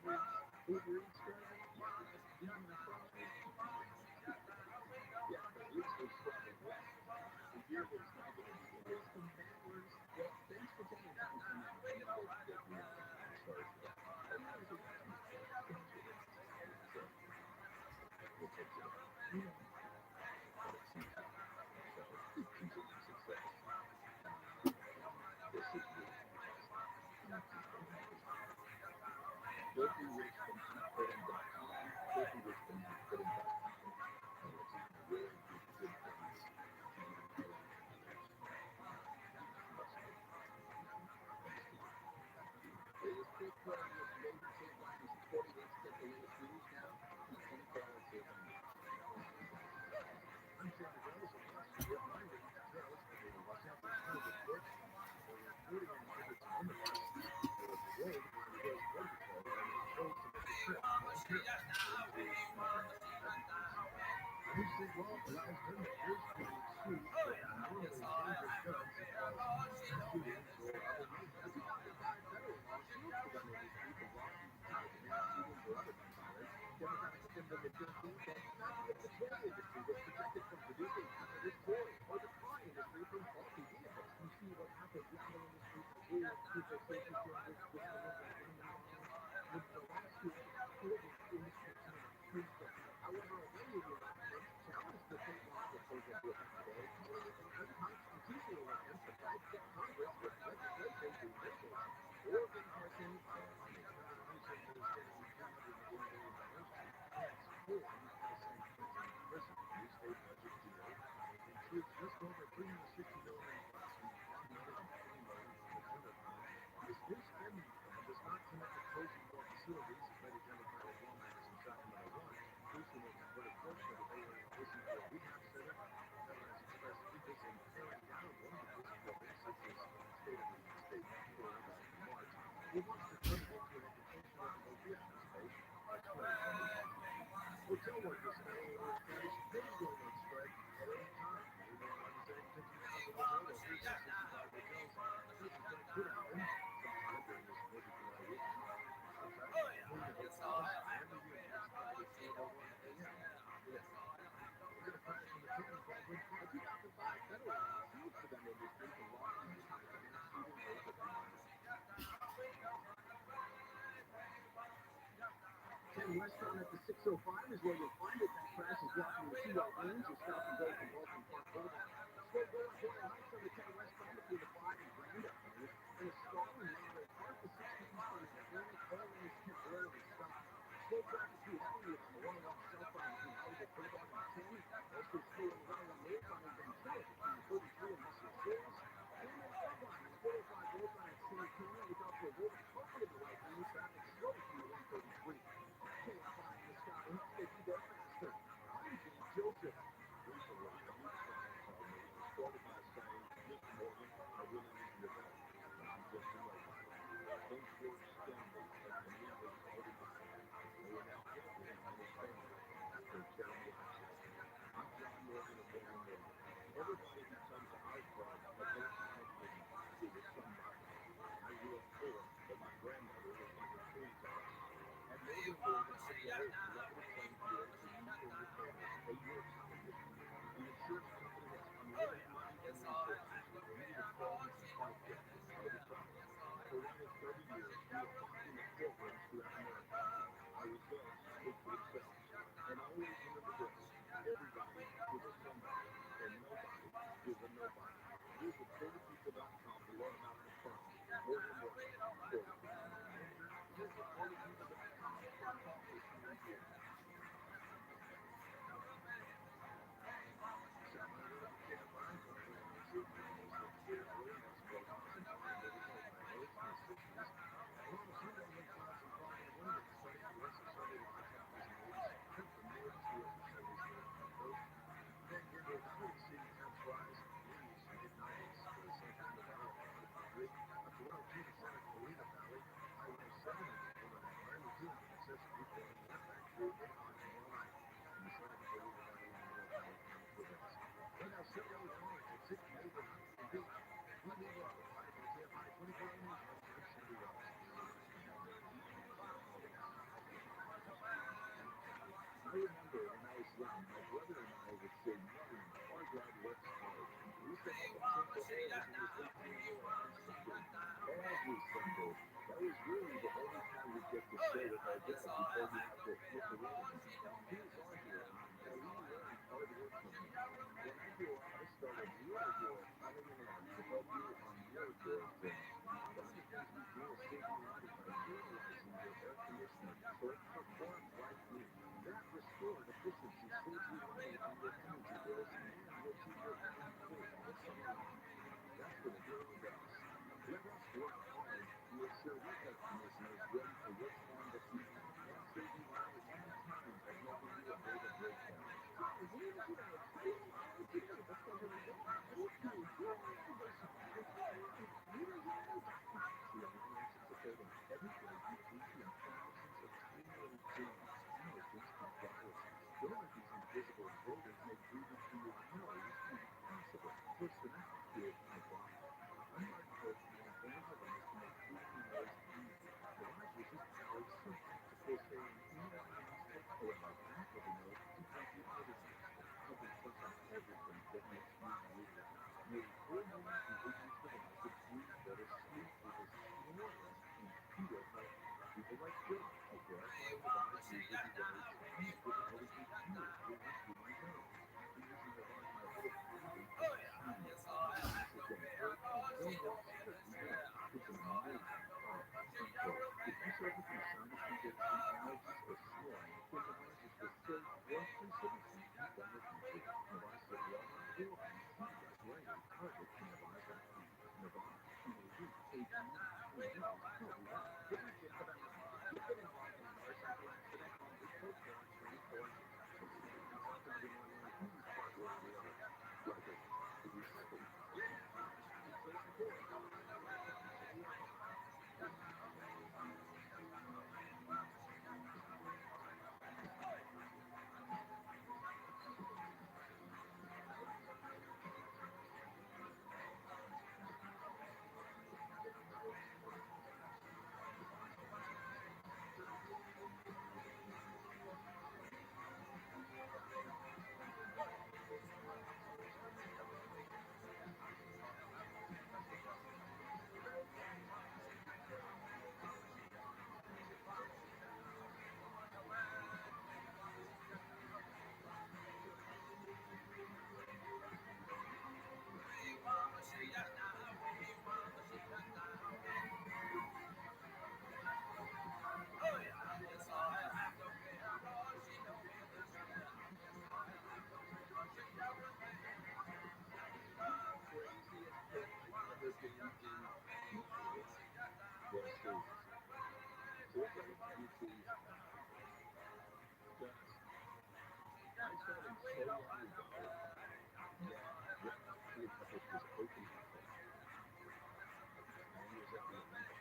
average Uber Eats driver eating a fries. There's some battlers. Well, thanks for taking time for me. Restaurant at the 605 is where you'll find it. That crash is blocking the two-way lanes. You'll stop and go from Balkan Park Boulevard. Straight go up Boyle Heights on the 10 westbound between the 5 and Grand Avenues. And a stall in Monterey Park, the 60 eastbound and Atlantic, all lanes temporarily stopped. Slow traffic through Hollywood on the 101 southbound between Hollywood Boulevard and 10. Also slow on the 101 northbound in Ventura between 33 and Muscle Shoals. And then Irvine on the 405 northbound at Santana. Look out for a road car in the right lane. Traffic slow through 133. KFI in the sky helps make you go faster. I'm James Joseph. Started by saying, Mr. Morgan, I really need your help. Those words stung me as I immediately called him back. They were now careful him and his family after a terrible accident. I'm John Morgan of ViralRabbi. Everybody who comes to our club electronically is somebody. I grew up poor, but my grandmother was like a queen to us. At Morgan & Morgan, our goal is to level the playing field for you and your family. Pay your competition. An insurance company that's unlimited money and resources to give you the quality health care that you know to trust. For nearly 30 years, we have fought in the courtrooms throughout America. Our results speak for themselves. And always remember this: everybody is a somebody, and nobody is a nobody. Visit quotethepeople.com to learn about our firm. Morgan & Morgan, Quote the People. Sponsors, visit quotethepeople.com for a talk with TRUMAN. Sacramento campfires are playing tribute to Muslim terror and explosions in Bible Bibles in the 60s. Along with 2 million plus in prominent women studying U.S. Assembly lives after it was made a secret the newest U.S. Assembly story ever. From Denver Valley, seeing temps rise in the 80s to mid-90s. For the San Fernando Valley, cloudy for 3. Up to 102 to Santa Clarita Valley. High 107 in Amarillo. 92 in Access. Dew point wet back through 8 tomorrow night. In the Santa Clarita Valley and Middle Valley, cloudy for rest. Right now, 70 degrees at 68 in Huntington Beach. We leave off at 5 on KFI 24 hour news. I'm Cindy Wells. I remember when I was young, my brother and I would say nothing but hard ride, let's go. We used to have that same goal when he was 18 and we were high school kids. Every Sunday. That was really the only time we'd get to stay with our dad before we had to hit the road again. He was our hero, and we learned hard work from him. When I grew up, I started little here at Holiday Inn to help you on your growth journey. One of the things we do is save you money by utilizing your air conditioner so it performs like new. That restored efficiency saves you money on your energy bills and will keep your home cool all summer long. That's what a hero does. Let us work hard to ensure we have commissioners ready for which farm to feed and save you money and time by helping you avoid a breakdown. Hi, my name is Renee. How may I help you today? Let's go ahead and get that AP Hearing Activation Package for you at ReaderHearing.com. CNN answers the phone every day weekly and thousands of tiny little germs, allergens, and viruses. Don't let these invisible invaders make breathing through your nose impossible. First for now, do it Navage. Unlike cocaine and antivirus to make breathing your nose easy, Navage uses powered symptoms to force air in your nostrils or out the back of the nose to empty out of the nostril, helping flush out everything that makes you weird. Nearly 4 million people use Navage to breathe better, sleep deeper, snore less, and feel healthier. People like Phil, who verified Navage user who writes, "I have difficulty hearing through my nose. After using Navage, my whole breathing is smooth. My sinuses don't hurt, and no more stuffy nose. It's an amazing product." Unquote. If you suffer from sinus congestion, allergies, or snoring, then Navage is the safe, drug-free solution you've been looking for. Navage is at Walmart, Walgreens, CVS, Rite Aid, Target, and Navage.com. Navage, N-A-V-A-G-E, healthy life. This is Jim with Rabbi. You've been involved in a motorcycle accident and we could warrant 24 injuries. This is Nick from South Illinois Land. Whose part will you be on? Like it. Be safe. Be safe report. I'm Cindy Wells. Craziest thing I've ever been in my life was this. So what got introduced to these guys? I saw them so long ago that Rabbi was opening for them. And he was at the Olympic.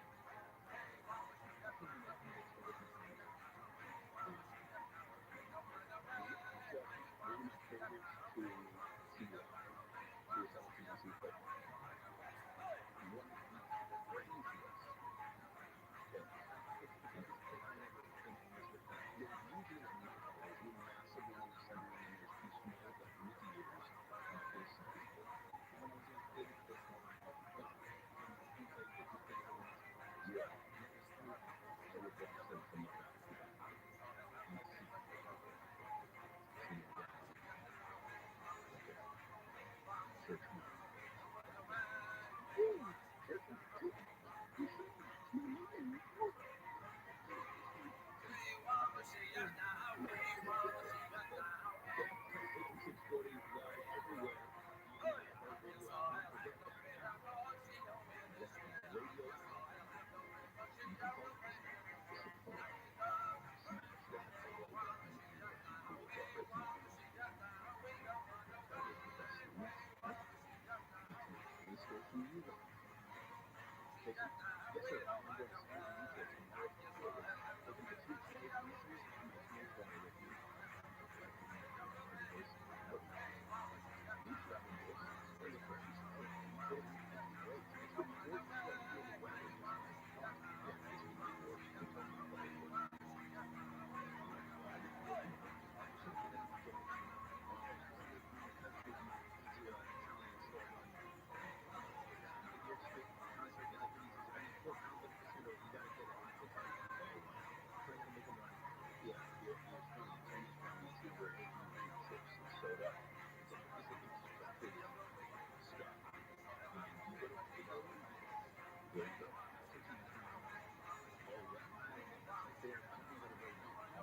There you go. That's what you need to know. Oh, yeah. Right there. Tell me what it is. It's so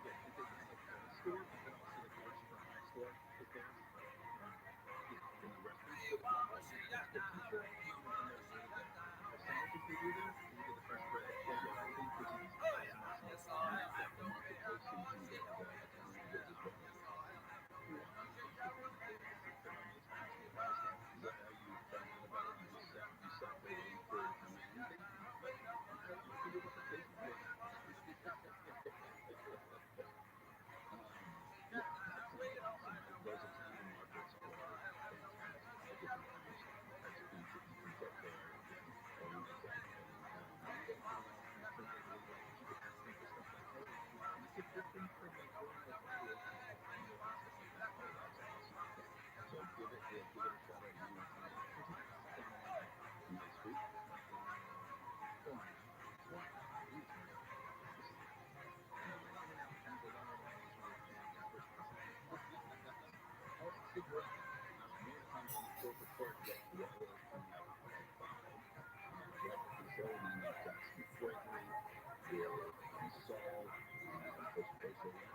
good. Is it like the store, but then also like the restaurant next door is theirs? And the restaurant's good as well. Oh, the pizza, and the sandwiches they do there, and you get the fresh bread. Yeah, yeah, everything cuisines. Awesome, awesome. And they've got the marketplace, so you can get the farm goods as well. You're welcome. Thanks for coming through. It's amazing. Thanks for letting us know. Is that how you found out about it? You sat there waiting for it to come in, and like, all right, let's see what the tasty corner. Yeah, that sounds awesome. Those Italian markets are fantastic. The different types of things that you can get there are wonderful. And you guys doing awesome too. I really like that you get to think of stuff like, hey, you could get them from like rural areas and go out and stuff like that. Oh, that's awesome. So give it a shout out. You where's Max down there? Nice food. Oh my gosh, Max, why? What are you trying to do? Just in and out comes a lot of unusual efforts. All right, stick around. More to come on the corporate part yet. What will coming up at 5. Right after the show, then we've got Gregory with the Saul coast to coast radio.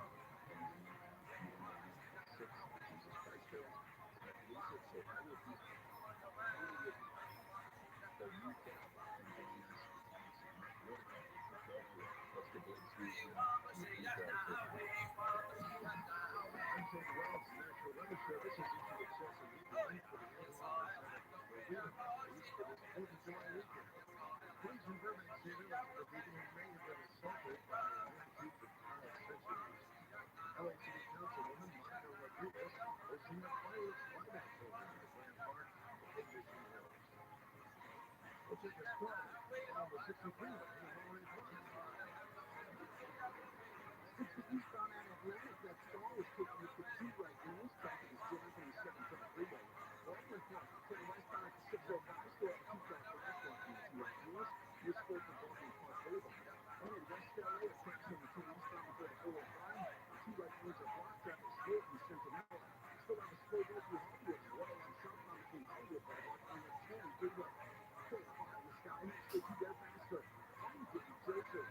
And then we have more news at 6. The Jesus Christ show tonight, Lisa. So I will be out. I will be out. So you get out and join us. It's awesome. All right, more to come. Don't anywhere. Let's get the latest news now on the Pre-Drive Social Network. I'm Tony Robbins, the National Weather Service is issued excessive heat warnings for the Antelope Center for weather delays for this 4th of July weekend. Winds in Burbank St. Elizabeth Beacon may have been assaulted by magnitudes of 5 centimeters. LA City Councilwoman Monica Rodriguez hosting a fireworks buyback program at Grant Park in Mission Hills. We'll check a stall on the 63-way in Monterey Park. 60 eastbound at Atlantic, that stall is taking you to 2 right lanes. Traffic is jammed from the 710 freeway. Baldwin Park, turn westbound at the 605, still have 2 car crash blocking the 2 right lanes. Near Sport from Baldwin Park Boulevard. And in West LA, a crash on the 10 eastbound before the 405. The 2 right lanes are blocked. Traffic slow through Centinela. Still have a slow go through Hollywood. 101 southbound between Hollywood Boulevard and the 10 freeway. Full spot in the sky makes it be there faster. I'm Dave Joseph.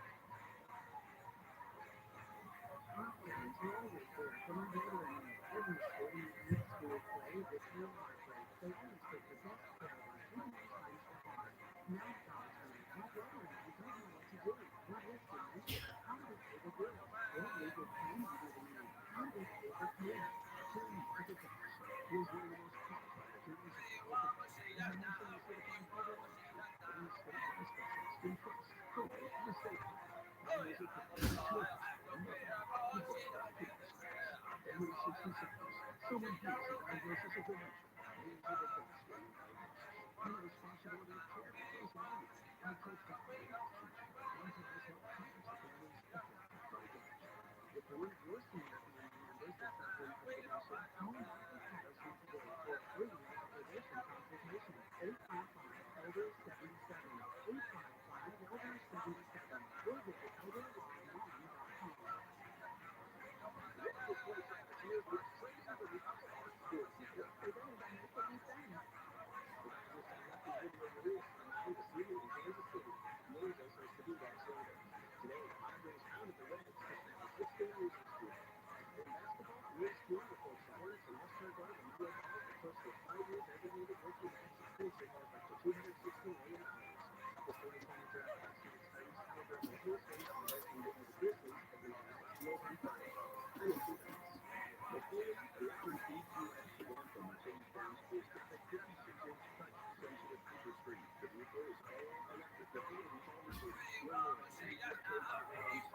Hi friends, Megan here from Veteran. Every school needs school play with your heartbreak. So let's take the best care of our juvenile friends for heart. Now parents worry, my brother and I don't know what to do. What is dementia? How do we pay the bills? What legal training do we need? How do we pay for kids? TRUMAN Architects. Here's one of the most qualified attorneys in our local market. Internationally certified federal agent and estate law specialist in trust, probate, and estate planning. Families are property insurance. And more. We both have kidney stones. Family 67s. Someone has a diagnosis of dementia. Here's a devastating diagnosis. And the responsibility of care goes on you. Our profound relationship. Quantum has helped hundreds of families affected by dementia. If one of your senior family members is suffering from dementia, call Michael Patterson today for a free no-obligation consultation. 855-ELDER-77. 855-ELDER-77. Or visit elderlaw1.com. Look for 25 years with crazy releases of our sports network presented by Michael and Friends. If you missed a happy video release, now the series in Kansas City. Many of us are City Lights holders. Today, Padres pounded the Reds to snap a 6-game losing streak. In basketball, ESPN reports the Hornets and all-star guard LaMelo Ball will push for 5 years aggregated rookie max extension worth up to $260 million. The 2020 draft last night, Tyrese Halliburton and his face the Opening game of the Grizzlies in the Basketball Open Finals. I'm Andy Bates. Before we wrap, allow me to read you a command from Mercedes-Benz boosted with 56-inch touch-sensitive paper screen. The vehicle is all electric. The feeling is all Mercedes. Learn more at mercedes.com/EGS.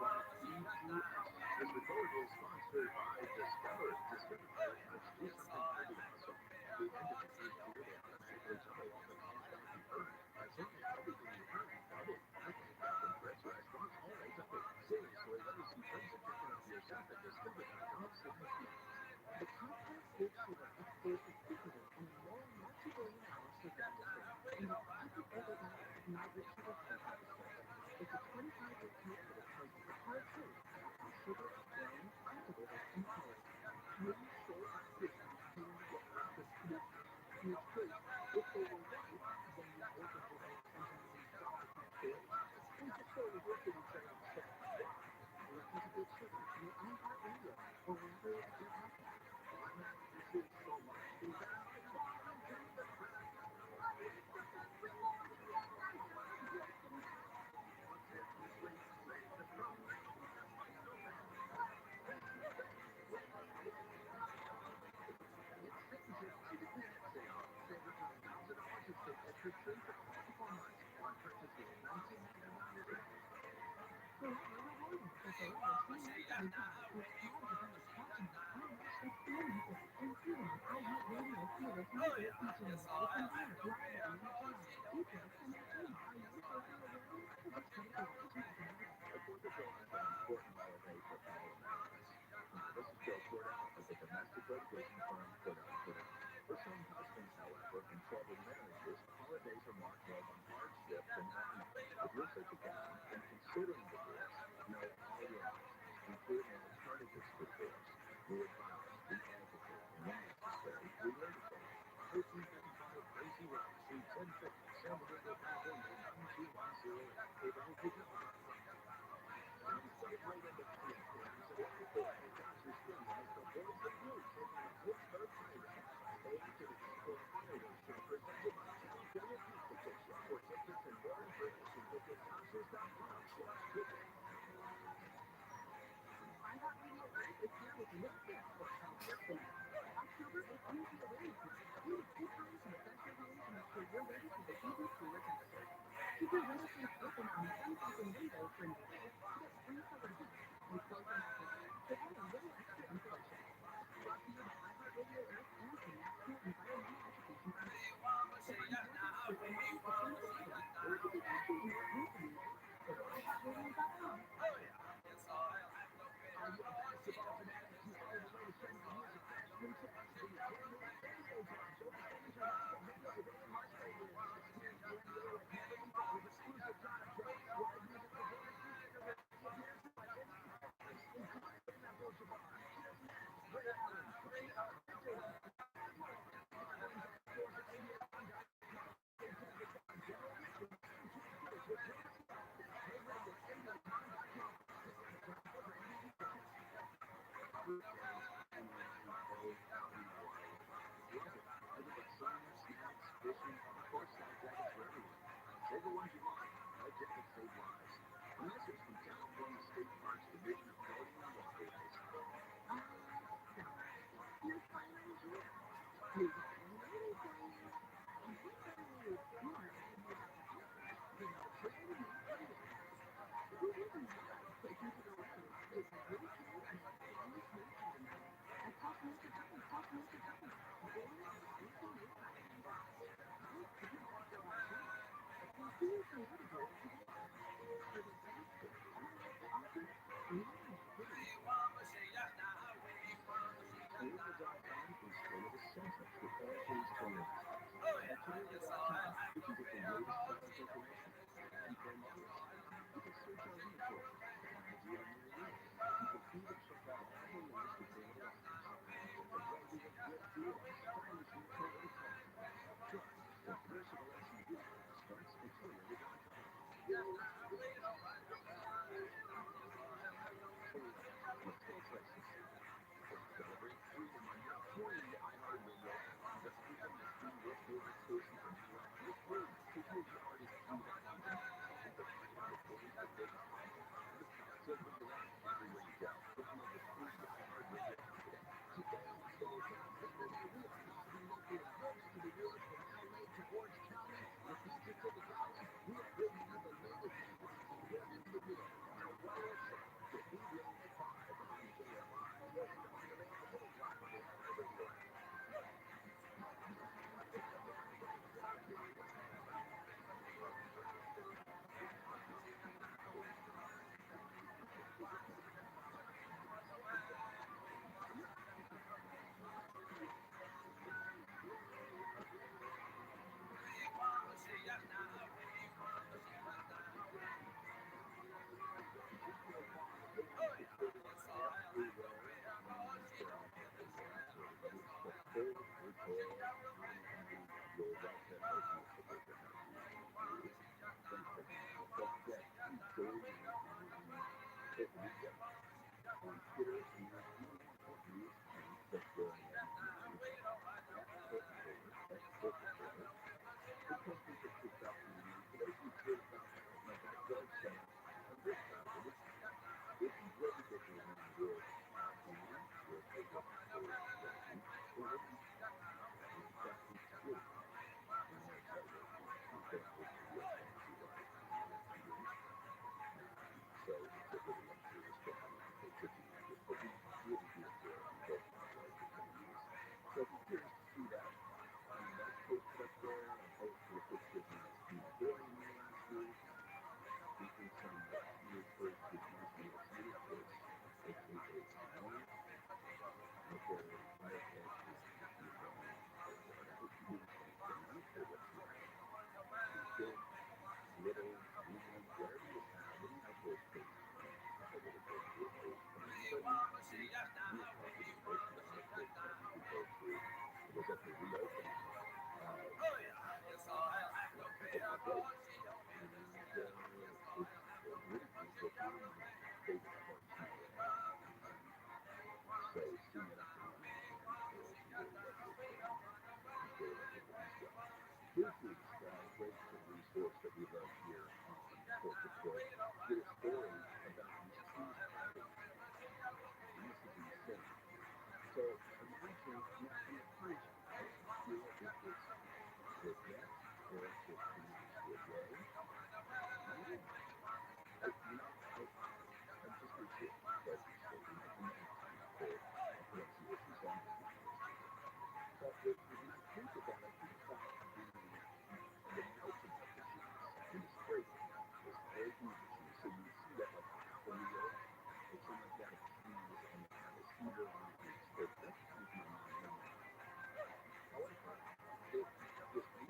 This report is sponsored by Discover. Discover Tire Touch. Do something pretty awesome. The engine is geared to automatically double all the cash back you earn. That's right, everything you earn double. I can't count from trips, restaurants, holidays, up to seriously, let me see friends and check it out for yourself at discover.com/miles. The compact big Chevy F4 is bigger and more multi-billion-dollar surround system, and the perfect everybody at night retrieval compact display. It's a 25-year tech that tells you the hard truth about how sugar is grown, cultivated, and colored. Smooth, short, crispy candy, crisp, and it's proof. If they were right, then you'd work with your whole company. The 4th of July is an important holiday for all Americans. This is Joe Cordell of the domestic litigation firm Cordell. For some husbands, however, in troubled marriages, holidays are marked more by hardship than honor. If you're such a guy and considering divorce, know all your options, including alternatives to divorce. We advise, we advocate, and when necessary, we litigate. 1355 Gracie Road, Suite 1050, San Diego, California, 92108. Able to go. Downstate Rate Independent Firms of Life and Dr. Skinner is the voice of youth taking the Pittsburgh Pirates on stage to the Indoor Fireworks Show presented by California Transportation. For tickets and more information, visit Dodgers.com/tickets. iHeartRadio Earth is here with Look Fit for healthier foods. October is Energy Awareness Month. Use coupons and essential homes to make sure you're ready for the season's cooler temperatures. Keep your winter fleece open on the sun-facing windows during the day to get spring-summer heat and close your mattresses to add a little extra insulation. Brought to you by iHeartRadio Earth and the National Environmental Education Foundation. To find more tips for healthy, sustainable living, or to be active in your own community, go to iHeartRadio.com. Are you a basketball fanatic? You follow the latest trends in music, fashion, and trends. The NBA Radio Talk Show continues your live from Vegas, Nevada, Las Vegas. Experience the NBA like never before with exclusive time shows, live music performances, celebrity appearances by NBA stars, including Kareem Abdul-Jabbar, Steph Nash, Ray Allen, Klay Thompson, and more. Tickets are in stores at NBA.com. Stay tuned to Talk General Manager and keep with Jonas Live. Hey, radio, NBA.com. Snacks, fishing, and of course, life jackets for everyone. Save the ones you want. Life jackets save lives. A message from California State Parks Division of Boating and Waterways. Your primary resort. We've got a meeting for you. And we tell you, you are adding more outfits than the trend makes you dance. Who wouldn't love taking to the road with a really cool and stylish new Cadillac? A tough winter time. Born exclusively Thailand. This Cadillac garage continues to motivate today. For the best that Cadillac to offer, never city. Toyota.com is full of essentials for all things Toyota. At Toyota.com, you can get the latest product information, compare models. You can search our inventory, find a dealer near you. You can even check out all the latest Toyota offers. A variety of great deals, stylish new Toyota cars. Plus, the versatile SUV starts at Toyota.com. Toyota, let's go places. Celebrate freedom on your free iHeartRadio app. Just begin to stream your favorite station from anywhere for free. To hear the artists you love on demand and to find and record the latest podcasts. So bring it on everywhere you go. Download the free iHeartRadio app today. Today on Storytime Saturday, we are proud to be making a push to the world from LA to Orange County. With Egypt to the Valley, we are bringing you the latest happenings from around the world. So follow us to Be Real at 5 on KFI. Plus, on-demand worldwide on the iHeartRadio app. at the reopening of people like Rabbi. And it really is within David's heart to know what God wants. And so seeing it unfold in his hands is really what we're praying is really what we're doing as well. Here Foods, a great resource that we love here on 4th of July, did a story about these cheese parties. And this is insane. So imagine, now in the fridge, I don't know if it's regret or if it's regret. I don't know. I'm just going to tell you the story. You may have time for a pronunciation, so I'm just going to do it straight. But when I think about it, I think about the melting of the cheese and the scraping. The scraping of the cheese. So you see that like half a meal, it's almost got a cheese and you have a heater on it and it's scraping. That's what comes to my mind when I think about that. However, this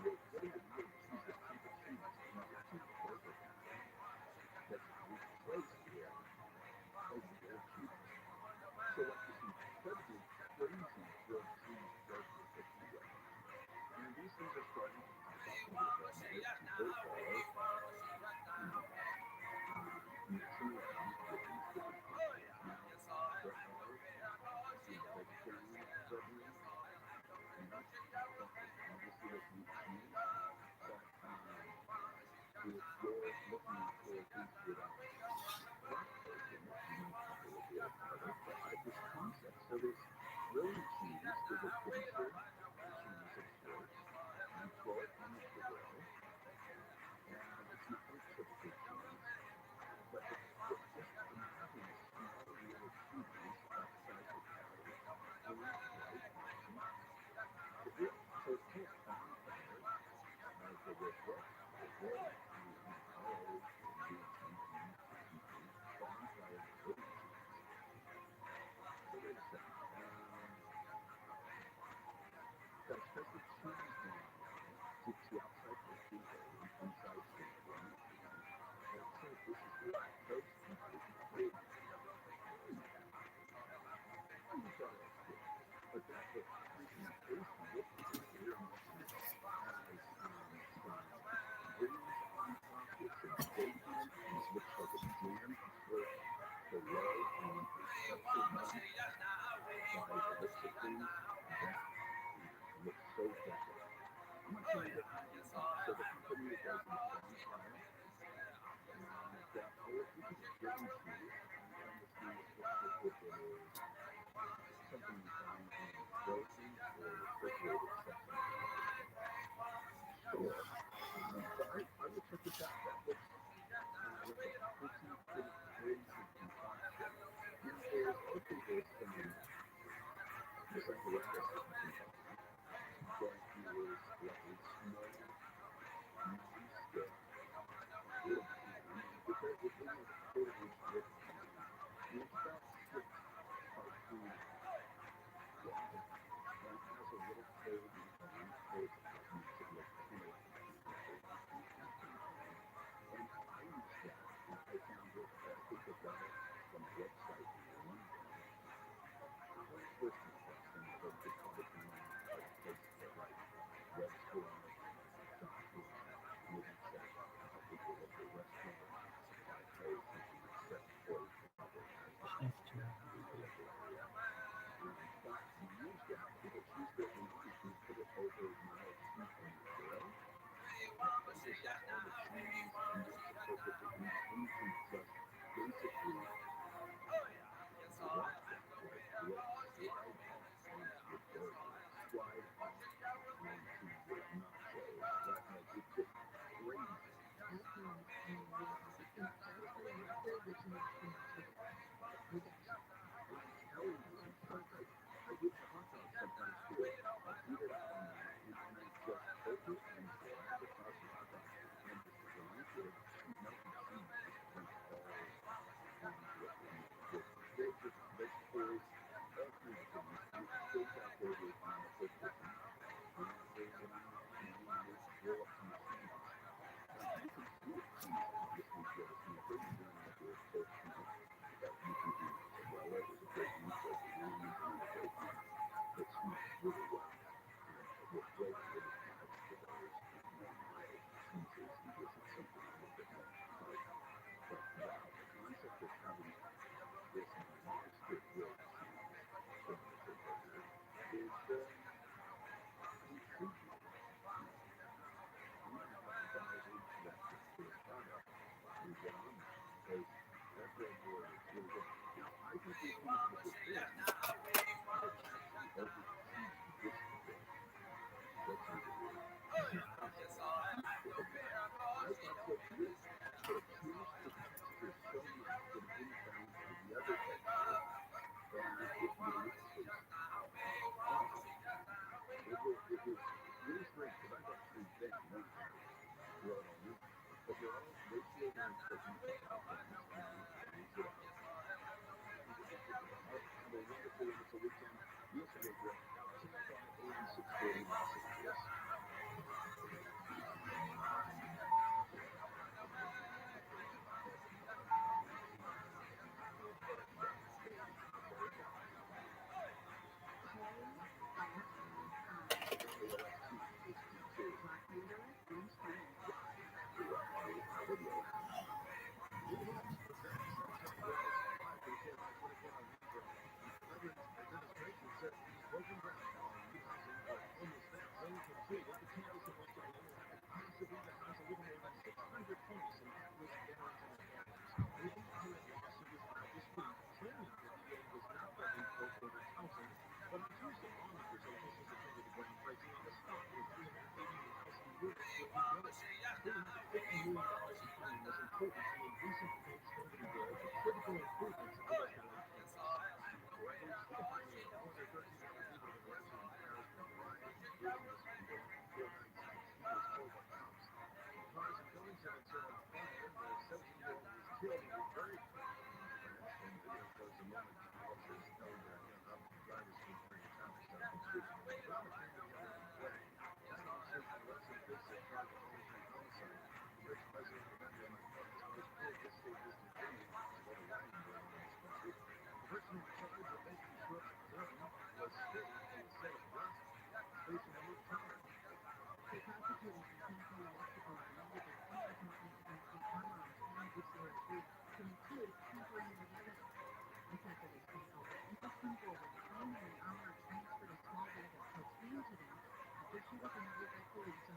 real, getting the real cheese, this chunk of cheese, and you get to the burger patty that's replaced with a real cheese. So like this incredibly crazy grilled cheese burger, if you will. And these things are starting to pop up a little bit more. People are, messing around with these different concepts. Now, there are, vegetarian versions, meat, obviously there's meat cheese, but if you're looking for foods without lactose in it, you might have a little bit of it. But this concept, so this brilliant cheese is a denser cheese of sorts. You throw it on the grill, and it's not a typical cheese, but just imagine a small real cheese outside the patty and right on the grill. So it's kind of on air. The regret, ROTHCHILD, on air brilliant cheese. So wait a second. Got a special cheese line now. See outside crispy, inside sweet, brilliant cheese. And it says this is lactose and gluten free. I think that looks good. But that looks freaking tasty. Look here on this one. Has some greens on top with some bacon, and it looks like it's jammed just below on a pretzel bun by the looks of things. That looks so decadent. I'm going to tell you what I'm using. So the company that does these bonfire, and this is brilliant cheese. I'm trying to see if it is something you find in frozen or refrigerated sections of the store. But I will check this out. That looks like a pretty crazy concoction. Now there's also this apparatus that you can buy that is like a small non-stick little pan. It only has a 1/4 inch width pan, and it's about 6 cartoon wide, and it has a little code in the bottom towards the top, makes it look kind of like a pan, a big pan. And I use that. I found it. I think they got it from a website in London. Great first impression. They probably can like places that like restaurant shopping, maybe check out with your local restaurant supply code, something like 740 probably has that in the local area. But you use that with a cheese grater, and you put it over mild Well, they feel they're important to our friends and we need to have a wonderful, wonderful weekend. Yesterday, Greg, Tampa 86-40 Los Angeles. KOST HD2. Live video. Leave Hoops presents Sunshine Grove, 534 by 24 on Wednesday. Veterans Administration says broken ground on rehousing of homeless vets. Zones completed. The campus in West Atlanta will have the capacity to house a little more than 600 homeless and at-risk veterans and their families. A concurrent lawsuit was filed this week claiming the VA was not funding court-ordered housing. But on Tuesday, lawmakers and officials attended the groundbreaking on the spot where 380 new housing units will be built. $350 million in funding was important in a recent defense spending bill for critical improvements at the West Atlanta campus. Records for the finding of more than 1,300 people have been arrested in Paris for rioting and looting this weekend. 496 people killed by cops. Cars and buildings have been set on fire where a 17-year-old was killed in a very crash. And video shows the moment officers telling the young drivers to return to traffic stop from speeding. The drama came together in Florida. 9 officers were arrested and facing a charge of voluntary homicide. The British president Emmanuel Macron has postponed his state visit to Italy to go to rallying going on this country. The person in charge of making sure McClellan was safe in a set of arrest is facing a new charge. The prosecutors in Tampa, New Mexico, amended the criminal complaint against the firearms and dictionary group to include tampering with evidence. The Saturday state over interesting forward claiming the armored transferred a small bag of cocaine to them after she was interviewed by police